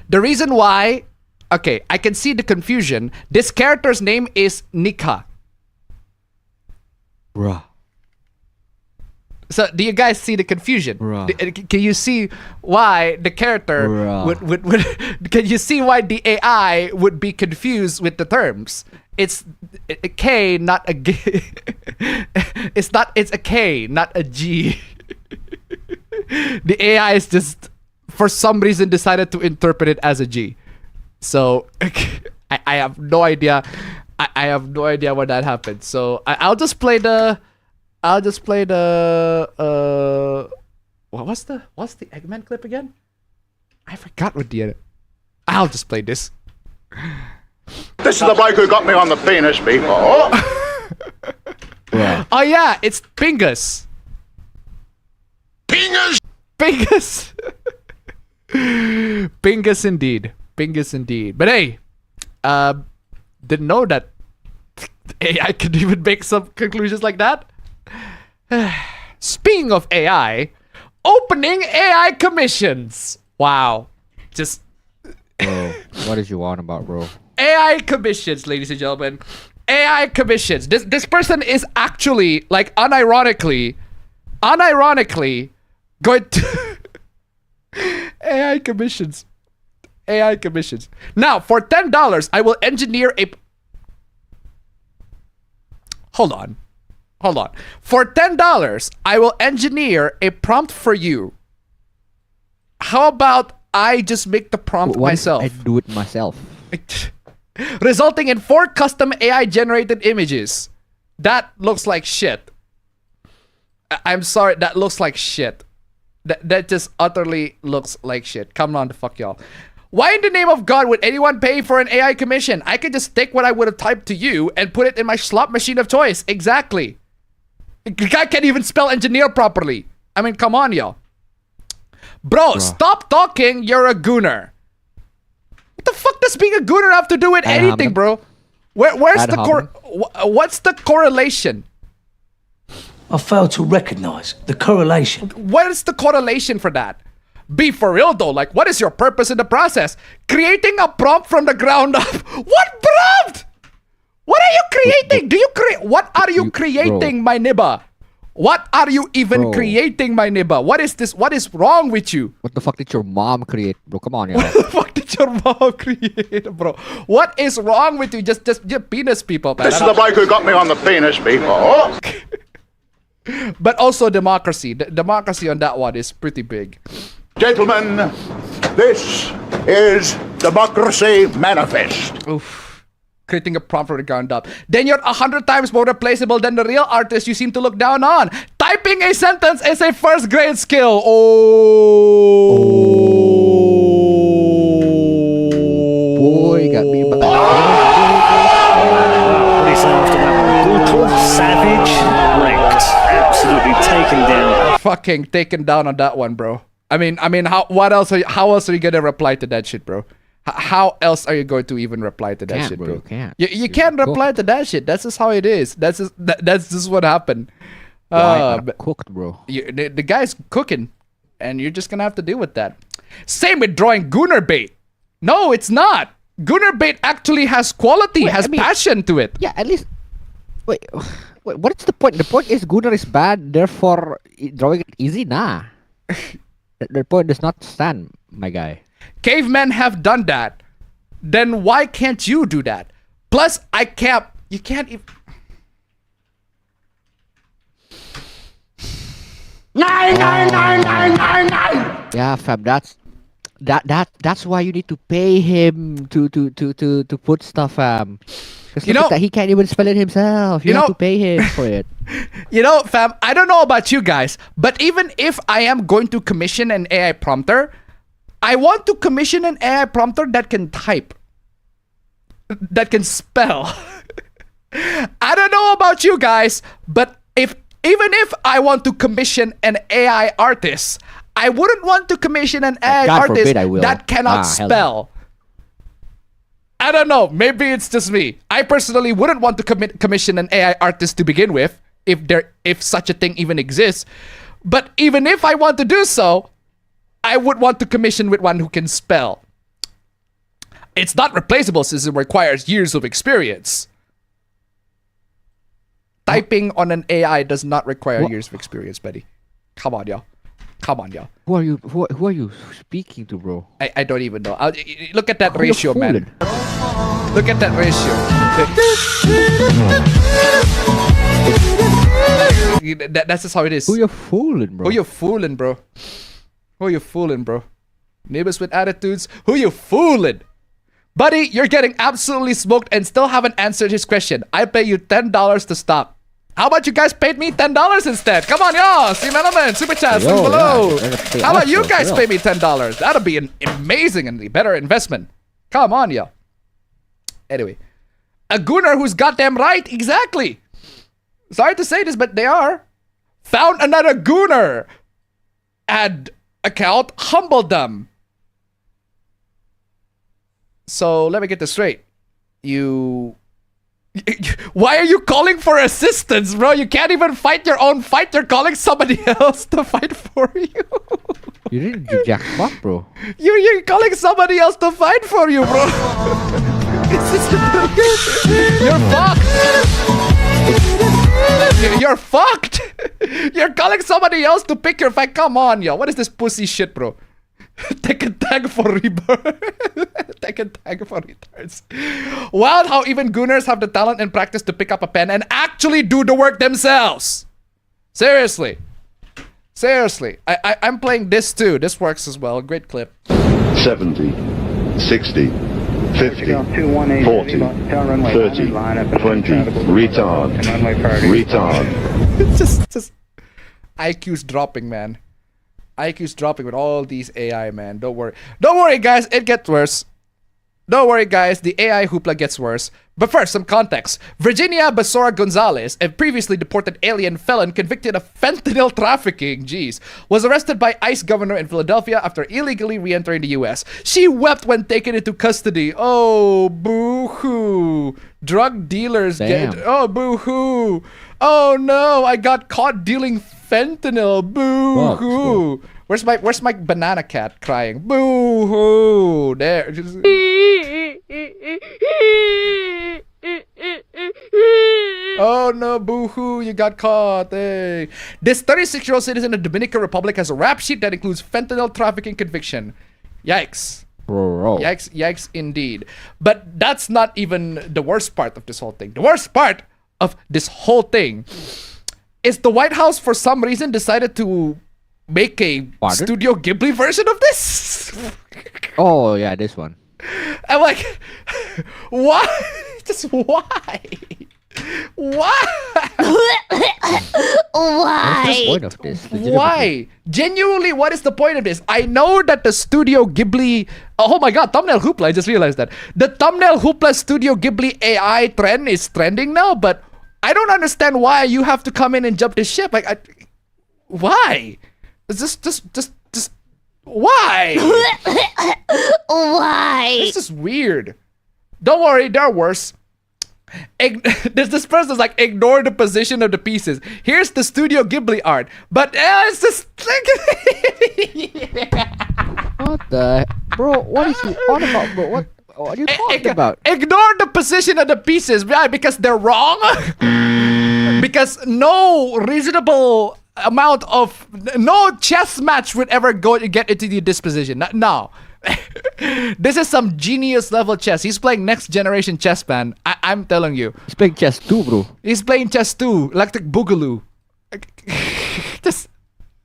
The reason why... Okay, I can see the confusion. This character's name is Nika. Bruh. So, do you guys see the confusion? Can you see why the character would can you see why the AI would be confused with the terms? It's a K, not a G. It's a K, not a G. The AI is just, for some reason, decided to interpret it as a G. So, I have no idea. I have no idea where that happened. So, I'll just play the... what's the Eggman clip again? I forgot what the... I'll just play this. This is the bloke who got me on the penis before. Oh yeah, it's Pingus. Pingus! Pingus! Pingus indeed. Pingus indeed. But hey, didn't know that AI could even make some conclusions like that. Speaking of AI, opening AI commissions. Wow. Just... Bro, what is you on about, bro? AI commissions, ladies and gentlemen. AI commissions. This person is actually, like, unironically going to... AI commissions. AI commissions. Now, for $10, I will engineer a... Hold on. For $10, I will engineer a prompt for you. How about I just make the prompt myself? I do it myself. Resulting in 4 custom AI-generated images. That looks like shit. I'm sorry, that looks like shit. That just utterly looks like shit. Come on, the fuck y'all. Why in the name of God would anyone pay for an AI commission? I could just take what I would have typed to you and put it in my slot machine of choice. Exactly. The guy can't even spell engineer properly. I mean, come on, y'all. Bro, stop talking. You're a gooner. What the fuck does being a gooner have to do with anything, bro? Where's the what's the correlation? I fail to recognize the correlation. What is the correlation for that? Be for real though, like what is your purpose in the process? Creating a prompt from the ground up. What prompt? What are you creating? Do you create? What are you creating, my nibba? What are you even creating, my nibba? What is this? What is wrong with you? What the fuck did your mom create, bro? Come on, yo. What the fuck did your mom create, bro? What is wrong with you? Just penis people, man. This is the bloke who got me on the penis before. But also democracy. The democracy on that one is pretty big. Gentlemen, this is Democracy Manifest. Oof. Creating a prompt from the ground up. Then you're 100 times more replaceable than the real artist you seem to look down on. Typing a sentence is a first grade skill. Boy, got me back. What do you say after that one? Brutal, savage, wrecked. Absolutely taken down. Fucking taken down on that one, bro. I mean, how else are you gonna reply to that shit, bro? How else are you going to even reply to that shit, bro? You can't reply to that shit. That's just how it is. That's just what happened. Cooked, bro. The guy's cooking, and you're just gonna have to deal with that. Same with drawing gooner bait. No, it's not. Gooner bait actually has quality, passion to it. Yeah, at least. Wait, what's the point? The point is gooner is bad, therefore drawing it easy. Nah. The point does not stand, my guy. Cavemen have done that. Then why can't you do that? Plus, you can't even... Nine. Yeah, fam, that's why you need to pay him to put stuff, because you know that he can't even spell it himself. You have to pay him for it. You know, fam, I don't know about you guys, but even if I am going to commission an AI prompter, I want to commission an AI prompter that can type, that can spell. I don't know about you guys, but even if I want to commission an AI artist, I wouldn't want to commission an AI artist that cannot spell. I don't know. Maybe it's just me. I personally wouldn't want to commission an AI artist to begin with, if such a thing even exists. But even if I want to do so, I would want to commission with one who can spell. It's not replaceable since it requires years of experience. Typing on an AI does not require years of experience, buddy. Come on, y'all. Who are you speaking to, bro? I don't even know. Look at that ratio, man. Look at that ratio. That's just how it is. Who you fooling, bro? Who you fooling, bro? Neighbors with attitudes. Who you fooling? Buddy, you're getting absolutely smoked and still haven't answered his question. I pay you $10 to stop. How about you guys paid me $10 instead? Come on, y'all. STREAMELEMENTS, super chat, link below. How about you guys pay me $10? That'll be an amazing and better investment. Come on, y'all. Anyway, a gooner who's goddamn right. Exactly. Sorry to say this, but they are. Found another gooner. Add account, humbled them. So let me get this straight. Why are you calling for assistance, bro? You can't even fight your own fight. You're calling somebody else to fight for you. You didn't do jack fuck, bro. You're calling somebody else to fight for you, bro. You're fucked. You're fucked. You're calling somebody else to pick your fight. Come on, yo. What is this pussy shit, bro? Tekken tag for rebirth. Tekken tag for retards. Wild how even gooners have the talent and practice to pick up a pen and actually do the work themselves. Seriously. Seriously. I'm playing this too. This works as well. Great clip. 70, 60, 50, 40, 30, 20, retard, retard. It's just IQ's dropping, man. IQ's dropping with all these AI, man. Don't worry. Don't worry, guys. It gets worse. Don't worry, guys. The AI hoopla gets worse. But first, some context. Virginia Basora Gonzalez, a previously deported alien felon convicted of fentanyl trafficking, was arrested by ICE governor in Philadelphia after illegally re-entering the U.S. She wept when taken into custody. Oh, boo-hoo. Drug dealers get... Oh, boo-hoo. Oh, no. I got caught dealing fentanyl. Boo-hoo. Where's my banana cat crying? Boo-hoo. There. Oh no, boo-hoo, you got caught. Hey. This 36-year-old citizen of the Dominican Republic has a rap sheet that includes fentanyl trafficking conviction. Yikes. Bro. Yikes indeed. But that's not even the worst part of this whole thing. The worst part of this whole thing is the White House for some reason decided to make a Studio Ghibli version of this. Oh yeah, this one. I'm like, why? Just why? Why? What's the point of this? Why? Genuinely, what is the point of this? I know that the Studio Ghibli... Oh my god, thumbnail hoopla, I just realized that. The thumbnail hoopla Studio Ghibli AI trend is trending now, but I don't understand why you have to come in and jump the ship. Like, why? It's just why? Why? This is weird. Don't worry, there are worse. This person's like, ignore the position of the pieces. Here's the Studio Ghibli art. But it's just... What the... Bro, what is he on about, bro? What are you talking about? Ignore the position of the pieces. Why? Because they're wrong? Because no reasonable amount of... No chess match would ever go to get into the disposition. No. This is some genius level chess. He's playing next generation chess, man. I'm telling you. He's playing chess too, bro. He's playing chess too. Electric Boogaloo. Just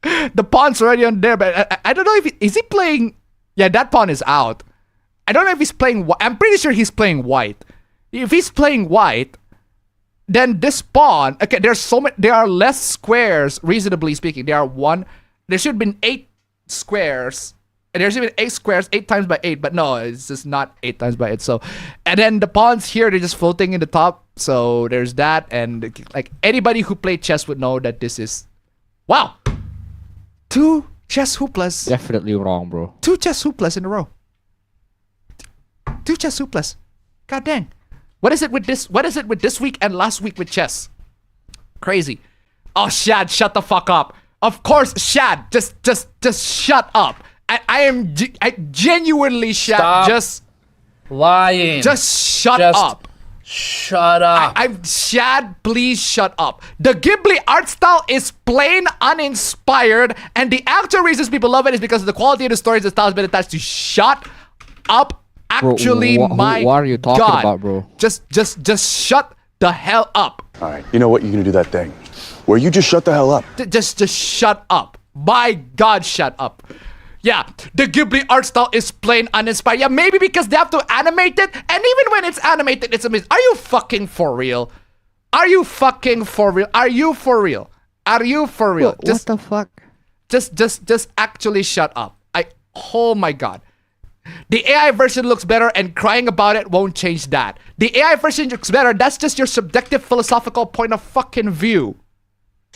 the pawn's already on there, but I don't know if is he playing. Yeah, that pawn is out. I don't know if he's playing. I'm pretty sure he's playing white. If he's playing white, then this pawn. Okay, there's so many. There are less squares, reasonably speaking. There should have been 8 squares. And there's even 8 squares, 8 times by 8, but no, it's just not 8 times by 8. So, and then the pawns here, they're just floating in the top. So there's that, and like anybody who played chess would know that this is, wow, 2 chess hooplas. Definitely wrong, bro. 2 chess hooplas in a row. 2 chess hooplas. God dang. What is it with this? What is it with this week and last week with chess? Crazy. Oh, Shad, shut the fuck up. Of course, Shad, just shut up. I genuinely Stop just lying. Just shut up. Shut up. I'm Shad, please shut up. The Ghibli art style is plain uninspired, and the actual reasons people love it is because of the quality of the stories the style has been attached to. Shut up. Actually, bro, my what are you talking God. about, bro? Just shut the hell up. All right, you know what? You're gonna do that thing where you just shut the hell up. Just shut up. My God, shut up. Yeah, the Ghibli art style is plain uninspired. Yeah, maybe because they have to animate it, and even when it's animated, it's amazing. Are you fucking for real? Are you fucking for real? Are you for real? Are you for real? What the fuck? Just actually shut up. Oh my God. The AI version looks better, and crying about it won't change that. The AI version looks better. That's just your subjective philosophical point of fucking view.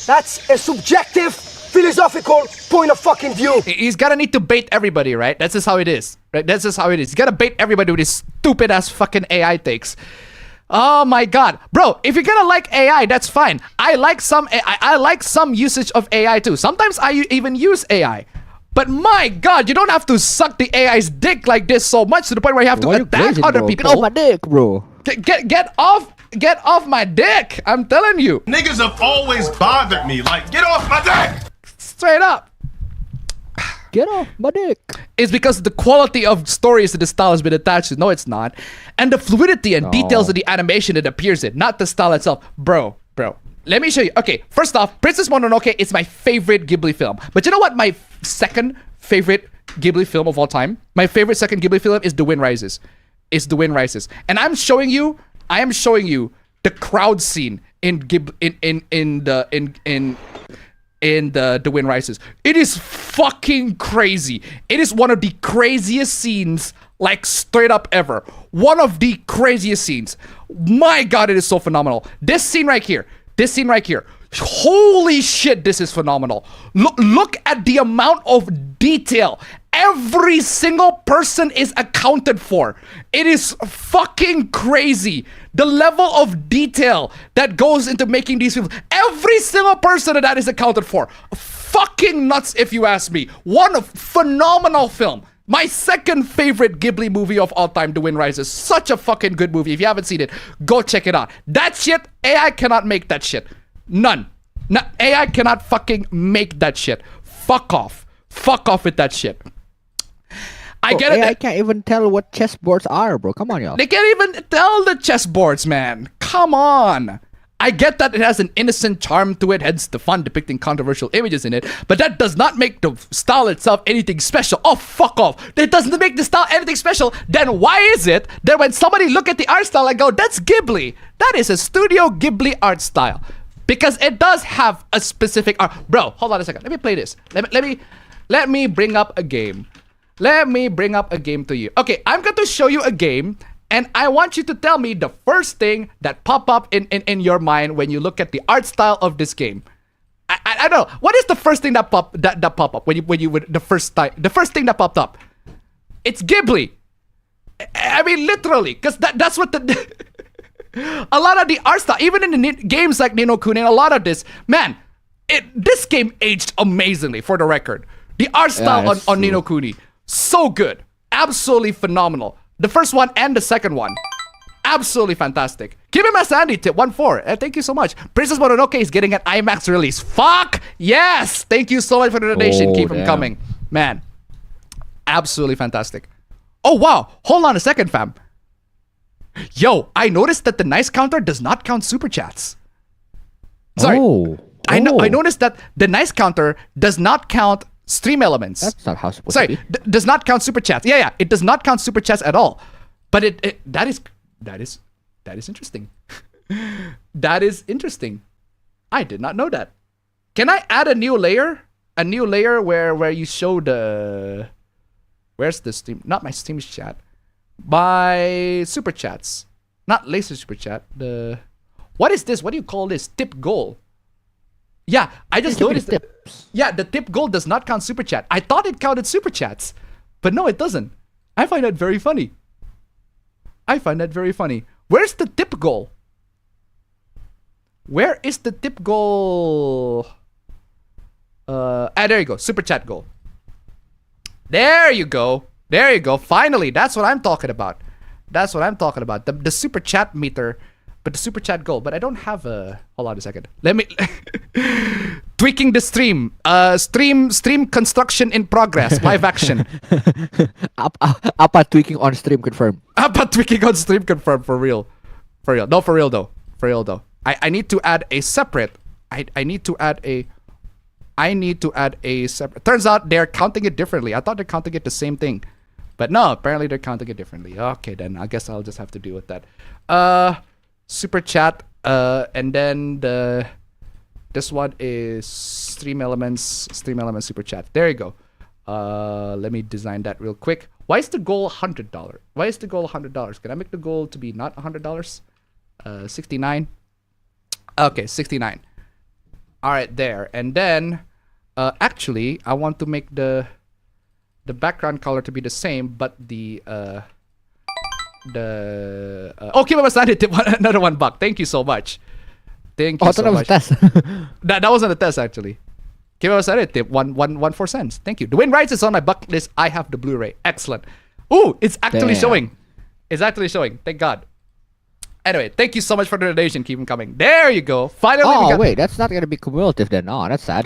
That's a subjective philosophical point of fucking view. He's gonna need to bait everybody, right? That's just how it is, right? That's just how it is. He's gotta bait everybody with his stupid ass fucking AI takes. Oh my God, bro! If you're gonna like AI, that's fine. I like some usage of AI too. Sometimes I even use AI. But my God, you don't have to suck the AI's dick like this so much to the point where you have to attack other people. Get off my dick, bro. Get off my dick. I'm telling you. Niggas have always bothered me. Like, get off my dick. Straight up. Get off my dick. Is because the quality of stories that the style has been attached to. No, it's not. And the fluidity and details of the animation it appears in, not the style itself. Bro. Let me show you. Okay, first off, Princess Mononoke is my favorite Ghibli film. But you know what my second favorite Ghibli film of all time? My favorite second Ghibli film is The Wind Rises. And I am showing you the crowd scene in the Wind Rises. It is fucking crazy. It is one of the craziest scenes, like straight up ever. One of the craziest scenes. My God, it is so phenomenal. This scene right here. Holy shit, this is phenomenal. Look at the amount of detail. Every single person is accounted for. It is fucking crazy. The level of detail that goes into making these films. Every single person that is accounted for. Fucking nuts if you ask me. One phenomenal film. My second favorite Ghibli movie of all time, The Wind Rises. Such a fucking good movie. If you haven't seen it, go check it out. That shit, AI cannot make that shit. None. AI cannot fucking make that shit. Fuck off. Fuck off with that shit. I get it. AI can't even tell what chessboards are, bro. Come on, y'all. They can't even tell the chessboards, man. Come on. I get that it has an innocent charm to it, hence the fun depicting controversial images in it, but that does not make the style itself anything special. Oh, fuck off. That doesn't make the style anything special. Then why is it that when somebody look at the art style and go, that's Ghibli. That is a Studio Ghibli art style. Because it does have a specific art. Bro, hold on a second. Let me play this. Let me bring up a game. Let me bring up a game to you. Okay, I'm going to show you a game. And I want you to tell me the first thing that pop up in your mind when you look at the art style of this game. I don't know. What is the first thing that pop up when you the first thing that popped up? It's Ghibli. I mean, literally, because that's what the a lot of the art style, even in the games like Ni no Kuni, a lot of this, man, this game aged amazingly. For the record, the art style on Ni no Kuni, so good, absolutely phenomenal. The first one and the second one. Absolutely fantastic. Give him a Sandy tip, 1-4. Thank you so much. Princess Mononoke is getting an IMAX release. Fuck yes! Thank you so much for the donation. Keep them coming. Man. Absolutely fantastic. Oh, wow. Hold on a second, fam. Yo, I noticed that the nice counter does not count super chats. Sorry. I noticed that the nice counter does not count stream elements. That's not how it's supposed to be. Does not count super chats. Yeah, it does not count super chats at all. But that is interesting. That is interesting. I did not know that. Can I add a new layer? A new layer where you show the... Where's the stream? Not my stream chat. My super chats. Not laser super chat. What is this? What do you call this? Tip goal. Yeah, I just noticed that. Yeah, the tip goal does not count super chat. I thought it counted super chats, but no, it doesn't. I find that very funny. Where's the tip goal? Where is the tip goal? There you go. Super chat goal. There you go. Finally, that's what I'm talking about. The super chat meter. But the super chat goal. But I don't have a... Hold on a second. Let me... Tweaking the stream. Stream construction in progress. Live action. Appa tweaking on stream confirm. Appa tweaking on stream confirm. For real. No, for real though. I need to add a separate... I need to add a separate... Turns out they're counting it differently. I thought they're counting it the same thing. But no, apparently they're counting it differently. Okay, then I guess I'll just have to deal with that. Super chat, and then this one is stream elements super chat. There you go. Let me design that real quick. Why is the goal $100? Why is the goal $100? Can I make the goal to be not $100? 69. Okay, 69. All right, there. And then actually I want to make the background color to be the same, but the okay, but I tip another $1. Thank you so much. Thank you so much. That was a test. that wasn't a test actually. Give us a tip, 1 cents. Thank you. The Wind Rises is on my bucket list. I have the Blu-ray. Excellent. Ooh, it's actually showing. It's actually showing. Thank God. Anyway, thank you so much for the donation. Keep them coming. There you go. Finally. Oh wait, that's not gonna be cumulative then. Oh, that's sad.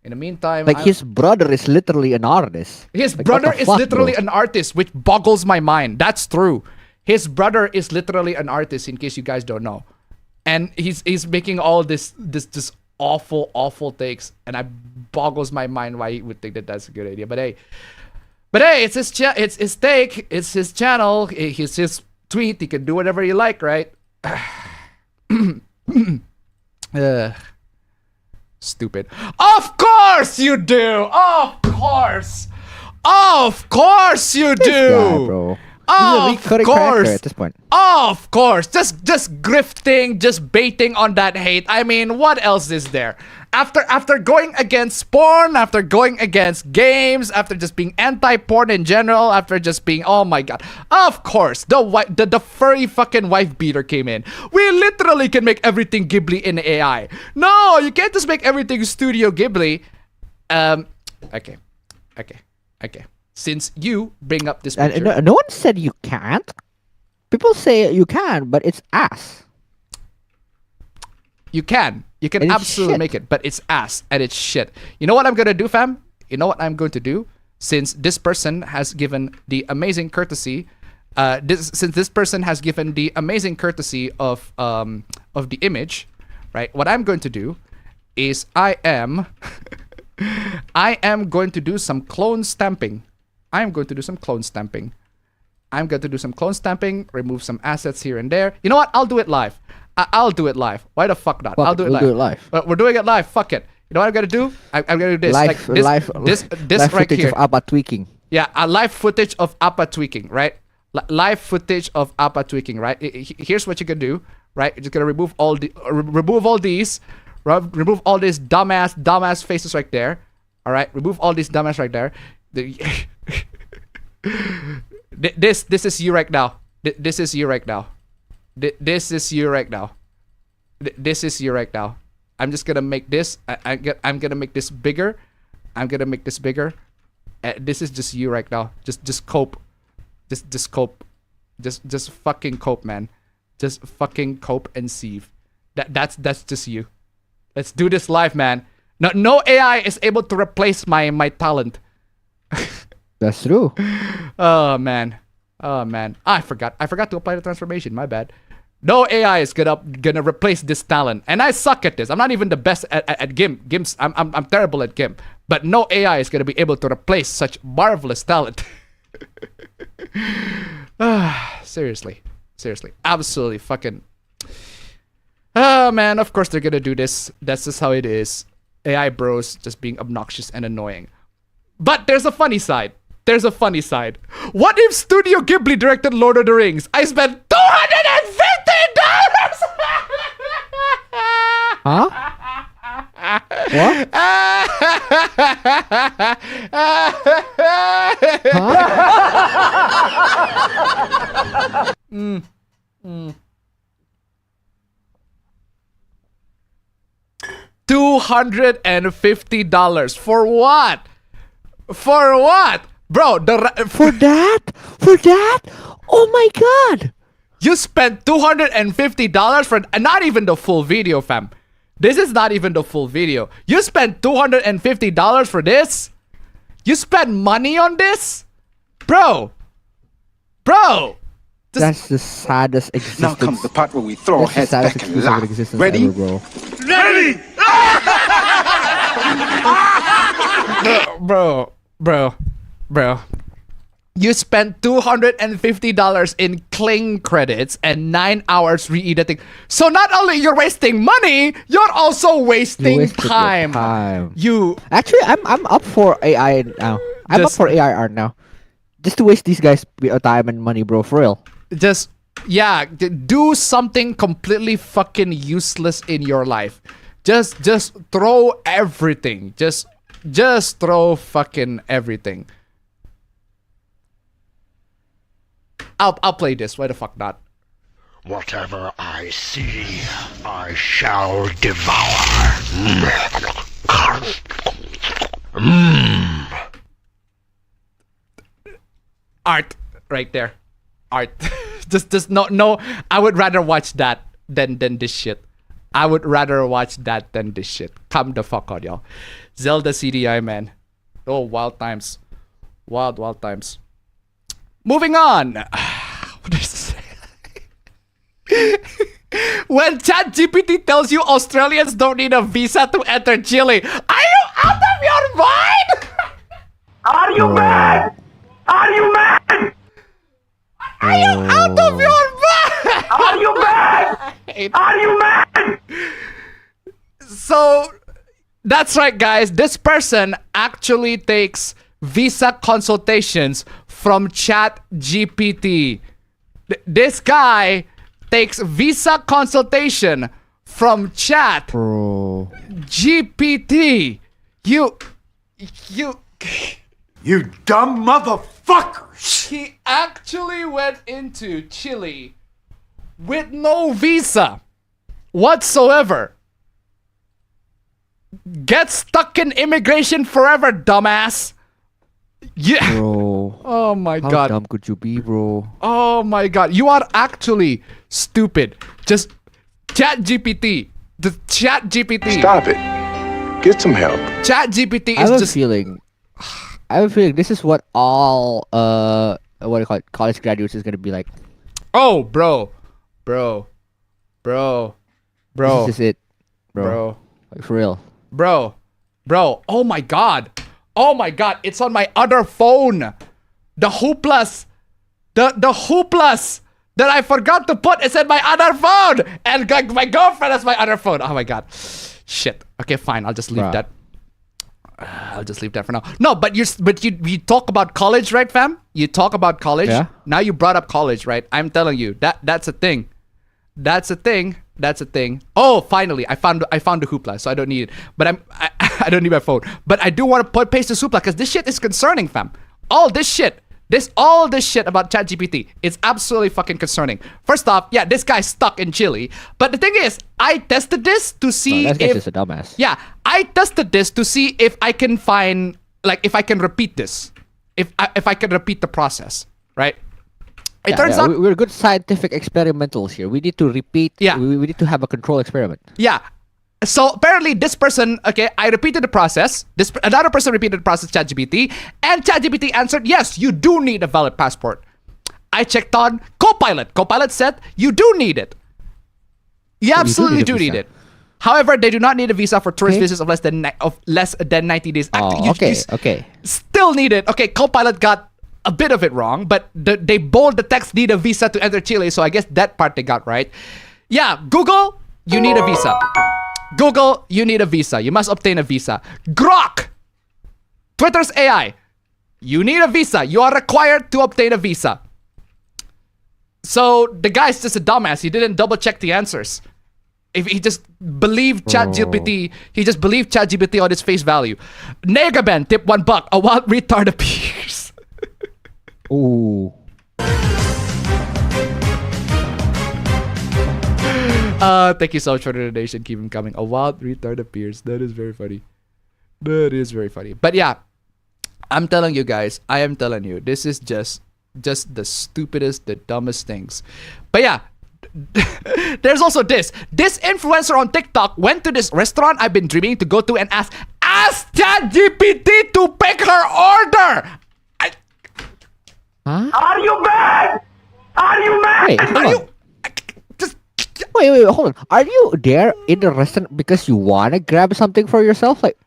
In the meantime, Like his brother is literally an artist. His Like, brother what the is fuck, literally bro? an artist, which boggles my mind. That's true. His brother is literally an artist, in case you guys don't know, and he's making all this awful takes, and it boggles my mind why he would think that that's a good idea. But hey, it's his it's his take, it's his channel, it's his tweet. He can do whatever he like, right? Stupid. Of course you do. Of course you do. This guy, bro. Of course. At this point. Of course. Just grifting, just baiting on that hate. I mean, what else is there? After going against porn, after going against games, after just being anti-porn in general, after just being, oh my god. Of course, the furry fucking wife beater came in. We literally can make everything Ghibli in AI. No, you can't just make everything Studio Ghibli. Okay. Since you bring up this picture. And no one said you can't. People say you can, but it's ass. You can absolutely make it, but it's ass and it's shit. You know what I'm gonna do, fam? You know what I'm going to do? Since this person has given the amazing courtesy, of the image, right? What I'm going to do is I am going to do some clone stamping. I'm going to do some clone stamping, remove some assets here and there. You know what? I'll do it live. I'll do it live. Why the fuck not? I'll do it live. Do it live. We're doing it live. Fuck it. You know what I'm gonna do? I'm gonna do this. Live, like this live right footage here. of Appa tweaking. Yeah, a live footage of Appa tweaking, right? Live footage of Appa tweaking, right? Here's what you can do, right? You're just gonna remove all these, remove all these dumbass faces right there. All right, remove all these dumbass right there. This is you right now. This is you right now. This is you right now. This is you right now. I'm just gonna make this. I'm gonna make this bigger. This is just you right now. Just cope. Just cope. Just fucking cope, man. Just fucking cope and sieve. That's just you. Let's do this live, man. No AI is able to replace my talent. That's true. Oh man. I forgot to apply the transformation. My bad. No AI is gonna replace this talent, and I suck at this. I'm not even the best at GIMP. I'm terrible at GIMP. But no AI is gonna be able to replace such marvelous talent. Seriously, absolutely fucking. Oh man, of course they're gonna do this. That's just how it is. AI bros just being obnoxious and annoying. But there's a funny side. What if Studio Ghibli directed Lord of the Rings? I spent $250! Huh? What? $250 for what? For what? Bro, For that? Oh my god! You spent $250 for not even the full video, fam. This is not even the full video. You spent $250 for this? You spent money on this? Bro. That's the saddest existence. Now comes the part where we throw our heads back and laugh. Ready? Ready? Ever, bro. Bro. You spent $250 in cling credits and 9 hours re-editing. So not only you're wasting money, you're also wasting time. You actually, I'm up for AI now. I'm up for AI art now. Just to waste these guys' time and money, bro. For real. Do something completely fucking useless in your life. Just throw everything. Just throw fucking everything. I'll play this. Why the fuck not? Whatever I see, I shall devour. Art right there. Art. just no. I would rather watch that than this shit. I would rather watch that than this shit. Come the fuck out, y'all. Zelda CDI, man. Oh, wild times. Wild times. Moving on. What is this? When ChatGPT tells you Australians don't need a visa to enter Chile, are you out of your mind? Are you mad? Are you mad? Are you out of your mind? Are you mad? Are you mad? So, that's right, guys. This person actually takes visa consultations from ChatGPT. This guy takes visa consultation from Chat GPT. You dumb motherfuckers. He actually went into Chile with no visa whatsoever. Get stuck in immigration forever, dumbass. Yeah. Bro. Oh my How god. dumb could you be, bro? Oh my god. You are actually stupid. Just ChatGPT. The ChatGPT. Stop it. Get some help. ChatGPT I is have just a feeling this is what all what do you call it, college graduates is gonna be like. Oh, bro. This is it, bro. Like, for real. Bro. Oh my god. It's on my other phone. The Hooplas. The Hooplas that I forgot to put is in my other phone. And my girlfriend has my other phone. Oh my god. Shit. Okay, fine. I'll just leave that. I'll just leave that for now. No, but you talk about college, right, fam? You talk about college. Yeah. Now you brought up college, right? I'm telling you that's a thing. That's a thing. Oh, finally, I found the Hoopla, so I don't need it. But I don't need my phone. But I do want to paste the Hoopla because this shit is concerning, fam. All this shit about ChatGPT, it's absolutely fucking concerning. First off, yeah, this guy's stuck in Chile. But the thing is, I tested this to see that guy's just a dumbass. Yeah, I tested this to see if I can find, if I can repeat this. If I can repeat the process, right? It turns out we're good scientific experimentals here. We need to repeat. Yeah. We need to have a control experiment. Yeah. So apparently this person, okay, I repeated the process. Another person repeated the process, ChatGPT, and ChatGPT answered, yes, you do need a valid passport. I checked on Copilot. Copilot said, you do need it. You absolutely do need it. However, they do not need a visa for tourist visas of less than 90 days. Okay. Still need it. Okay, Copilot got a bit of it wrong, but they bold the text need a visa to enter Chile, so I guess that part they got right. Yeah, Google, you need a visa. Google, you need a visa. You must obtain a visa. Grok, Twitter's AI, you need a visa. You are required to obtain a visa. So the guy's just a dumbass. He didn't double check the answers. If he just believed ChatGPT, he just believed ChatGPT on its face value. Negaben, tip $1. A wild retard appears. Ooh. Thank you so much for the donation. Keep them coming. A wild retard appears. That is very funny. But yeah, I'm telling you guys. I am telling you. This is just the stupidest, the dumbest things. But yeah, there's also this. This influencer on TikTok went to this restaurant I've been dreaming to go to and ask ChatGPT to pick her order. Are you mad? Are you mad? Wait, hold on. Are you there in the restaurant because you wanna grab something for yourself? Like,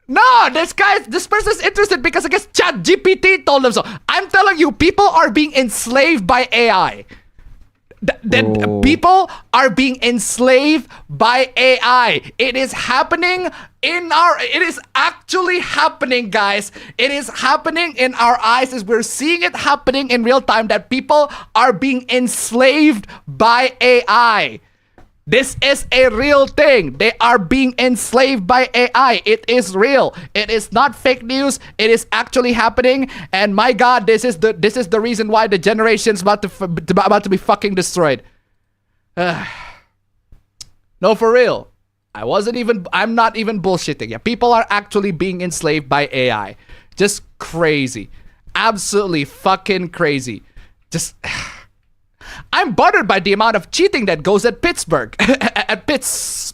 no, this person's interested because I guess ChatGPT told them so. I'm telling you, people are being enslaved by AI. People are being enslaved by AI. It is happening it is actually happening, guys. It is happening in our eyes as we're seeing it happening in real time that people are being enslaved by AI. This is a real thing. They are being enslaved by AI. It is real. It is not fake news. It is actually happening. And my God, this is the reason why the generation's about to be fucking destroyed. No, for real. I'm not even bullshitting. Yeah, people are actually being enslaved by AI. Just crazy. Absolutely fucking crazy. Just I'm bothered by the amount of cheating that goes at Pittsburgh, at Pitts,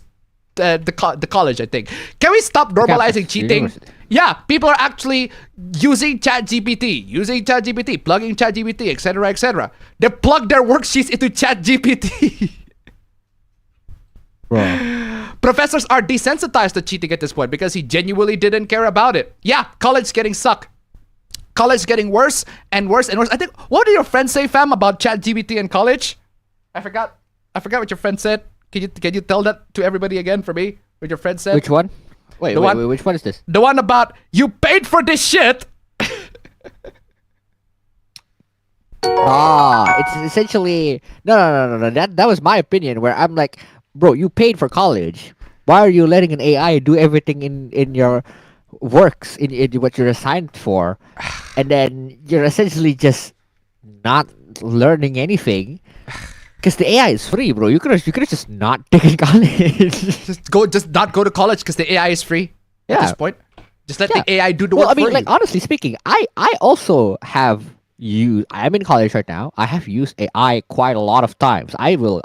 the college, I think. Can we stop normalizing cheating? University. Yeah, people are actually using ChatGPT, plugging ChatGPT, etc., etc. They plug their worksheets into ChatGPT. Bro. Professors are desensitized to cheating at this point because he genuinely didn't care about it. Yeah, college getting sucked. College getting worse and worse and worse. I think, what did your friends say, fam, about ChatGPT in college? I forgot what your friend said. Can you tell that to everybody again for me? What your friend said? Which one? Wait, which one is this? The one about you paid for this shit. It's essentially no. That was my opinion. Where I'm like, bro, you paid for college. Why are you letting an AI do everything in your works in what you're assigned for, and then you're essentially just not learning anything? Because the AI is free, bro. You could have just not taken college. just not go to college because the AI is free. Yeah. At this point, just let the AI do the work. Well, I mean, for like you. honestly speaking, I also have used. I'm in college right now. I have used AI quite a lot of times. I will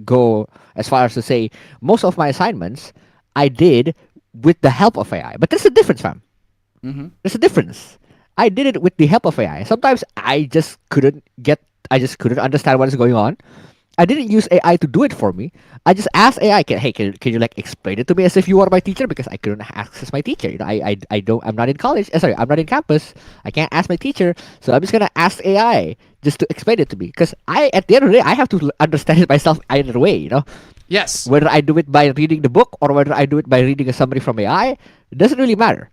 go as far as to say most of my assignments I did with the help of AI. But there's a difference, fam. There's a difference. I did it with the help of AI. Sometimes I just couldn't understand what is going on. I didn't use AI to do it for me. I just asked AI, can you like explain it to me as if you were my teacher, because I couldn't access my teacher. You know, I'm not in college. I'm not in campus. I can't ask my teacher, so I'm just gonna ask AI just to explain it to me. Because at the end of the day, I have to understand it myself either way. You know. Yes. Whether I do it by reading the book or whether I do it by reading a summary from AI, it doesn't really matter.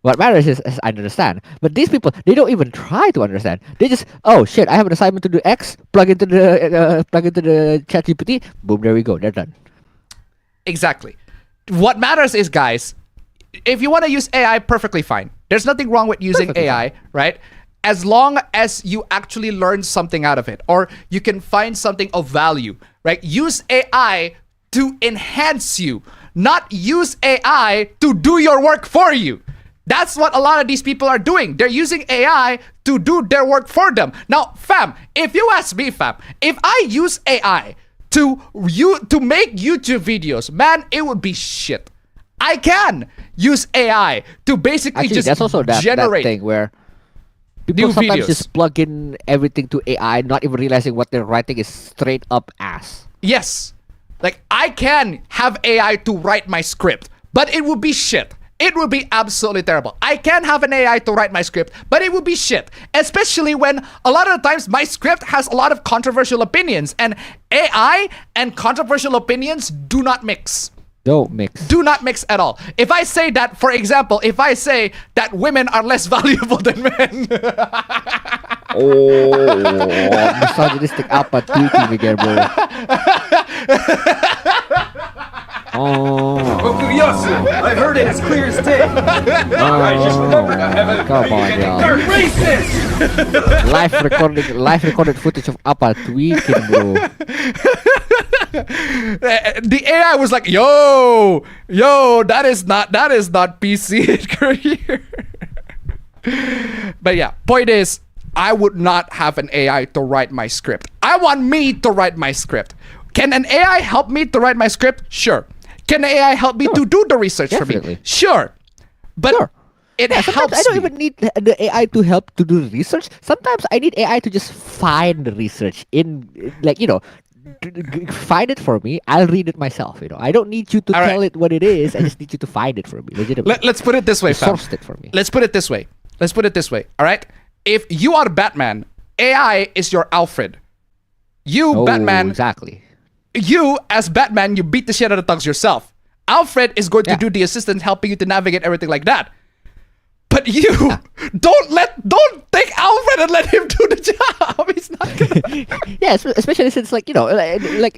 What matters is I understand. But these people, they don't even try to understand. They just, oh shit, I have an assignment to do X. Plug into the ChatGPT. Boom, there we go. They're done. Exactly. What matters is, guys, if you want to use AI, perfectly fine. There's nothing wrong with using AI, right? As long as you actually learn something out of it, or you can find something of value, right? Use AI to enhance you, not use AI to do your work for you. That's what a lot of these people are doing. They're using AI to do their work for them. Now, fam, if you ask me, fam, if I use AI to make YouTube videos, man, it would be shit. I can use AI to basically Actually, just that's also that thing where people new sometimes videos. just plug in everything to AI, not even realizing what they're writing is straight up ass. Yes. Like, I can have AI to write my script, but it would be shit. It would be absolutely terrible. I can have an AI to write my script, but it would be shit. Especially when a lot of the times my script has a lot of controversial opinions, and AI and controversial opinions do not mix. Don't mix. Do not mix at all. If I say that, for example, if I say that women are less valuable than men. Misogynistic alpha tweaking again, bro. OKUYASU, I heard it as clear as day. I just remembered I haven't Come on, y'all. They're racist! live recorded footage of Appa tweaking, bro. The AI was like, yo, that is not PC in Korea. But yeah, point is, I would not have an AI to write my script. I want me to write my script. Can an AI help me to write my script? Sure. Can AI help me to do the research for me? Sure. But it helps I don't me. even need the AI to help to do the research. Sometimes I need AI to just find the research in, like, you know, find it for me. I'll read it myself. You know, I don't need you to tell it what it is. I just need you to find it for me. Legitimately. Let's put it this way, fam. Sourced it for me. Let's put it this way. All right. If you are Batman, AI is your Alfred. Batman. Exactly. You, as Batman, you beat the shit out of thugs yourself. Alfred is going to do the assistance, helping you to navigate everything like that. But you don't take Alfred and let him do the job. He's not gonna. Yeah, especially since, like, you know, like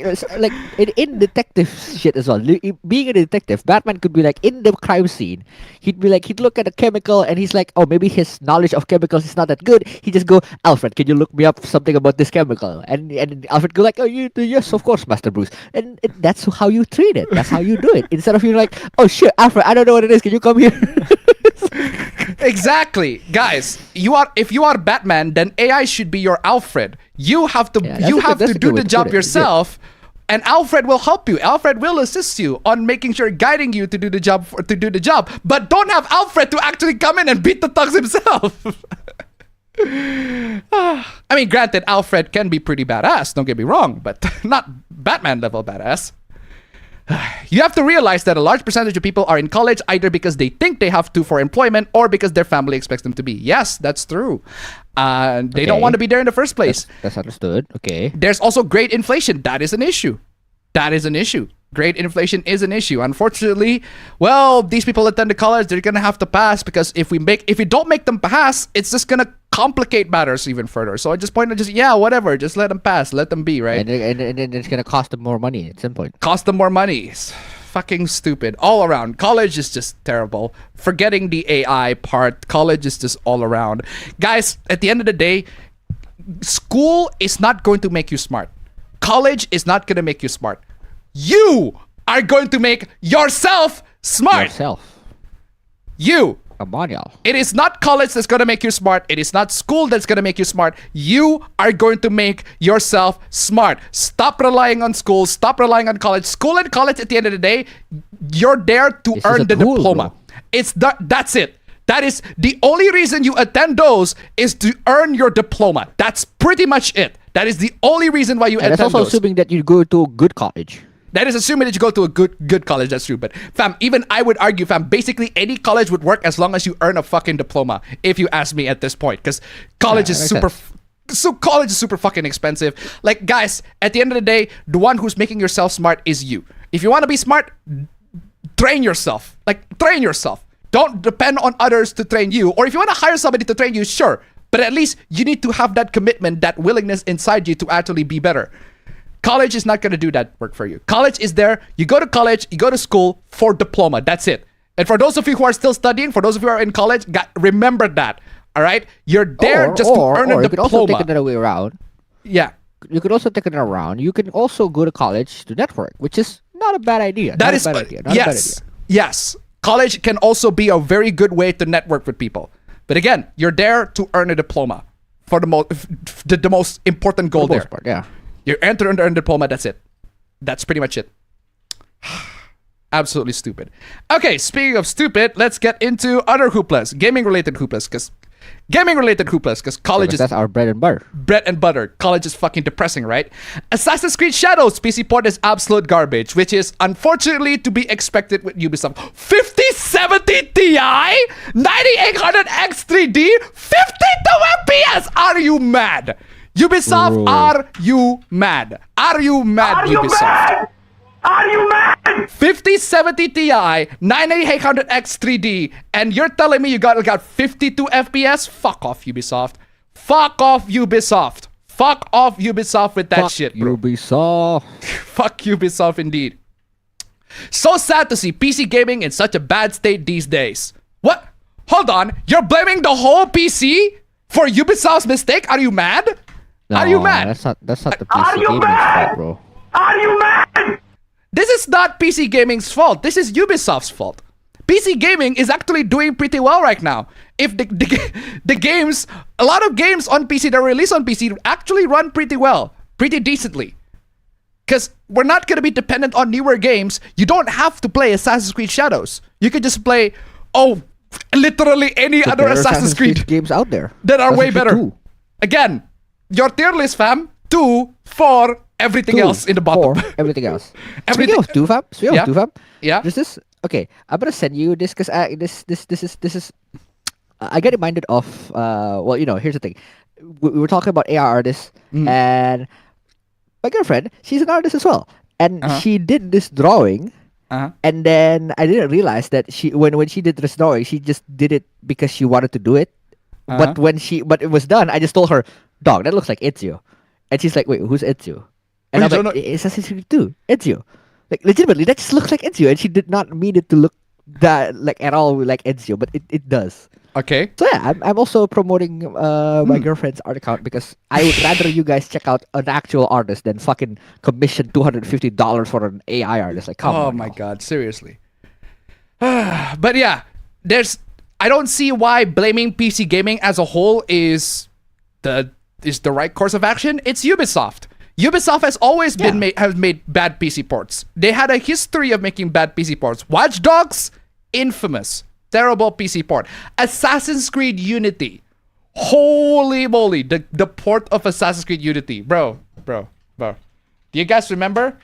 in detective shit as well. Being a detective, Batman could be like in the crime scene. He'd look at a chemical and he's like, oh, maybe his knowledge of chemicals is not that good. He just go, Alfred, can you look me up something about this chemical? And Alfred go like, oh, yes, of course, Master Bruce. And that's how you treat it. That's how you do it. Instead of you like, oh shit, Alfred, I don't know what it is. Can you come here? Exactly, guys. If you are Batman, then AI should be your Alfred. You have to do the job yourself, and Alfred will help you. Alfred will assist you on making sure, guiding you to do the job. But don't have Alfred to actually come in and beat the thugs himself. I mean, granted, Alfred can be pretty badass. Don't get me wrong, but not Batman level badass. You have to realize that a large percentage of people are in college either because they think they have to for employment or because their family expects them to be. Yes, that's true. They don't want to be there in the first place. That's understood. Okay. There's also grade inflation. That is an issue. Grade inflation is an issue. Unfortunately, well, these people attend the college, they're gonna have to pass, because if we don't make them pass, it's just gonna complicate matters even further. So at this point, whatever, just let them pass, let them be, right? And then it's gonna cost them more money at some point. Cost them more money. It's fucking stupid. All around. College is just terrible. Forgetting the AI part, college is just all around. Guys, at the end of the day, school is not going to make you smart. College is not gonna make you smart. You are going to make yourself smart. You. Come on, y'all. It is not college that's going to make you smart. It is not school that's going to make you smart. You are going to make yourself smart. Stop relying on school. Stop relying on college. School and college, at the end of the day, you're there to earn the diploma. That's it. That is the only reason you attend those, is to earn your diploma. That's pretty much it. That is the only reason why you attend those. That's also assuming that you go to a good college. That is assuming that you go to a good college. That's true. But fam, even I would argue, fam, basically any college would work as long as you earn a fucking diploma, if you ask me at this point. Because college is college is super fucking expensive. Like, guys, at the end of the day, the one who's making yourself smart is you. If you want to be smart, train yourself. Train yourself. Don't depend on others to train you. Or if you want to hire somebody to train you, sure. But at least you need to have that commitment, that willingness inside you to actually be better. College is not going to do that work for you. College is there. You go to college, you go to school for diploma. That's it. And for those of you who are still studying, for those of you who are in college, remember that. All right? You're there just to earn a diploma. You could also take it another way around. Yeah. You could also take it around. You can also go to college to network, which is not a bad idea. Yes. College can also be a very good way to network with people. But again, you're there to earn a diploma for the most important goal there. Yeah. You enter and earn a diploma, that's it. That's pretty much it. Absolutely stupid. Okay, speaking of stupid, let's get into other hooplas. Gaming-related hooplas, because college is... That's our bread and butter. Bread and butter. College is fucking depressing, right? Assassin's Creed Shadows PC port is absolute garbage, which is unfortunately to be expected with Ubisoft. 5070 Ti? 9800X 3D? 52 FPS? Are you mad? Ubisoft, are you mad? Are you mad, Ubisoft? Are you mad? 5070 Ti, 9800X 3D, and you're telling me you got 52 FPS? Fuck off, Ubisoft. Fuck off, Ubisoft. Fuck off, Ubisoft with that shit, bro. Ubisoft. Fuck Ubisoft indeed. So sad to see PC gaming in such a bad state these days. What? Hold on. You're blaming the whole PC for Ubisoft's mistake? Are you mad? No, are you mad? That's not the PC gaming's fault, bro. Are you mad? This is not PC gaming's fault. This is Ubisoft's fault. PC gaming is actually doing pretty well right now. If the games, a lot of games on PC that are released on PC actually run pretty well, pretty decently. Because we're not going to be dependent on newer games. You don't have to play Assassin's Creed Shadows. You could just play, literally any other Assassin's Creed games out there that are way better. 2. Again, your tier list, fam. 2, 4, everything else in the bottom. 4, everything else. Speaking of 2, fam. Yeah. There's this. Okay, I'm gonna send you this because this is. I get reminded of. Here's the thing. We were talking about AR artists, and my girlfriend, she's an artist as well, and she did this drawing. And then I didn't realize that when she did this drawing, she just did it because she wanted to do it. But but it was done, I just told her, "Dog, that looks like Ezio," and she's like, "Wait, who's Ezio?" And I'm like, "It's Assassin's Creed 2, Ezio." Like legitimately, that just looks like Ezio, and she did not mean it to look that at all like Ezio, but it does. Okay. So yeah, I'm also promoting my girlfriend's art account because I would rather you guys check out an actual artist than fucking commission $250 for an AI artist. Like, come on. Oh my god, seriously. But yeah, I don't see why blaming PC gaming as a whole is the right course of action. It's Ubisoft. Ubisoft has always have made bad PC ports. They had a history of making bad PC ports. Watch Dogs, infamous, terrible PC port. Assassin's Creed Unity, holy moly, the port of Assassin's Creed Unity, bro. Do you guys remember?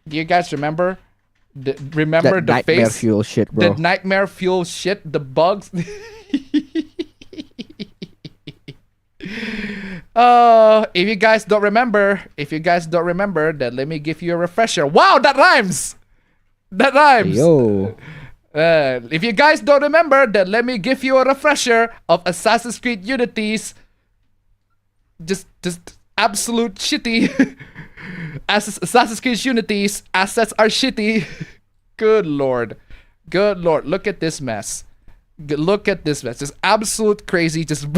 Remember that the nightmare face? fuel shit, bro. The nightmare fuel shit, the bugs. If you guys don't remember, then let me give you a refresher. Wow, that rhymes. Yo. If you guys don't remember, then let me give you a refresher of Assassin's Creed Unity's just absolute shitty. Assassin's Creed Unity's assets are shitty. Good lord. Look at this mess. Just absolute crazy. Just.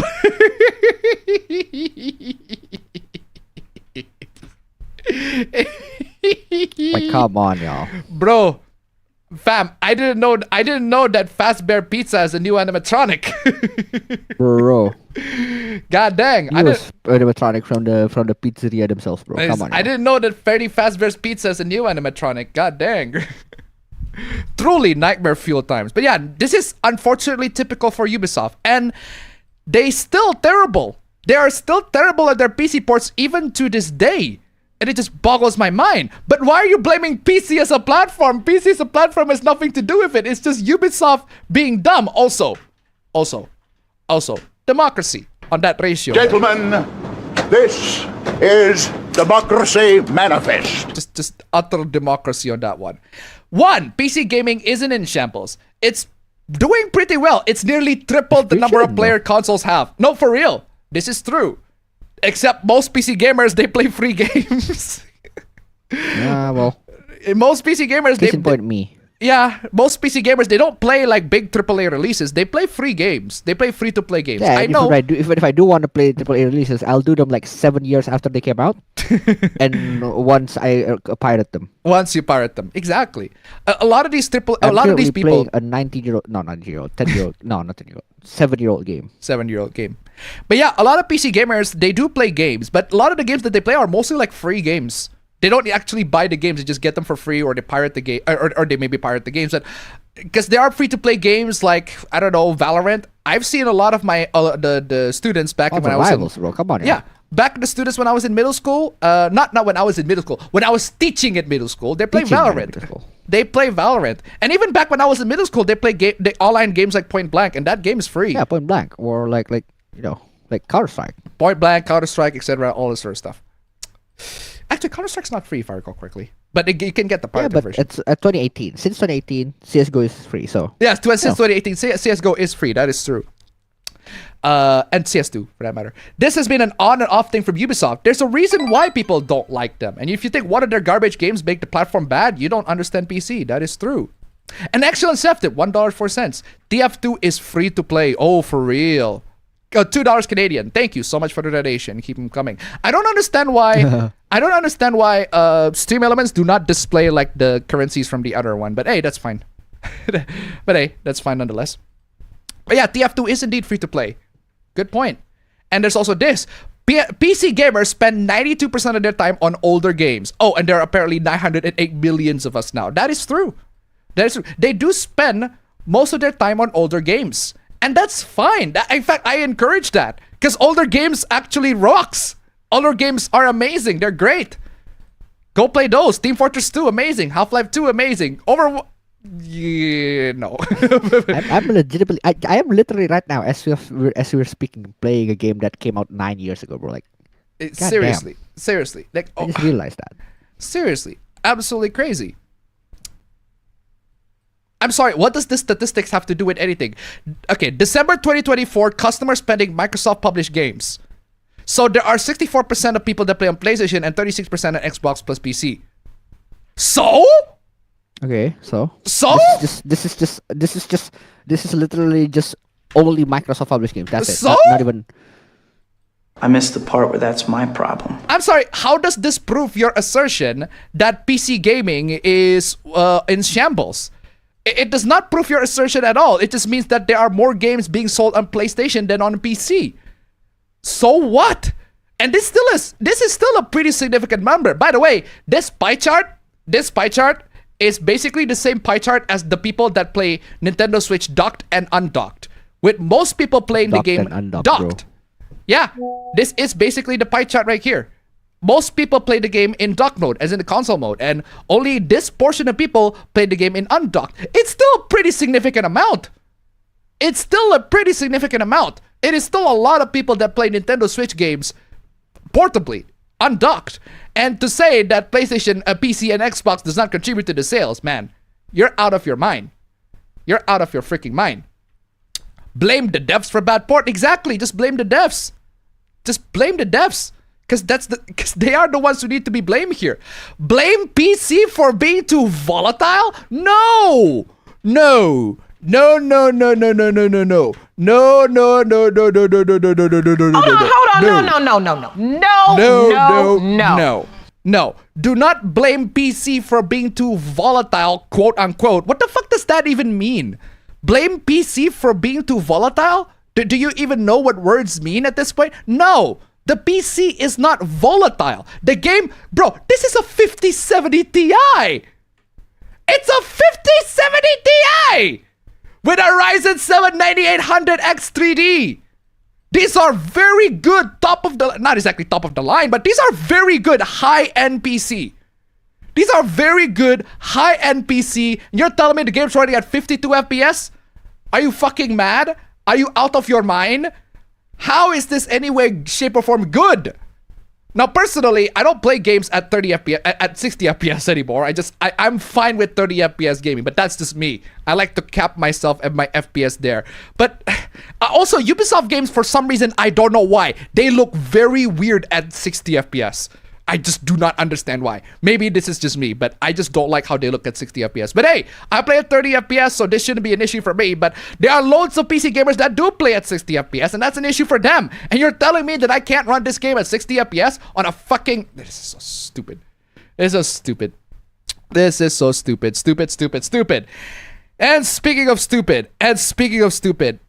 Like, come on, y'all. Bro, fam, I didn't know that Fast Bear Pizza is a new animatronic. Bro. God dang. He was animatronic from the pizzeria themselves, bro. Come on. I didn't know that Freddy Fazbear's Pizza is a new animatronic. God dang. Truly nightmare fuel times. But yeah, this is unfortunately typical for Ubisoft. And they are still terrible at their PC ports even to this day. And it just boggles my mind. But why are you blaming PC as a platform? PC as a platform has nothing to do with it. It's just Ubisoft being dumb. Also, democracy on that ratio. Gentlemen, this is Democracy Manifest. Just utter democracy on that one. One, PC gaming isn't in shambles. It's doing pretty well. It's nearly tripled the number of player consoles have. No, for real. This is true. Except most PC gamers, they play free games. Well. Most PC gamers, me. Yeah, most PC gamers, they don't play like big AAA releases. They play free games. They play free-to-play games. Yeah, I know. If I do want to play AAA releases, I'll do them like 7 years after they came out. And once I pirate them. Once you pirate them. Exactly. A lot of these people... 10-year-old, not 10-year-old, no, not 10-year-old, 7-year-old game. 7-year-old game. But yeah, a lot of PC gamers, they do play games, but a lot of the games that they play are mostly like free games. They don't actually buy the games, they just get them for free, or they pirate the game, or they maybe pirate the games. Because there are free-to-play games like, I don't know, Valorant. I've seen a lot of my the students back when I was rivals, bro. Come on, yeah. Back the students when I was in middle school, not when I was in middle school, when I was teaching at middle school, they play Valorant. They play Valorant. And even back when I was in middle school, they play online games like Point Blank, and that game is free. Yeah, Point Blank, or like Counter-Strike. Point Blank, Counter-Strike, etc., all this sort of stuff. Actually, Counter-Strike's not free if I recall correctly. But you can get the pirated version. It's 2018. Since 2018, CSGO is free, so... Yeah, since 2018, CSGO is free. That is true. And CS2, for that matter. This has been an on and off thing from Ubisoft. There's a reason why people don't like them. And if you think one of their garbage games make the platform bad, you don't understand PC. That is true. An excellent chef tip, $1.04. TF2 is free to play. Oh, for real. $2 Canadian. Thank you so much for the donation. Keep them coming. I don't understand why. Stream Elements do not display like the currencies from the other one. But hey, that's fine. But hey, that's fine nonetheless. But yeah, TF2 is indeed free to play. Good point. And there's also this. PC gamers spend 92% of their time on older games. Oh, and there are apparently 908 millions of us now. That is true. They do spend most of their time on older games. And that's fine. In fact, I encourage that. Because older games actually rocks. Older games are amazing. They're great. Go play those. Team Fortress 2, amazing. Half-Life 2, amazing. Yeah, no. I am literally right now, as we're speaking, playing a game that came out 9 years ago, bro. Like, seriously. Like, I just realized that. Seriously. Absolutely crazy. I'm sorry, what does this statistics have to do with anything? Okay, December 2024, customer spending Microsoft published games. So there are 64% of people that play on PlayStation and 36% on Xbox plus PC. So? Okay, so? This is literally just only Microsoft published games. That's it. So? Not even... I missed the part where that's my problem. I'm sorry, how does this prove your assertion that PC gaming is in shambles? It does not prove your assertion at all. It just means that there are more games being sold on PlayStation than on PC. So what? And this is still a pretty significant number. By the way, this pie chart is basically the same pie chart as the people that play Nintendo Switch docked and undocked. With most people playing the game docked. Yeah, this is basically the pie chart right here. Most people play the game in dock mode, as in the console mode, and only this portion of people play the game in undocked. It's still a pretty significant amount. It's still a pretty significant amount. It is still a lot of people that play Nintendo Switch games portably, undocked. And to say that PlayStation, PC, and Xbox does not contribute to the sales, man, you're out of your mind. You're out of your freaking mind. Blame the devs for bad port. Exactly, just blame the devs. Just blame the devs. Because they are the ones who need to be blamed here. Blame PC for being too volatile? No! No! No, no, no, no, no, no, no, no. No, no, no, no, no, no, no, no, no, no, no, no, no. Hold on, no, no, no, no, no. No. No. Do not blame PC for being too volatile, quote unquote. What the fuck does that even mean? Blame PC for being too volatile? Do you even know what words mean at this point? No. The PC is not volatile. The game, bro, this is a 5070 Ti. It's a 5070 Ti with a Ryzen 7 9800X 3D. These are very good not exactly top of the line, but these are very good high-end PC. These are very good high-end PC. You're telling me the game's running at 52 FPS? Are you fucking mad? Are you out of your mind? How is this any way, shape, or form good? Now, personally, I don't play games at 30 FPS, at 60 FPS anymore. I'm fine with 30 FPS gaming, but that's just me. I like to cap myself at my FPS there. But also, Ubisoft games, for some reason, I don't know why, they look very weird at 60 FPS. I just do not understand why. Maybe this is just me, but I just don't like how they look at 60 FPS. But hey, I play at 30 FPS, so this shouldn't be an issue for me. But there are loads of PC gamers that do play at 60 FPS, and that's an issue for them. And you're telling me that I can't run this game at 60 FPS on a fucking... This is so stupid. This is so stupid. This is so stupid. Stupid, stupid, stupid. And speaking of stupid, speaking of stupid,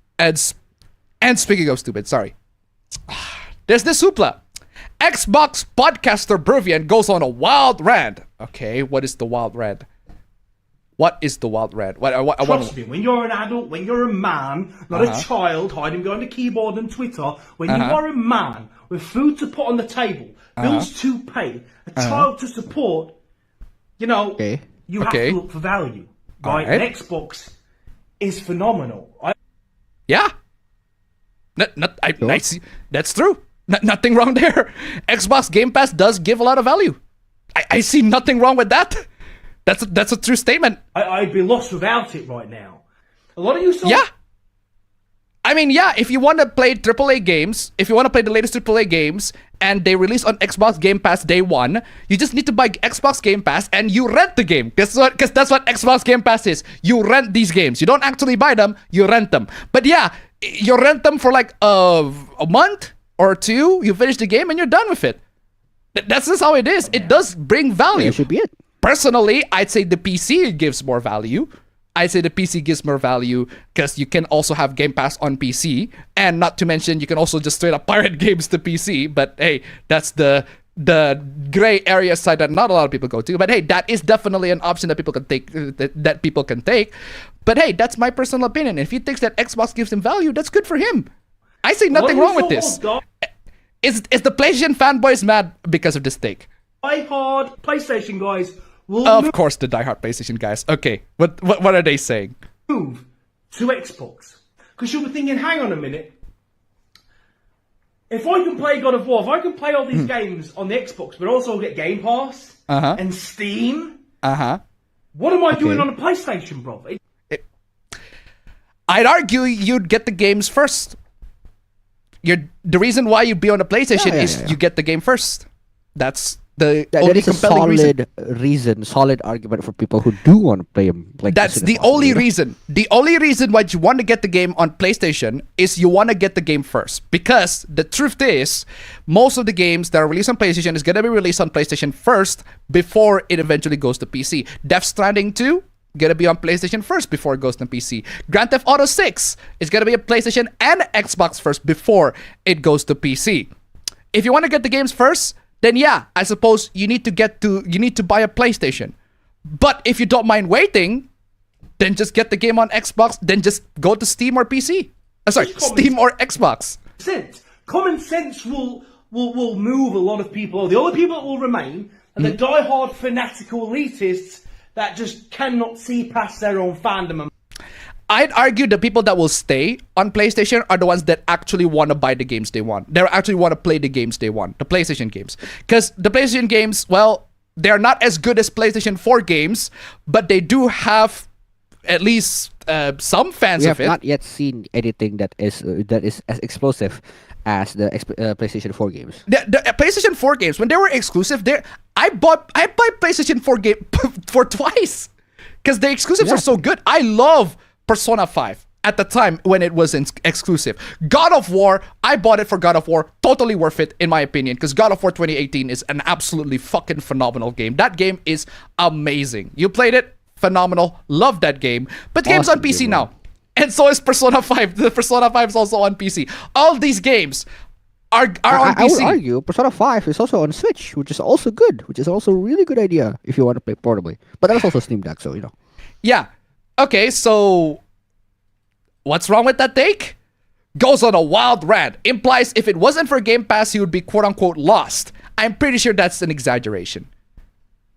sorry. There's this hoopla. Xbox podcaster Bruvian goes on a wild rant. Okay, what is the wild rant? What is the wild rant? Trust me, when you're an adult, when you're a man, not a child hiding behind a keyboard and Twitter, when you are a man with food to put on the table, bills to pay, a child to support, you know, you have to look for value, right? And Xbox is phenomenal. Yeah. I see. That's true. Nothing wrong there. Xbox Game Pass does give a lot of value. I see nothing wrong with that. That's a true statement. I'd be lost without it right now. A lot of you saw... Yeah. I mean, yeah, if you want to play AAA games, if you want to play the latest AAA games, and they release on Xbox Game Pass day one, you just need to buy Xbox Game Pass and you rent the game. Because that's what Xbox Game Pass is. You rent these games. You don't actually buy them, you rent them. But yeah, you rent them for like a month or two, you finish the game and you're done with it. That's just how it is. It does bring value. That should be it. Personally, I'd say the PC gives more value. I'd say the PC gives more value because you can also have Game Pass on PC. And not to mention, you can also just straight up pirate games to PC. But hey, that's the gray area side that not a lot of people go to. But hey, that is definitely an option that people can take. That people can take. But hey, that's my personal opinion. If he thinks that Xbox gives him value, that's good for him. I see nothing wrong with this. Is the PlayStation fanboys mad because of this take? Die-hard PlayStation guys will of course, the die-hard PlayStation guys. Okay, what are they saying? Move to Xbox. Because you'll be thinking, hang on a minute. If I can play God of War, if I can play all these games on the Xbox, but also get Game Pass and Steam, what am I doing on a PlayStation, bro? I'd argue you'd get the games first. The reason why you'd be on a PlayStation is you get the game first. That's the only compelling reason. Solid argument for people who do want to play them. Like that's the only reason. The only reason why you want to get the game on PlayStation is you want to get the game first. Because the truth is, most of the games that are released on PlayStation is going to be released on PlayStation first before it eventually goes to PC. Death Stranding 2 gonna be on PlayStation first before it goes to PC. Grand Theft Auto 6 is gonna be a PlayStation and Xbox first before it goes to PC. If you want to get the games first, then yeah, I suppose you need to buy a PlayStation. But if you don't mind waiting, then just get the game on Xbox, then just go to Steam or PC. Steam or Xbox. Common sense will move a lot of people. The only people that will remain are the die-hard fanatical elitists that just cannot see past their own fandom. I'd argue the people that will stay on PlayStation are the ones that actually want to buy the games they want. They actually want to play the games they want, the PlayStation games. Because the PlayStation games, well, they're not as good as PlayStation 4 games, but they do have at least some fans of it. We have not yet seen anything that is as explosive as the PlayStation 4 games. The PlayStation 4 games, when they were exclusive, I bought PlayStation 4 game for twice because the exclusives are so good. I love Persona 5 at the time when it was exclusive. God of War, I bought it for God of War. Totally worth it in my opinion, because God of War 2018 is an absolutely fucking phenomenal game. That game is amazing. You played it? Phenomenal. Love that game. But the game's on PC now. And so is Persona 5. The Persona 5 is also on PC. All these games are on PC. I would argue Persona 5 is also on Switch, which is also good. Which is also a really good idea if you want to play portably. But that's also Steam Deck, so you know. Yeah. Okay, so what's wrong with that take? Goes on a wild rant. Implies if it wasn't for Game Pass, he would be quote-unquote lost. I'm pretty sure that's an exaggeration.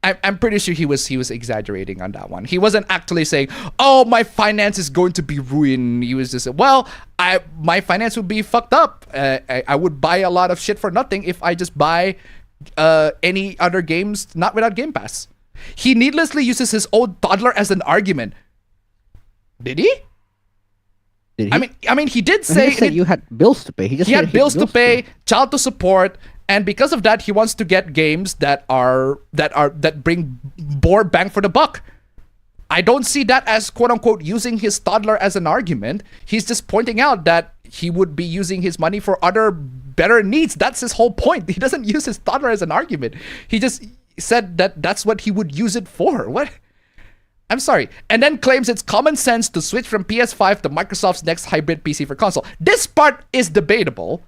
I'm pretty sure he was exaggerating on that one. He wasn't actually saying, "Oh, my finance is going to be ruined." He was just, "Well, my finance would be fucked up. I would buy a lot of shit for nothing if I just buy any other games not without Game Pass." He needlessly uses his old toddler as an argument. Did he? Did he? I mean, he did say you had bills to pay. He had bills to pay, child to support. And because of that, he wants to get games that bring more bang for the buck. I don't see that as quote unquote using his toddler as an argument. He's just pointing out that he would be using his money for other better needs. That's his whole point. He doesn't use his toddler as an argument. He just said that that's what he would use it for. What? I'm sorry. And then claims it's common sense to switch from PS5 to Microsoft's next hybrid PC for console. This part is debatable.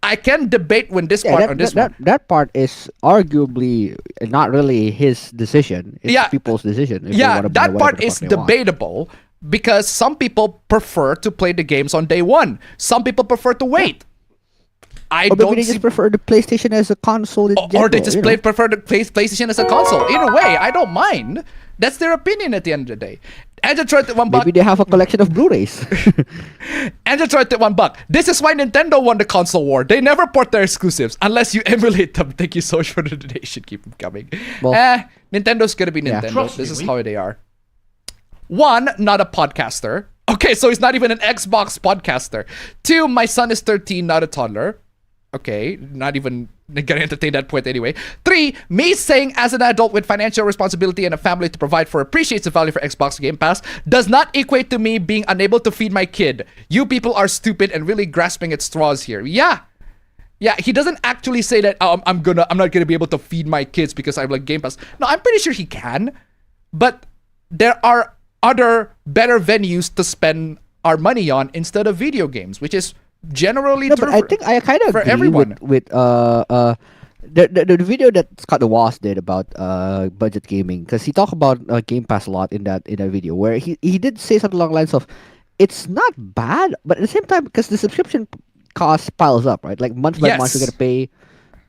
I can debate when this part or this one. That part is arguably not really his decision. It's people's decision. That part is debatable because some people prefer to play the games on day one. Some people prefer to wait. Or maybe they just prefer the PlayStation as a console. Or they just prefer the PlayStation as a console. Either way, I don't mind. That's their opinion at the end of the day. Andrew tried at $1. Maybe they have a collection of Blu-rays. Andrew tried at $1. This is why Nintendo won the console war. They never port their exclusives unless you emulate them. Thank you so much for the donation. Keep them coming. Well, Nintendo's gonna be Nintendo. This is how they are. One, not a podcaster. Okay, so he's not even an Xbox podcaster. Two, my son is 13, not a toddler. Okay, not even gonna entertain that point anyway. Three, me saying as an adult with financial responsibility and a family to provide for appreciates the value for Xbox Game Pass does not equate to me being unable to feed my kid. You people are stupid and really grasping at straws here. Yeah, he doesn't actually say that I'm not gonna be able to feed my kids because I have like Game Pass. No, I'm pretty sure he can, but there are other better venues to spend our money on instead of video games, which is generally true. But I think I kind of agree with the video that Scott the Wasp did about budget gaming, because he talked about Game Pass a lot in that video where he did say something along the lines of it's not bad, but at the same time because the subscription cost piles up, right? Like month by month you're gonna pay,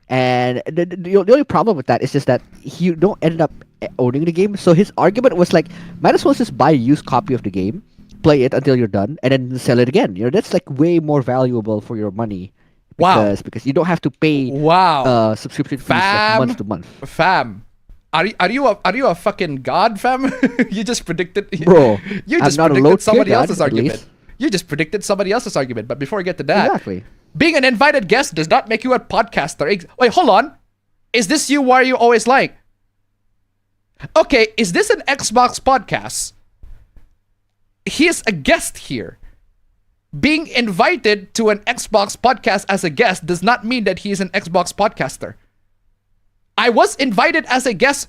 and the only problem with that is just that you don't end up owning the game. So his argument was like, might as well just buy a used copy of the game, play it until you're done, and then sell it again. You know, that's like way more valuable for your money. Because you don't have to pay subscription fees like month to month. Fam, are you a fucking god, fam? You just predicted, bro. You just predicted somebody else's argument. You just predicted somebody else's argument. But before I get to that, exactly, being an invited guest does not make you a podcaster. Wait, hold on. Is this you? Why are you always like? Okay, is this an Xbox podcast? He is a guest here. Being invited to an Xbox podcast as a guest does not mean that he is an Xbox podcaster. I was invited as a guest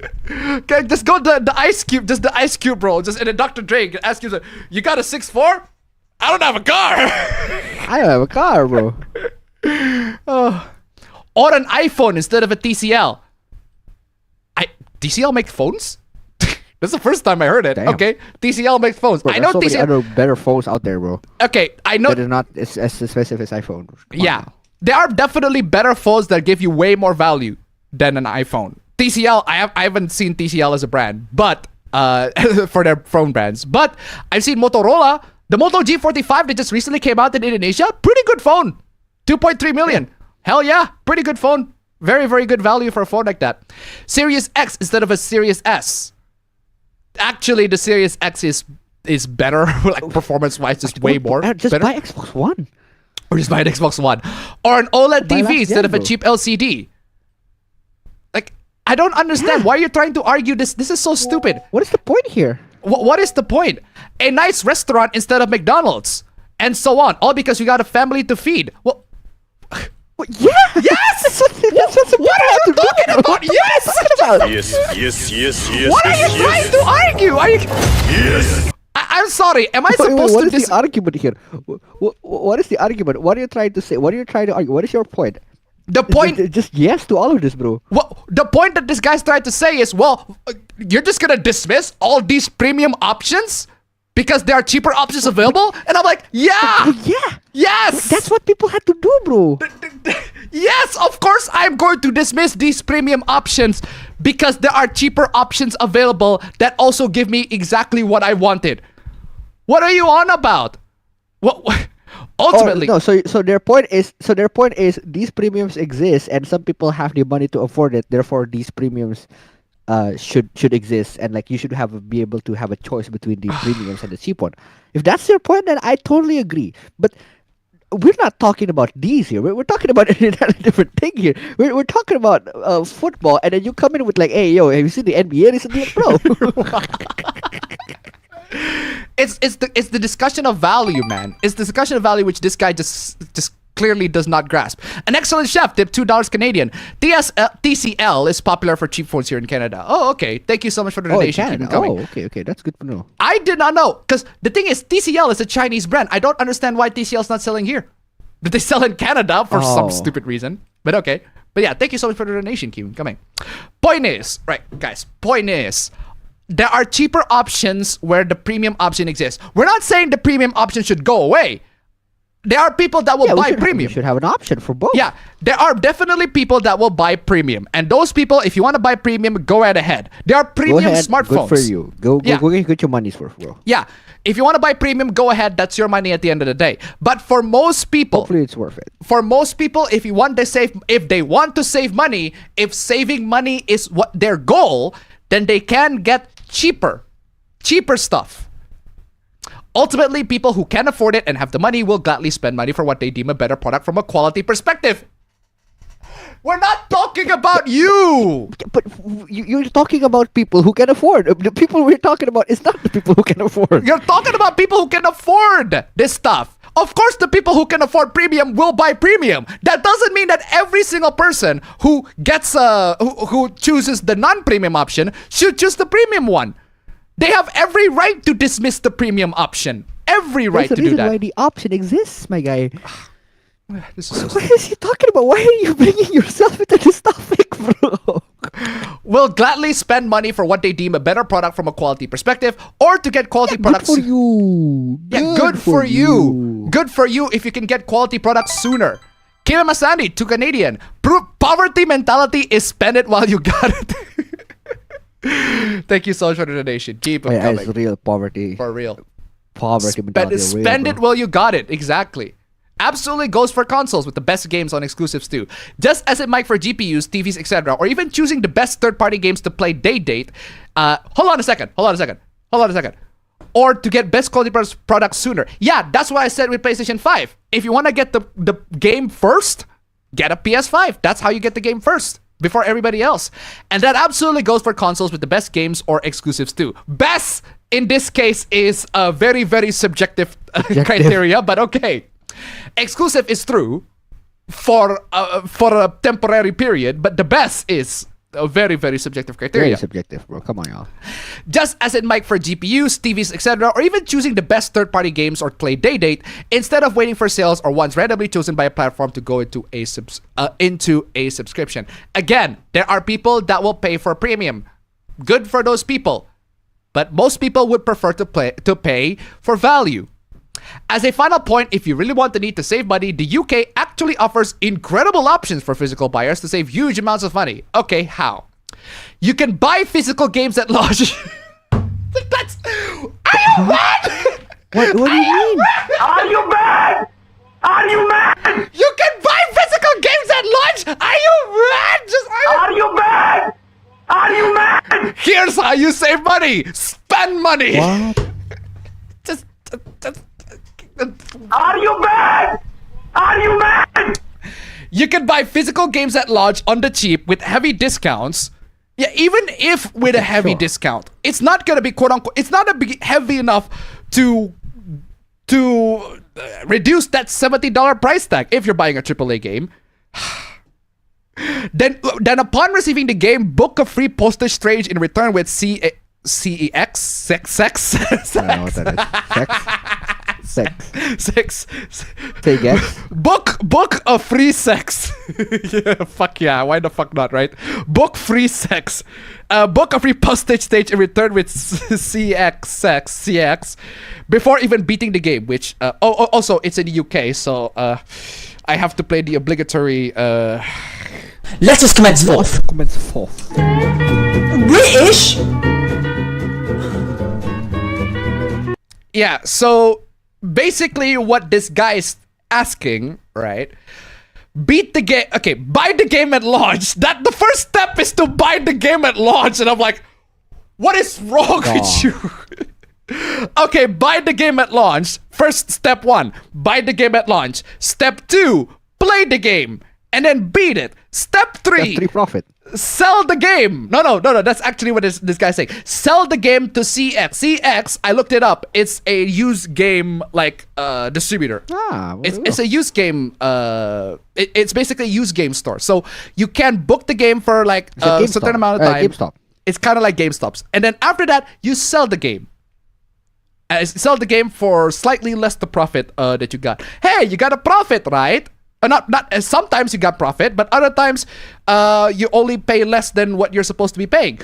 Okay, just go the Ice Cube, just the Ice Cube, bro. Just in a Dr. Dre, ask you, you got a 6'4"? I don't have a car. I don't have a car, bro. Oh. Or an iPhone instead of a TCL. TCL makes phones? That's the first time I heard it. Damn. Okay, TCL makes phones. Bro, I know so TCL. many other better phones out there, bro. Okay, I know. That are not as expensive as iPhone. Yeah, there are definitely better phones that give you way more value than an iPhone. TCL, I haven't seen TCL as a brand, but for their phone brands. But I've seen Motorola, the Moto G45 that just recently came out in Indonesia. Pretty good phone, 2.3 million. Hell yeah, pretty good phone. Very, very good value for a phone like that. Series X instead of a Series S. Actually, the Series X is better, like performance-wise, just way more. Just better. buy Xbox One. Or just buy an Xbox One. Or an OLED TV instead of a bro. cheap LCD. Like, I don't understand why you're trying to argue this. This is so stupid. What is the point here? What is the point? A nice restaurant instead of McDonald's. And so on. All because you got a family to feed. Well, yeah! Yes! What are you talking about? Yes! Yes. What are you trying to argue? Are you... Yes! I'm sorry. Am I Wait, supposed what to... is the argument here? What is the argument? What are you trying to say? What are you trying to argue? What is your point? The point... Just yes to all of this, bro. Well, the point that this guy's trying to say is, well, you're just gonna dismiss all these premium options because there are cheaper options available? And I'm like, yeah! Yeah! Yes! That's what people had to do, bro. Yes, of course I'm going to dismiss these premium options because there are cheaper options available that also give me exactly what I wanted. What are you on about? What ultimately? No, so their point is these premiums exist and some people have the money to afford it. Therefore, these premiums should exist, and like you should be able to have a choice between the premiums and the cheap one. If that's your point, then I totally agree. But we're not talking about these here. We're talking about a different thing here. We're talking about football, and then you come in with like, "Hey, yo, have you seen the NBA recently, bro?" It's the discussion of value, man. It's the discussion of value which this guy just clearly does not grasp. An excellent chef tipped $2 Canadian. TCL is popular for cheap phones here in Canada. Oh, okay. Thank you so much for the donation. Keep them coming. Okay. That's good to know. I did not know, because the thing is, TCL is a Chinese brand. I don't understand why TCL is not selling here. But they sell in Canada for some stupid reason. But okay. But yeah, thank you so much for the donation. Keep coming. Point is, right, guys. Point is, there are cheaper options where the premium option exists. We're not saying the premium option should go away. There are people that will buy premium. We should have an option for both. Yeah, there are definitely people that will buy premium. And those people, if you want to buy premium, go right ahead. There are premium smartphones. Good for you. Go get your money's worth, bro. Yeah. If you want to buy premium, go ahead. That's your money at the end of the day. But for most people, hopefully it's worth it. For most people, if they want to save money, if saving money is what their goal, then they can get cheaper stuff. Ultimately, people who can afford it and have the money will gladly spend money for what they deem a better product from a quality perspective. We're not talking about you! But you're talking about people who can afford. The people we're talking about is not the people who can afford. You're talking about people who can afford this stuff. Of course, the people who can afford premium will buy premium. That doesn't mean that every single person who gets who chooses the non-premium option should choose the premium one. They have every right to dismiss the premium option. Every right to do that. That's the reason why the option exists, my guy. This is so what is he talking about? Why are you bringing yourself into this topic, bro? Will gladly spend money for what they deem a better product from a quality perspective, or to get quality products. Good for you. Yeah, good for you. Good for you if you can get quality products sooner. Kira Masani, to Canadian. Poverty mentality is spend it while you got it. Thank you so much for the donation. Keep it coming. It's real poverty. For real. Poverty mentality. Spend it while you got it. Exactly. Absolutely goes for consoles with the best games on exclusives too. Just as it might for GPUs, TVs, etc. Or even choosing the best third-party games to play date. Hold on a second. Or to get best quality products sooner. Yeah, that's what I said with PlayStation 5. If you want to get the game first, get a PS5. That's how you get the game first, before everybody else. And that absolutely goes for consoles with the best games or exclusives too. Best, in this case, is a very, very subjective criteria, but okay. Exclusive is true for a temporary period, but the best is a very, very subjective criteria. Very subjective, bro. Come on, y'all. Just as it might for GPUs, TVs, etc., or even choosing the best third-party games or play day date instead of waiting for sales or ones randomly chosen by a platform to go into a subscription. Again, there are people that will pay for premium. Good for those people. But most people would prefer to pay for value. As a final point, if you really want the need to save money, the UK actually offers incredible options for physical buyers to save huge amounts of money. Okay, how? You can buy physical games at launch. That's... Are you mad? What do you mean? Are you mad? Are you mad? You can buy physical games at launch? Are you mad? Are you mad? Are you mad? Here's how you save money. Spend money. What? Just Are you mad? Are you mad? You can buy physical games at launch on the cheap with heavy discounts. Yeah, even if with a heavy discount, it's not gonna be quote unquote. It's not gonna be heavy enough to reduce that $70 price tag if you're buying a AAA game. Then upon receiving the game, book a free postage stage in return with sex. I don't know what that is. Sex. Say yes. Book a free sex. Yeah, fuck yeah. Why the fuck not, right? Book free sex. Book a free postage stage in return with CX before even beating the game. Which also it's in the UK, so I have to play the obligatory. Let us commence forth. British. Yeah. So basically, what this guy is asking, right? Beat the game. Okay, buy the game at launch. That the first step is to buy the game at launch, and I'm like, what is wrong with you? Okay, buy the game at launch. First, step 1, buy the game at launch. Step 2, play the game and then beat it. Step 3, Step 3 profit. Sell the game. No. That's actually what this guy's saying. Sell the game to CX. CX, I looked it up. It's a used game like distributor. It's a used game. It's basically a used game store. So you can book the game for like a certain amount of time. GameStop. It's kind of like GameStops. And then after that, you sell the game. Sell the game for slightly less the profit that you got. Hey, you got a profit, right? Sometimes you got profit, but other times you only pay less than what you're supposed to be paying.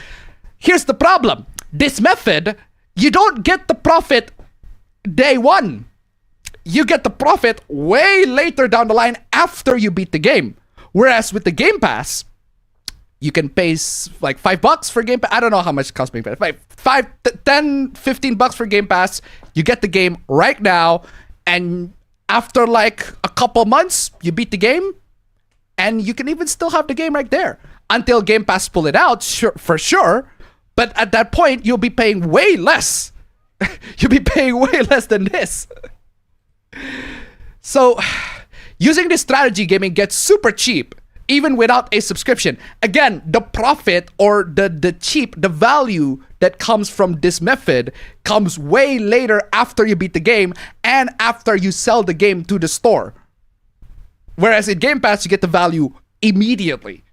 Here's the problem. This method, you don't get the profit day one. You get the profit way later down the line after you beat the game. Whereas with the Game Pass, you can pay like $5 for Game Pass. I don't know how much it costs Game Pass. $10-15 for Game Pass. You get the game right now, and after like a couple months, you beat the game, and you can even still have the game right there until Game Pass pull it out, for sure. But at that point, you'll be paying way less. You'll be paying way less than this. So, using this strategy, gaming gets super cheap, even without a subscription. Again, the profit or the value that comes from this method comes way later after you beat the game and after you sell the game to the store. Whereas in Game Pass, you get the value immediately.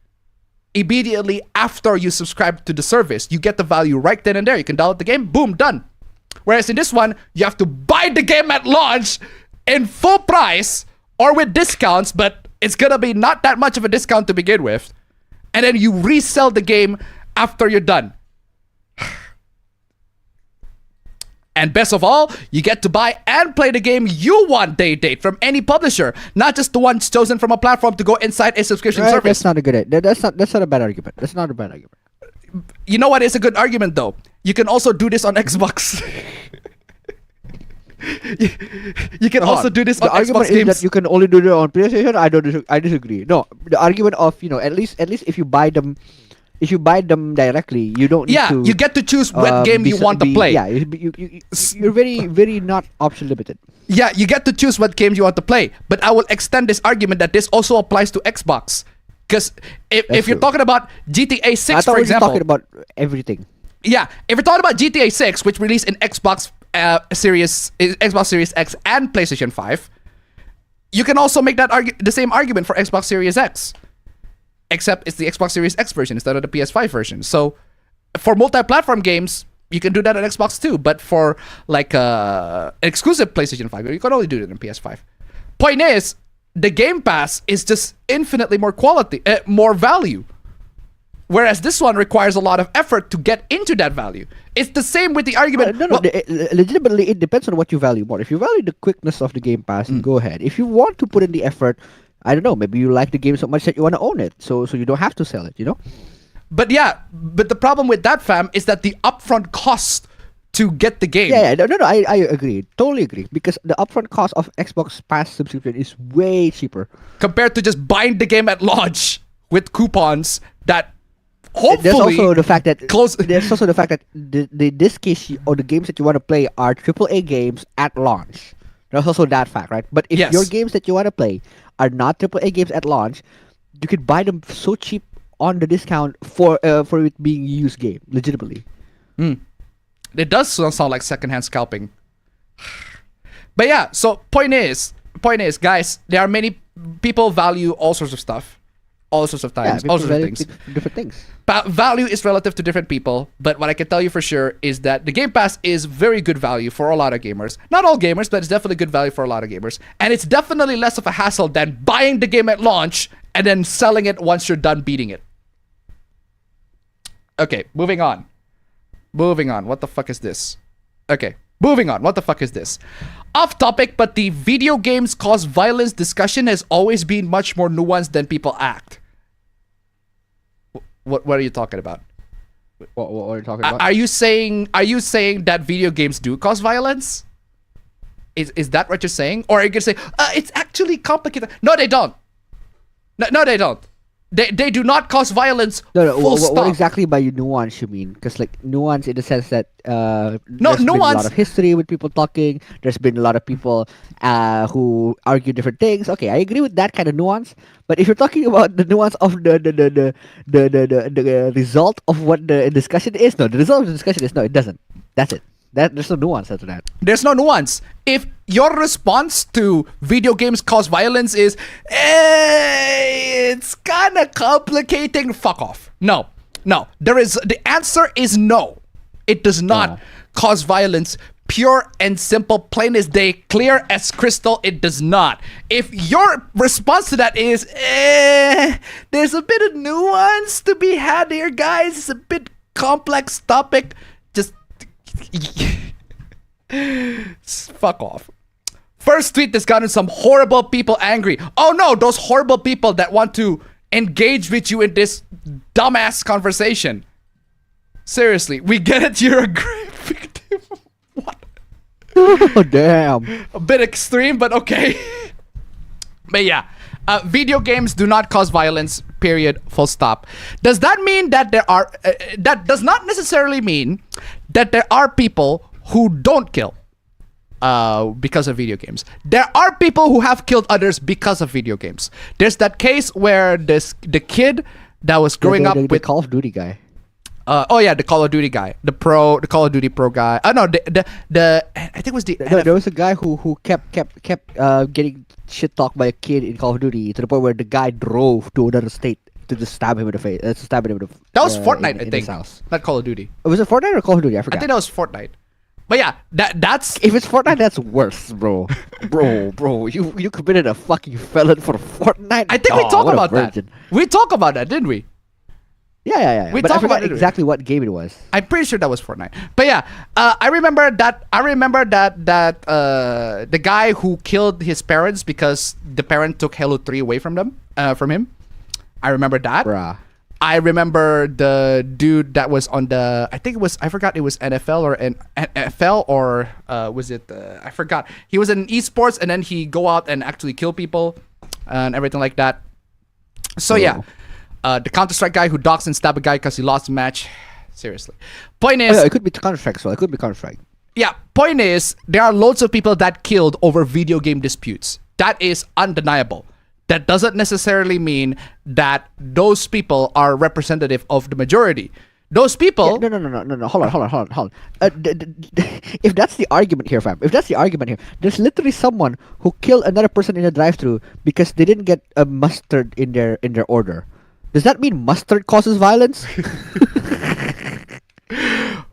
Immediately after you subscribe to the service, you get the value right then and there. You can download the game, boom, done. Whereas in this one, you have to buy the game at launch in full price or with discounts, but it's gonna be not that much of a discount to begin with. And then you resell the game after you're done. And best of all, you get to buy and play the game you want day date from any publisher, not just the ones chosen from a platform to go inside a subscription service. That's not a good. That's not a bad argument. That's not a bad argument. You know what is a good argument though? You can also do this on Xbox. You can also do this on Xbox games. That you can only do it on PlayStation. I disagree. No, the argument of at least if you buy them. If you buy them directly, you don't need to... you get to choose what game you want to play. Yeah, you're very, very not option limited. Yeah, you get to choose what games you want to play. But I will extend this argument that this also applies to Xbox. Because if you're talking about GTA 6, for example... I thought we were talking about everything. Yeah, if you're talking about GTA 6, which released in Xbox Series X and PlayStation 5, you can also make that the same argument for Xbox Series X. except it's the Xbox Series X version instead of the PS5 version. So for multi-platform games, you can do that on Xbox too, but for like an exclusive PlayStation 5, you can only do it on PS5. Point is, the Game Pass is just infinitely more quality, more value. Whereas this one requires a lot of effort to get into that value. It's the same with the argument. Legitimately, it depends on what you value more. If you value the quickness of the Game Pass, go ahead. If you want to put in the effort, I don't know, maybe you like the game so much that you want to own it, so you don't have to sell it, you know? But the problem with that, fam, is that the upfront cost to get the game. I agree. Totally agree. Because the upfront cost of Xbox Pass subscription is way cheaper. Compared to just buying the game at launch with coupons that hopefully... There's also the fact that this case, or the games that you want to play are AAA games at launch. There's also that fact, right? But if your games that you want to play are not AAA games at launch, you could buy them so cheap on the discount for it being a used game, legitimately. It does sound like secondhand scalping. But yeah, so point is, guys, there are many people value all sorts of stuff, all sorts of times, all sorts of things. Different things. Value is relative to different people, but what I can tell you for sure is that the Game Pass is very good value for a lot of gamers. Not all gamers, but it's definitely good value for a lot of gamers. And it's definitely less of a hassle than buying the game at launch and then selling it once you're done beating it. Okay, moving on. What the fuck is this? Okay, moving on. What the fuck is this? Off topic, but the video games cause violence discussion has always been much more nuanced than people act. What are you talking about? What are you talking about? Are you saying that video games do cause violence? Is that what you're saying? Or are you gonna say it's actually complicated? No, they don't. No, they don't. They do not cause violence. No. Full stop. What exactly by nuance you mean? Because like nuance in the sense that there's been a lot of history with people talking. There's been a lot of people who argue different things. Okay, I agree with that kind of nuance. But if you're talking about the nuance of the result of what the discussion is, no, the result of the discussion is no, it doesn't. That's it. There's no nuance after that. There's no nuance. If your response to video games cause violence is, it's kind of complicating, fuck off. No. The answer is no. It does not cause violence. Pure and simple, plain as day, clear as crystal, it does not. If your response to that is, there's a bit of nuance to be had here, guys. It's a bit complex topic. Just fuck off. First tweet that's gotten some horrible people angry. Oh no, those horrible people that want to engage with you in this dumbass conversation. Seriously, we get it, you're a great victim. What? Oh damn. A bit extreme, but okay. But yeah, video games do not cause violence, period, full stop. Does that mean that there are that does not necessarily mean that there are people who don't kill because of video games. There are people who have killed others because of video games. There's that case where the kid that was growing up with the Call of Duty guy. The Call of Duty guy, the Call of Duty pro guy. No, the I think it was the. No, there was a guy who kept getting shit talked by a kid in Call of Duty to the point where the guy drove to another state to just stab him in the face. That was Fortnite, I think. Not Call of Duty. Was it Fortnite or Call of Duty? I forgot. I think that was Fortnite. But yeah, that's if it's Fortnite, that's worse, bro. bro, you committed a fucking felon for Fortnite. I think we talked about that. We talked about that, didn't we? Yeah. But I forgot exactly what game it was. I'm pretty sure that was Fortnite. But yeah, I remember that the guy who killed his parents because the parent took Halo 3 away from him. I remember that. Bruh. I remember the dude that was on the, I forgot it was NFL or NFL or was it, I forgot. He was in esports and then he go out and actually kill people and everything like that. So yeah, the Counter-Strike guy who doxed and stabbed a guy because he lost a match. Seriously. Point is... it could be Counter-Strike, so it could be Counter-Strike. Yeah, point is, there are loads of people that killed over video game disputes. That is undeniable. That doesn't necessarily mean that those people are representative of the majority. Those people... Yeah, no. Hold on. If that's the argument here, fam. If that's the argument here, there's literally someone who killed another person in a drive-thru because they didn't get a mustard in their order. Does that mean mustard causes violence?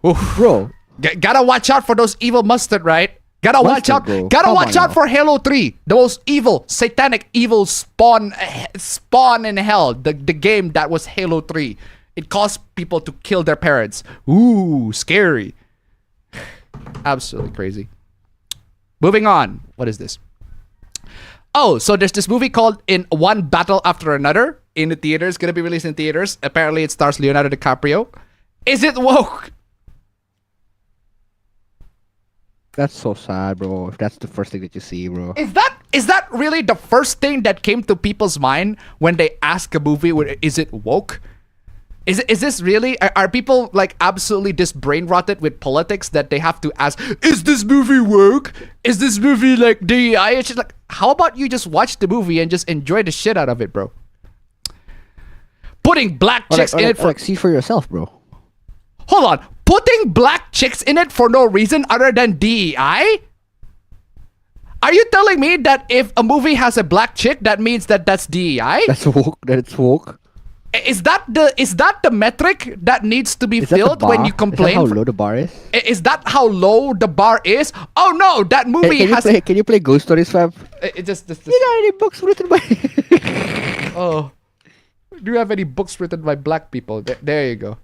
Bro. Gotta watch out for those evil mustard, right? Gotta watch out. Bro. Gotta watch out for Halo 3. The most evil, satanic, evil spawn in hell. The game that was Halo 3. It caused people to kill their parents. Ooh, scary. Absolutely crazy. Moving on. What is this? Oh, so there's this movie called In One Battle After Another in the theaters. Gonna be released in theaters. Apparently it stars Leonardo DiCaprio. Is it woke? That's so sad, bro. If that's the first thing that you see, bro. Is that really the first thing that came to people's mind when they ask a movie, is it woke? Is this really, are people like absolutely just brain rotted with politics that they have to ask, is this movie woke? Is this movie like DEI? It's just like, how about you just watch the movie and just enjoy the shit out of it, bro? Putting black chicks in it for... see for yourself, bro. Hold on. Putting black chicks in it for no reason other than DEI? Are you telling me that if a movie has a black chick, that means that that's DEI? That's woke. That it's woke. Is that the metric that needs to be filled when you complain? Is that how low the bar is? Is that how low the bar is? Oh no, that movie has... Can you play Ghost Stories, fam? It just... You got any books written by... Oh. Do you have any books written by black people? There you go.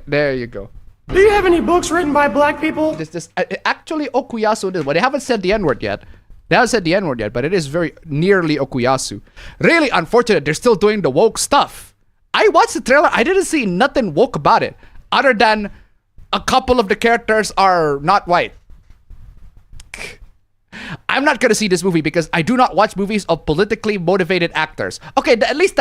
There you go. Do you have any books written by black people? Actually, OKUYASU did, but they haven't said the N-word yet. They haven't said the N-word yet, but it is very nearly OKUYASU. Really unfortunate they're still doing the woke stuff. I watched the trailer. I didn't see nothing woke about it, other than a couple of the characters are not white. I'm not gonna see this movie because I do not watch movies of politically motivated actors. Okay, at least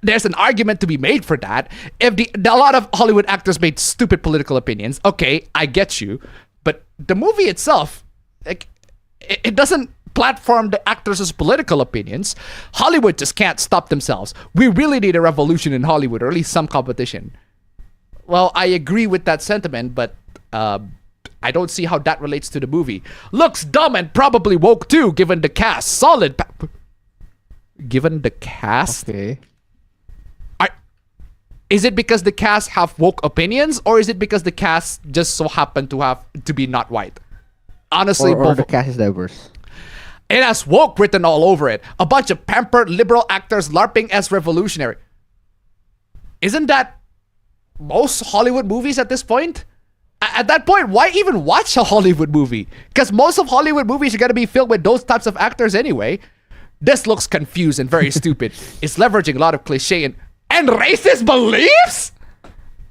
there's an argument to be made for that. If a lot of Hollywood actors made stupid political opinions, okay, I get you. But the movie itself, like, it doesn't platform the actors' political opinions. Hollywood just can't stop themselves. We really need a revolution in Hollywood, or at least some competition. Well, I agree with that sentiment, but I don't see how that relates to the movie. Looks dumb and probably woke too, given the cast. Solid. Given the cast? Okay. Is it because the cast have woke opinions, or is it because the cast just so happen to be not white? Honestly, or the cast is diverse. It has woke written all over it. A bunch of pampered liberal actors LARPing as revolutionary. Isn't that most Hollywood movies at this point? At that point, why even watch a Hollywood movie? Because most of Hollywood movies are going to be filled with those types of actors anyway. This looks confused and very stupid. It's leveraging a lot of cliche and racist beliefs?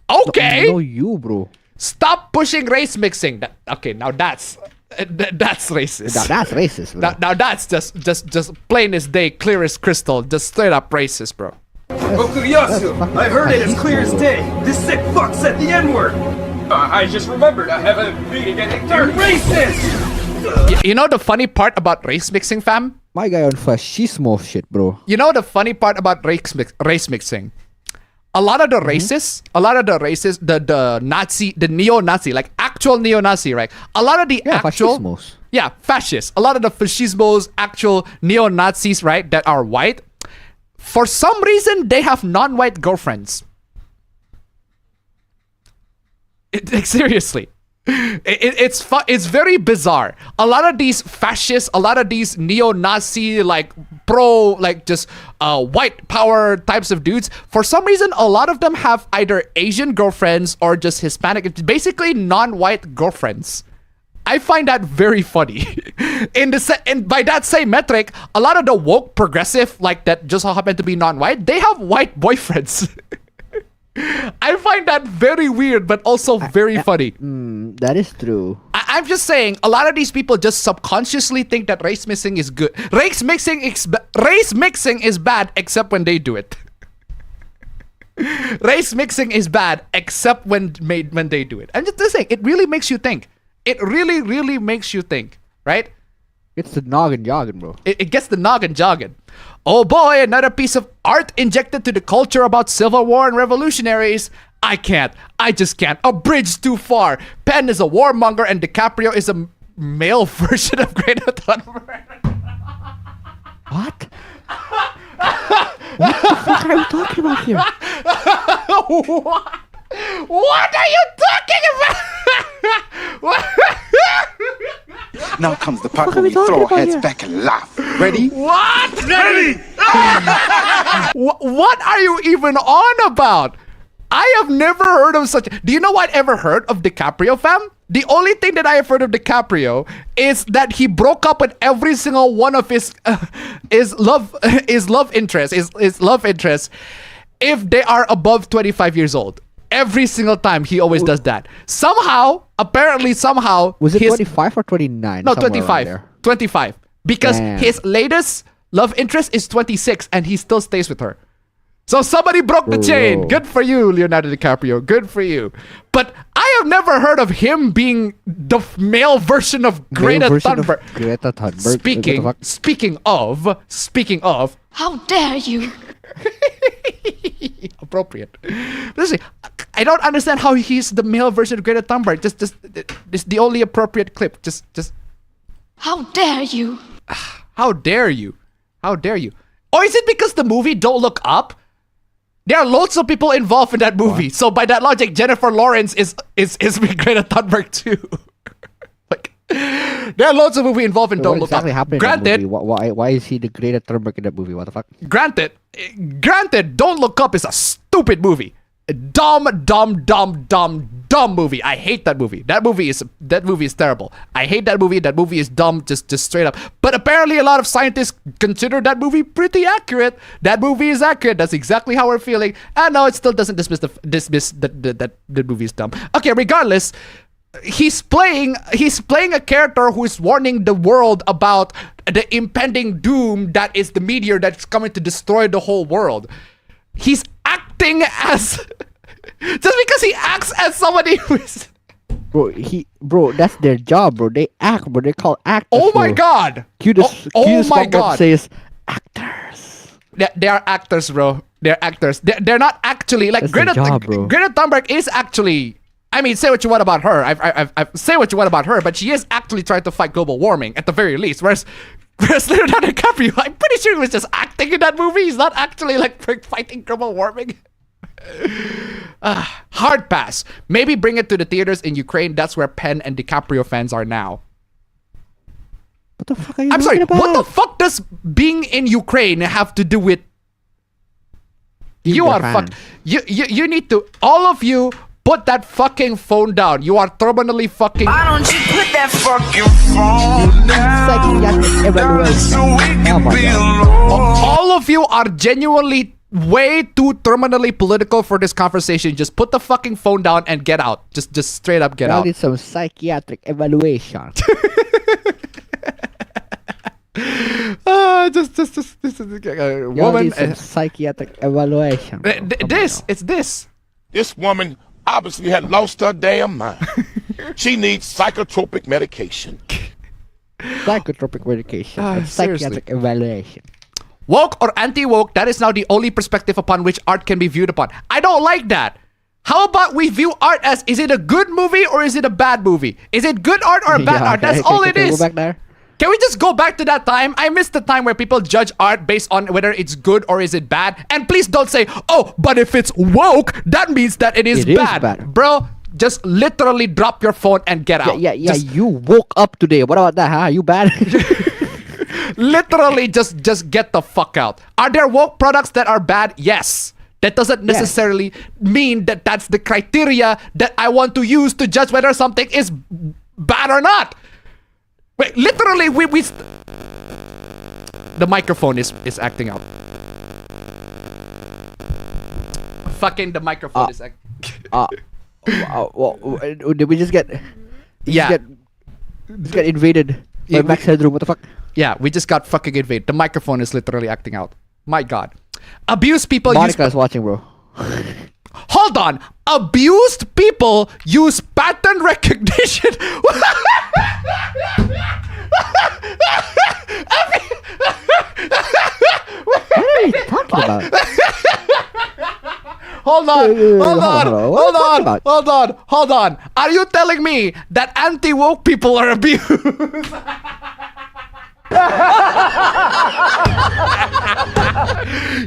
Okay. No, you, bro. Stop pushing race mixing. Okay, now that's racist. Now that's racist, bro. Now that's just plain as day, clear as crystal, just straight up racist, bro. OKUYASU, I heard it as clear as day. This sick fuck said the N-word. I just remembered I have a meeting at 8:30. Racist! You know the funny part about race mixing, fam? My guy on fascismo shit, bro. You know the funny part about race mixing? A lot of the racists, the Nazi, the neo-Nazi, like actual neo-Nazi, right? A lot of the actual... Fascismos. Yeah, fascists. A lot of the fascismos, actual neo-Nazis, right, that are white, for some reason, they have non-white girlfriends. Like, seriously. It's very bizarre. A lot of these fascists, a lot of these neo-Nazi, like pro, like just white power types of dudes, for some reason, a lot of them have either Asian girlfriends or just Hispanic, basically non-white girlfriends. I find that very funny. And by that same metric, a lot of the woke progressive, like that just happen to be non-white, they have white boyfriends. I find that very weird, but also very funny. That is true. I'm just saying, a lot of these people just subconsciously think that race mixing is good. Race mixing is bad, except when they do it. Race mixing is bad, except when they do it. I'm just saying, it really makes you think. It really, really makes you think, right? It's the noggin jogging, bro. It gets the noggin jogging. Oh boy, another piece of art injected to the culture about Civil War and revolutionaries. I just can't. A bridge too far. Penn is a warmonger and DiCaprio is a male version of Greta Thunberg. What? What the fuck fuck are you talking about here? What are you talking about? Now comes the part where we throw our heads back and laugh. Ready? What? Ready? What are you even on about? I have never heard of such. Do you know what I ever heard of DiCaprio, fam? The only thing that I have heard of DiCaprio is that he broke up with every single one of his love interests if they are above 25 years old. Every single time he always does that. Apparently somehow. Was it 25 or 29? No, 25. 25. Because his latest love interest is 26 and he still stays with her. So somebody broke the chain. Good for you, Leonardo DiCaprio. Good for you. But I have never heard of him being the male version of Greta Thunberg. Speaking of. How dare you? Appropriate. Listen, I don't understand how he's the male version of Greta Thunberg. Just it's the only appropriate clip. Just. How dare you? How dare you? How dare you? Or is it because the movie Don't Look Up? There are loads of people involved in that movie. What? So by that logic, Jennifer Lawrence is with Greta Thunberg too. Like, there are loads of movies involved in Don't Look Up. Granted, why is he the Greta Thunberg in that movie? What the fuck? Granted, Don't Look Up is a stupid movie. Dumb movie. I hate that movie. That movie is terrible. I hate that movie. That movie is dumb, just straight up. But apparently a lot of scientists consider that movie pretty accurate. That movie is accurate. That's exactly how we're feeling. And no, it still doesn't dismiss that the movie is dumb. Okay, regardless, he's playing a character who is warning the world about the impending doom that is the meteor that's coming to destroy the whole world. He's acting as just because he acts as somebody who is bro, that's their job, bro. They act, bro. They call actors. Oh my god. Oh my god. Says actors. They are actors, bro. They're actors. They're not actually like Greta Thunberg is actually. I mean, say what you want about her. I've say what you want about her, but she is actually trying to fight global warming at the very least. Whereas Leonardo DiCaprio, I'm pretty sure he was just acting in that movie. He's not actually like fighting global warming. Hard pass. Maybe bring it to the theaters in Ukraine. That's where Penn and DiCaprio fans are now. What the fuck are you I'm sorry. about? What the fuck does being in Ukraine have to do with? You are fucked. You need to. All of you. Put that fucking phone down. You are terminally fucking. Why don't you put that fucking phone down? All of you are genuinely way too terminally political for this conversation. Just put the fucking phone down and get out. Just straight up get out. I need some psychiatric evaluation. Woman. Some psychiatric evaluation. It's this. This woman obviously had lost her damn mind. She needs psychotropic medication. Psychotropic medication. And psychiatric evaluation. Woke or anti-woke, that is now the only perspective upon which art can be viewed upon. I don't like that. How about we view art as, is it a good movie or is it a bad movie? Is it good art or bad art? That's all it is. Go back there? Can we just go back to that time? I miss the time where people judge art based on whether it's good or is it bad. And please don't say, oh, but if it's woke, that means that it is bad. Bro, just literally drop your phone and get out. Yeah, you woke up today. What about that, huh? You bad? Literally just get the fuck out. Are there woke products that are bad? Yes. That doesn't necessarily mean that that's the criteria that I want to use to judge whether something is bad or not. Wait, literally, the microphone is acting out. Fucking the microphone is acting. Did we just get? Get invaded by Max Headroom. What the fuck? Yeah, we just got fucking invaded. The microphone is literally acting out. My god. Abused people. Monica's watching, bro. Hold on. Abused people use pattern recognition. What are you talking about? Hold on. Are you telling me that anti-woke people are abused?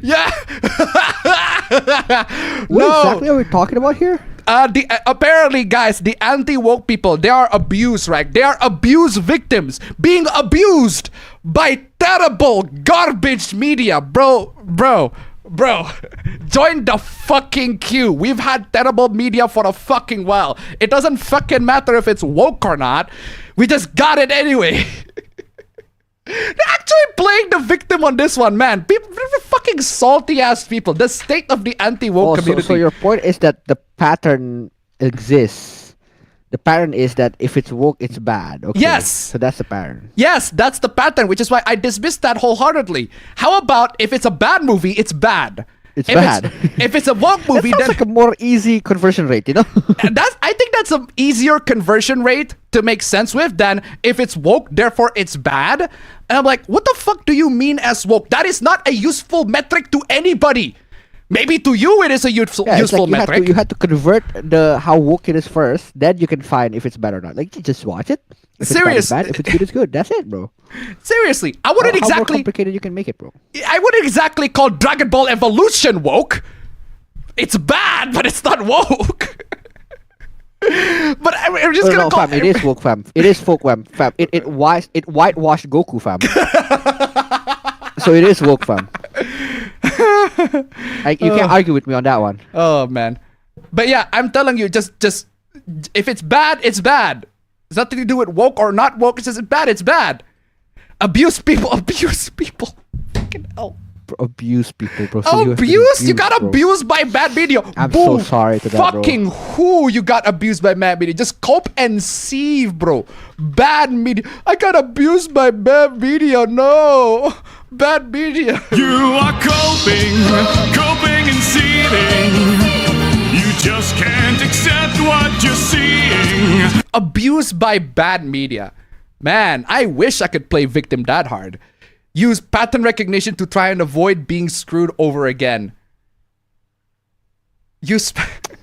Yeah. What exactly are we talking about here? Apparently, guys, the anti-woke people, they are abused, right? They are abused victims being abused by terrible garbage media, bro. Join the fucking queue. We've had terrible media for a fucking while. It doesn't fucking matter if it's woke or not. We just got it anyway. They're actually playing the victim on this one, man. People, fucking salty ass people. The state of the anti-woke community. So your point is that the pattern exists. The pattern is that if it's woke, it's bad. Okay. Yes. So that's the pattern. Yes, that's the pattern, which is why I dismissed that wholeheartedly. How about if it's a bad movie, it's bad. It's bad. If it's a woke movie, that sounds like a more easy conversion rate, you know? I think that's an easier conversion rate to make sense with than if it's woke, therefore it's bad. And I'm like, what the fuck do you mean as woke? That is not a useful metric to anybody. Maybe to you it is a useful metric. You had to convert how woke it is first, then you can find if it's bad or not. Like, you just watch it. If Seriously. It's bad, if it's good, it's good. That's it, bro. Seriously, I wouldn't How more exactly complicated you can make it, bro. I wouldn't exactly call Dragon Ball Evolution woke. It's bad, but it's not woke. But I'm just gonna call fam, it is woke, fam. It is folk, fam. It whitewashed Goku, fam. So it is woke, fam. Like, you can't argue with me on that one. Oh man, but yeah, I'm telling you, just if it's bad, it's bad. It's nothing to do with woke or not woke. It's just bad. It's bad. Abuse people. Fucking hell. Bro, abuse people, bro. So You got abused by bad video. I'm so sorry to that, bro. Fucking who you got abused by bad media? Just cope and sieve, bro. Bad media. I got abused by bad media. No. Bad media. You are coping and seething. You just can't accept what you're seeing. Abused by bad media. Man, I wish I could play victim that hard. Use pattern recognition to try and avoid being screwed over again. Use pattern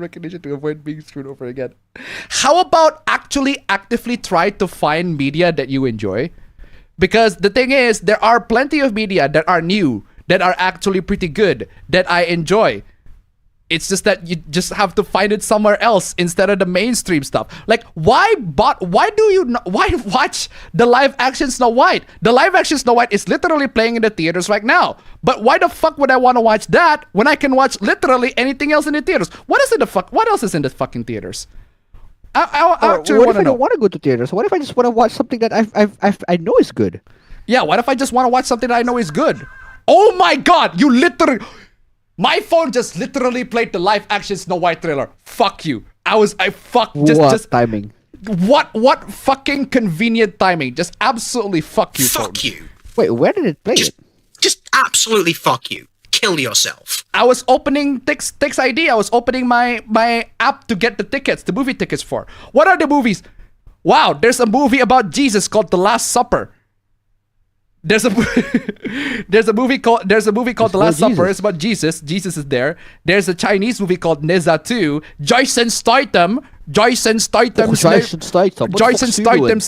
recognition to avoid being screwed over again. How about actually actively try to find media that you enjoy? Because the thing is, there are plenty of media that are new, that are actually pretty good, that I enjoy. It's just that you just have to find it somewhere else instead of the mainstream stuff. Like, why watch the live action Snow White? The live action Snow White is literally playing in the theaters right now. But why the fuck would I want to watch that when I can watch literally anything else in the theaters? What else is in the fucking theaters? I actually what want if I to know. don't want to go to theaters? What if I just want to watch something that I know is good? Yeah, what if I just want to watch something that I know is good? Oh my god, you literally... My phone just literally played the live action Snow White trailer. Fuck you. Just timing. What fucking convenient timing. Just absolutely fuck you. Fuck phone. you. Wait, where did it play it? Just absolutely fuck you. Kill yourself. I was opening Tix ID. I was opening my app to get the movie tickets for. What are the movies? Wow, there's a movie about Jesus called The Last Supper. There's a movie called The Last Supper. It's about Jesus. Jesus is there. There's a Chinese movie called Neza 2. Jason Statham's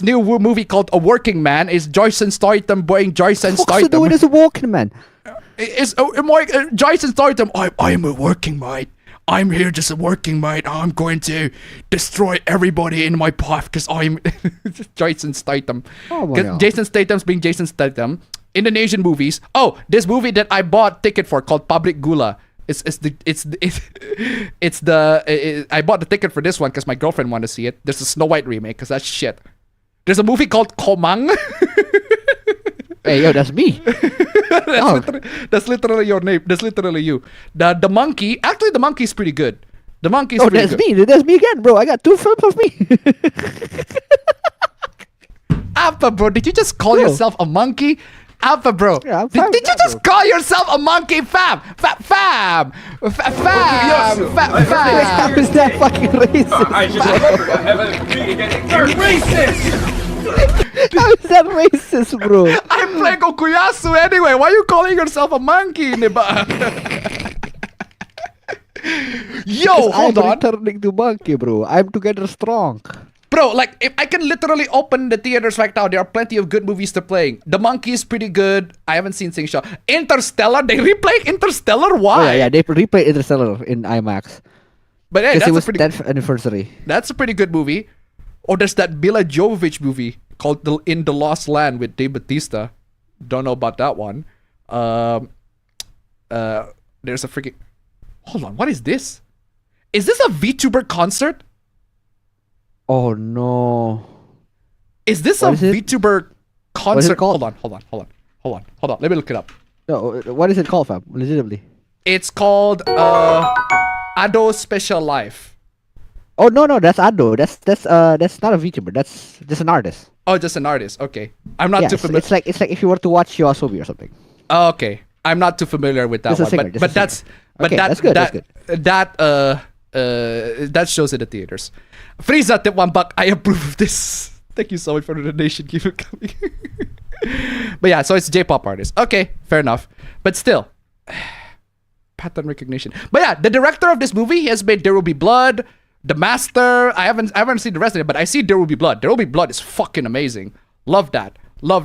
new movie called A Working Man is Jason Statham playing Jason Statham. What's doing as a working man? Jason Statham. I'm a working mate. I'm here just a working mate. I'm going to destroy everybody in my path because I'm Jason Statham. Oh my God. Jason Statham's being Jason Statham. Indonesian movies. Oh, this movie that I bought ticket for called Public Gula. I bought the ticket for this one because my girlfriend wanted to see it. There's a Snow White remake because that's shit. There's a movie called Komang. Hey, yo, that's me. That's literally your name. That's literally you. The monkey. Actually, the monkey's pretty good. The monkey's pretty that's good. me. That's me again, bro. I got 2 films of me. Appa, bro. Did you just call yourself a monkey? Appa, bro. Yeah, I'm did you just call yourself a monkey, fam? Fam. How is that fucking racist? I just remembered I haven't been getting racist! How is that racist, bro? I'm playing OKUYASU anyway. Why are you calling yourself a monkey, Niba? Yo, hold on. I'm returning to monkey, bro. I'm together strong. Bro, like, if I can literally open the theaters right now, there are plenty of good movies to playing. The Monkey is pretty good. I haven't seen Sing Shaw. Interstellar, they replay Interstellar? Why? Oh, yeah, they replayed Interstellar in IMAX. But hey, Because that's it was a pretty 10th anniversary. That's a pretty good movie. Or there's that Mila Jovovich movie called In the Lost Land with Dave Bautista. Don't know about that one. There's a freaking... Hold on, what is this? Is this a VTuber concert? Oh no. Is this a VTuber concert? Hold on. Let me look it up. No, what is it called, fam? Legitimately. It's called Ado Special Life. Oh no, that's Ado. That's not a VTuber. That's just an artist. Oh, just an artist. Okay. I'm not too familiar. It's like if you were to watch Yoasobi or something. Oh, okay. I'm not too familiar with that one. But that's good. That shows in the theaters. Frieza tip $1. I approve of this. Thank you so much for the donation. Keep it coming. But yeah, so it's J-pop artist. Okay, fair enough. But still, pattern recognition. But yeah, the director of this movie has made There Will Be Blood, The Master. I haven't seen the rest of it, but I see There Will Be Blood. There Will Be Blood is fucking amazing. Love that. Yeah,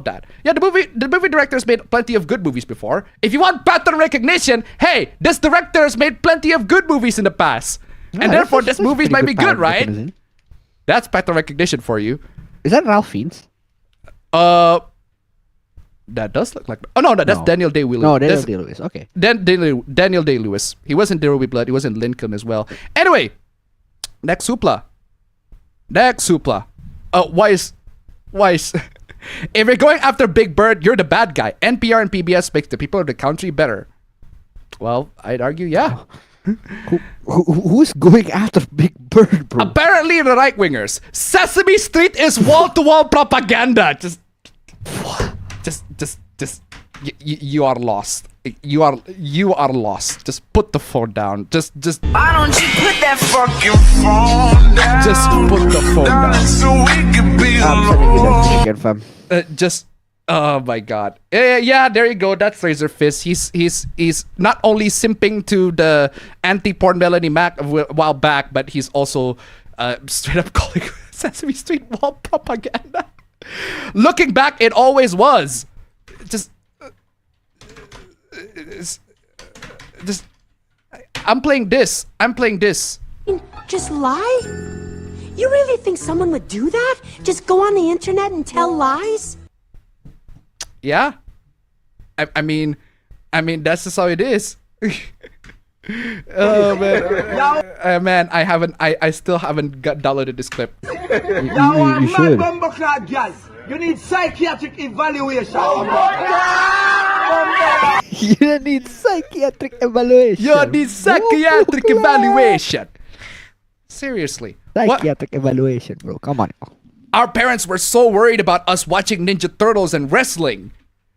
the movie director has made plenty of good movies before. If you want pattern recognition, hey, this director has made plenty of good movies in the past. Yeah, and therefore, this movie might be good, right? That's pattern recognition for you. Is that Ralph Fiennes? That does look like... Oh, no, that's Daniel Day-Lewis. No, Daniel Day-Lewis, okay. Daniel Day-Lewis. He was in There Will Be Blood. He was in Lincoln as well. Anyway, next Supla. Why is... If you're going after Big Bird, you're the bad guy. NPR and PBS makes the people of the country better. Well, I'd argue, yeah. Who's going after Big Bird, bro? Apparently the right-wingers. Sesame Street is wall-to-wall propaganda. You are lost. You are lost. Just put the phone down. Just Why don't you put that fucking phone down? Just put the phone down. So we can be alone. Oh my god. Yeah, there you go. That's Razor Fist. He's not only simping to the anti-porn Melanie Mac a while back, but he's also straight up calling Sesame Street wall propaganda. Looking back, it always was. I'm playing this. Just lie? You really think someone would do that? Just go on the internet and tell lies? Yeah. I mean that's just how it is. Oh man. I still haven't downloaded this clip. You should. You need psychiatric evaluation. You need psychiatric evaluation. Seriously. Psychiatric evaluation, bro. Come on. Our parents were so worried about us watching Ninja Turtles and wrestling.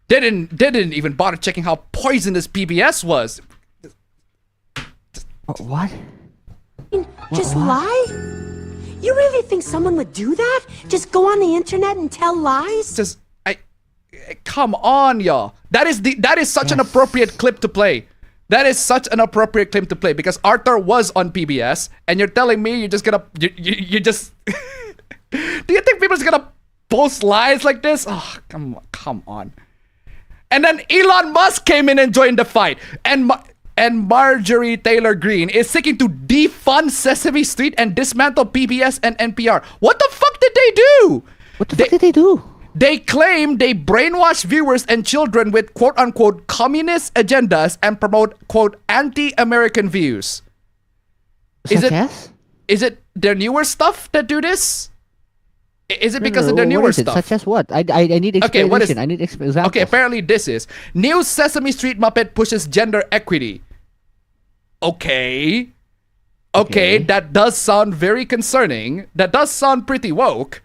They didn't even bother checking how poisonous PBS was. What? Just lie? You really think someone would do that? Just go on the internet and tell lies? Come on, y'all. That is such an appropriate clip to play. That is such an appropriate clip to play because Arthur was on PBS, and you're telling me you're just gonna you just. Do you think people's gonna post lies like this? Oh, come on. And then Elon Musk came in and joined the fight, and Marjorie Taylor Greene is seeking to defund Sesame Street and dismantle PBS and NPR. What the fuck did they do? What the fuck did they do? They claim they brainwash viewers and children with quote-unquote communist agendas and promote quote anti-American views. Is it their newer stuff that do this? Is it because of their newer stuff? Such as what? I need explanation. Okay, I need examples. Okay, apparently this is new Sesame Street Muppet pushes gender equity. Okay, that does sound very concerning. That does sound pretty woke,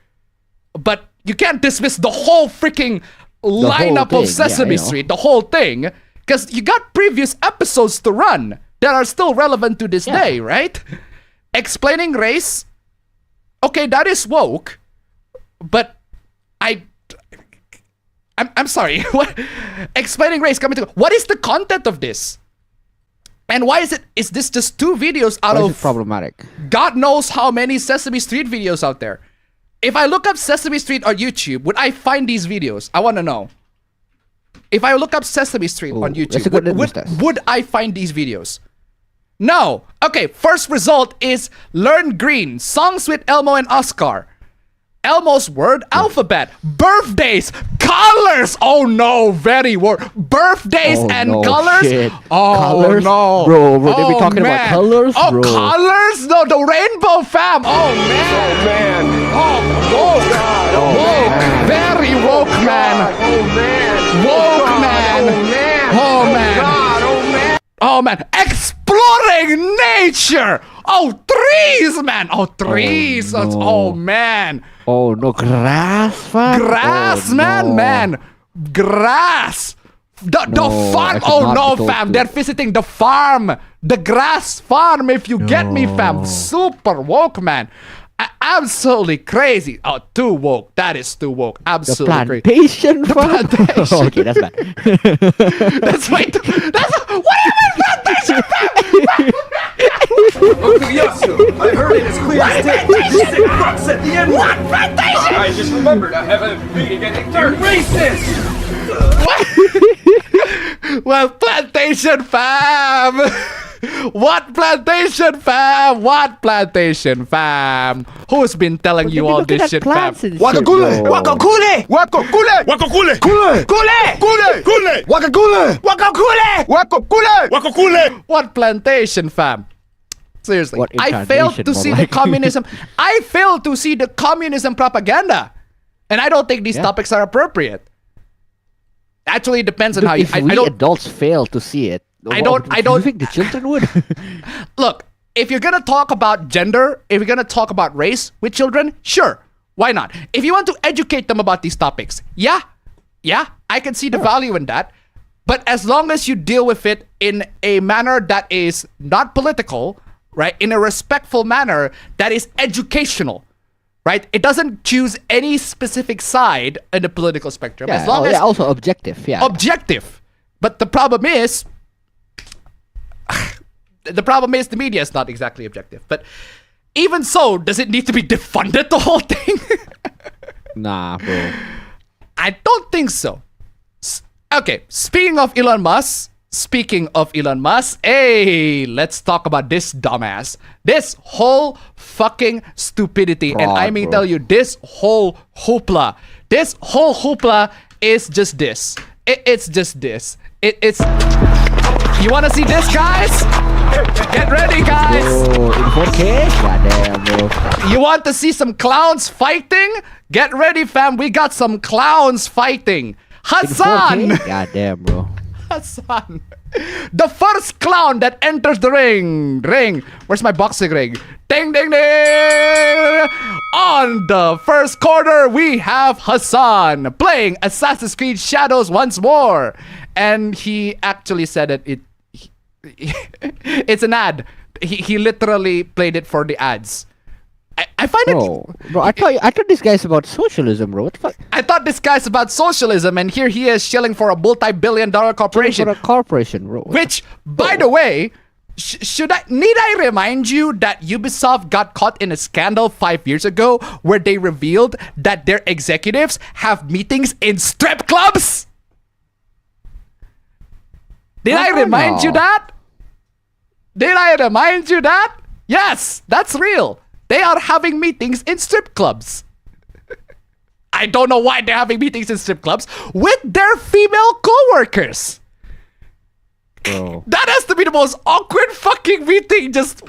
but you can't dismiss the whole freaking lineup of Sesame Street, the whole thing, because you got previous episodes to run that are still relevant to this day, right? Explaining race, okay, that is woke, but I'm sorry. What? Explaining race coming to what is the content of this? And why is this just 2 videos out of problematic? God knows how many Sesame Street videos out there? If I look up Sesame Street on YouTube, would I find these videos? I want to know. If I look up Sesame Street on YouTube, would I find these videos? No. Okay, first result is Learn Green, songs with Elmo and Oscar. Elmo's word alphabet. Birthdays, colors. Oh no, very word. Birthdays and colors. Shit. Oh colors? no, bro. They be talking about colors, oh, bro. Colors? No, the rainbow fam. Oh man. Oh woke. God. Woke. Very woke man. Oh man. Woke man. Oh man. Oh man. Oh man. Exploring nature. Oh, trees, man. Oh, trees. Oh, no. Oh man. Oh no, grass, fam. Grass, oh, man. Grass. The farm. Oh no, fam. They're visiting the farm. The grass farm, if you get me, fam. Super woke, man. Absolutely crazy. Oh, too woke. That is too woke. Absolutely crazy. The plantation. Okay, that's bad. That's right. What do you mean plantation, fam? OKUYASU, I heard it as clear as day. This sick fuck said the N-word. What plantation? I just remembered I haven't meeting any dirt. Racist! Well, plantation fam. What plantation fam? What plantation fam? Who's been telling you all this shit, fam? Wakakule! Wakakule! Wakakule! Wakakule! Kule! Kule! Kule! Kule! Wakakule! Wakakule! Wakakule! Wakakule! What plantation fam? Seriously, What I failed to see the communism. I failed to see the communism propaganda, and I don't think these topics are appropriate. Actually, it depends on how you. If we adults fail to see it, I don't think the children would. Look, if you're gonna talk about gender, if you're gonna talk about race with children, sure, why not? If you want to educate them about these topics, yeah, I can see the value in that. But as long as you deal with it in a manner that is not political, right? In a respectful manner that is educational, right? It doesn't choose any specific side in the political spectrum. Yeah, as long as also objective. Yeah, objective. But the problem is, the media is not exactly objective. But even so, does it need to be defunded, the whole thing? Nah, bro. I don't think so. Okay, speaking of Elon Musk, hey, let's talk about this dumbass. This whole fucking stupidity. And I mean, tell you, this whole hoopla is just this. It's just this. It's. You want to see this, guys? Get ready, guys. Oh, in 4K? Goddamn, bro. You want to see some clowns fighting? Get ready, fam. We got some clowns fighting. Hasan! Goddamn, bro. Hasan. The first clown that enters the ring. Where's my boxing ring? Ding, ding, ding. On the first corner, we have Hasan playing Assassin's Creed Shadows once more. And he actually said that it's an ad. He literally played it for the ads. I find bro, I thought this guy's about socialism, bro. What the fuck? I thought this guy's about socialism, and here he is shilling for a multi-billion-dollar corporation. For a corporation, bro. Which, by the way, need I remind you that Ubisoft got caught in a scandal 5 years ago where they revealed that their executives have meetings in strip clubs? Did I remind you that? Did I remind you that? Yes, that's real. They are having meetings in strip clubs. I don't know why they're having meetings in strip clubs with their female co-workers. Bro. That has to be the most awkward fucking meeting. Just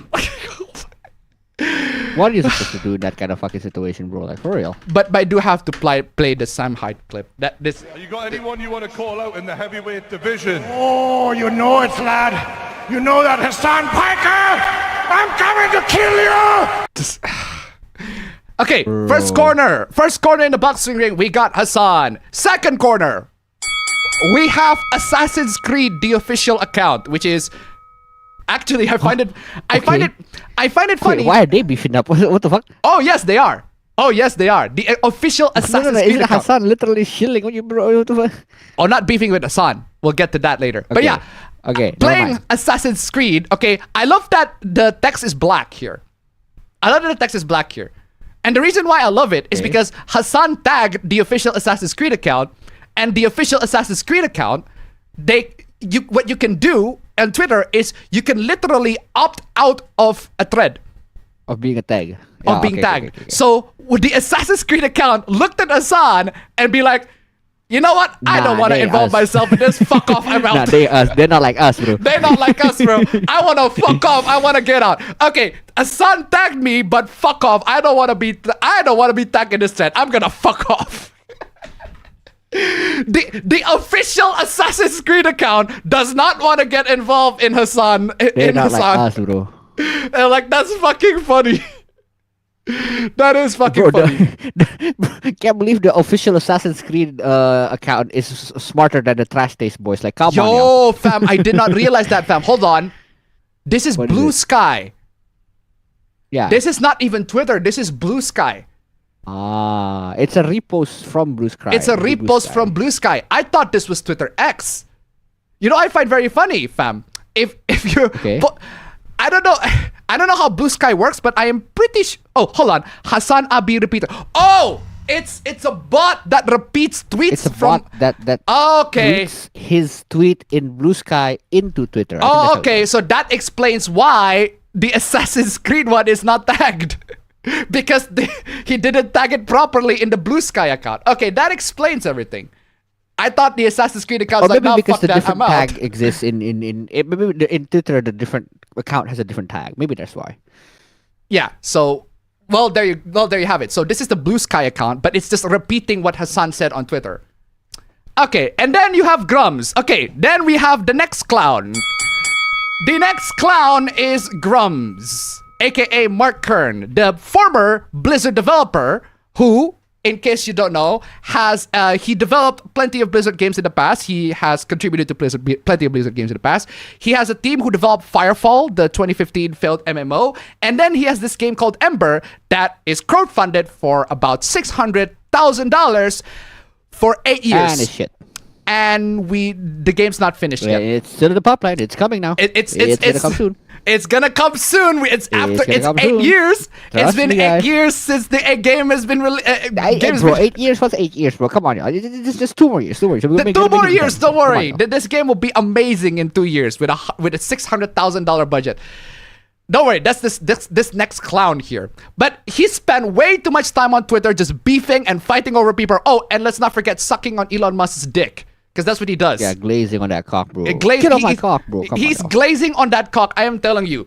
what are you supposed to do in that kind of fucking situation, bro? Like, for real. But I do have to play the Sam Hyde clip. You got anyone you want to call out in the heavyweight division? Oh, you know it, lad. You know that, Hassan Piker! I'm coming to kill you! Okay, first corner in the boxing ring, we got Hasan. Second corner, we have Assassin's Creed, the official account, which is actually I find it funny. Wait, why are they beefing up? What the fuck? Oh yes, they are. The official Assassin's Creed isn't account. Hasan literally shilling on you, bro? What the fuck? Oh, not beefing with Hasan. We'll get to that later. But yeah. Okay. Playing Assassin's Creed. Okay, I love that the text is black here. And the reason why I love it is because Hasan tagged the official Assassin's Creed account, and the official Assassin's Creed account, what you can do on Twitter is you can literally opt out of a thread. Of being a tag. Of being tagged. So the Assassin's Creed account looked at Hasan and be like, you know what? I don't want to involve myself in this. Fuck off. I'm out. They're not like us, bro. They're not like us, bro. I want to fuck off. I want to get out. Okay, Hasan tagged me, but fuck off. I don't want to be tagged in this thread. I'm gonna fuck off. The official Assassin's Creed account does not want to get involved in Hasan. They're not like us, bro. And like, that's fucking funny. That is fucking funny. Can't believe the official Assassin's Creed account is smarter than the Trash Taste Boys. Like, come on. Yo, fam, I did not realize that, fam. Hold on. This is Blue Sky. Yeah. This is not even Twitter. This is Blue Sky. Ah, it's a repost from Blue Sky. It's a repost from Blue Sky. I thought this was Twitter X. You know, I find very funny, fam. If you, I don't know how Blue Sky works, but I am pretty sure. Oh, hold on, Hasan Abi repeater. Oh, it's a bot that repeats tweets. It's a bot that tweets his tweet in Blue Sky into Twitter. Oh, okay, so that explains why the Assassin's Creed one is not tagged. Because he didn't tag it properly in the Blue Sky account. Okay, that explains everything. I thought the Assassin's Creed account was like, no, because fuck the that, different I'm tag out. exists maybe in Twitter, the different account has a different tag. Maybe that's why. Yeah. So, well, there you have it. So this is the Blue Sky account, but it's just repeating what Hasan said on Twitter. Okay, and then you have Grummz. Okay, then we have the next clown. The next clown is Grummz, aka Mark Kern, the former Blizzard developer who, in case you don't know, he developed plenty of Blizzard games in the past. He has contributed to plenty of Blizzard games in the past. He has a team who developed Firefall, the 2015 failed MMO, and then he has this game called Ember that is crowdfunded for about $600,000 for 8 years. And it's shit. And the game's not finished yet. It's still in the pipeline. It's coming now. It's gonna come soon. It's gonna come soon. It's 8 years. It's been 8 years since the game has been released. Bro, 8 years was 8 years, bro. Come on, it's just 2 more years. 2 more years. Two more years. Don't worry. This game will be amazing in 2 years with a $600,000 budget. Don't worry. That's this next clown here. But he spent way too much time on Twitter just beefing and fighting over people. Oh, and let's not forget sucking on Elon Musk's dick. Because that's what he does. Yeah, glazing on that cock, bro. Get off my cock, bro. He's glazing on that cock. I am telling you.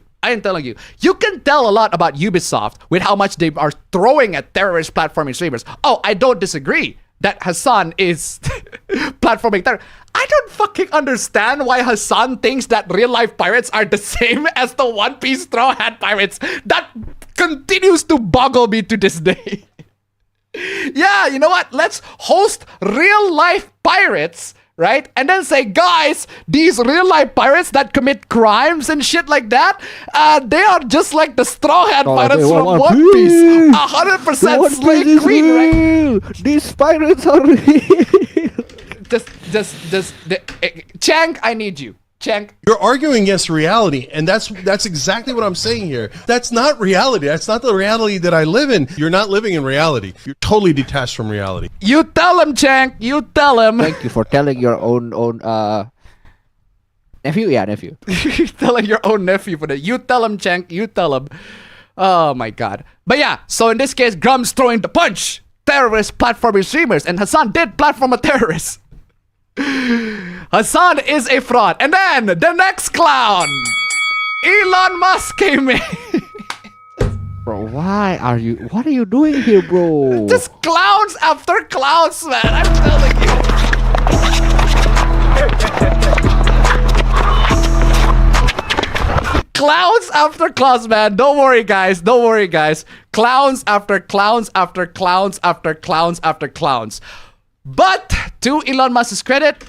You can tell a lot about Ubisoft with how much they are throwing at terrorist platforming streamers. Oh, I don't disagree that Hasan is platforming terror. I don't fucking understand why Hasan thinks that real life pirates are the same as the One Piece Straw Hat pirates. That continues to boggle me to this day. Yeah, you know what? Let's host real life pirates, right? And then say, guys, these real life pirates that commit crimes and shit like that, they are just like the Straw Hat pirates from One Piece. 100% slave queen, right? These pirates are real. Chang, I need you. Chang. You're arguing against reality, and that's exactly what I'm saying here. That's not reality. That's not the reality that I live in. You're not living in reality. You're totally detached from reality. You tell him, Chang. You tell him. Thank you for telling your own nephew. Yeah, nephew. Telling your own nephew for that. You tell him, Chang. You tell him. Oh my God. But yeah, so in this case, Grummz throwing the punch. Terrorist platforming streamers, and Hasan did platform a terrorist. Hasan is a fraud. And then the next clown, Elon Musk came in. Bro, what are you doing here, bro? Just clowns after clowns, man. I'm telling you. Clowns after clowns, man. Don't worry, guys. Clowns after clowns after clowns after clowns after clowns. But to Elon Musk's credit,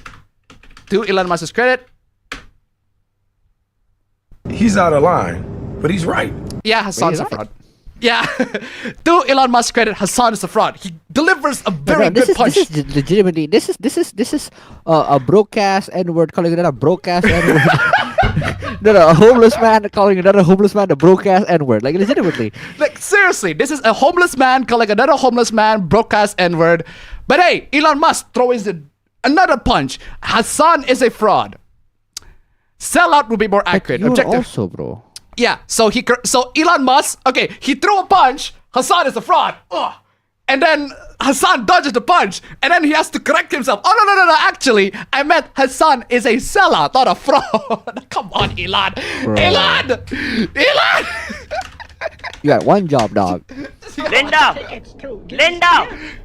he's out of line, but he's right. Yeah, Hasan's a fraud. Yeah, to Elon Musk's credit, Hasan is a fraud. He delivers a very good punch. This is legitimately. This is a broadcast N-word. Calling it a broadcast N-word. No, a homeless man calling another homeless man a broke ass N-word. Like, legitimately. Like, seriously, this is a homeless man calling another homeless man broadcast N-word. But hey, Elon Musk throws another punch. Hasan is a fraud. Sellout would be more accurate. You're Objective. also, bro. Yeah, so Elon Musk, okay, he threw a punch. Hasan is a fraud. Ugh. And then Hasan dodges the punch, and then he has to correct himself. Oh, no, actually, I meant Hasan is a sellout, not a fraud. Come on, Elon. Bro. Elon! You got one job, dog. Linda!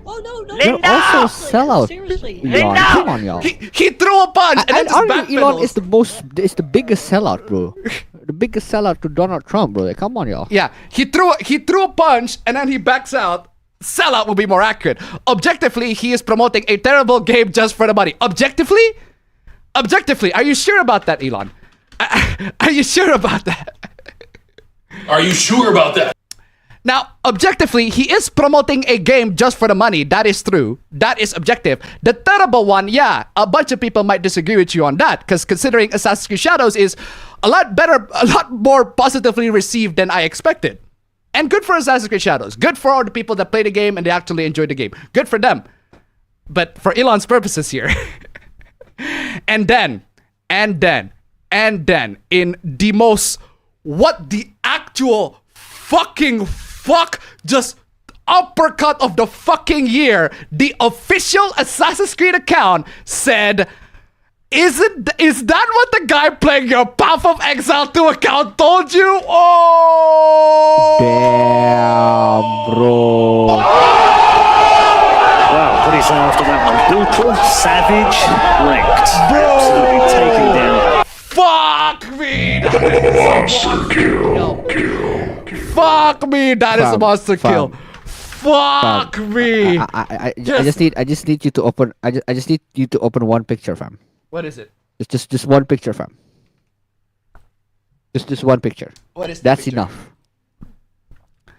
Oh no, You're also a sellout. Seriously. Elon. Come on, y'all. He threw a punch, and then And just backpedals. Elon is the biggest sellout, bro. The biggest sellout to Donald Trump, bro. Like, come on, y'all. Yeah, he threw a punch, and then he backs out. Sellout will be more accurate. Objectively, he is promoting a terrible game just for the money. Objectively, are you sure about that, Elon? Are you sure about that? Are you sure about that? Now, objectively, he is promoting a game just for the money. That is true. That is objective. The terrible one, yeah, a bunch of people might disagree with you on that, because considering Assassin's Creed Shadows is a lot more positively received than I expected. And good for Assassin's Creed Shadows. Good for all the people that play the game and they actually enjoy the game. Good for them. But for Elon's purposes here. and then, in the most, what the actual fucking fuck just uppercut of the fucking year, the official Assassin's Creed account said, is that what the guy playing your Path of Exile 2 account told you? Oh! Damn, bro. Wow, what do you say after that one? Brutal, savage, wrecked. Absolutely taken down. Fuck me! Fuck me! That is a monster kill. Fuck me! I just need you to open. I just need you to open one picture, fam. What is it? It's just one picture, fam. Just one picture. What is That's picture? enough.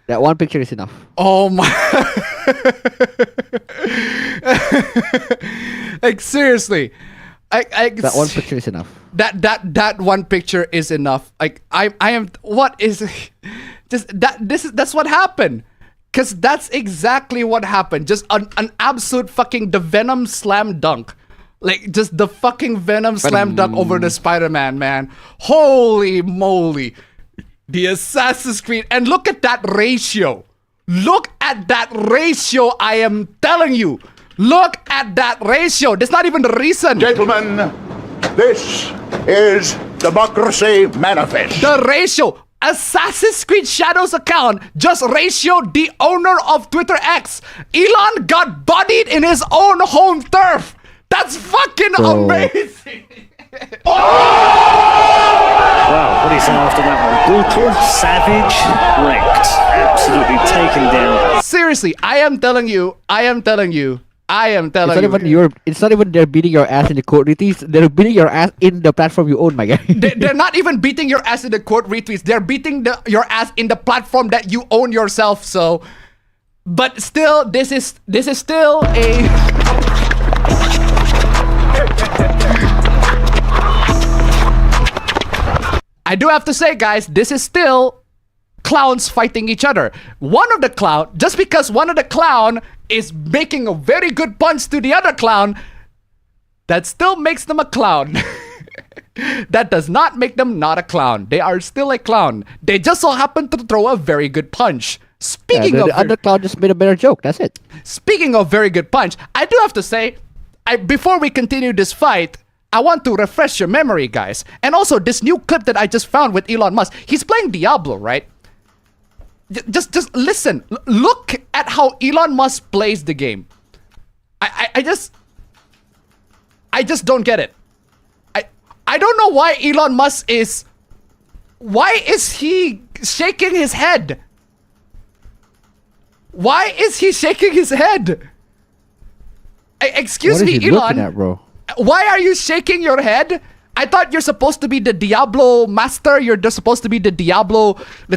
That one picture is enough. Oh my! Like, seriously, that one picture is enough. That one picture is enough. Like, I am. What is that's what happened. Cause that's exactly what happened. Just an absolute fucking the Venom slam dunk. Like, just the fucking Venom slam dunk over the Spider-Man, man. Holy moly. The Assassin's Creed. And look at that ratio. Look at that ratio, I am telling you. Look at that ratio. That's not even the reason. Gentlemen, this is Democracy Manifest. The ratio. Assassin's Creed Shadows account just ratioed the owner of Twitter X. Elon got bodied in his own home turf. That's fucking amazing. Wow, what do you say after that one? Brutal, savage, wrecked. Absolutely taken down. Seriously, I am telling you. It's not even they're beating your ass in the quote retweets. They're beating your ass in the platform you own, my guy. They're not even beating your ass in the quote retweets. They're beating your ass in the platform that you own yourself. So, but still, this is still a. I do have to say, guys, this is still clowns fighting each other. Just because one of the clown is making a very good punch to the other clown, that still makes them a clown. That does not make them not a clown. They are still a clown. They just so happen to throw a very good punch. The other clown just made a better joke. That's it. Speaking of very good punch, I do have to say, before we continue this fight, I want to refresh your memory, guys. And also, this new clip that I just found with Elon Musk. He's playing Diablo, right? Just listen. Look at how Elon Musk plays the game. I just don't get it. I don't know why Elon Musk is... Why is he shaking his head? Why is he shaking his head? Excuse me, Elon. Looking at, bro? Why are you shaking your head? I thought you're supposed to be the Diablo master. You're just supposed to be the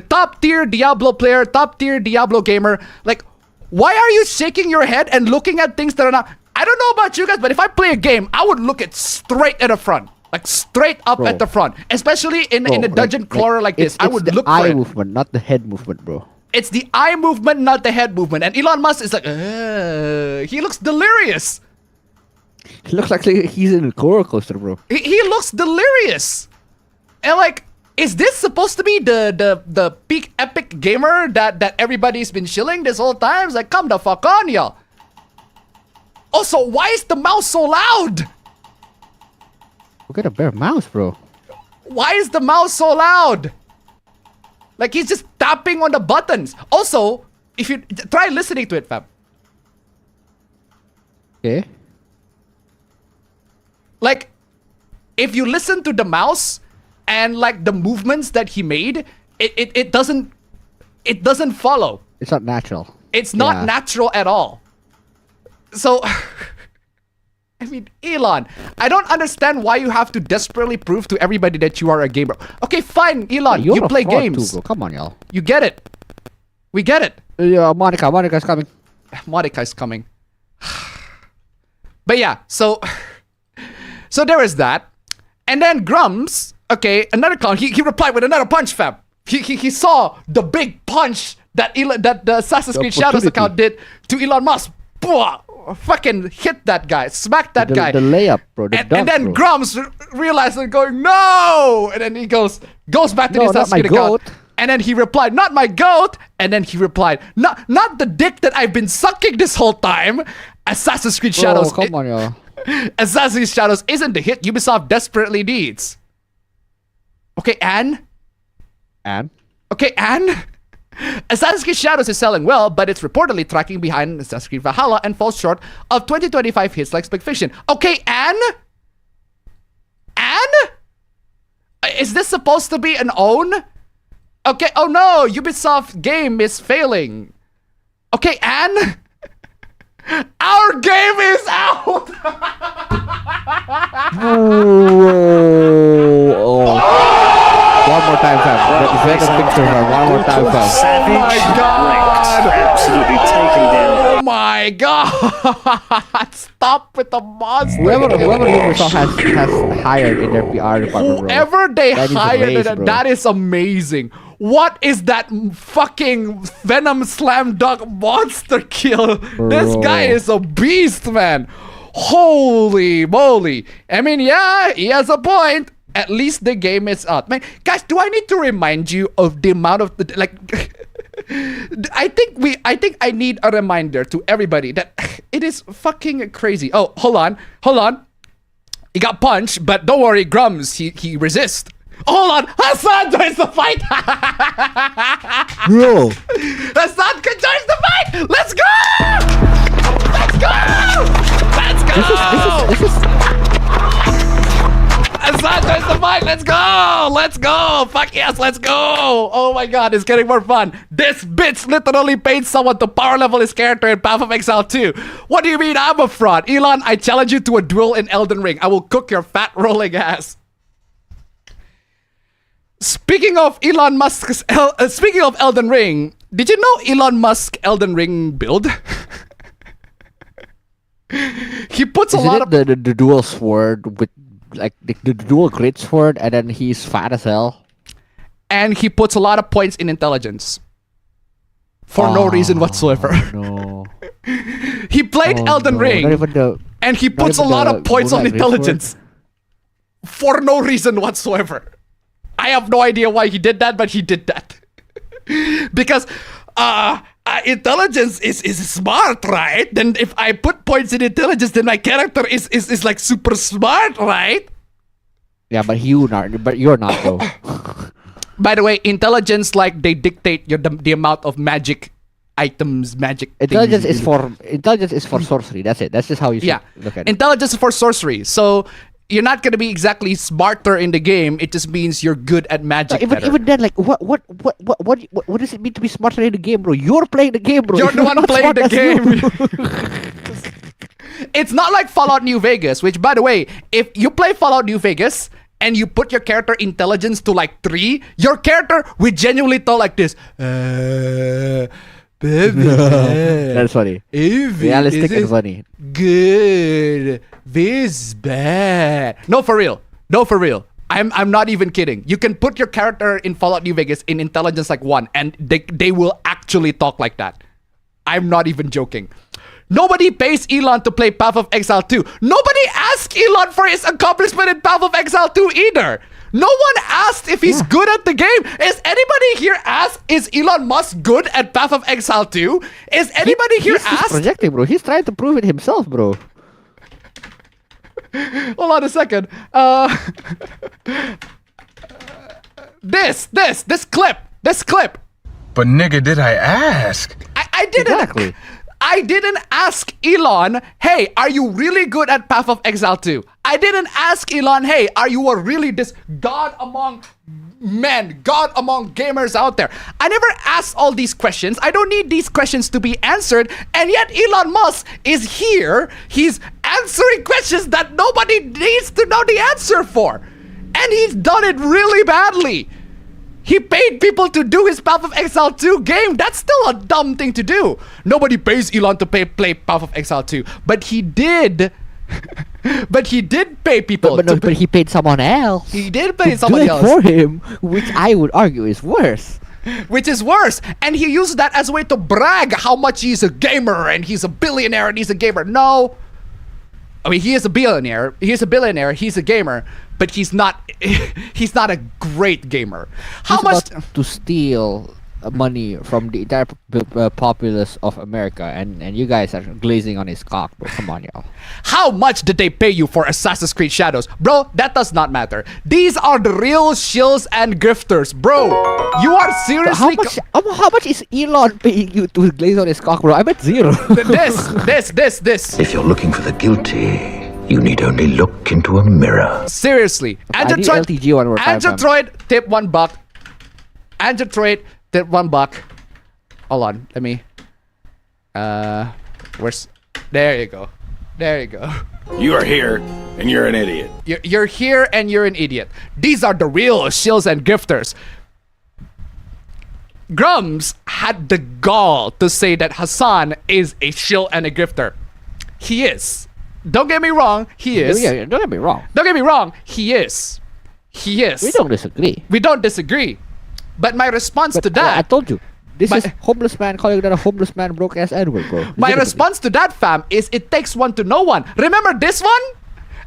top tier Diablo player, top tier Diablo gamer. Like, why are you shaking your head and looking at things that are not... I don't know about you guys, but if I play a game, I would look it straight at the front. like straight up Bro. at the front, especially in a dungeon crawler like this. I would the look eye for it. movement, not the head movement, bro. It's the eye movement, not the head movement. And Elon Musk is like, he looks delirious. He looks like he's in a roller coaster, bro. He looks delirious. And like, is this supposed to be the peak epic gamer that everybody's been shilling this whole time? It's like, come the fuck on, y'all. Also, why is the mouse so loud? Look at a bare mouse, bro. Why is the mouse so loud? Like, he's just tapping on the buttons. Also, if you try listening to it, fam. Okay. Like, if you listen to the mouse and like the movements that he made, it doesn't follow. It's not natural. It's not natural at all. So, I mean, Elon, I don't understand why you have to desperately prove to everybody that you are a gamer. Okay, fine, Elon, you play games. Too, bro. Come on, y'all. You get it. We get it. Monica's coming. Monica's coming. But yeah, so there is that. And then Grummz, okay, another clown, he replied with another punch, fam. He saw the big punch that the Assassin's Creed Shadows account did to Elon Musk. Fucking hit that guy, smack that guy. The layup, bro. And then Grummz realized and going, no! And then he goes back to the Assassin's Creed account. And then he replied, not my goat. And then he replied, not the dick that I've been sucking this whole time. Assassin's Creed Shadows. Come on, y'all. Assassin's Creed Shadows isn't the hit Ubisoft desperately needs. Okay, Anne? Okay, Anne? Assassin's Creed Shadows is selling well, but it's reportedly tracking behind Assassin's Creed Valhalla and falls short of 2025 hits like Spec Fiction. Okay, Anne? Anne? Is this supposed to be an own? Okay, oh no, Ubisoft game is failing. Okay, Anne? Our game is out! One more time, fam. Let the picture, fam. One more time, fam. Savage. Oh my God. Absolutely taken down. Oh my God! Stop with the monster. Whoever Ubisoft has hired in their PR department, bro. Whoever they hired, bro. that is amazing. What is that fucking Venom Slam Dunk monster kill? This guy is a beast, man. Holy moly. I mean, yeah, he has a point. At least the game is out. Man, guys, do I need to remind you of the amount of like I think I need a reminder to everybody that it is fucking crazy. Oh, hold on. He got punched, but don't worry, Grummz, he resists. Hold on, Hasan joins the fight. Bro. Hasan joins the fight. Let's go. This is Hasan joins the fight. Let's go. Fuck yes, let's go. Oh my God, it's getting more fun. This bitch literally paid someone to power level his character in Path of Exile 2. What do you mean I'm a fraud? Elon, I challenge you to a duel in Elden Ring. I will cook your fat rolling ass. Speaking of Elon Musk's, speaking of Elden Ring, did you know Elon Musk Elden Ring build? He puts a lot of the dual sword with like the dual great sword, and then he's fat as hell. And he puts a lot of points in intelligence for no reason whatsoever. No. He played Elden Ring, and he puts a lot of points on intelligence for no reason whatsoever. I have no idea why he did that, but he did that. Because intelligence is smart, right? Then if I put points in intelligence, then my character is like super smart, right? Yeah, but you're not though. By the way, intelligence, like, they dictate the amount of magic items, magic intelligence things. Intelligence is for sorcery. That's it. That's just how you should look at it. Intelligence is for sorcery. So you're not gonna be exactly smarter in the game. It just means you're good at magic. Even then, like, what does it mean to be smarter in the game, bro? You're playing the game, bro. You're the one playing the game. It's not like Fallout New Vegas, which, by the way, if you play Fallout New Vegas and you put your character intelligence to like 3, your character will genuinely talk like this. That's funny. Realistic and funny. Good. This bad. No, for real. No, for real. I'm not even kidding. You can put your character in Fallout New Vegas in intelligence like 1 and they will actually talk like that. I'm not even joking. Nobody pays Elon to play Path of Exile 2. Nobody asked Elon for his accomplishment in Path of Exile 2 either. No one asked if he's good at the game. Is anybody here asked, is Elon Musk good at Path of Exile 2? Is anybody here asked? He's projecting, bro. He's trying to prove it himself, bro. Hold on a second. This clip. But nigga, did I ask? I didn't. Exactly. I didn't ask Elon, hey, are you really good at Path of Exile 2? I didn't ask Elon, hey, are you a really this God among men, God among gamers out there? I never asked all these questions. I don't need these questions to be answered. And yet Elon Musk is here. He's answering questions that nobody needs to know the answer for. And he's done it really badly. He paid people to do his Path of Exile 2 game. That's still a dumb thing to do. Nobody pays Elon to play Path of Exile 2. But he did. But he did pay people. But he paid someone else. He did pay somebody else. For him, which I would argue is worse. Which is worse. And he used that as a way to brag how much he's a gamer and he's a billionaire and he's a gamer. No. I mean, he is a billionaire. He's a gamer. But he's not a great gamer. How much to steal money from the entire populace of America, and you guys are glazing on his cock, bro. Come on, y'all. How much did they pay you for Assassin's Creed Shadows? Bro, that does not matter. These are the real shills and grifters, bro. You are seriously... How much is Elon paying you to glaze on his cock, bro? I bet zero. This. If you're looking for the guilty... you need only look into a mirror. Seriously. Android tip $1. Android tip $1. Hold on. Let me. Where's? There you go. You are here, and you're an idiot. You're here, and you're an idiot. These are the real shills and grifters. Grummz had the gall to say that Hasan is a shill and a grifter. He is. Don't get me wrong, he is. Yeah, don't get me wrong. He is. We don't disagree. But my response to that... I told you. This is homeless man calling that a homeless man broke ass Edward, bro. My response to that, fam, is it takes one to know one. Remember this one?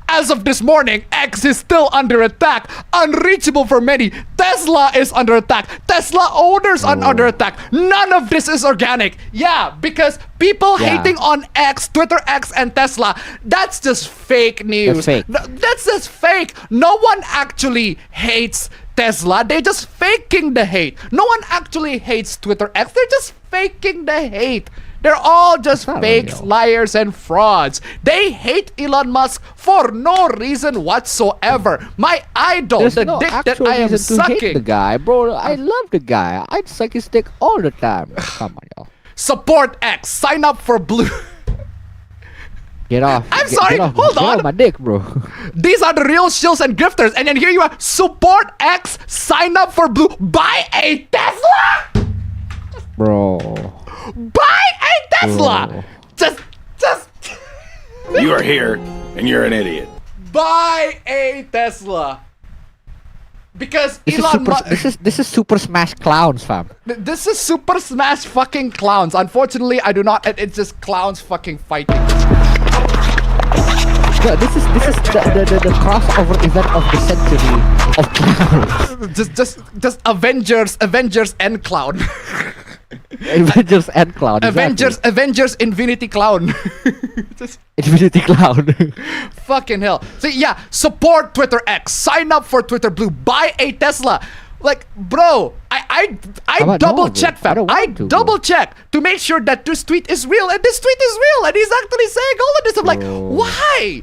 As of this morning, X is still under attack. Unreachable for many. Tesla is under attack. Tesla owners are under attack. None of this is organic. Yeah, because people hating on X, Twitter X, and Tesla, that's just fake news. That's just fake. No one actually hates Tesla. They're just faking the hate. No one actually hates Twitter X. They're just faking the hate. They're all just fakes, liars, and frauds. They hate Elon Musk for no reason whatsoever. My idol, There's the no dick that actual I am reason to hate sucking. the guy, bro. I love the guy. I'd suck his dick all the time. Come on, y'all. Support X. Sign up for Blue. Get off. I'm sorry. Hold on. Get off my dick, bro. These are the real shills and grifters. And then here you are. Support X. Sign up for Blue. Buy a Tesla. Bro. Buy a Tesla. Bro. Just. You are here, and you're an idiot. Buy a Tesla. Because this is Super Smash Clowns, fam. This is Super Smash fucking Clowns. Unfortunately, I do not. It's just clowns fucking fighting. No, this is the crossover event of the century of clowns. Just Avengers and Clown. Avengers and Clown. Avengers Infinity Clown. Infinity Clown. Fucking hell. So yeah, support Twitter X. Sign up for Twitter Blue. Buy a Tesla. Like, bro, I double check, fam. I double check to make sure that this tweet is real, and this tweet is real, and he's actually saying all of this. I'm like, why?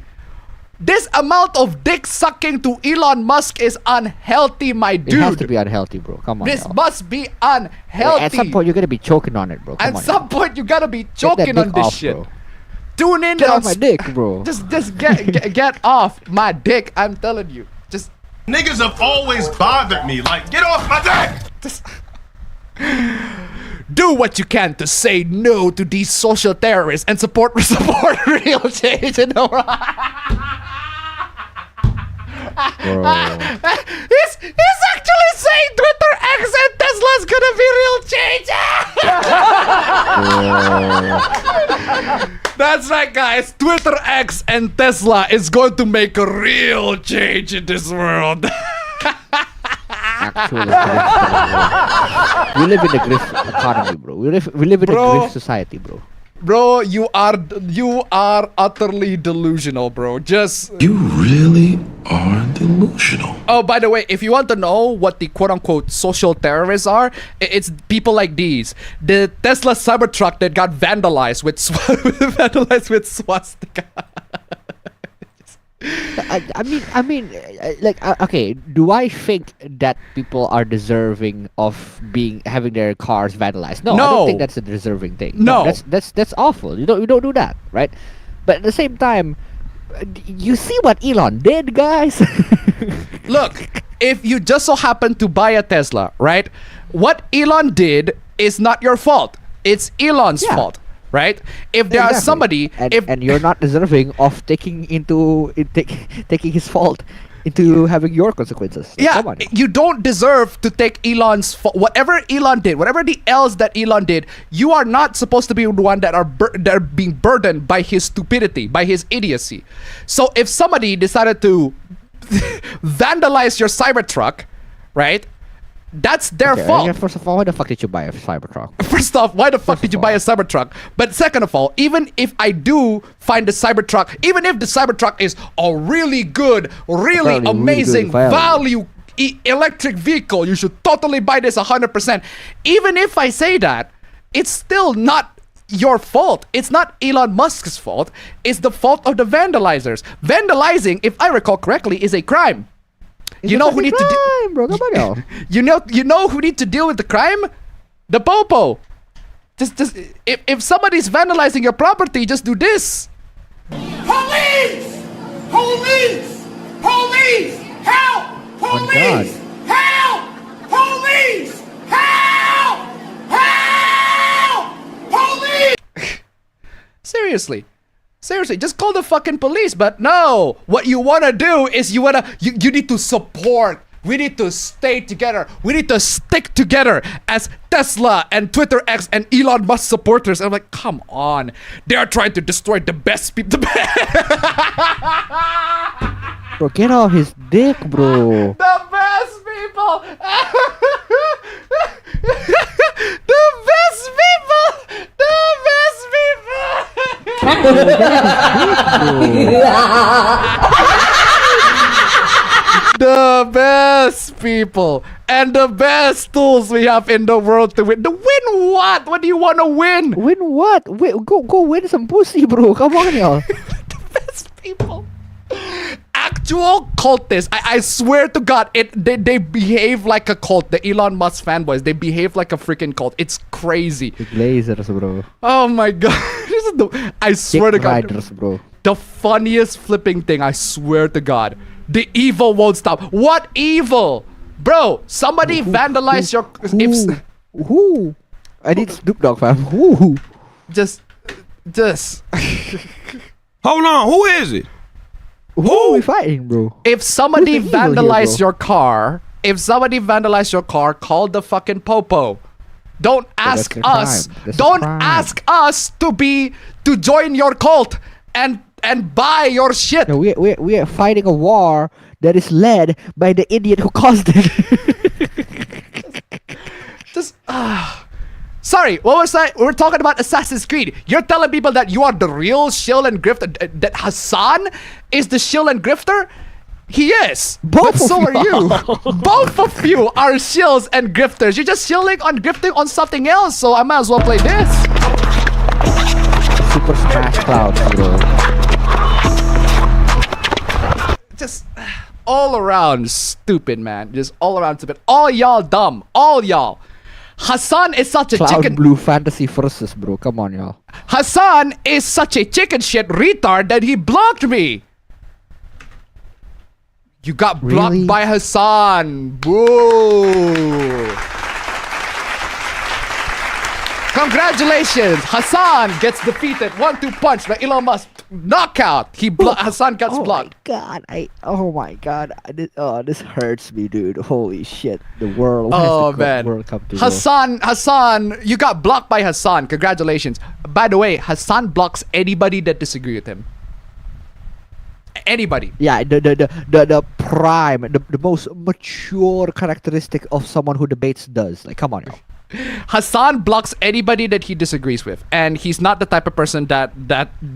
This amount of dick sucking to Elon Musk is unhealthy, my dude. It has to be unhealthy, bro. Come on. This must be unhealthy. At some point, you're gonna be choking on it, bro. At some point, you gotta be choking on this shit. Bro. Tune in. Get off my dick, bro. Just get off my dick. I'm telling you. Just niggas have always bothered me. Like, get off my dick. Just do what you can to say no to these social terrorists and support real change in the world. He's actually saying Twitter X and Tesla's gonna be real change. That's right, guys. Twitter X and Tesla is going to make a real change in this world. Actually, we live in a grift economy, bro. We live in a grift society, bro. Bro, you are utterly delusional, bro. You really are delusional. Oh, by the way, if you want to know what the quote-unquote social terrorists are, it's people like these. The Tesla Cybertruck that got vandalized with swastika. I mean, like, okay. Do I think that people are deserving of having their cars vandalized? No, I don't think that's a deserving thing. No, that's awful. You don't do that, right? But at the same time, you see what Elon did, guys. Look, if you just so happen to buy a Tesla, right? What Elon did is not your fault. It's Elon's fault. Right? If there are somebody, and you're not deserving of taking his fault into having your consequences. Yeah, you don't deserve to take Elon's fault. Whatever Elon did, whatever the else that Elon did, you are not supposed to be the one that are being burdened by his stupidity, by his idiocy. So if somebody decided to vandalize your Cybertruck, right? That's their fault. First of all, why the fuck did you buy a Cybertruck? First off, why the fuck did you buy a Cybertruck? But second of all, even if I do find the Cybertruck, even if the Cybertruck is a really good, really amazing value electric vehicle, you should totally buy this 100%. Even if I say that, it's still not your fault. It's not Elon Musk's fault. It's the fault of the vandalizers. Vandalizing, if I recall correctly, is a crime. You know who need to deal, bro. You know who need to deal with the crime? The popo. Just if somebody's vandalizing your property, just do this. Police! Police! Police! Help! Police! Help! Police! Help! Help! Police! Seriously, just call the fucking police. But no, what you want to do is you need to support. We need to stay together. We need to stick together as Tesla and Twitter X and Elon Musk supporters. And I'm like, come on. They are trying to destroy the best people. Bro, get off his dick, bro. The best people. The best people. The best people. The best people and the best tools we have in the world to win. To win what? What do you want to win? Win what? Go win some pussy, bro. Come on, y'all. The best people. Actual cultists. I swear to God, they behave like a cult. The Elon Musk fanboys, they behave like a freaking cult. It's crazy. The Glazers, bro. Oh my God. I swear to God. Riders, bro. The funniest flipping thing, I swear to God. The evil won't stop. What evil? Bro, somebody vandalized your... Who? I need Snoop Dogg, fam. Who? Just... Hold on, who is it? Who are we fighting, bro? If somebody vandalized your car, call the fucking popo. Don't ask us. Don't ask us to join your cult and buy your shit. No, we are fighting a war that is led by the idiot who caused it. Sorry, what was I? We're talking about Assassin's Creed. You're telling people that you are the real shill and grifter, that Hasan is the shill and grifter? He is. But so are you. Both of you are shills and grifters. You're just grifting on something else, so I might as well play this. Super Smash Clouds, bro. Just all around stupid, man. Just all around stupid. All y'all dumb. All y'all. Hasan is such a chicken blue fantasy versus, bro. Come on, y'all. Hasan is such a chicken shit retard that he blocked me. You got blocked by Hasan. Boo. Congratulations. Hasan gets defeated 1-2 punch by Elon Musk. Knockout. Hasan gets blocked. Oh my god. This hurts me, dude. Holy shit. The world. Man. Hasan, you got blocked by Hasan. Congratulations. By the way, Hasan blocks anybody that disagree with him. Anybody. Yeah, the prime, the most mature characteristic of someone who debates does. Like, come on, yo. Hasan blocks anybody that he disagrees with, and he's not the type of person that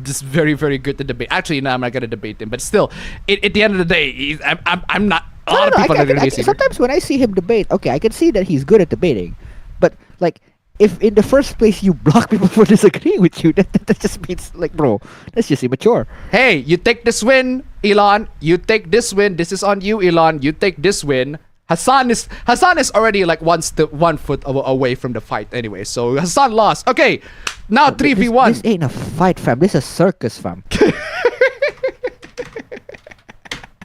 is very, very good to debate. Actually, no, I'm not gonna debate him, but still, at the end of the day, I'm not. A lot of people are gonna disagree. Sometimes when I see him debate, okay, I can see that he's good at debating, but like, if in the first place you block people for disagreeing with you, that just means like, bro, that's just immature. Hey, you take this win, Elon. You take this win. This is on you, Elon. You take this win. Hasan is already like 1 foot away from the fight anyway. So Hasan lost. Okay, now 3v1. This ain't a fight, fam. This is a circus, fam.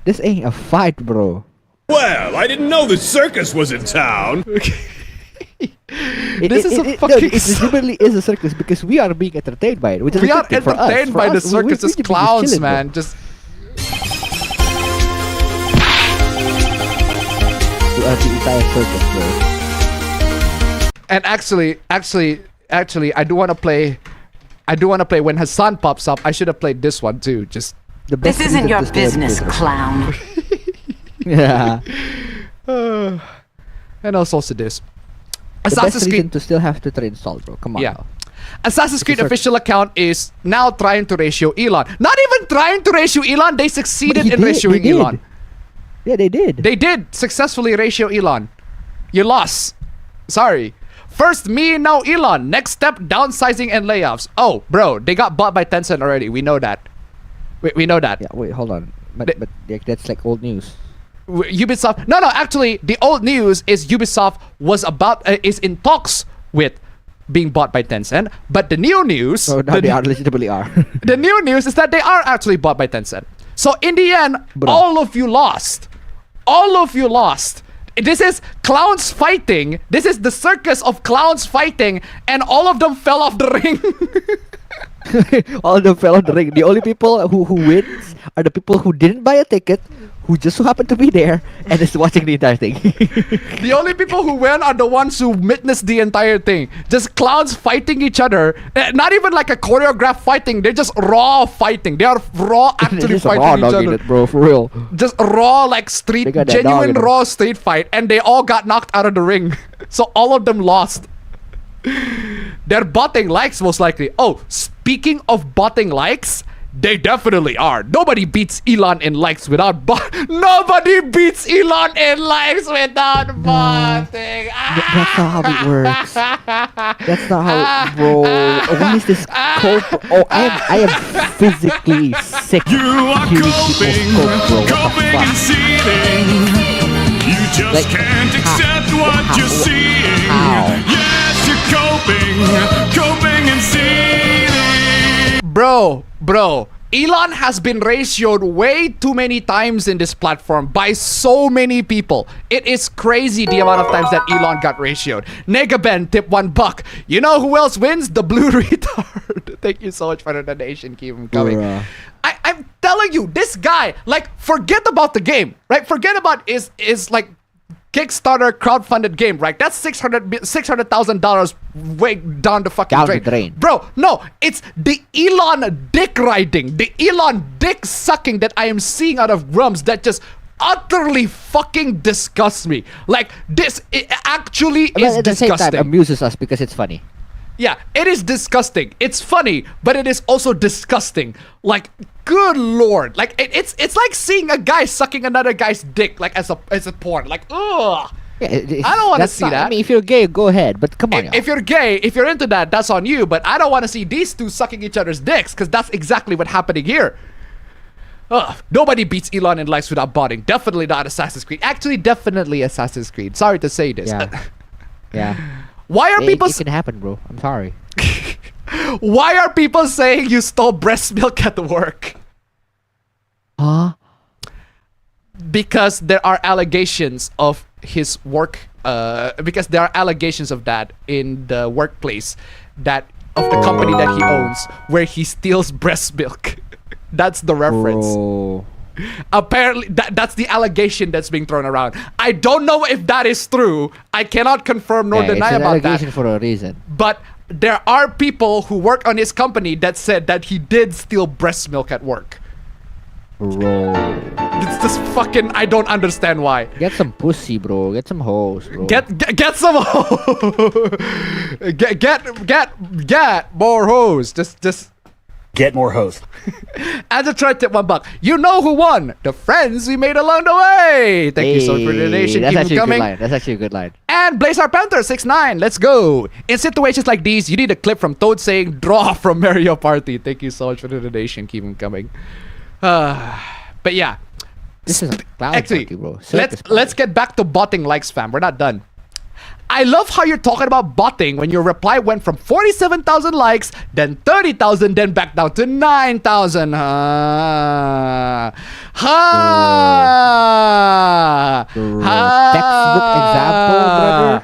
This ain't a fight, bro. Well, I didn't know the circus was in town. It legitimately is a circus because we are being entertained by it. Which is we are entertained by the circus as clowns, man. Bro. Just the entire circus, bro. And actually, I do want to play. When Hasan pops up. I should have played this one too. Just this isn't your business, clown. Yeah. And also this. Assassin's Creed to still have Twitter installed, bro. Come on. Yeah. Now. Assassin's Creed official account is now trying to ratio Elon. Not even trying to ratio Elon. They succeeded in ratioing Elon. Yeah, they did. They did successfully ratio Elon. You lost. Sorry. First me, now Elon. Next step, downsizing and layoffs. Oh, bro, they got bought by Tencent already. We know that. We know that. Yeah, wait, hold on. But that's like old news. Ubisoft. No, actually, the old news is Ubisoft is in talks with being bought by Tencent. But the new news... So now they legitimately are. The new news is that they are actually bought by Tencent. So in the end, all of you lost. All of you lost. This is clowns fighting. This is the circus of clowns fighting, and all of them fell off the ring. All of them fell off the ring. The only people who wins are the people who didn't buy a ticket, who just so happened to be there and is watching the entire thing. The only people who win are the ones who witnessed the entire thing. Just clowns fighting each other. Not even like a choreographed fighting. They're just raw fighting. They are raw actually fighting each other. It, bro, for real. Just raw like genuine raw street fight, and they all got knocked out of the ring. So all of them lost. They're botting likes most likely. Oh, speaking of botting likes, they definitely are. Nobody beats Elon in likes without Nobody beats Elon in likes without botting. That's not how it works. That's not how, bro. Why is this cope? Oh, I am physically sick. You are coping and seething. You just can't accept what you're seeing. Yes, you're coping and seething. Bro, Elon has been ratioed way too many times in this platform by so many people. It is crazy the amount of times that Elon got ratioed. Negaben tip $1. You know who else wins? The blue retard. Thank you so much for the donation. Keep him coming. I'm telling you, this guy, like, forget about the game, right? Forget about is like Kickstarter crowdfunded game, right? That's $600,000 way down the fucking drain. Bro, no, it's the Elon dick riding, the Elon dick sucking that I am seeing out of Grummz that just utterly fucking disgusts me. Like, this, it actually is at the disgusting. same time, amuses us because it's funny. Yeah, it is disgusting. It's funny, but it is also disgusting. Like, good lord. Like, it's like seeing a guy sucking another guy's dick, like, as a porn. Like, ugh. Yeah, I don't want to see that. I mean, if you're gay, go ahead. But come on, if you're gay, if you're into that, that's on you. But I don't want to see these two sucking each other's dicks, because that's exactly what's happening here. Ugh. Nobody beats Elon in likes without botting. Definitely not Assassin's Creed. Actually, definitely Assassin's Creed. Sorry to say this. Yeah. Why are people... It can happen, bro. I'm sorry. Why are people saying you stole breast milk at work? Huh? Because there are allegations of his work... because there are allegations of that in the workplace of the company that he owns, where he steals breast milk. That's the reference. Bro. Apparently, that's the allegation that's being thrown around. I don't know if that is true. I cannot confirm nor deny it's an about allegation that. for a reason. But there are people who work on his company that said that he did steal breast milk at work. Bro. It's just fucking, I don't understand why. Get some pussy, bro. Get some hoes, bro. Get some hoes. get more hoes. Just get more hoes. As a try tip, $1. You know who won? The friends we made along the way. Thank you so much for the donation. That's Keep actually them coming. a good line. That's actually a good line. And Blazar Panther 69. Let's go. In situations like these, you need a clip from Toad saying "draw" from Mario Party. Thank you so much for the donation. Keep them coming. But yeah, this is a clown actually party, bro. Let's get back to botting likes, fam. We're not done. I love how you're talking about botting when your reply went from 47,000 likes, then 30,000, then back down to 9,000. Textbook example, brother.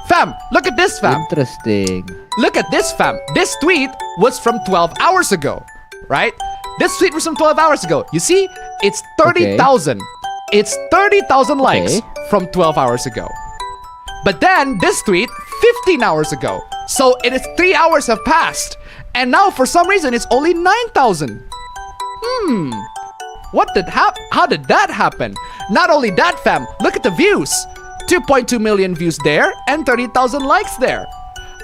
Fam, look at this, fam. Interesting. Look at this, fam. This tweet was from 12 hours ago, right? This tweet was from 12 hours ago. You see, it's 30,000. It's 30,000 likes from 12 hours ago. But then this tweet, 15 hours ago. So it is 3 hours have passed. And now for some reason, it's only 9,000. How did that happen? Not only that, fam, look at the views. 2.2 million views there and 30,000 likes there.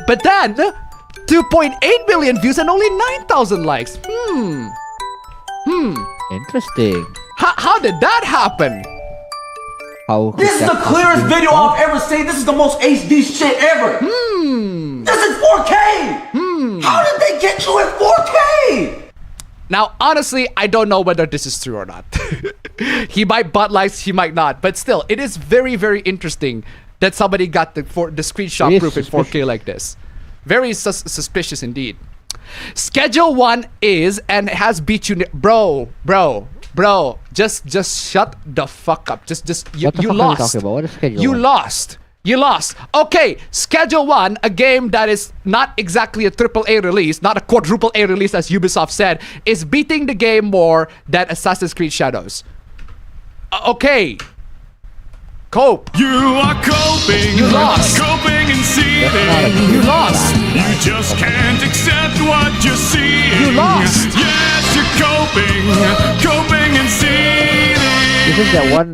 But then, 2.8 million views and only 9,000 likes. Interesting. How did that happen? This is the clearest video I've ever seen. This is the most HD shit ever. This is 4K. How did they get you at 4K? Now, honestly, I don't know whether this is true or not. He might butt likes, he might not. But still, it is very, very interesting that somebody got the screenshot proof in 4K like this. Very suspicious indeed. Schedule 1 is and has beat you, bro. Just shut the fuck up. You lost. What is Schedule 1? You lost. Okay, Schedule 1, a game that is not exactly a AAA release, not a quadruple A release as Ubisoft said, is beating the game more than Assassin's Creed Shadows. Okay. Cope. You are coping. You lost. Coping and seething. You lost. You just can't accept what you're seeing. You lost. Yes, you're coping and seething.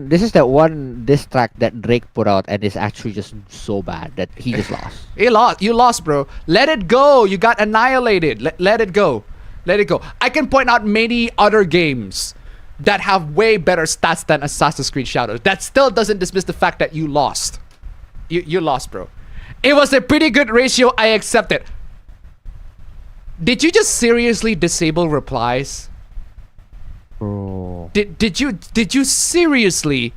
This is that one diss track that Drake put out and is actually just so bad that he just lost. You lost, bro. Let it go. You got annihilated. Let it go. Let it go. I can point out many other games that have way better stats than Assassin's Creed Shadows. That still doesn't dismiss the fact that you lost. You lost, bro. It was a pretty good ratio. I accept it. Did you just seriously disable replies? Bro. Did you seriously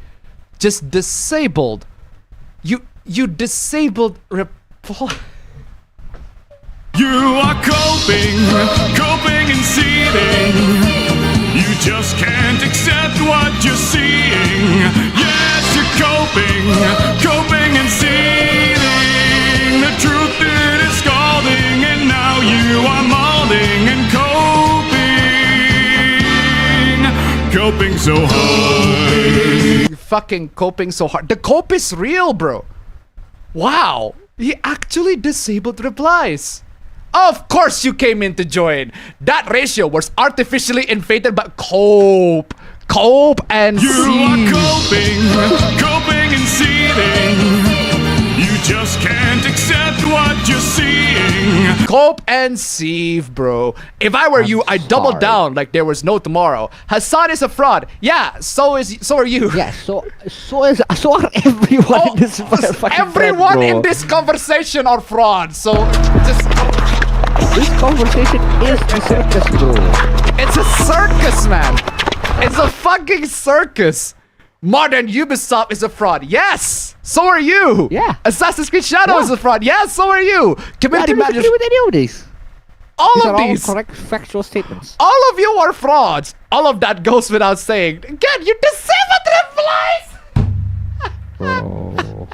just disabled? You disabled reply. You are coping and seething. You just can't accept what you're seeing. Yes, you're coping and seething. The truth it is scalding, and now you are molding and coping so hard. Fucking coping so hard. The cope is real, bro. Wow, he actually disabled replies. Of course you came in to join. That ratio was artificially inflated by cope and you are coping and seething. You just can't accept what you're seeing. Cope and seethe, bro. If I were you, I'd double down like there was no tomorrow. Hasan is a fraud. Yeah, so are you. Yeah, so are everyone in this everyone in this conversation are frauds. So just this conversation is a circus, bro. It's a circus, man. It's a fucking circus. Modern Ubisoft is a fraud. Yes, so are you. Yeah. Assassin's Creed Shadow is a fraud. Yes, so are you. Community I don't managers. agree with any of these. All of these are all correct factual statements. All of you are frauds. All of that goes without saying. Again, you disabled replies. Bro.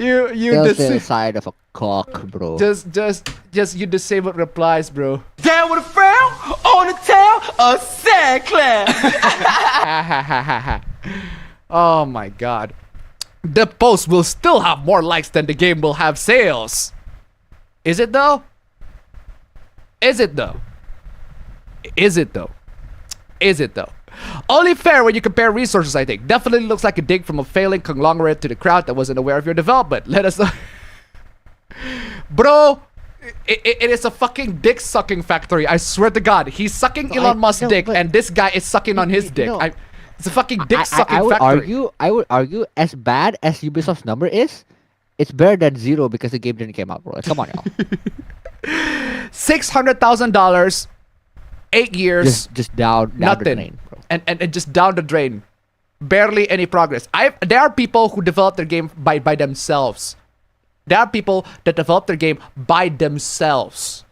You Feels the side of a cock, bro. just you disabled replies, bro. Down with a frown on the tail of sad clown. Oh my god. The post will still have more likes than the game will have sales. Is it though? Is it though? Is it though? Is it though? Only fair when you compare resources, I think. Definitely looks like a dig from a failing conglomerate to the crowd that wasn't aware of your development. Let us know. Bro, it is a fucking dick sucking factory. I swear to God. He's sucking Elon Musk's dick and this guy is sucking on his dick. It's a fucking dick sucking factory. I would argue as bad as Ubisoft's number is, it's better than 0 because the game didn't come out, bro. Like, come on, y'all. $600,000, 8 years. Just down nothing. The drain, bro. And just down the drain. Barely any progress. There are people who develop their game by themselves. There are people that develop their game by themselves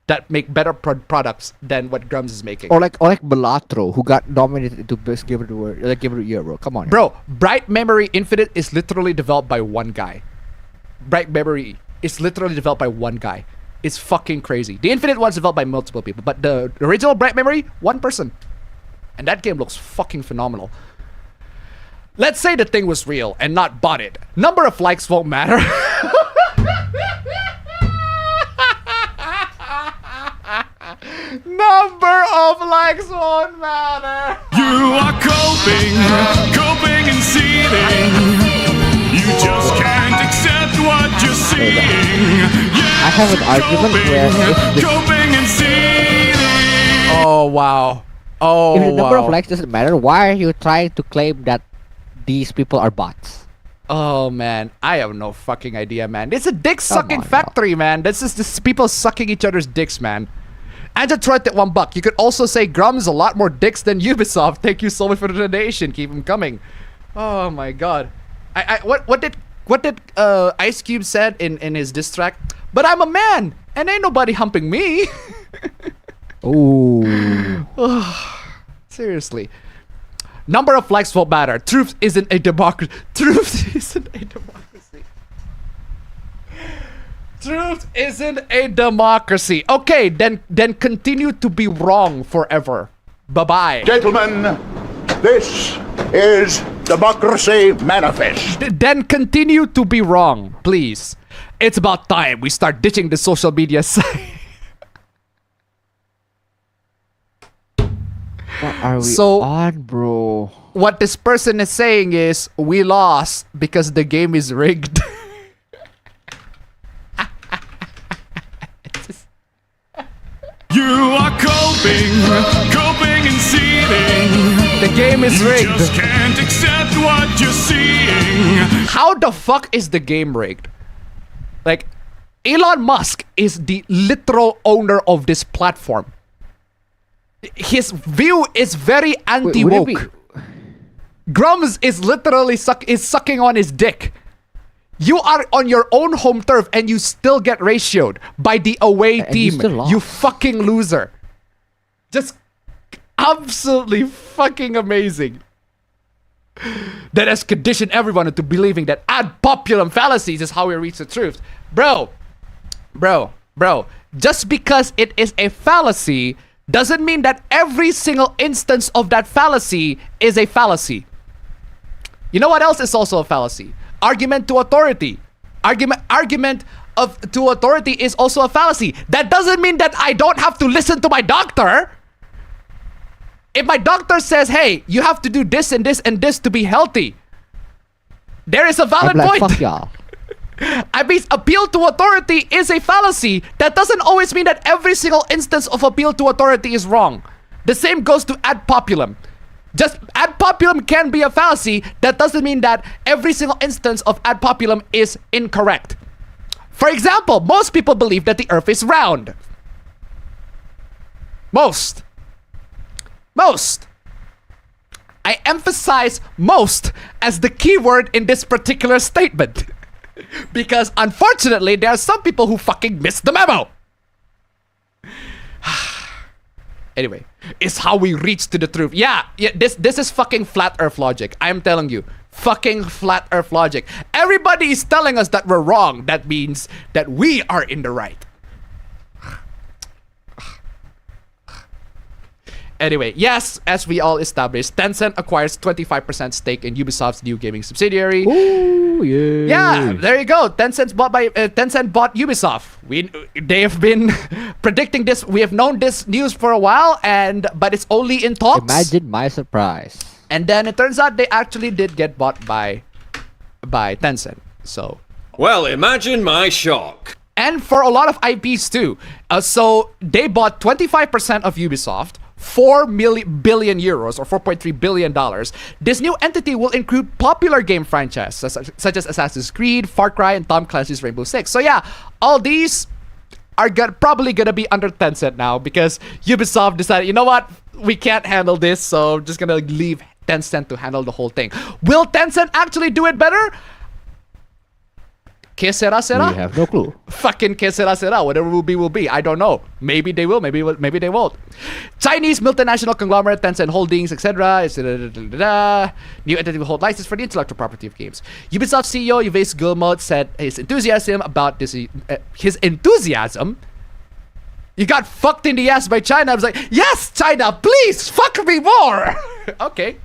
that make better products than what Grummz is making. Or like Balatro, who got nominated into Best Game of the Year, bro. Come on. Bro, Bright Memory Infinite is literally developed by one guy. Bright Memory is literally developed by one guy. It's fucking crazy. The Infinite one's developed by multiple people, but the original Bright Memory, one person. And that game looks fucking phenomenal. Let's say the thing was real and not botted. Number of likes won't matter. Number of likes won't matter. You are coping and seething. You just can't accept what you're seeing. Yes, I have an argument where coping and seething. Oh wow. Oh if the number wow. of likes doesn't matter, why are you trying to claim that these people are bots? Oh man, I have no fucking idea, man. It's a dick sucking factory, man. This is just people sucking each other's dicks, man. And just tried at $1. You could also say Grummz a lot more dicks than Ubisoft. Thank you so much for the donation. Keep them coming. Oh my god. What did Ice Cube said in his diss track? But I'm a man and ain't nobody humping me. Ooh. Seriously. Number of likes won't matter. Truth isn't a democracy. Truth isn't a democracy. Truth isn't a democracy. Okay, then continue to be wrong forever. Bye-bye. Gentlemen, this is Democracy Manifest. Then continue to be wrong, please. It's about time we start ditching the social media site. What are we on, bro? What this person is saying is, we lost because the game is rigged. You are coping and seething. The game is rigged. You just can't accept what you're seeing. How the fuck is the game rigged? Like, Elon Musk is the literal owner of this platform. His view is very anti-woke. Grummz is literally sucking on his dick. You are on your own home turf and you still get ratioed by the away team. You fucking loser. Just absolutely fucking amazing. That has conditioned everyone into believing that ad populum fallacies is how we reach the truth. Bro. Just because it is a fallacy doesn't mean that every single instance of that fallacy is a fallacy. You know what else is also a fallacy? Argument to authority. Argument to authority is also a fallacy. That doesn't mean that I don't have to listen to my doctor. If my doctor says, hey, you have to do this and this and this to be healthy, there is a valid point. Fuck y'all. I mean, appeal to authority is a fallacy. That doesn't always mean that every single instance of appeal to authority is wrong. The same goes to ad populum. Just ad populum can be a fallacy. That doesn't mean that every single instance of ad populum is incorrect. For example, most people believe that the earth is round. Most. I emphasize most as the key word in this particular statement. Because unfortunately, there are some people who fucking missed the memo. Anyway, it's how we reach to the truth. Yeah, this is fucking flat earth logic. I'm telling you. fucking flat earth logic. Everybody is telling us that we're wrong. That means that we are in the right. Anyway, yes, as we all established, Tencent acquires 25% stake in Ubisoft's new gaming subsidiary. Ooh, yeah. Yeah, there you go. Tencent bought Ubisoft. They have been predicting this. We have known this news for a while, but it's only in talks. Imagine my surprise. And then it turns out they actually did get bought by Tencent. So, well, imagine my shock. And for a lot of IPs too. So they bought 25% of Ubisoft. 4 billion euros or $4.3 billion. This new entity will include popular game franchises such as Assassin's Creed, Far Cry, and Tom Clancy's Rainbow Six. So yeah, all these are probably gonna be under Tencent now because Ubisoft decided, you know what, we can't handle this, so I'm just gonna leave Tencent to handle the whole thing. Will Tencent actually do it better? Que sera? We have no clue. Fucking que sera. Whatever will be. I don't know. Maybe they will. Maybe they won't. Chinese multinational conglomerate Tencent Holdings, etc. New entity will hold license for the intellectual property of games. Ubisoft CEO Yves Guillemot said his enthusiasm about this. You got fucked in the ass by China. I was like, yes, China, please fuck me more. Okay,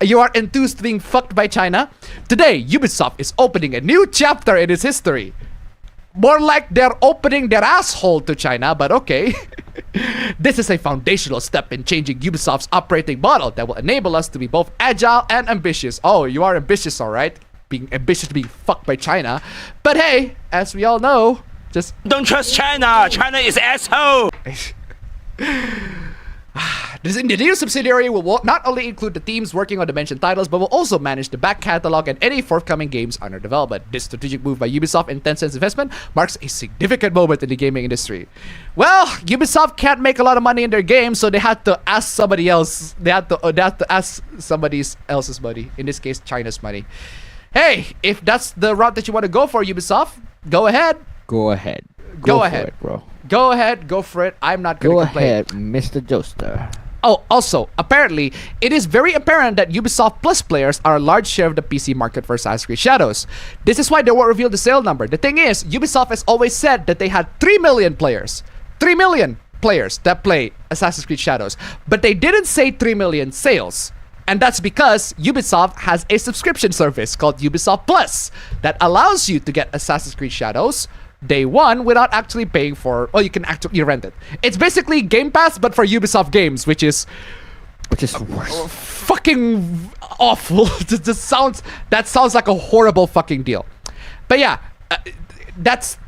you are enthused being fucked by China. Today, Ubisoft is opening a new chapter in its history. More like they're opening their asshole to China, but okay. This is a foundational step in changing Ubisoft's operating model that will enable us to be both agile and ambitious. Oh, you are ambitious, all right? Being ambitious to being fucked by China. But hey, as we all know, just don't trust China. China is asshole. The new subsidiary will not only include the teams working on the mentioned titles, but will also manage the back catalog and any forthcoming games under development. This strategic move by Ubisoft and Tencent's investment marks a significant moment in the gaming industry. Well, Ubisoft can't make a lot of money in their games, so they had to ask somebody else. They had to ask somebody else's money. In this case, China's money. Hey, if that's the route that you want to go for, Ubisoft, go ahead. Go ahead. Go ahead, it, bro. Go ahead, go for it. I'm not going to complain. Go ahead, Mr. Joester. Oh, also, apparently, it is very apparent that Ubisoft Plus players are a large share of the PC market for Assassin's Creed Shadows. This is why they won't reveal the sale number. The thing is, Ubisoft has always said that they had 3 million players. 3 million players that play Assassin's Creed Shadows. But they didn't say 3 million sales. And that's because Ubisoft has a subscription service called Ubisoft Plus that allows you to get Assassin's Creed Shadows day one without actually paying for, you can actually rent it. It's basically Game Pass but for Ubisoft games, which is worse. Fucking awful. that sounds like a horrible fucking deal. But yeah, that's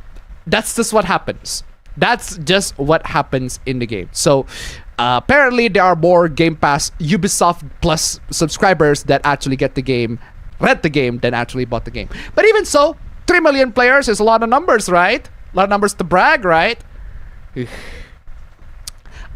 just what happens. That's just what happens in the game. So apparently there are more Game Pass Ubisoft Plus subscribers that actually get the game, rent the game, than actually bought the game. But even so, 3 million players is a lot of numbers, right? A lot of numbers to brag, right?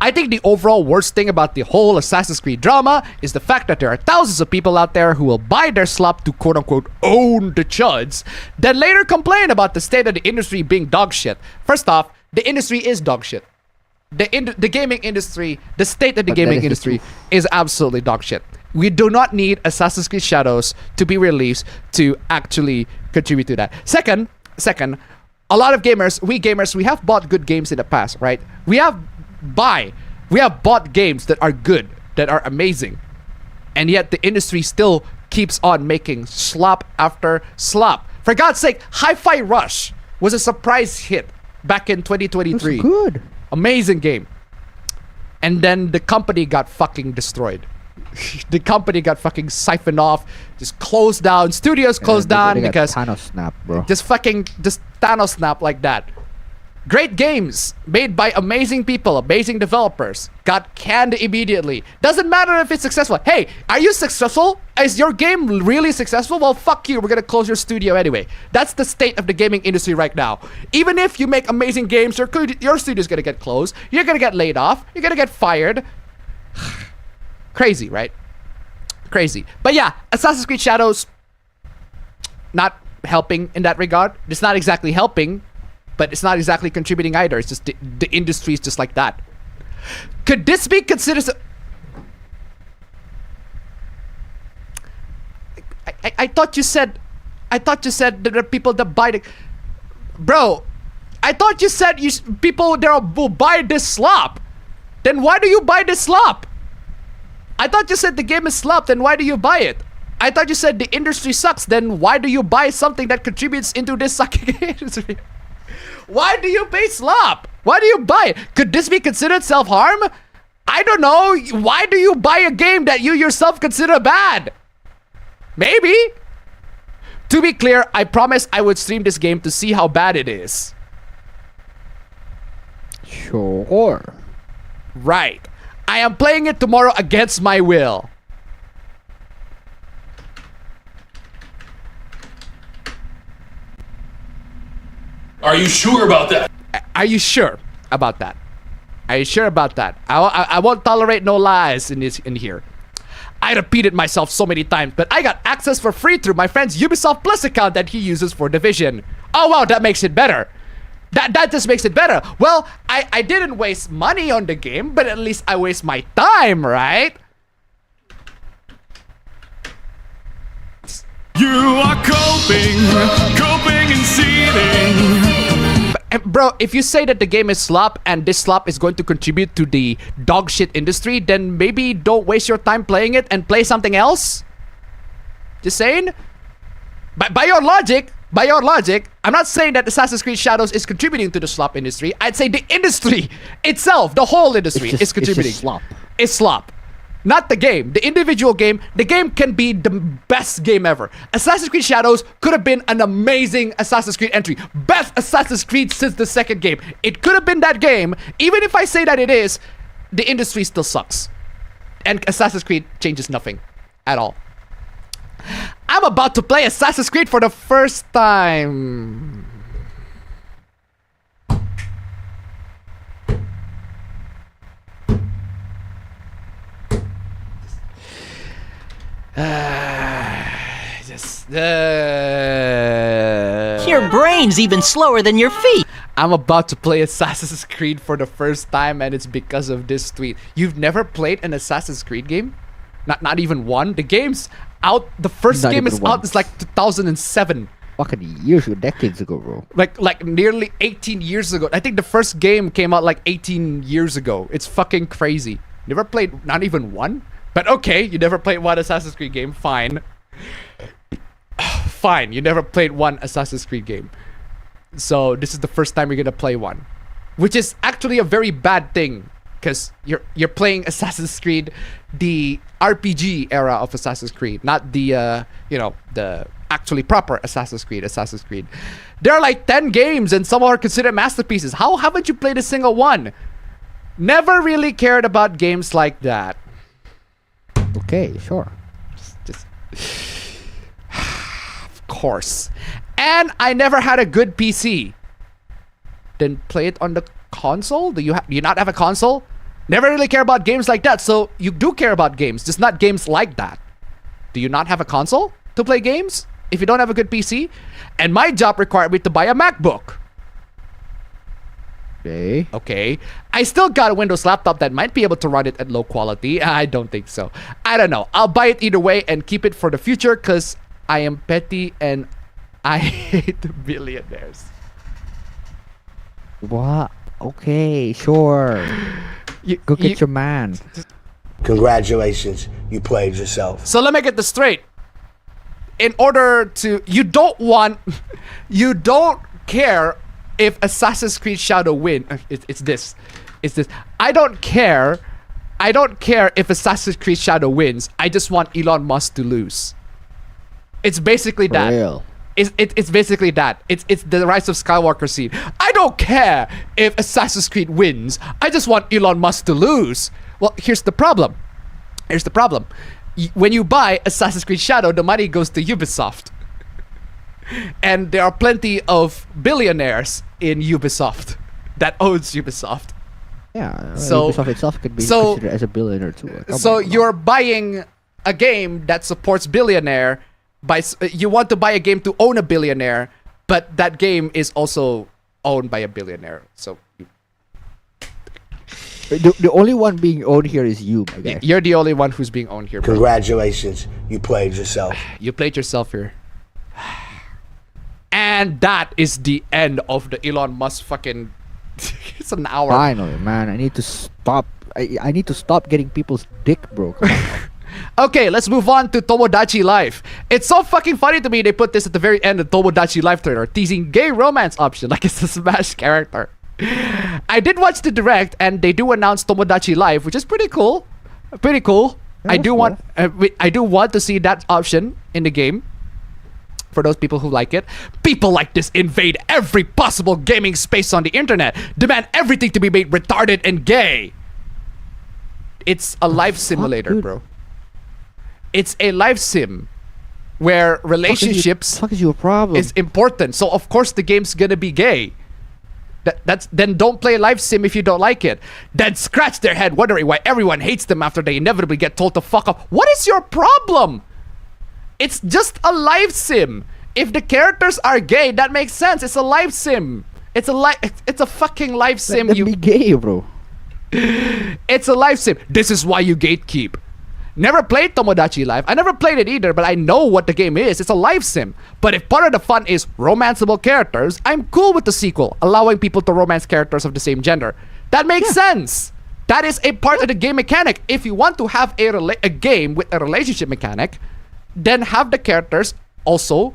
I think the overall worst thing about the whole Assassin's Creed drama is the fact that there are thousands of people out there who will buy their slop to quote-unquote own the chuds, then later complain about the state of the industry being dog shit. First off, the industry is dog shit. The gaming industry, the state of the gaming industry is absolutely dog shit. We do not need Assassin's Creed Shadows to be released to actually contribute to that. Second, a lot of gamers, we have bought good games in the past, right? We have bought games that are good, that are amazing. And yet the industry still keeps on making slop after slop. For God's sake, Hi-Fi Rush was a surprise hit back in 2023. Good. Amazing game. And then the company got fucking destroyed. The company got fucking siphoned off, just closed down. Studios closed down because Thanos snap, bro. Just Thanos snap like that. Great games made by amazing people, amazing developers, got canned immediately. Doesn't matter if it's successful. Hey, are you successful? Is your game really successful? Well, fuck you. We're gonna close your studio anyway. That's the state of the gaming industry right now. Even if you make amazing games, your studio's gonna get closed. You're gonna get laid off. You're gonna get fired. Crazy, right? Crazy. But yeah, Assassin's Creed Shadows not helping in that regard. It's not exactly helping, but it's not exactly contributing either. It's just the industry is just like that. Could this be considered... I thought you said that there are people that buy the... Bro, I thought you said people there will buy this slop. Then why do you buy this slop? I thought you said the game is slop, then why do you buy it? I thought you said the industry sucks, then why do you buy something that contributes into this sucking industry? Why do you pay slop? Why do you buy it? Could this be considered self-harm? I don't know. Why do you buy a game that you yourself consider bad? Maybe. To be clear, I promised I would stream this game to see how bad it is. Sure. Right. I am playing it tomorrow against my will. Are you sure about that? Are you sure about that? Are you sure about that? I won't tolerate no lies in here. I repeated myself so many times, but I got access for free through my friend's Ubisoft Plus account that he uses for Division. Oh wow, that makes it better. That just makes it better. Well, I didn't waste money on the game, but at least I waste my time, right? You are coping and seething. Bro, if you say that the game is slop and this slop is going to contribute to the dog shit industry, then maybe don't waste your time playing it and play something else. Just saying. By your logic, I'm not saying that Assassin's Creed Shadows is contributing to the slop industry. I'd say the industry itself, the whole industry, is contributing. It's just slop. It's slop. Not the game. The individual game. The game can be the best game ever. Assassin's Creed Shadows could have been an amazing Assassin's Creed entry. Best Assassin's Creed since the second game. It could have been that game. Even if I say that it is, the industry still sucks. And Assassin's Creed changes nothing at all. I'm about to play Assassin's Creed for the first time. Your brain's even slower than your feet. I'm about to play Assassin's Creed for the first time, and it's because of this tweet. You've never played an Assassin's Creed game? Not even one? The game's out. The first game is out. It's like 2007. Fucking years ago, decades ago, bro. Like nearly 18 years ago. I think the first game came out like 18 years ago. It's fucking crazy. Never played not even one? But okay, you never played one Assassin's Creed game. Fine. Fine, you never played one Assassin's Creed game. So this is the first time you're gonna play one. Which is actually a very bad thing. Because you're playing Assassin's Creed, the RPG era of Assassin's Creed, not the the actually proper Assassin's Creed. There are like 10 games and some are considered masterpieces. How haven't you played a single one? Never really cared about games like that. Okay, sure. Just of course. And I never had a good PC. Then play it on the console? Do you not have a console? Never really care about games like that. So you do care about games, just not games like that. Do you not have a console to play games if you don't have a good PC? And my job required me to buy a MacBook. Okay. I still got a Windows laptop that might be able to run it at low quality. I don't think so. I don't know. I'll buy it either way and keep it for the future because I am petty and I hate billionaires. What? Okay, sure. Go get your man. Congratulations, you played yourself. So let me get this straight. In order to... You don't care if Assassin's Creed Shadow win. It's this. I don't care if Assassin's Creed Shadow wins. I just want Elon Musk to lose. It's basically that. Real. It's basically that. It's the Rise of Skywalker scene. I don't care if Assassin's Creed wins. I just want Elon Musk to lose. Well, here's the problem. When you buy Assassin's Creed Shadow, the money goes to Ubisoft. And there are plenty of billionaires in Ubisoft that owns Ubisoft. Yeah, so Ubisoft itself could be considered as a billionaire too. So you're buying a game that supports billionaire. You want to buy a game to own a billionaire, but that game is also owned by a billionaire. So The only one being owned here is you, my guy. You're the only one who's being owned here, bro. Congratulations, you played yourself. You played yourself here. And that is the end of the Elon Musk fucking... It's an hour. Finally, man. I need to stop. I need to stop getting people's dick, bro. Come on. Okay, let's move on to Tomodachi Life. It's so fucking funny to me they put this at the very end of Tomodachi Life trailer, teasing gay romance option like it's a Smash character. I did watch the direct, and they do announce Tomodachi Life, which is pretty cool. Pretty cool. Yeah, I do want to see that option in the game. For those people who like it. People like this invade every possible gaming space on the internet, demand everything to be made retarded and gay. It's a life simulator, bro. It's a life sim where relationships fuck is your problem? Is important. So of course the game's gonna be gay. Then don't play life sim if you don't like it. Then scratch their head wondering why everyone hates them after they inevitably get told to fuck off. What is your problem? It's just a life sim. If the characters are gay, that makes sense. It's a life sim. It's a fucking life sim. Let them be gay, bro. It's a life sim. This is why you gatekeep. Never played Tomodachi Life. I never played it either, but I know what the game is. It's a life sim. But if part of the fun is romanceable characters, I'm cool with the sequel, allowing people to romance characters of the same gender. That makes sense. That is a part of the game mechanic. If you want to have a game with a relationship mechanic, then have the characters also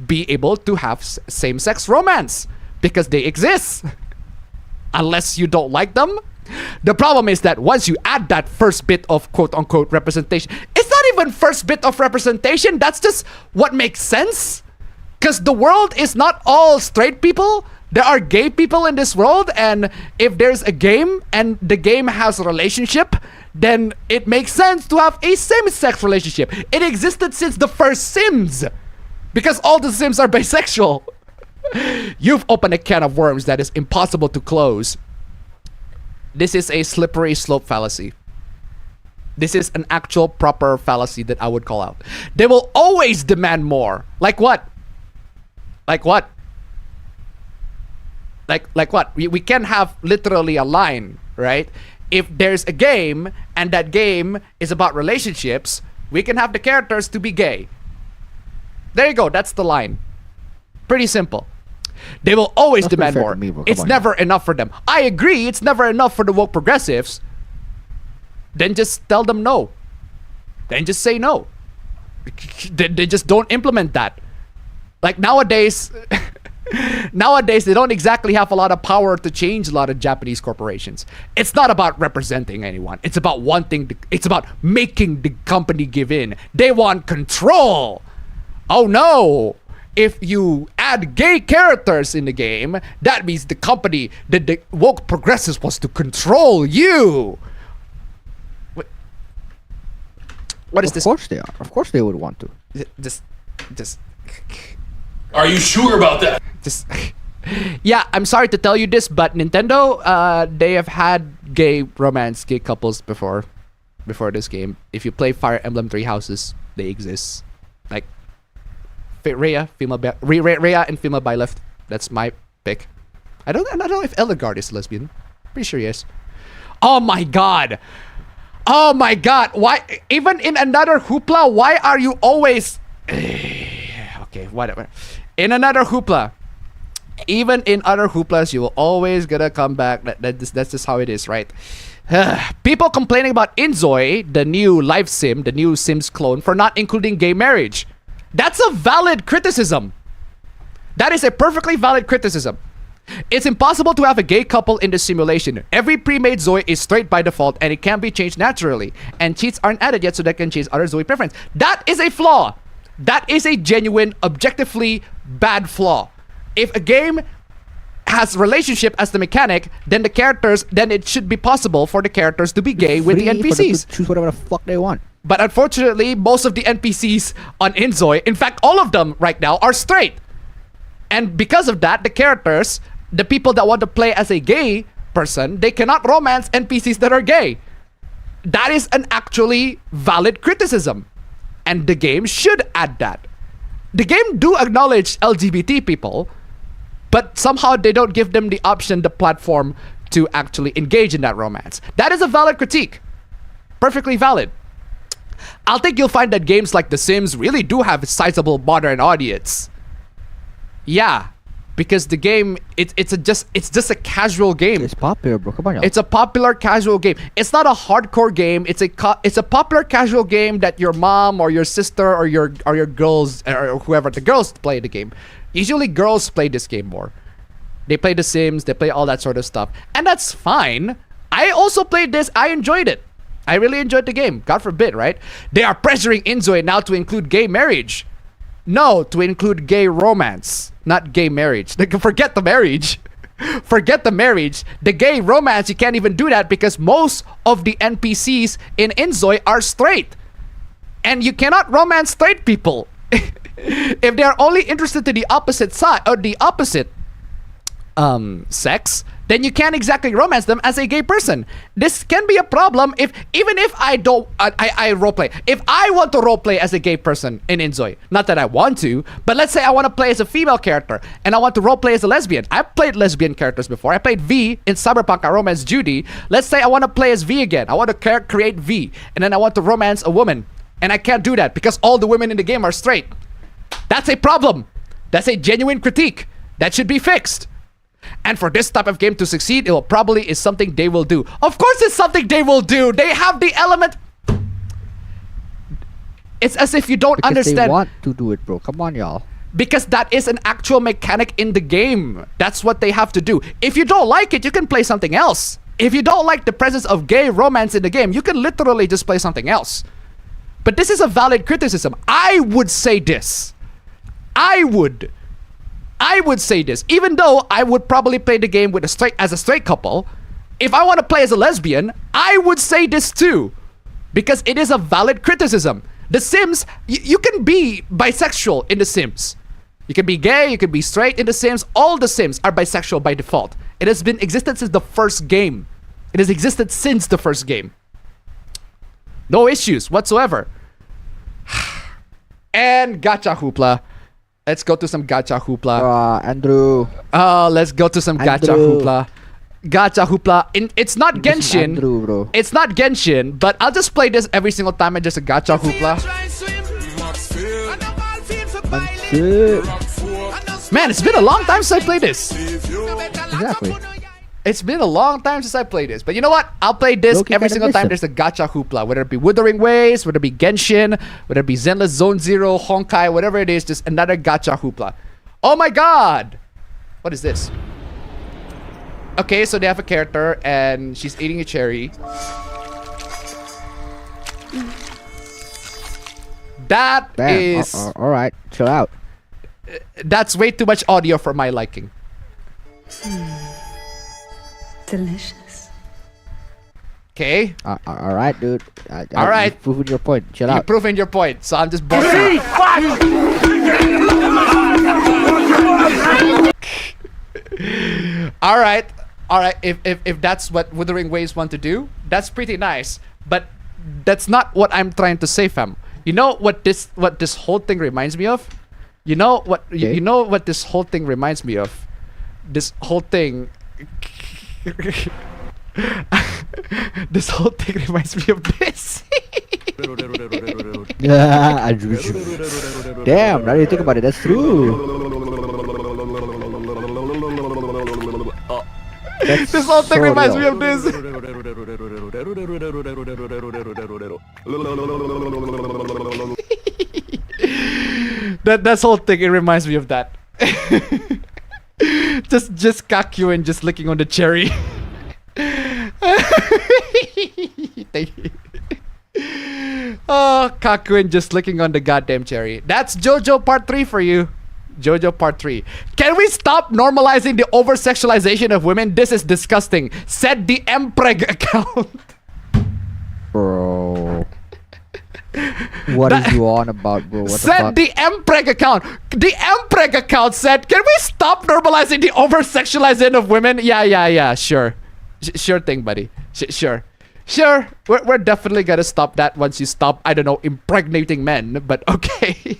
be able to have same-sex romance because they exist. Unless you don't like them. The problem is that once you add that first bit of quote-unquote representation, it's not even first bit of representation. That's just what makes sense. Because the world is not all straight people. There are gay people in this world, and if there's a game and the game has a relationship, then it makes sense to have a same-sex relationship. It existed since the first Sims, because all the Sims are bisexual. You've opened a can of worms that is impossible to close. This is a slippery slope fallacy. This is an actual proper fallacy that I would call out. They will always demand more. Like what? Like what? Like what? We can have literally a line, right? If there's a game and that game is about relationships, we can have the characters to be gay. There you go. That's the line. Pretty simple. They will always demand more. It's never enough for them. I agree. It's never enough for the woke progressives. Then just tell them no. Then just say no. They just don't implement that. Like nowadays... Nowadays, they don't exactly have a lot of power to change a lot of Japanese corporations. It's not about representing anyone. It's about it's about making the company give in. They want control. Oh no! If you add gay characters in the game, that means the company, the woke progressives, wants to control you. What is this? Of course they are. Of course they would want to. Just. Are you sure about that? Yeah, I'm sorry to tell you this, but Nintendo, they have had gay couples before this game. If you play Fire Emblem Three Houses, they exist. Like Rhea and female Byleth. That's my pick. I don't know if Eligard is lesbian. Pretty sure he is. Oh my god. Oh my god. Why? Even in another hoopla, why are you always... Okay, whatever. In another hoopla, even in other hooplas, you will always gonna come back. That's just how it is, right? People complaining about Inzoi, the new life sim, the new Sims clone, for not including gay marriage. That's a valid criticism. That is a perfectly valid criticism. It's impossible to have a gay couple in the simulation. Every pre-made Zoe is straight by default, and it can be changed naturally. And cheats aren't added yet, so that can change other Zoe preference. That is a flaw. That is a genuine, objectively bad flaw. If a game has relationship as the mechanic, then it should be possible for the characters to be gay with the NPCs. Choose whatever the fuck they want. But unfortunately, most of the NPCs on Inzoi, in fact, all of them right now, are straight. And because of that, the characters, the people that want to play as a gay person, they cannot romance NPCs that are gay. That is an actually valid criticism. And the game should add that. The game do acknowledge LGBT people, but somehow they don't give them the option, the platform, to actually engage in that romance. That is a valid critique. Perfectly valid. I'll think you'll find that games like The Sims really do have a sizable modern audience. Yeah, because the game it's just a casual game. It's popular, bro. Come on, y'all. It's a popular casual game. It's not a hardcore game. It's a popular casual game that your mom or your sister or your girls or whoever the girls play the game. Usually girls play this game more. They play The Sims, they play all that sort of stuff. And that's fine. I also played this. I enjoyed it. I really enjoyed the game. God forbid, right? They are pressuring Inzoi now to include gay marriage. No, to include gay romance, not gay marriage. Forget the marriage. Forget the marriage. The gay romance, you can't even do that because most of the NPCs in Inzoi are straight. And you cannot romance straight people. If they are only interested in the opposite side or the opposite sex, then you can't exactly romance them as a gay person. This can be a problem even if I don't I roleplay. If I want to roleplay as a gay person in Inzoi, not that I want to, but let's say I want to play as a female character and I want to roleplay as a lesbian. I've played lesbian characters before. I played V in Cyberpunk I romance Judy. Let's say I want to play as V again. I want to create V and then I want to romance a woman. And I can't do that because all the women in the game are straight. That's a problem. That's a genuine critique. That should be fixed. And for this type of game to succeed, it will probably is something they will do. Of course it's something they will do. They have the element. It's as if you don't understand. They want to do it, bro. Come on, y'all. Because that is an actual mechanic in the game. That's what they have to do. If you don't like it, you can play something else. If you don't like the presence of gay romance in the game, you can literally just play something else. But this is a valid criticism. I would say this. I would say this, even though I would probably play the game with as a straight couple. If I want to play as a lesbian, I would say this too, because it is a valid criticism. The Sims, you can be bisexual in The Sims. You can be gay, you can be straight in The Sims. All The Sims are bisexual by default. It has been existed since the first game. It has existed since the first game. No issues whatsoever. And gacha hoopla. Let's go to some gacha hoopla. Andrew. Let's go to some gacha hoopla. Gacha hoopla. It's not Genshin. Andrew, bro. It's not Genshin, but I'll just play this every single time and just a gacha hoopla. Man, it's been a long time since I played this. Exactly. It's been a long time since I played this. But you know what? I'll play this every single time there's a gacha hoopla. Whether it be Wuthering Waves, whether it be Genshin, whether it be Zenless Zone Zero, Honkai, whatever it is, just another gacha hoopla. Oh my god! What is this? Okay, so they have a character and she's eating a cherry. That is... Alright, chill out. That's way too much audio for my liking. Delicious. Okay. Alright, dude. Alright. You've proven your point. Chill out. You've proven your point, so I'm just bossing. Alright. Alright, if that's what Wuthering Waves want to do, that's pretty nice. But that's not what I'm trying to say, fam. You know what this whole thing reminds me of? You know what you know what this whole thing reminds me of? This whole thing this whole thing reminds me of this. Damn, now you think about it, that's true. This whole thing reminds me of this. That whole thing, it reminds me of that. just Kakyuin just licking on the cherry. Oh, Kakyuin just licking on the goddamn cherry. That's JoJo Part 3 for you. JoJo Part 3. Can we stop normalizing the over-sexualization of women? This is disgusting. Said the Mpreg account. Bro. What is you on about, bro? What said the Mpreg account. The Mpreg account said, can we stop normalizing the over-sexualization of women? Yeah, sure. Sure thing, buddy. Sure. We're definitely gonna stop that once you stop, I don't know, impregnating men, but okay.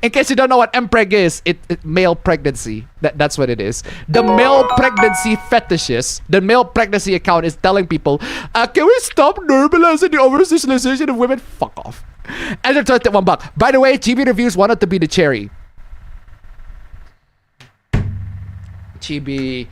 In case you don't know what mpreg is, it male pregnancy. That's what it is. The male pregnancy fetishes, the male pregnancy account is telling people, can we stop normalizing the over-socialization of women? Fuck off. And they're trying to $1. By the way, GB Reviews wanted to be the cherry. Chibi.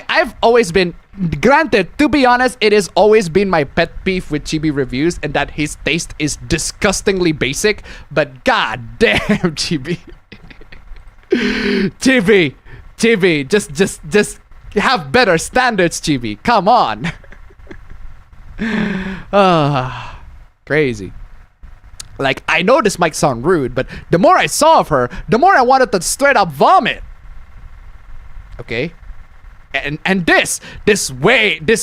I've always been, granted, to be honest, it has always been my pet peeve with Chibi Reviews, and that his taste is disgustingly basic, but god damn, Chibi. Chibi, just have better standards, Chibi. Come on. Crazy. Like, I know this might sound rude, but the more I saw of her, the more I wanted to straight up vomit. Okay? And this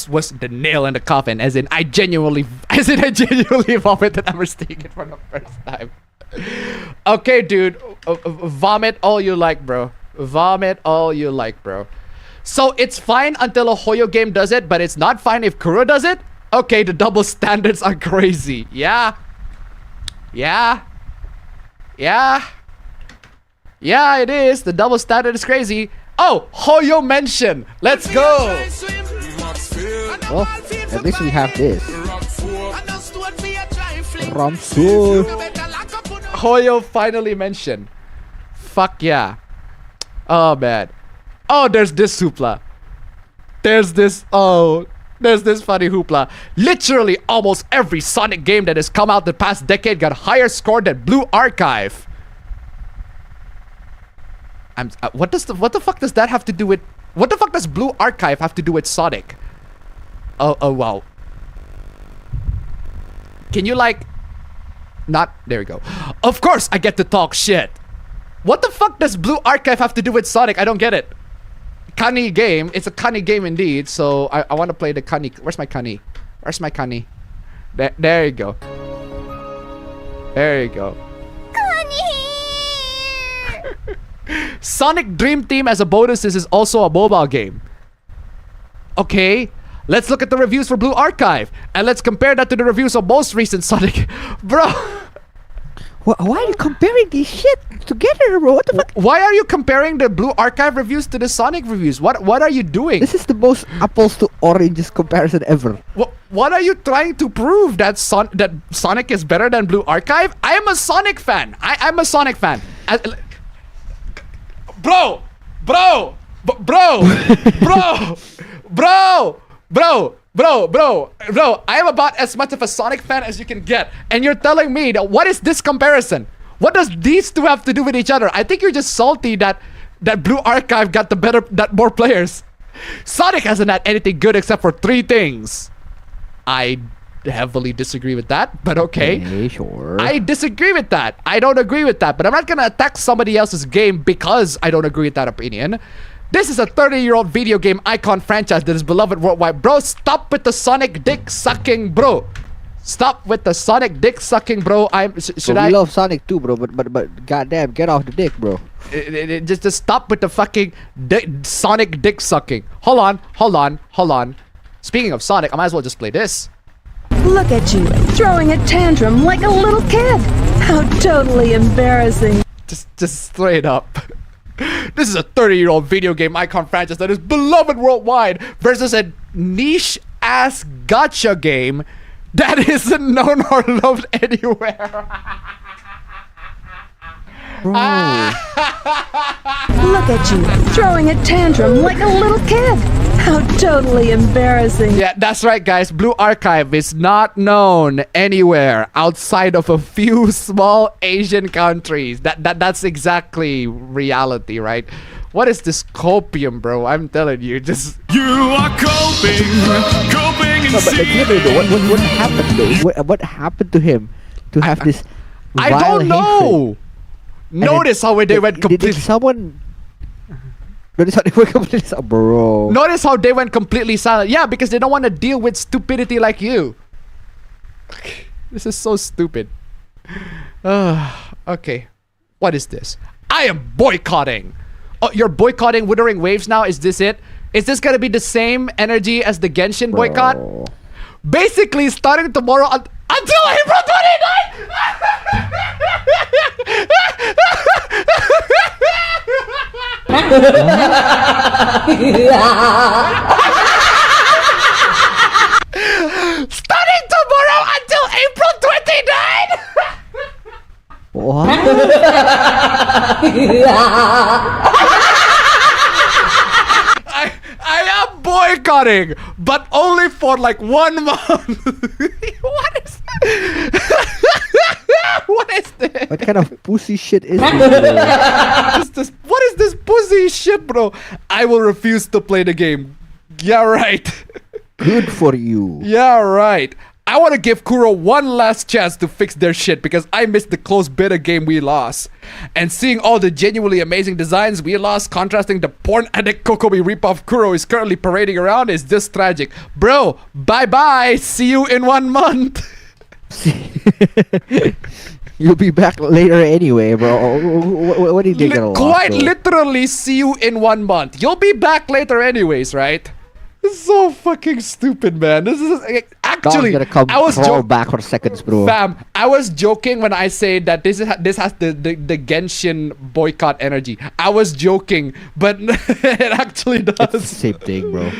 was the nail in the coffin, as in I genuinely vomited after seeing it for the first time. Okay, dude, vomit all you like, bro. Vomit all you like, bro. So it's fine until a Hoyo game does it, but it's not fine if Kuro does it? Okay, the double standards are crazy. Yeah, it is. The double standard is crazy. Oh, Hoyo mention. Let's go. Well, at least we have this. Ramsul. Hoyo finally mentioned. Fuck yeah. Oh man. Oh, there's this hoopla. There's this funny hoopla. Literally almost every Sonic game that has come out the past decade got higher score than Blue Archive. What the fuck does that have to do with, what the fuck does Blue Archive have to do with Sonic? Oh wow. Can you like not, there we go. Of course I get to talk shit. What the fuck does Blue Archive have to do with Sonic? I don't get it. Kani game. It's a Kani game indeed. So I want to play the Kani. Where's my Kani? Where's my Kani? There you go. There you go. Sonic Dream Team as a bonus. This is also a mobile game. Okay. Let's look at the reviews for Blue Archive. And let's compare that to the reviews of most recent Sonic. Bro. Why are you comparing these shit together, bro? What the fuck? Why are you comparing the Blue Archive reviews to the Sonic reviews? What are you doing? This is the most apples to oranges comparison ever. What are you trying to prove? That Sonic is better than Blue Archive? I am a Sonic fan. I'm a Sonic fan. Bro, I am about as much of a Sonic fan as you can get. And you're telling me that, what is this comparison? What does these two have to do with each other? I think you're just salty that Blue Archive got more players. Sonic hasn't had anything good except for 3 things. I heavily disagree with that, but okay. Sure. I disagree with that. I don't agree with that, but I'm not gonna attack somebody else's game because I don't agree with that opinion. This is a 30-year-old video game icon franchise that is beloved worldwide. Bro, stop with the Sonic dick sucking, bro. Stop with the Sonic dick sucking, bro. I love Sonic too, bro, but goddamn, get off the dick, bro. Just stop with the fucking Sonic dick sucking. Hold on. Speaking of Sonic, I might as well just play this. Look at you, throwing a tantrum like a little kid. How totally embarrassing. Just straight up. This is a 30-year-old video game icon franchise that is beloved worldwide versus a niche-ass gacha game that isn't known or loved anywhere. Bro. Look at you, throwing a tantrum like a little kid. How totally embarrassing. Yeah, that's right, guys. Blue Archive is not known anywhere outside of a few small Asian countries. That's exactly reality, right? What is this copium, bro? I'm telling you, just... You are coping and no, but what happened though? What happened to him to have this I don't know. Notice how they went completely... Did someone... Notice how they went completely silent, bro. Notice how they went completely silent. Yeah, because they don't want to deal with stupidity like you. This is so stupid. Okay. What is this? I am boycotting. Oh, you're boycotting Wuthering Waves now? Is this it? Is this gonna be the same energy as the Genshin boycott? Basically, starting tomorrow until April 29th. Starting tomorrow until April 29th. What? I am boycotting, but only for like 1 month. What is what is this? What kind of pussy shit is this? What is this pussy shit, bro? I will refuse to play the game. Yeah, right. Good for you. Yeah, right. I want to give Kuro one last chance to fix their shit because I missed the close beta game we lost. And seeing all the genuinely amazing designs we lost contrasting the porn addict Kokomi ripoff Kuro is currently parading around is just tragic. Bro, bye-bye. See you in 1 month. You'll be back later anyway, bro. What do you think? Quite literally see you in 1 month. You'll be back later anyways, right? This is so fucking stupid, man. This is actually. I was joking back for seconds, bro. Fam, I was joking when I say that this has the Genshin boycott energy. I was joking, but it actually does. It's the same thing, bro.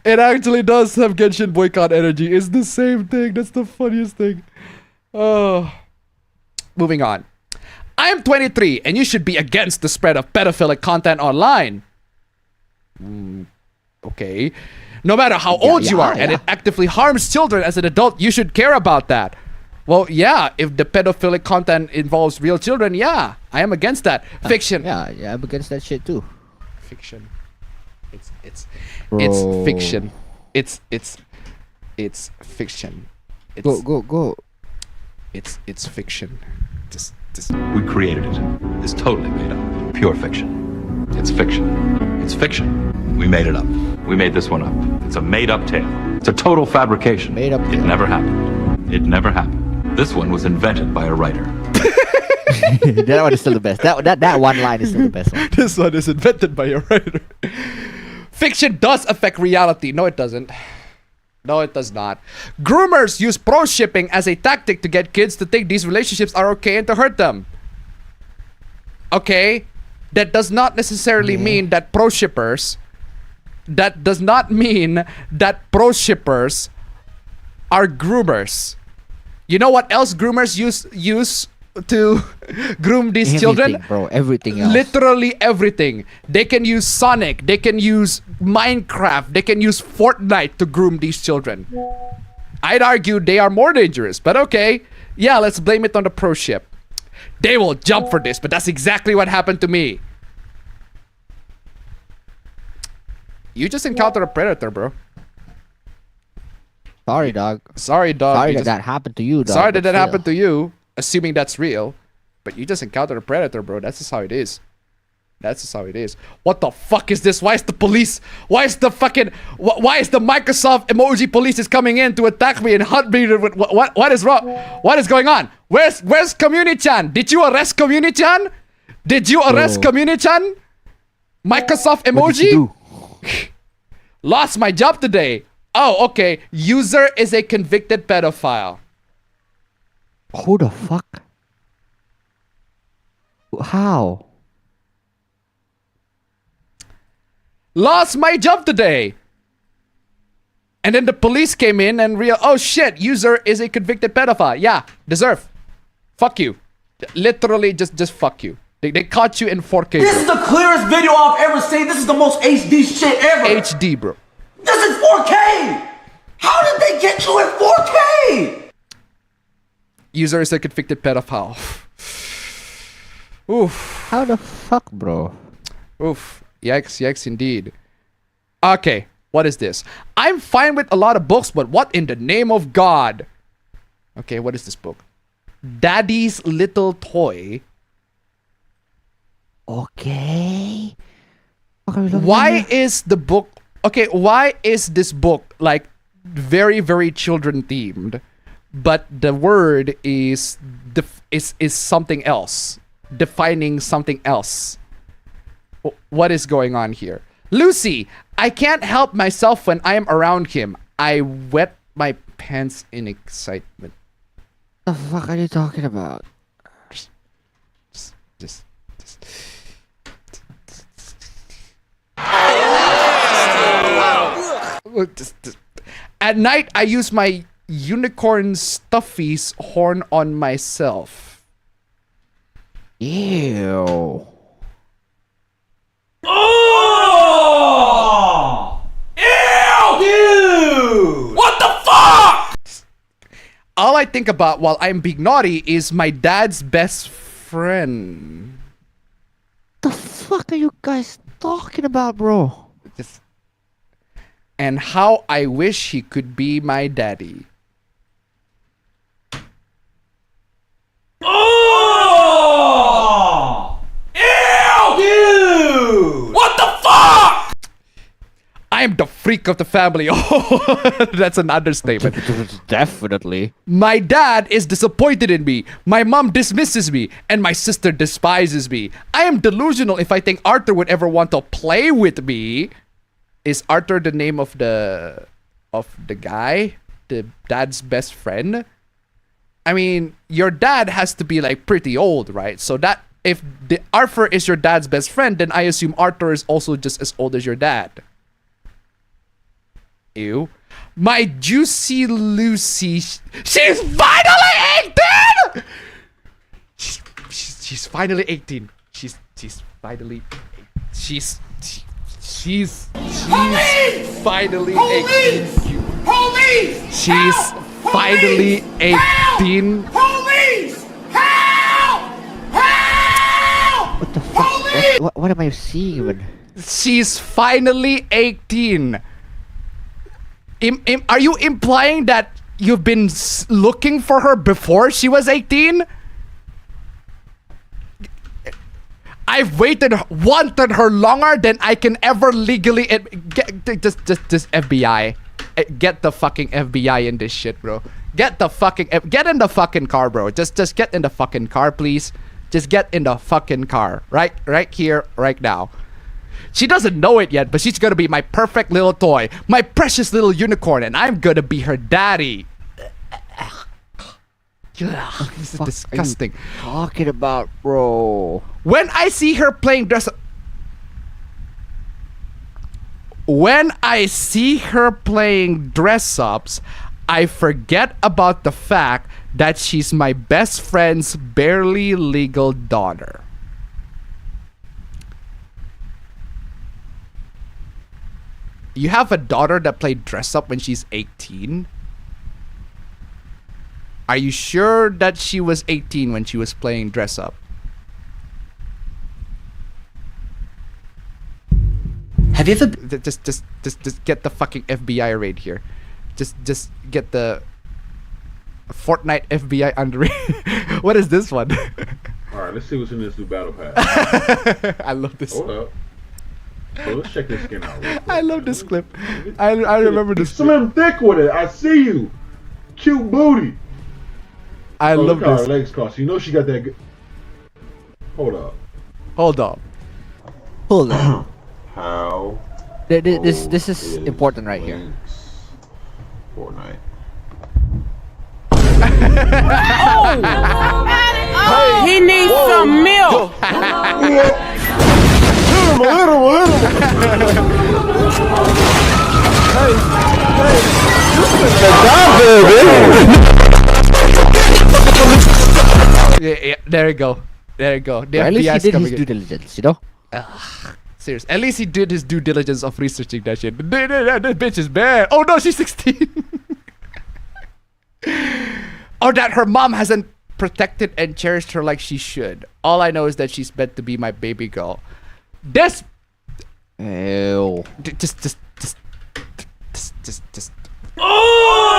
It actually does have Genshin boycott energy. It's the same thing. That's the funniest thing. Oh, moving on. I am 23, and you should be against the spread of pedophilic content online. Okay. No matter how old you are and it actively harms children as an adult, you should care about that. Well, yeah, if the pedophilic content involves real children, yeah, I am against that. Fiction. Yeah, I'm against that shit too. Fiction. It's fiction. It's fiction. Go. It's fiction. Just We created it. It's totally made up. Pure fiction. It's fiction. It's fiction. We made it up. We made this one up. It's a made-up tale. It's a total fabrication. Made up. It never happened. It never happened. This one was invented by a writer. That one is still the best. That one line is still the best one. This one is invented by a writer. Fiction does affect reality. No, it doesn't. No, it does not. Groomers use pro shipping as a tactic to get kids to think these relationships are okay and to hurt them. Okay, that does not necessarily mean that pro shippers. That does not mean that pro shippers are groomers. You know what else groomers use to groom these children? Bro, everything else. Literally everything. They can use Sonic. They can use Minecraft. They can use Fortnite to groom these children. I'd argue they are more dangerous, but okay. Yeah, let's blame it on the pro ship. They will jump for this, but that's exactly what happened to me. You just encountered a predator, bro. Sorry, dog. Sorry, dog. Sorry that happened to you, dog. Sorry that happened to you, assuming that's real. But you just encountered a predator, bro. That's just how it is. That's just how it is. What the fuck is this? Why is the police? Why is the fucking? Why is the Microsoft emoji police is coming in to attack me and hunt me? What is wrong? What is going on? Where's Community-chan? Did you arrest Community-chan? Did you arrest Community-chan? Microsoft emoji? Lost my job today. Oh, okay. User is a convicted pedophile. Who the fuck? How? Lost my job today. And then the police came in and oh shit, user is a convicted pedophile. Yeah, deserve. Fuck you. Literally just fuck you. They caught you in 4K. This is the clearest video I've ever seen. This is the most HD shit ever. HD, bro. This is 4K. How did they get you in 4K? User is a convicted pedophile. Oof. How the fuck, bro? Oof. Yikes indeed. Okay, what is this? I'm fine with a lot of books, but what in the name of God? Okay, what is this book? Daddy's Little Toy. Okay. Why is the book... Okay, why is this book like very, very children themed, but the word is something else, defining something else? What is going on here? Lucy, I can't help myself when I am around him. I wet my pants in excitement. The fuck are you talking about? Just. At night, I use my unicorn stuffy's horn on myself. Ew. Oh! Ew! Dude! What the fuck? All I think about while I'm being naughty is my dad's best friend. The fuck are you guys talking about, bro? And how I wish he could be my daddy. Oh! Ew! Dude! What the fuck? I am the freak of the family. Oh, that's an understatement. Definitely. My dad is disappointed in me. My mom dismisses me. And my sister despises me. I am delusional if I think Arthur would ever want to play with me. Is Arthur the name of the guy? The dad's best friend? I mean, your dad has to be like pretty old, right? So that if the Arthur is your dad's best friend, then I assume Arthur is also just as old as your dad. Ew. My juicy Lucy, she's finally 18! She's finally 18. She's finally she's finally 18. She's finally 18. Police! Help! Help! What the fuck? What am I seeing even? She's finally 18. Are you implying that you've been looking for her before she was 18? I've wanted her longer than I can ever legally just FBI. Get the fucking FBI in this shit, bro. Get in the fucking car, bro. Just get in the fucking car, please. Just get in the fucking car. Right here, right now. She doesn't know it yet, but she's gonna be my perfect little toy. My precious little unicorn, and I'm gonna be her daddy. This is disgusting. Talking about, bro. When I see her playing dress up, I forget about the fact that she's my best friend's barely legal daughter. You have a daughter that played dress up when she's 18? Are you sure that she was 18 when she was playing dress up? Have you ever just get the fucking FBI raid here. Just get the Fortnite FBI under. What is this one? Alright, let's see what's in this new battle pass. I love this. Hold up. So let's check this skin out real quick. I love this clip. I remember this. Slim thick with it. I see you. Cute booty. I love look how this. her legs cross. You know she got that. Hold up. Hold up. How? This is important right here. Fortnite. Oh, he needs some milk. Yeah, there you go. There you go. At least he did his due diligence, you know? Serious. At least he did his due diligence of researching that shit. This bitch is bad. Oh no, she's 16. Or that her mom hasn't protected and cherished her like she should. All I know is that she's meant to be my baby girl. This. Ew. Just. Oh!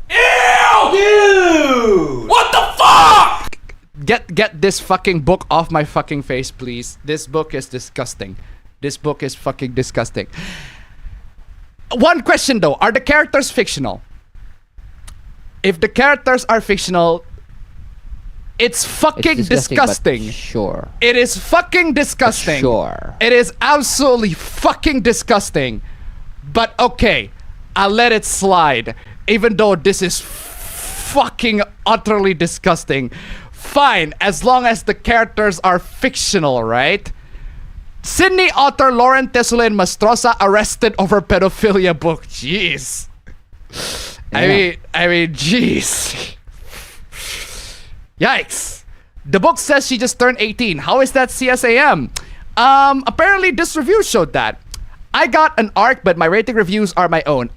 Ew! Dude! What the fuck? Get this fucking book off my fucking face, please. This book is disgusting. This book is fucking disgusting. One question though, are the characters fictional? If the characters are fictional, It's fucking It's disgusting. but sure. It is fucking disgusting. Sure. It is absolutely fucking disgusting. But okay, I'll let it slide. Even though this is fucking utterly disgusting. Fine, as long as the characters are fictional, right? Sydney author Lauren Tesolin Mastrosa arrested over pedophilia book. Jeez. Yeah. I mean, jeez. Yikes. The book says she just turned 18. How is that CSAM? Apparently this review showed that. I got an arc, but my rating reviews are my own.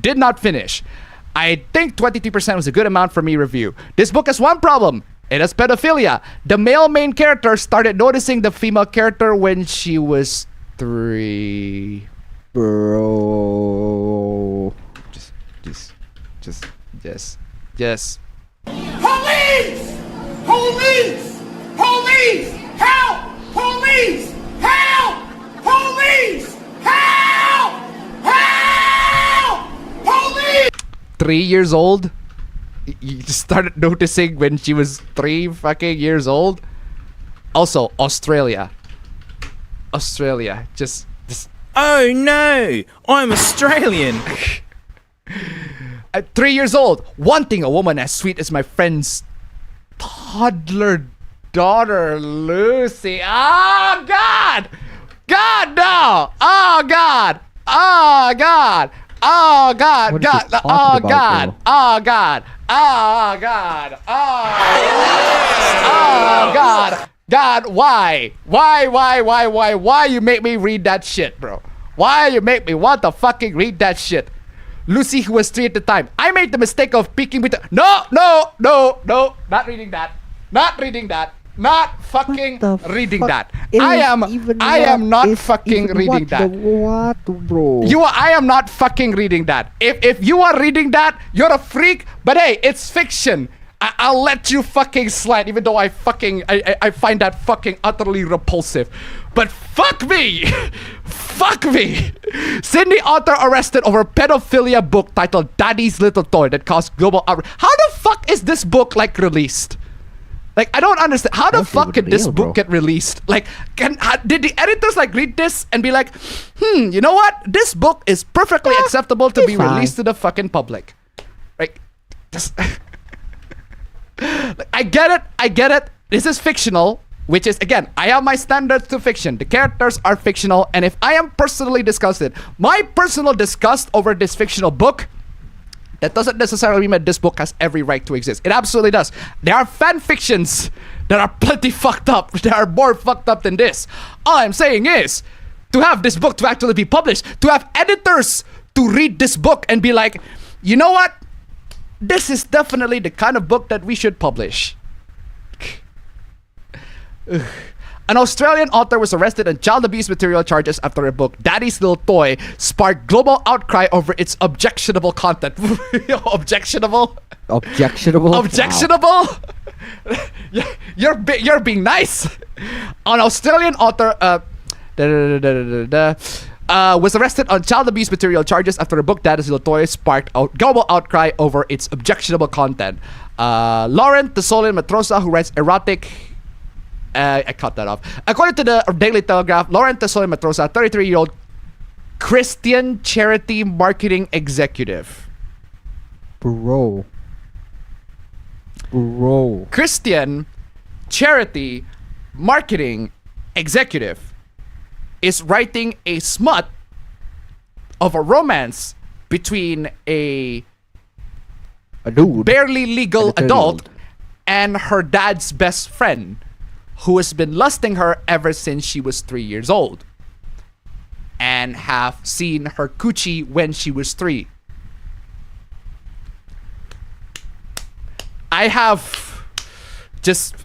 Did not finish. I think 22% was a good amount for me review. This book has one problem. It has pedophilia. The male main character started noticing the female character when she was 3. Bro. Yes. Police! Police! Police! Help! Police! Help! Police! Help! Help! Police! 3 years old? You just started noticing when she was 3 fucking years old? Also, Australia. Just Oh no! I'm Australian! At 3 years old, wanting a woman as sweet as my friend's toddler daughter, Lucy. Oh, God! God, no! Oh, God! Oh, God! Oh, God! What is God! this talking Oh, about, God! bro? Oh, God! Oh, God! Oh, God! God, why? Why you make me read that shit, bro? Why you make me want to fucking read that shit? Lucy, who was 3 at the time. I made the mistake of peeking with No, not reading that. Not fucking reading that. I am not fucking reading that. What, bro? I am not fucking reading that. If you are reading that, you're a freak. But hey, it's fiction. I'll let you fucking slide, even though I find that fucking utterly repulsive. But fuck me! Fuck me! Sydney author arrested over pedophilia book titled Daddy's Little Toy that caused global outrage. How the fuck is this book like released? Like, I don't understand. How the fuck could this book get released? Like, did the editors like read this and be like, you know what? This book is perfectly acceptable to be released to the fucking public. Like, just I get it. This is fictional, which is, again, I have my standards to fiction. The characters are fictional, and if I am personally disgusted, my personal disgust over this fictional book, that doesn't necessarily mean that this book has every right to exist. It absolutely does. There are fan fictions that are plenty fucked up. That are more fucked up than this. All I'm saying is, to have this book to actually be published, to have editors to read this book and be like, you know what? This is definitely the kind of book that we should publish. An Australian author was arrested on child abuse material charges after her book Daddy's Little Toy sparked global outcry over its objectionable content. Objectionable? Objectionable? Wow. You're being nice. An Australian author was arrested on child abuse material charges after her book Daddy's Little Toy sparked global outcry over its objectionable content. Lauren Tesolin Matrosa, who writes erotic... I cut that off. According to the Daily Telegraph, Lauren Tesolin Matrosa, 33-year-old Christian charity marketing executive. Bro. Christian charity marketing executive is writing a smut of a romance between a dude, barely legal adult and her dad's best friend, who has been lusting her ever since she was 3 years old and have seen her coochie when she was 3. I have just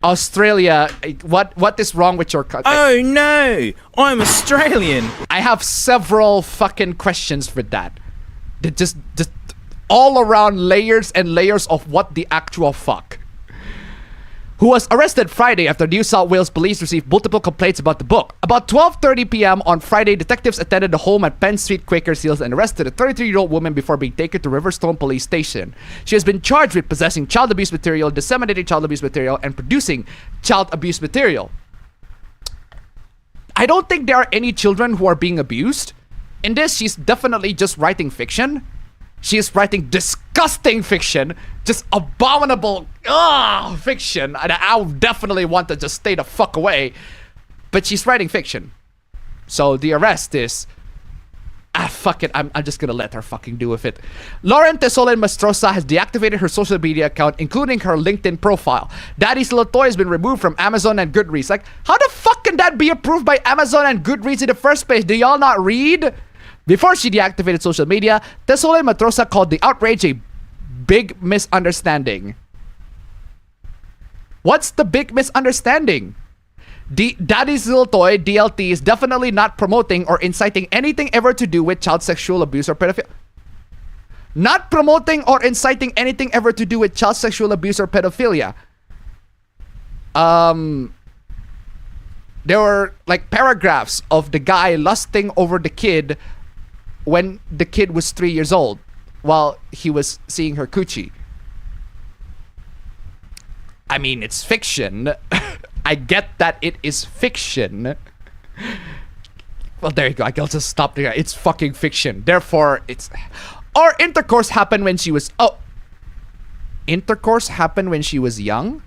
Australia. What is wrong with your country? Oh no, I'm Australian. I have several fucking questions for that. Just all around layers and layers of what the actual fuck. who was arrested Friday after New South Wales police received multiple complaints about the book. About 12:30 p.m. on Friday, detectives attended the home at Penn Street, Quakers Hills, and arrested a 33-year-old woman before being taken to Riverstone Police Station. She has been charged with possessing child abuse material, disseminating child abuse material, and producing child abuse material. I don't think there are any children who are being abused. In this, she's definitely just writing fiction. She is writing disgusting fiction, just abominable fiction. And I would definitely want to just stay the fuck away. But she's writing fiction. So the arrest is... fuck it. I'm just gonna let her fucking do with it. Lauren Tesolen Mastrosa has deactivated her social media account, including her LinkedIn profile. Daddy's Little Toy has been removed from Amazon and Goodreads. Like, how the fuck can that be approved by Amazon and Goodreads in the first place? Do y'all not read? Before she deactivated social media, Tesolen Mastrosa called the outrage a big misunderstanding. What's the big misunderstanding? Daddy's Little Toy, DLT, is definitely not promoting or inciting anything ever to do with child sexual abuse or pedophilia. Not promoting or inciting anything ever to do with child sexual abuse or pedophilia. There were like paragraphs of the guy lusting over the kid when the kid was 3 years old while he was seeing her coochie. I mean, it's fiction. I get that it is fiction. Well, there you go. I'll just stop there. It's fucking fiction. Therefore, it's... Or intercourse happened when she was... Oh. Intercourse happened when she was young?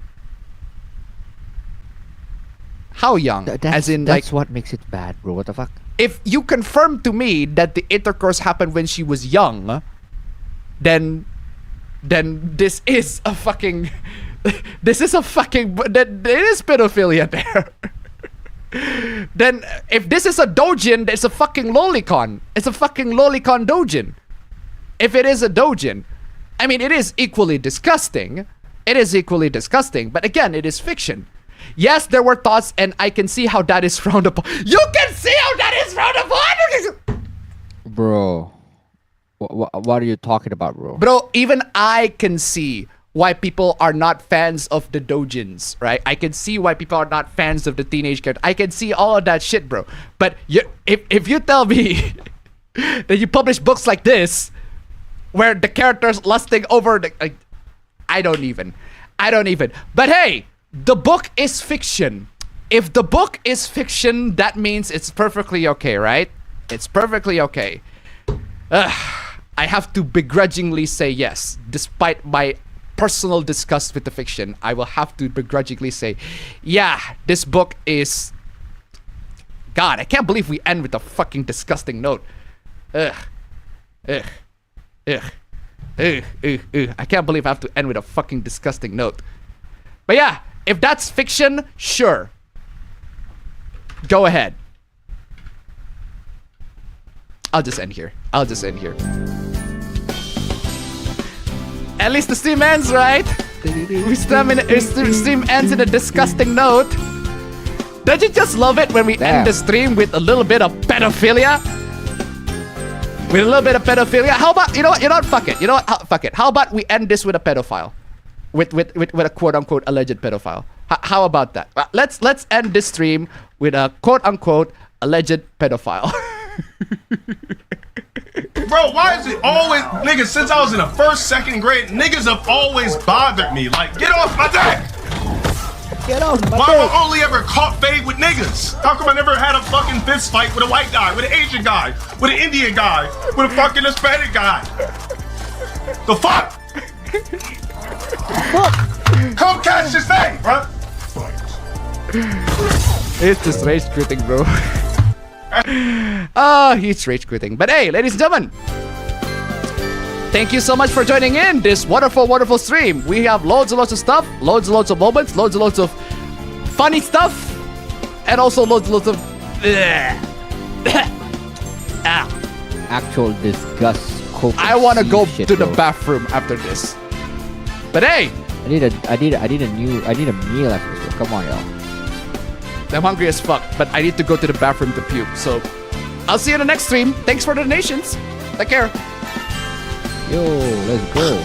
How young? As in, that's like... what makes it bad, bro. What the fuck? If you confirm to me that the intercourse happened when she was young, then this is a fucking... This is a fucking... There is pedophilia there. Then, if this is a dojin, it's a fucking lolicon. It's a fucking lolicon dojin. If it is a dojin. I mean, it is equally disgusting. It is equally disgusting. But again, it is fiction. Yes, there were thoughts, and I can see how that is frowned upon. You can see how that is frowned upon! Bro. What are you talking about, bro? Bro, even I can see why people are not fans of the dojins, right? I can see why people are not fans of the teenage character. I can see all of that shit, bro. But if you tell me that you publish books like this, where the characters lusting over the... I don't even. But hey, the book is fiction. If the book is fiction, that means it's perfectly okay, right? It's perfectly okay. I have to begrudgingly say yes, despite my personal disgust with the fiction. I will have to begrudgingly say, yeah, this book is... God, I can't believe we end with a fucking disgusting note. I can't believe I have to end with a fucking disgusting note. But yeah, if that's fiction, sure. Go ahead. I'll just end here. At least the stream ends, right? Stream ends in a disgusting note. Don't you just love it when we end the stream with a little bit of pedophilia? How about, you know what, fuck it. How about we end this with a pedophile? With a quote-unquote alleged pedophile. How about that? Let's end this stream with a quote-unquote alleged pedophile. Bro, why is it always... Niggas, since I was in the first, second grade, niggas have always bothered me. Like, get off my dick! Get off my Why dick! am I only ever caught fade with niggas? How come I never had a fucking fist fight with a white guy, with an Asian guy, with an Indian guy, with a fucking Hispanic guy? The fuck? Come catch this thing, bro. It's just rage quitting, bro. Oh, he's rage quitting. But hey, ladies and gentlemen, thank you so much for joining in this wonderful, wonderful stream. We have loads and loads of stuff, loads and loads of moments, loads and loads of funny stuff, and also loads and loads of actual disgust. I want to go shit, to the bro. bathroom after this. But hey, I need a meal after this. Come on, y'all. I'm hungry as fuck, but I need to go to the bathroom to puke. So I'll see you in the next stream. Thanks for the donations. Take care. Yo, let's go.